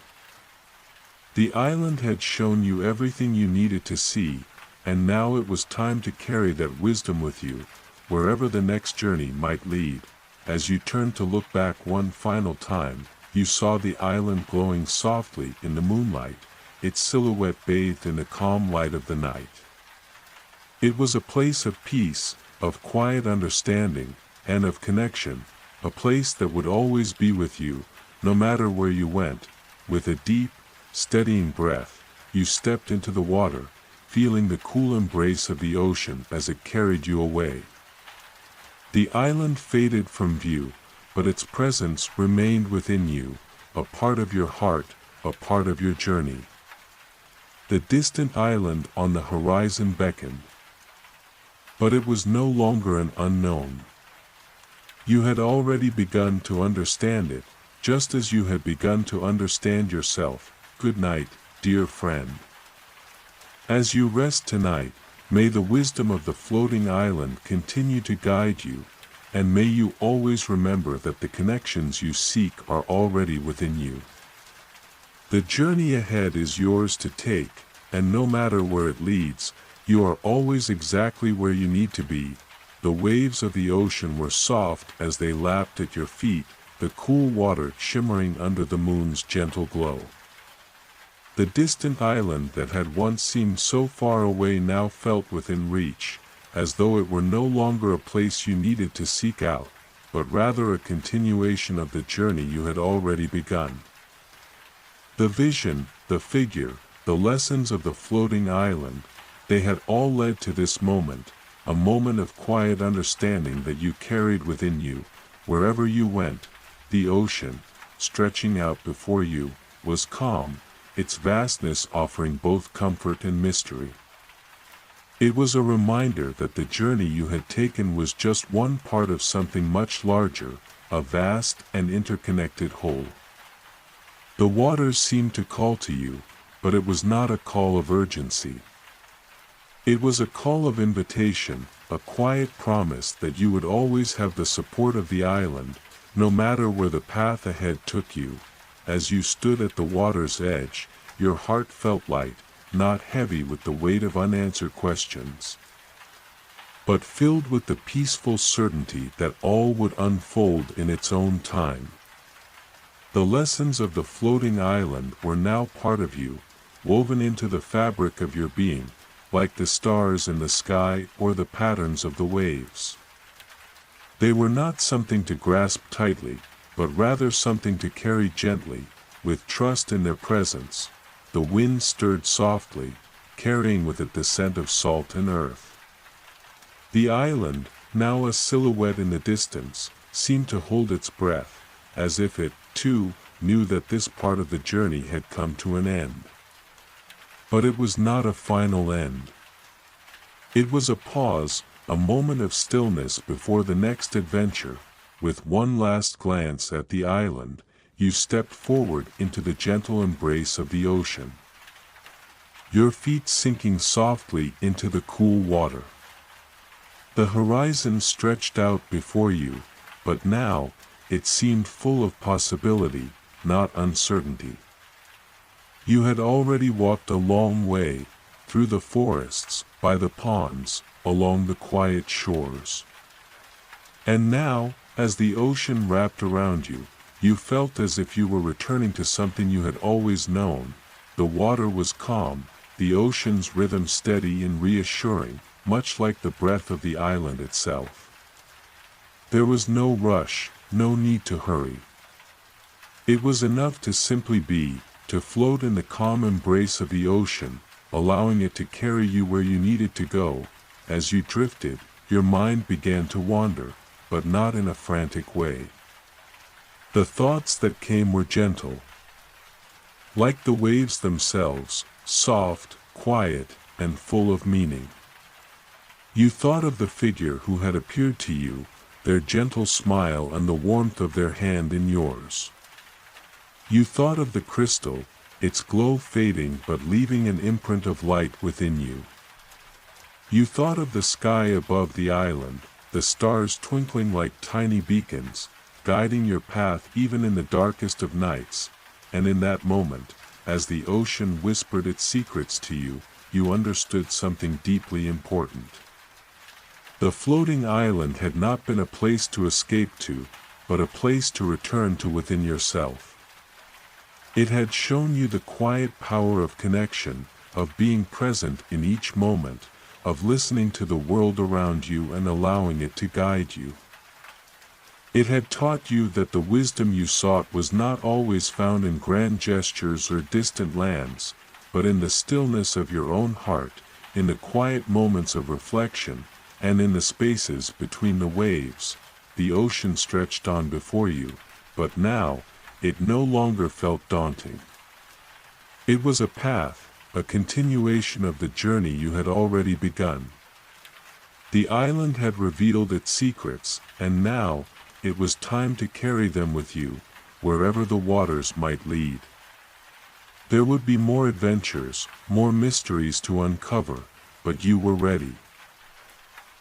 The island had shown you everything you needed to see, and now it was time to carry that wisdom with you, wherever the next journey might lead. As you turned to look back one final time, you saw the island glowing softly in the moonlight, its silhouette bathed in the calm light of the night. It was a place of peace, of quiet understanding, and of connection, a place that would always be with you, no matter where you went. With a deep, steadying breath, you stepped into the water, feeling the cool embrace of the ocean as it carried you away. The island faded from view, but its presence remained within you, a part of your heart, a part of your journey. The distant island on the horizon beckoned. But it was no longer an unknown. You had already begun to understand it, just as you had begun to understand yourself. Good night, dear friend. As you rest tonight, may the wisdom of the floating island continue to guide you, and may you always remember that the connections you seek are already within you. The journey ahead is yours to take, and no matter where it leads, you are always exactly where you need to be. The waves of the ocean were soft as they lapped at your feet, the cool water shimmering under the moon's gentle glow. The distant island that had once seemed so far away now felt within reach, as though it were no longer a place you needed to seek out, but rather a continuation of the journey you had already begun. The vision, the figure, the lessons of the floating island, they had all led to this moment, a moment of quiet understanding that you carried within you, wherever you went. The ocean, stretching out before you, was calm, its vastness offering both comfort and mystery. It was a reminder that the journey you had taken was just one part of something much larger, a vast and interconnected whole. The waters seemed to call to you, but it was not a call of urgency. It was a call of invitation, a quiet promise that you would always have the support of the island, no matter where the path ahead took you. As you stood at the water's edge, your heart felt light, not heavy with the weight of unanswered questions, but filled with the peaceful certainty that all would unfold in its own time. The lessons of the floating island were now part of you, woven into the fabric of your being, like the stars in the sky or the patterns of the waves. They were not something to grasp tightly, but rather something to carry gently, with trust in their presence. The wind stirred softly, carrying with it the scent of salt and earth. The island, now a silhouette in the distance, seemed to hold its breath, as if it, too, knew that this part of the journey had come to an end. But it was not a final end. It was a pause, a moment of stillness before the next adventure. With one last glance at the island, you stepped forward into the gentle embrace of the ocean, your feet sinking softly into the cool water. The horizon stretched out before you, but now, it seemed full of possibility, not uncertainty. You had already walked a long way, through the forests, by the ponds, along the quiet shores. And now, as the ocean wrapped around you, you felt as if you were returning to something you had always known. The water was calm, the ocean's rhythm steady and reassuring, much like the breath of the island itself. There was no rush, no need to hurry. It was enough to simply be, to float in the calm embrace of the ocean, allowing it to carry you where you needed to go. As you drifted, your mind began to wander, but not in a frantic way. The thoughts that came were gentle, like the waves themselves, soft, quiet, and full of meaning. You thought of the figure who had appeared to you, their gentle smile and the warmth of their hand in yours. You thought of the crystal, its glow fading but leaving an imprint of light within you. You thought of the sky above the island, the stars twinkling like tiny beacons, guiding your path even in the darkest of nights, and in that moment, as the ocean whispered its secrets to you, you understood something deeply important. The floating island had not been a place to escape to, but a place to return to within yourself. It had shown you the quiet power of connection, of being present in each moment, of listening to the world around you and allowing it to guide you. It had taught you that the wisdom you sought was not always found in grand gestures or distant lands, but in the stillness of your own heart, in the quiet moments of reflection, and in the spaces between the waves. The ocean stretched on before you, but now, it no longer felt daunting. It was a path, a continuation of the journey you had already begun. The island had revealed its secrets, and now, it was time to carry them with you, wherever the waters might lead. There would be more adventures, more mysteries to uncover, but you were ready.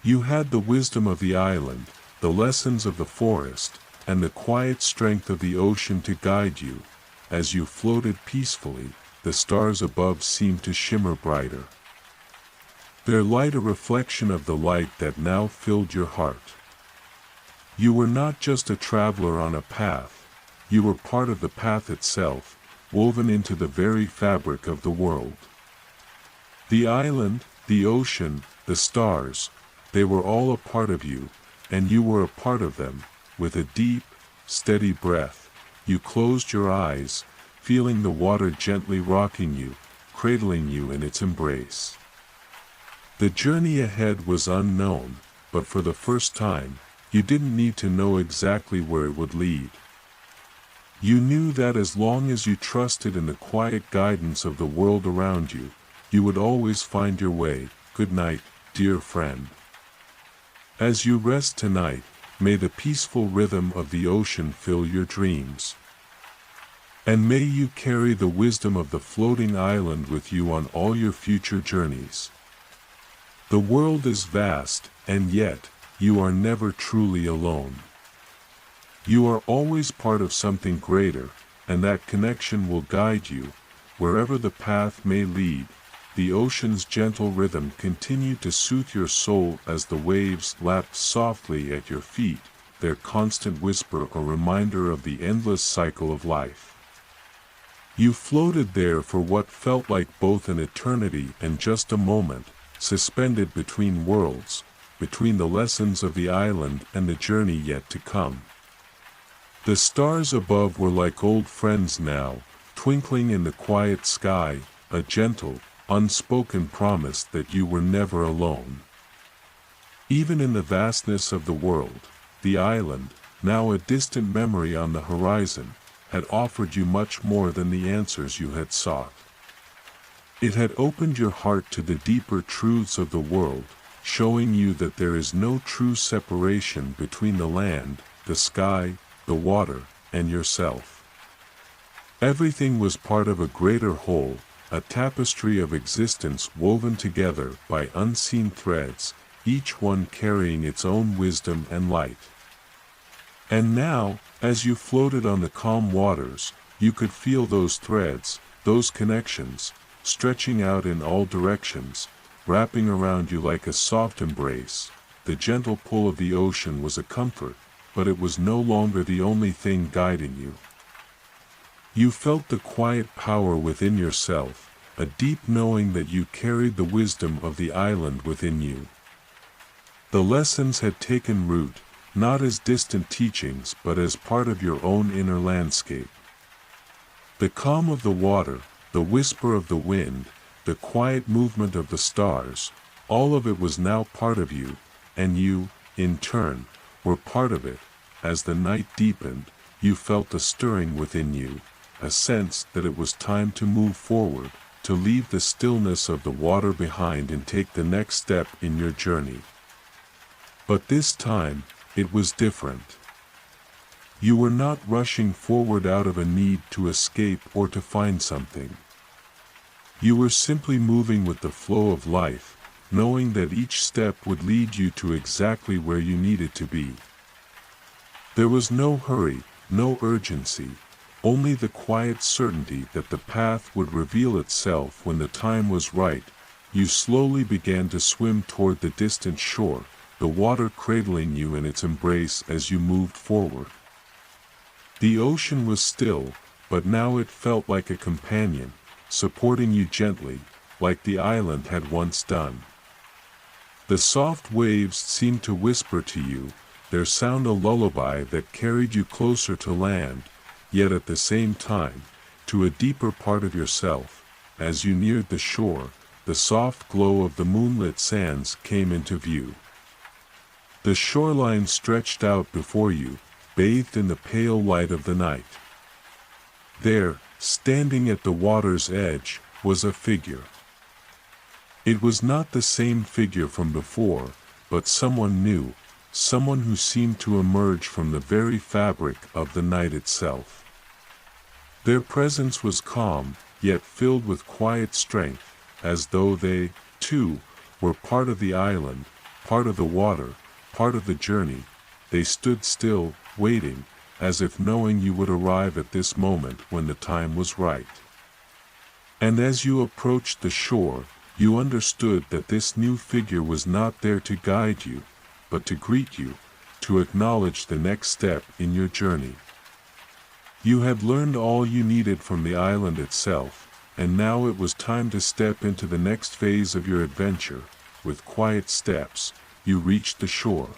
You had the wisdom of the island, the lessons of the forest, and the quiet strength of the ocean to guide you. As you floated peacefully, the stars above seemed to shimmer brighter, their light a reflection of the light that now filled your heart. You were not just a traveler on a path, you were part of the path itself, woven into the very fabric of the world. The island, the ocean, the stars, they were all a part of you, and you were a part of them. With a deep, steady breath, you closed your eyes, feeling the water gently rocking you, cradling you in its embrace. The journey ahead was unknown, but for the first time, you didn't need to know exactly where it would lead. You knew that as long as you trusted in the quiet guidance of the world around you, you would always find your way. Good night, dear friend. As you rest tonight, may the peaceful rhythm of the ocean fill your dreams. And may you carry the wisdom of the floating island with you on all your future journeys. The world is vast, and yet, you are never truly alone. You are always part of something greater, and that connection will guide you, wherever the path may lead. The ocean's gentle rhythm continued to soothe your soul as the waves lapped softly at your feet, their constant whisper a reminder of the endless cycle of life. You floated there for what felt like both an eternity and just a moment, suspended between worlds, between the lessons of the island and the journey yet to come. The stars above were like old friends now, twinkling in the quiet sky, a gentle, unspoken promise that you were never alone. Even in the vastness of the world, the island, now a distant memory on the horizon, had offered you much more than the answers you had sought. It had opened your heart to the deeper truths of the world, showing you that there is no true separation between the land, the sky, the water, and yourself. Everything was part of a greater whole, a tapestry of existence woven together by unseen threads, each one carrying its own wisdom and light. And now, as you floated on the calm waters, you could feel those threads, those connections, stretching out in all directions, wrapping around you like a soft embrace. The gentle pull of the ocean was a comfort, but it was no longer the only thing guiding you. You felt the quiet power within yourself, a deep knowing that you carried the wisdom of the island within you. The lessons had taken root, not as distant teachings but as part of your own inner landscape. The calm of the water, the whisper of the wind, the quiet movement of the stars, all of it was now part of you, and you, in turn, were part of it. As the night deepened, you felt a stirring within you, a sense that it was time to move forward, to leave the stillness of the water behind and take the next step in your journey. But this time, it was different. You were not rushing forward out of a need to escape or to find something. You were simply moving with the flow of life, knowing that each step would lead you to exactly where you needed to be. There was no hurry, no urgency, only the quiet certainty that the path would reveal itself when the time was right. You slowly began to swim toward the distant shore, the water cradling you in its embrace as you moved forward. The ocean was still, but now it felt like a companion, supporting you gently, like the island had once done. The soft waves seemed to whisper to you, their sound a lullaby that carried you closer to land, yet at the same time, to a deeper part of yourself. As you neared the shore, the soft glow of the moonlit sands came into view. The shoreline stretched out before you, bathed in the pale light of the night. There, standing at the water's edge, was a figure. It was not the same figure from before, but someone new, someone who seemed to emerge from the very fabric of the night itself. Their presence was calm, yet filled with quiet strength, as though they, too, were part of the island, part of the water, part of the journey. They stood still, waiting, as if knowing you would arrive at this moment when the time was right. And as you approached the shore, you understood that this new figure was not there to guide you, but to greet you, to acknowledge the next step in your journey. You had learned all you needed from the island itself, and now it was time to step into the next phase of your adventure. With quiet steps, you reached the shore.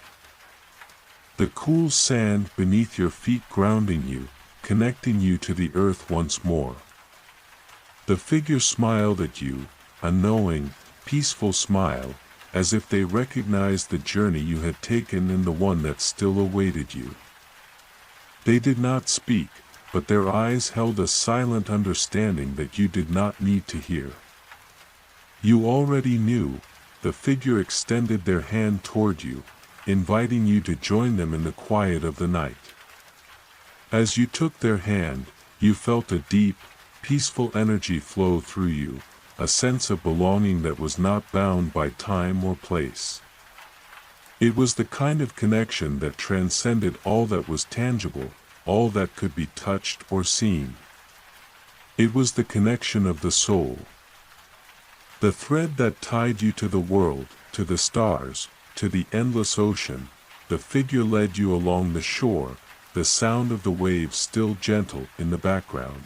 The cool sand beneath your feet grounding you, connecting you to the earth once more. The figure smiled at you, a knowing, peaceful smile, as if they recognized the journey you had taken and the one that still awaited you. They did not speak, but their eyes held a silent understanding that you did not need to hear. You already knew. The figure extended their hand toward you, inviting you to join them in the quiet of the night. As you took their hand, you felt a deep, peaceful energy flow through you, a sense of belonging that was not bound by time or place. It was the kind of connection that transcended all that was tangible, all that could be touched or seen. It was the connection of the soul. The thread that tied you to the world, to the stars, to the endless ocean. The figure led you along the shore, the sound of the waves still gentle in the background.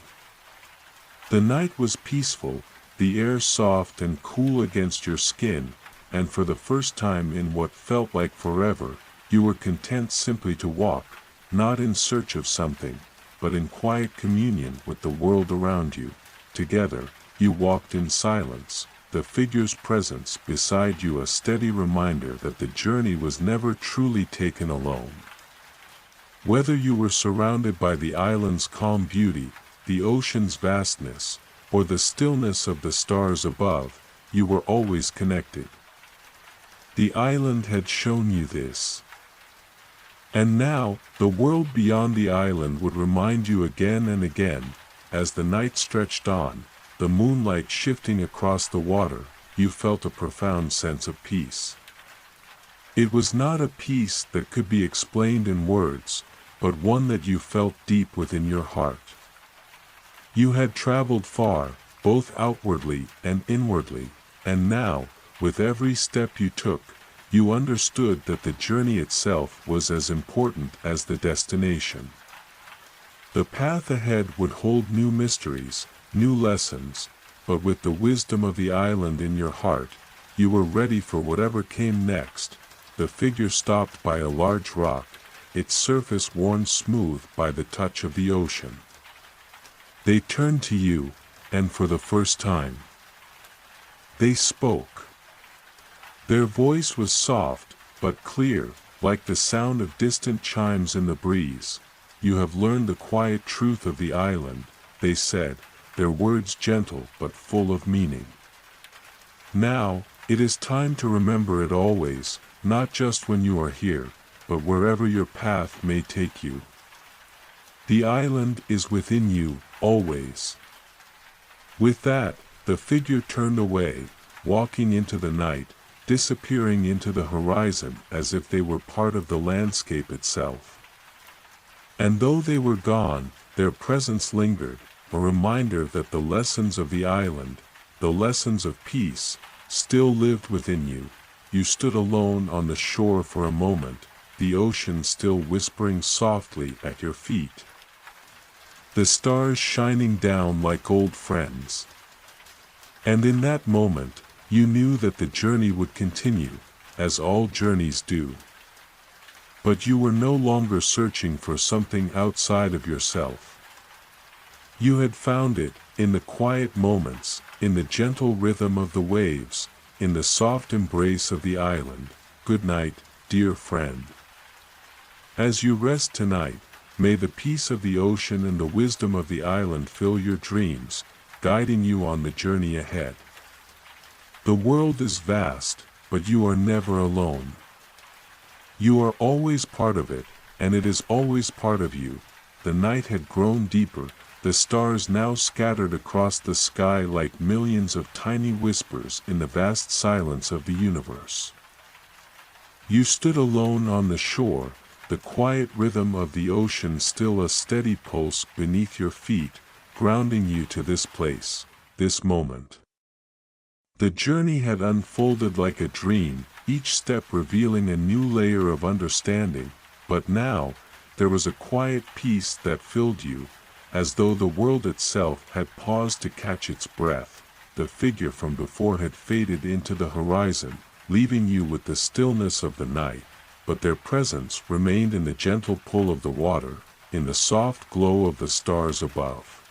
The night was peaceful, the air soft and cool against your skin, and for the first time in what felt like forever, you were content simply to walk, not in search of something, but in quiet communion with the world around you. Together, you walked in silence, the figure's presence beside you a steady reminder that the journey was never truly taken alone. Whether you were surrounded by the island's calm beauty, the ocean's vastness, or the stillness of the stars above, you were always connected. The island had shown you this. And now, the world beyond the island would remind you again and again. As the night stretched on, the moonlight shifting across the water, you felt a profound sense of peace. It was not a peace that could be explained in words, but one that you felt deep within your heart. You had traveled far, both outwardly and inwardly, and now, with every step you took, you understood that the journey itself was as important as the destination. The path ahead would hold new mysteries, new lessons, but with the wisdom of the island in your heart, you were ready for whatever came next. The figure stopped by a large rock, its surface worn smooth by the touch of the ocean. They turned to you, and for the first time, they spoke. Their voice was soft, but clear, like the sound of distant chimes in the breeze. "You have learned the quiet truth of the island," they said, their words gentle but full of meaning. "Now, it is time to remember it always, not just when you are here, but wherever your path may take you. The island is within you, always." With that, the figure turned away, walking into the night, disappearing into the horizon as if they were part of the landscape itself. And though they were gone, their presence lingered, a reminder that the lessons of the island, the lessons of peace, still lived within you. You stood alone on the shore for a moment, the ocean still whispering softly at your feet. The stars shining down like old friends. And in that moment, you knew that the journey would continue, as all journeys do. But you were no longer searching for something outside of yourself. You had found it, in the quiet moments, in the gentle rhythm of the waves, in the soft embrace of the island. Good night, dear friend. As you rest tonight, may the peace of the ocean and the wisdom of the island fill your dreams, guiding you on the journey ahead. The world is vast, but you are never alone. You are always part of it, and it is always part of you. The night had grown deeper, the stars now scattered across the sky like millions of tiny whispers in the vast silence of the universe. You stood alone on the shore, the quiet rhythm of the ocean still a steady pulse beneath your feet, grounding you to this place, this moment. The journey had unfolded like a dream, each step revealing a new layer of understanding, but now, there was a quiet peace that filled you, as though the world itself had paused to catch its breath. The figure from before had faded into the horizon, leaving you with the stillness of the night, but their presence remained in the gentle pull of the water, in the soft glow of the stars above.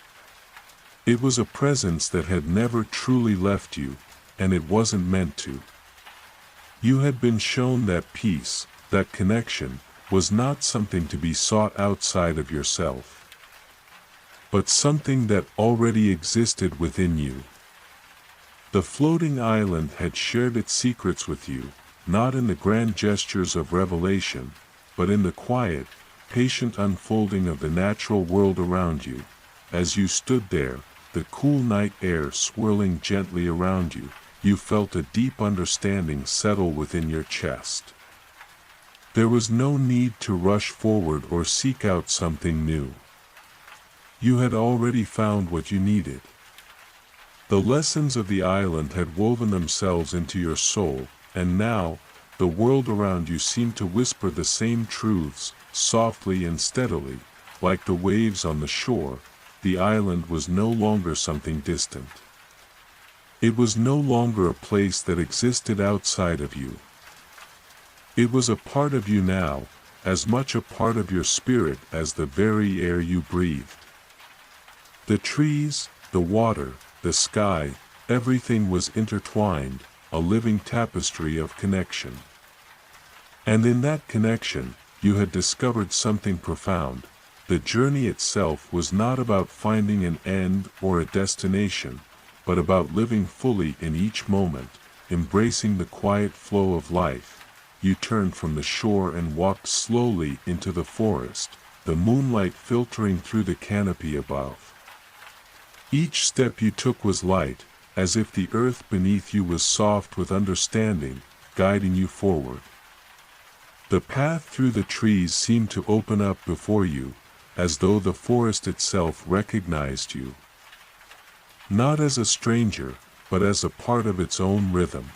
It was a presence that had never truly left you, and it wasn't meant to. You had been shown that peace, that connection, was not something to be sought outside of yourself, but something that already existed within you. The floating island had shared its secrets with you, not in the grand gestures of revelation, but in the quiet, patient unfolding of the natural world around you. As you stood there, the cool night air swirling gently around you, you felt a deep understanding settle within your chest. There was no need to rush forward or seek out something new. You had already found what you needed. The lessons of the island had woven themselves into your soul, and now, the world around you seemed to whisper the same truths, softly and steadily, like the waves on the shore. The island was no longer something distant. It was no longer a place that existed outside of you. It was a part of you now, as much a part of your spirit as the very air you breathed. The trees, the water, the sky, everything was intertwined, a living tapestry of connection. And in that connection, you had discovered something profound. The journey itself was not about finding an end or a destination, but about living fully in each moment, embracing the quiet flow of life. You turned from the shore and walked slowly into the forest, the moonlight filtering through the canopy above. Each step you took was light, as if the earth beneath you was soft with understanding, guiding you forward. The path through the trees seemed to open up before you, as though the forest itself recognized you. Not as a stranger, but as a part of its own rhythm.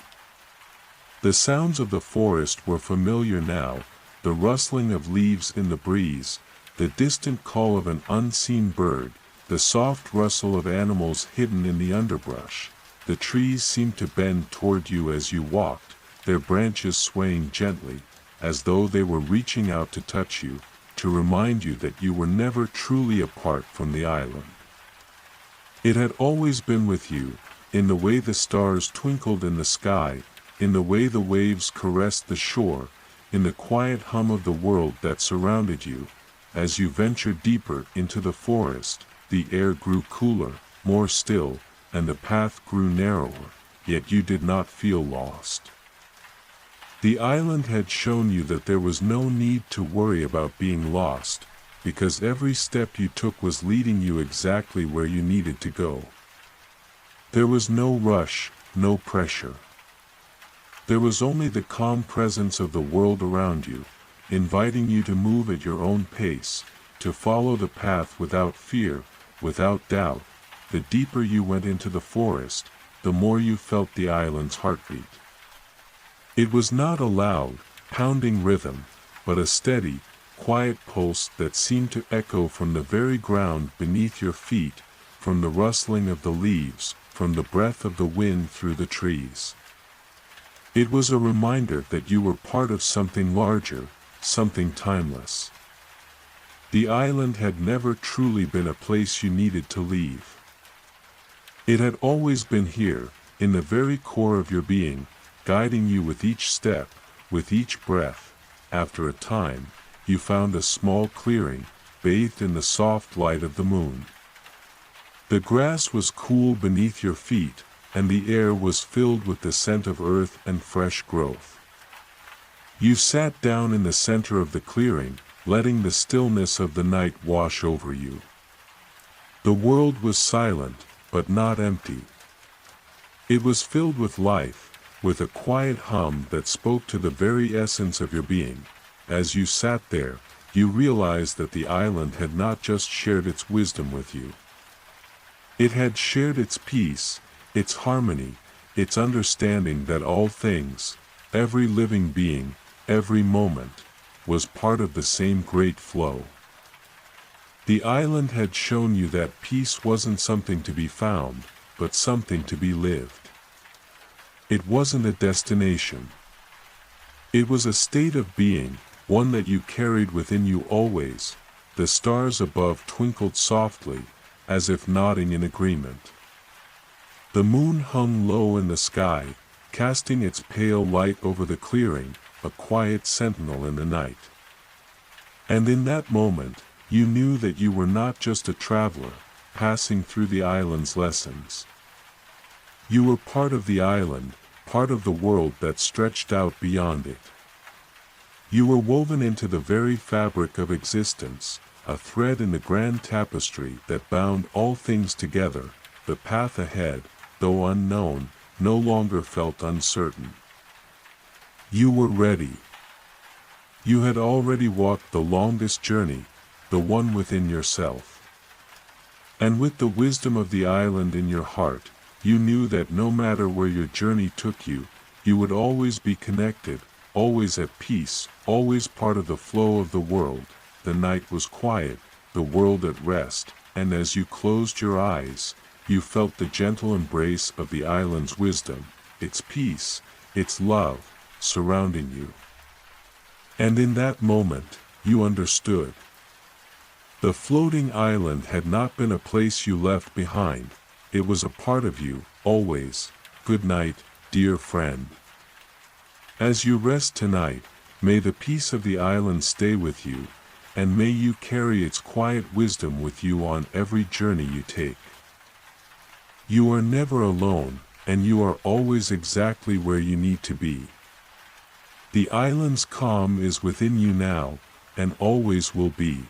The sounds of the forest were familiar now, the rustling of leaves in the breeze, the distant call of an unseen bird, the soft rustle of animals hidden in the underbrush. The trees seemed to bend toward you as you walked, their branches swaying gently, as though they were reaching out to touch you, to remind you that you were never truly apart from the island. It had always been with you, in the way the stars twinkled in the sky, in the way the waves caressed the shore, in the quiet hum of the world that surrounded you. As you ventured deeper into the forest, the air grew cooler, more still, and the path grew narrower, yet you did not feel lost. The island had shown you that there was no need to worry about being lost, because every step you took was leading you exactly where you needed to go. There was no rush, no pressure. There was only the calm presence of the world around you, inviting you to move at your own pace, to follow the path without fear, without doubt. The deeper you went into the forest, the more you felt the island's heartbeat. It was not a loud, pounding rhythm, but a steady, quiet pulse that seemed to echo from the very ground beneath your feet, from the rustling of the leaves, from the breath of the wind through the trees. It was a reminder that you were part of something larger, something timeless. The island had never truly been a place you needed to leave. It had always been here, in the very core of your being, guiding you with each step, with each breath. After a time, you found a small clearing, bathed in the soft light of the moon. The grass was cool beneath your feet, and the air was filled with the scent of earth and fresh growth. You sat down in the center of the clearing, letting the stillness of the night wash over you. The world was silent, but not empty. It was filled with life, with a quiet hum that spoke to the very essence of your being. As you sat there, you realized that the island had not just shared its wisdom with you. It had shared its peace, its harmony, its understanding that all things, every living being, every moment, was part of the same great flow. The island had shown you that peace wasn't something to be found, but something to be lived. It wasn't a destination. It was a state of being, one that you carried within you always. The stars above twinkled softly, as if nodding in agreement. The moon hung low in the sky, casting its pale light over the clearing, a quiet sentinel in the night. And in that moment, you knew that you were not just a traveler, passing through the island's lessons. You were part of the island, part of the world that stretched out beyond it. You were woven into the very fabric of existence, a thread in the grand tapestry that bound all things together. The path ahead, though unknown, no longer felt uncertain. You were ready. You had already walked the longest journey, the one within yourself. And with the wisdom of the island in your heart, you knew that no matter where your journey took you, you would always be connected, always at peace, always part of the flow of the world. The night was quiet, the world at rest, and as you closed your eyes, you felt the gentle embrace of the island's wisdom, its peace, its love, surrounding you. And in that moment, you understood. The floating island had not been a place you left behind, it was a part of you, always. Good night, dear friend. As you rest tonight, may the peace of the island stay with you, and may you carry its quiet wisdom with you on every journey you take. You are never alone, and you are always exactly where you need to be. The island's calm is within you now, and always will be.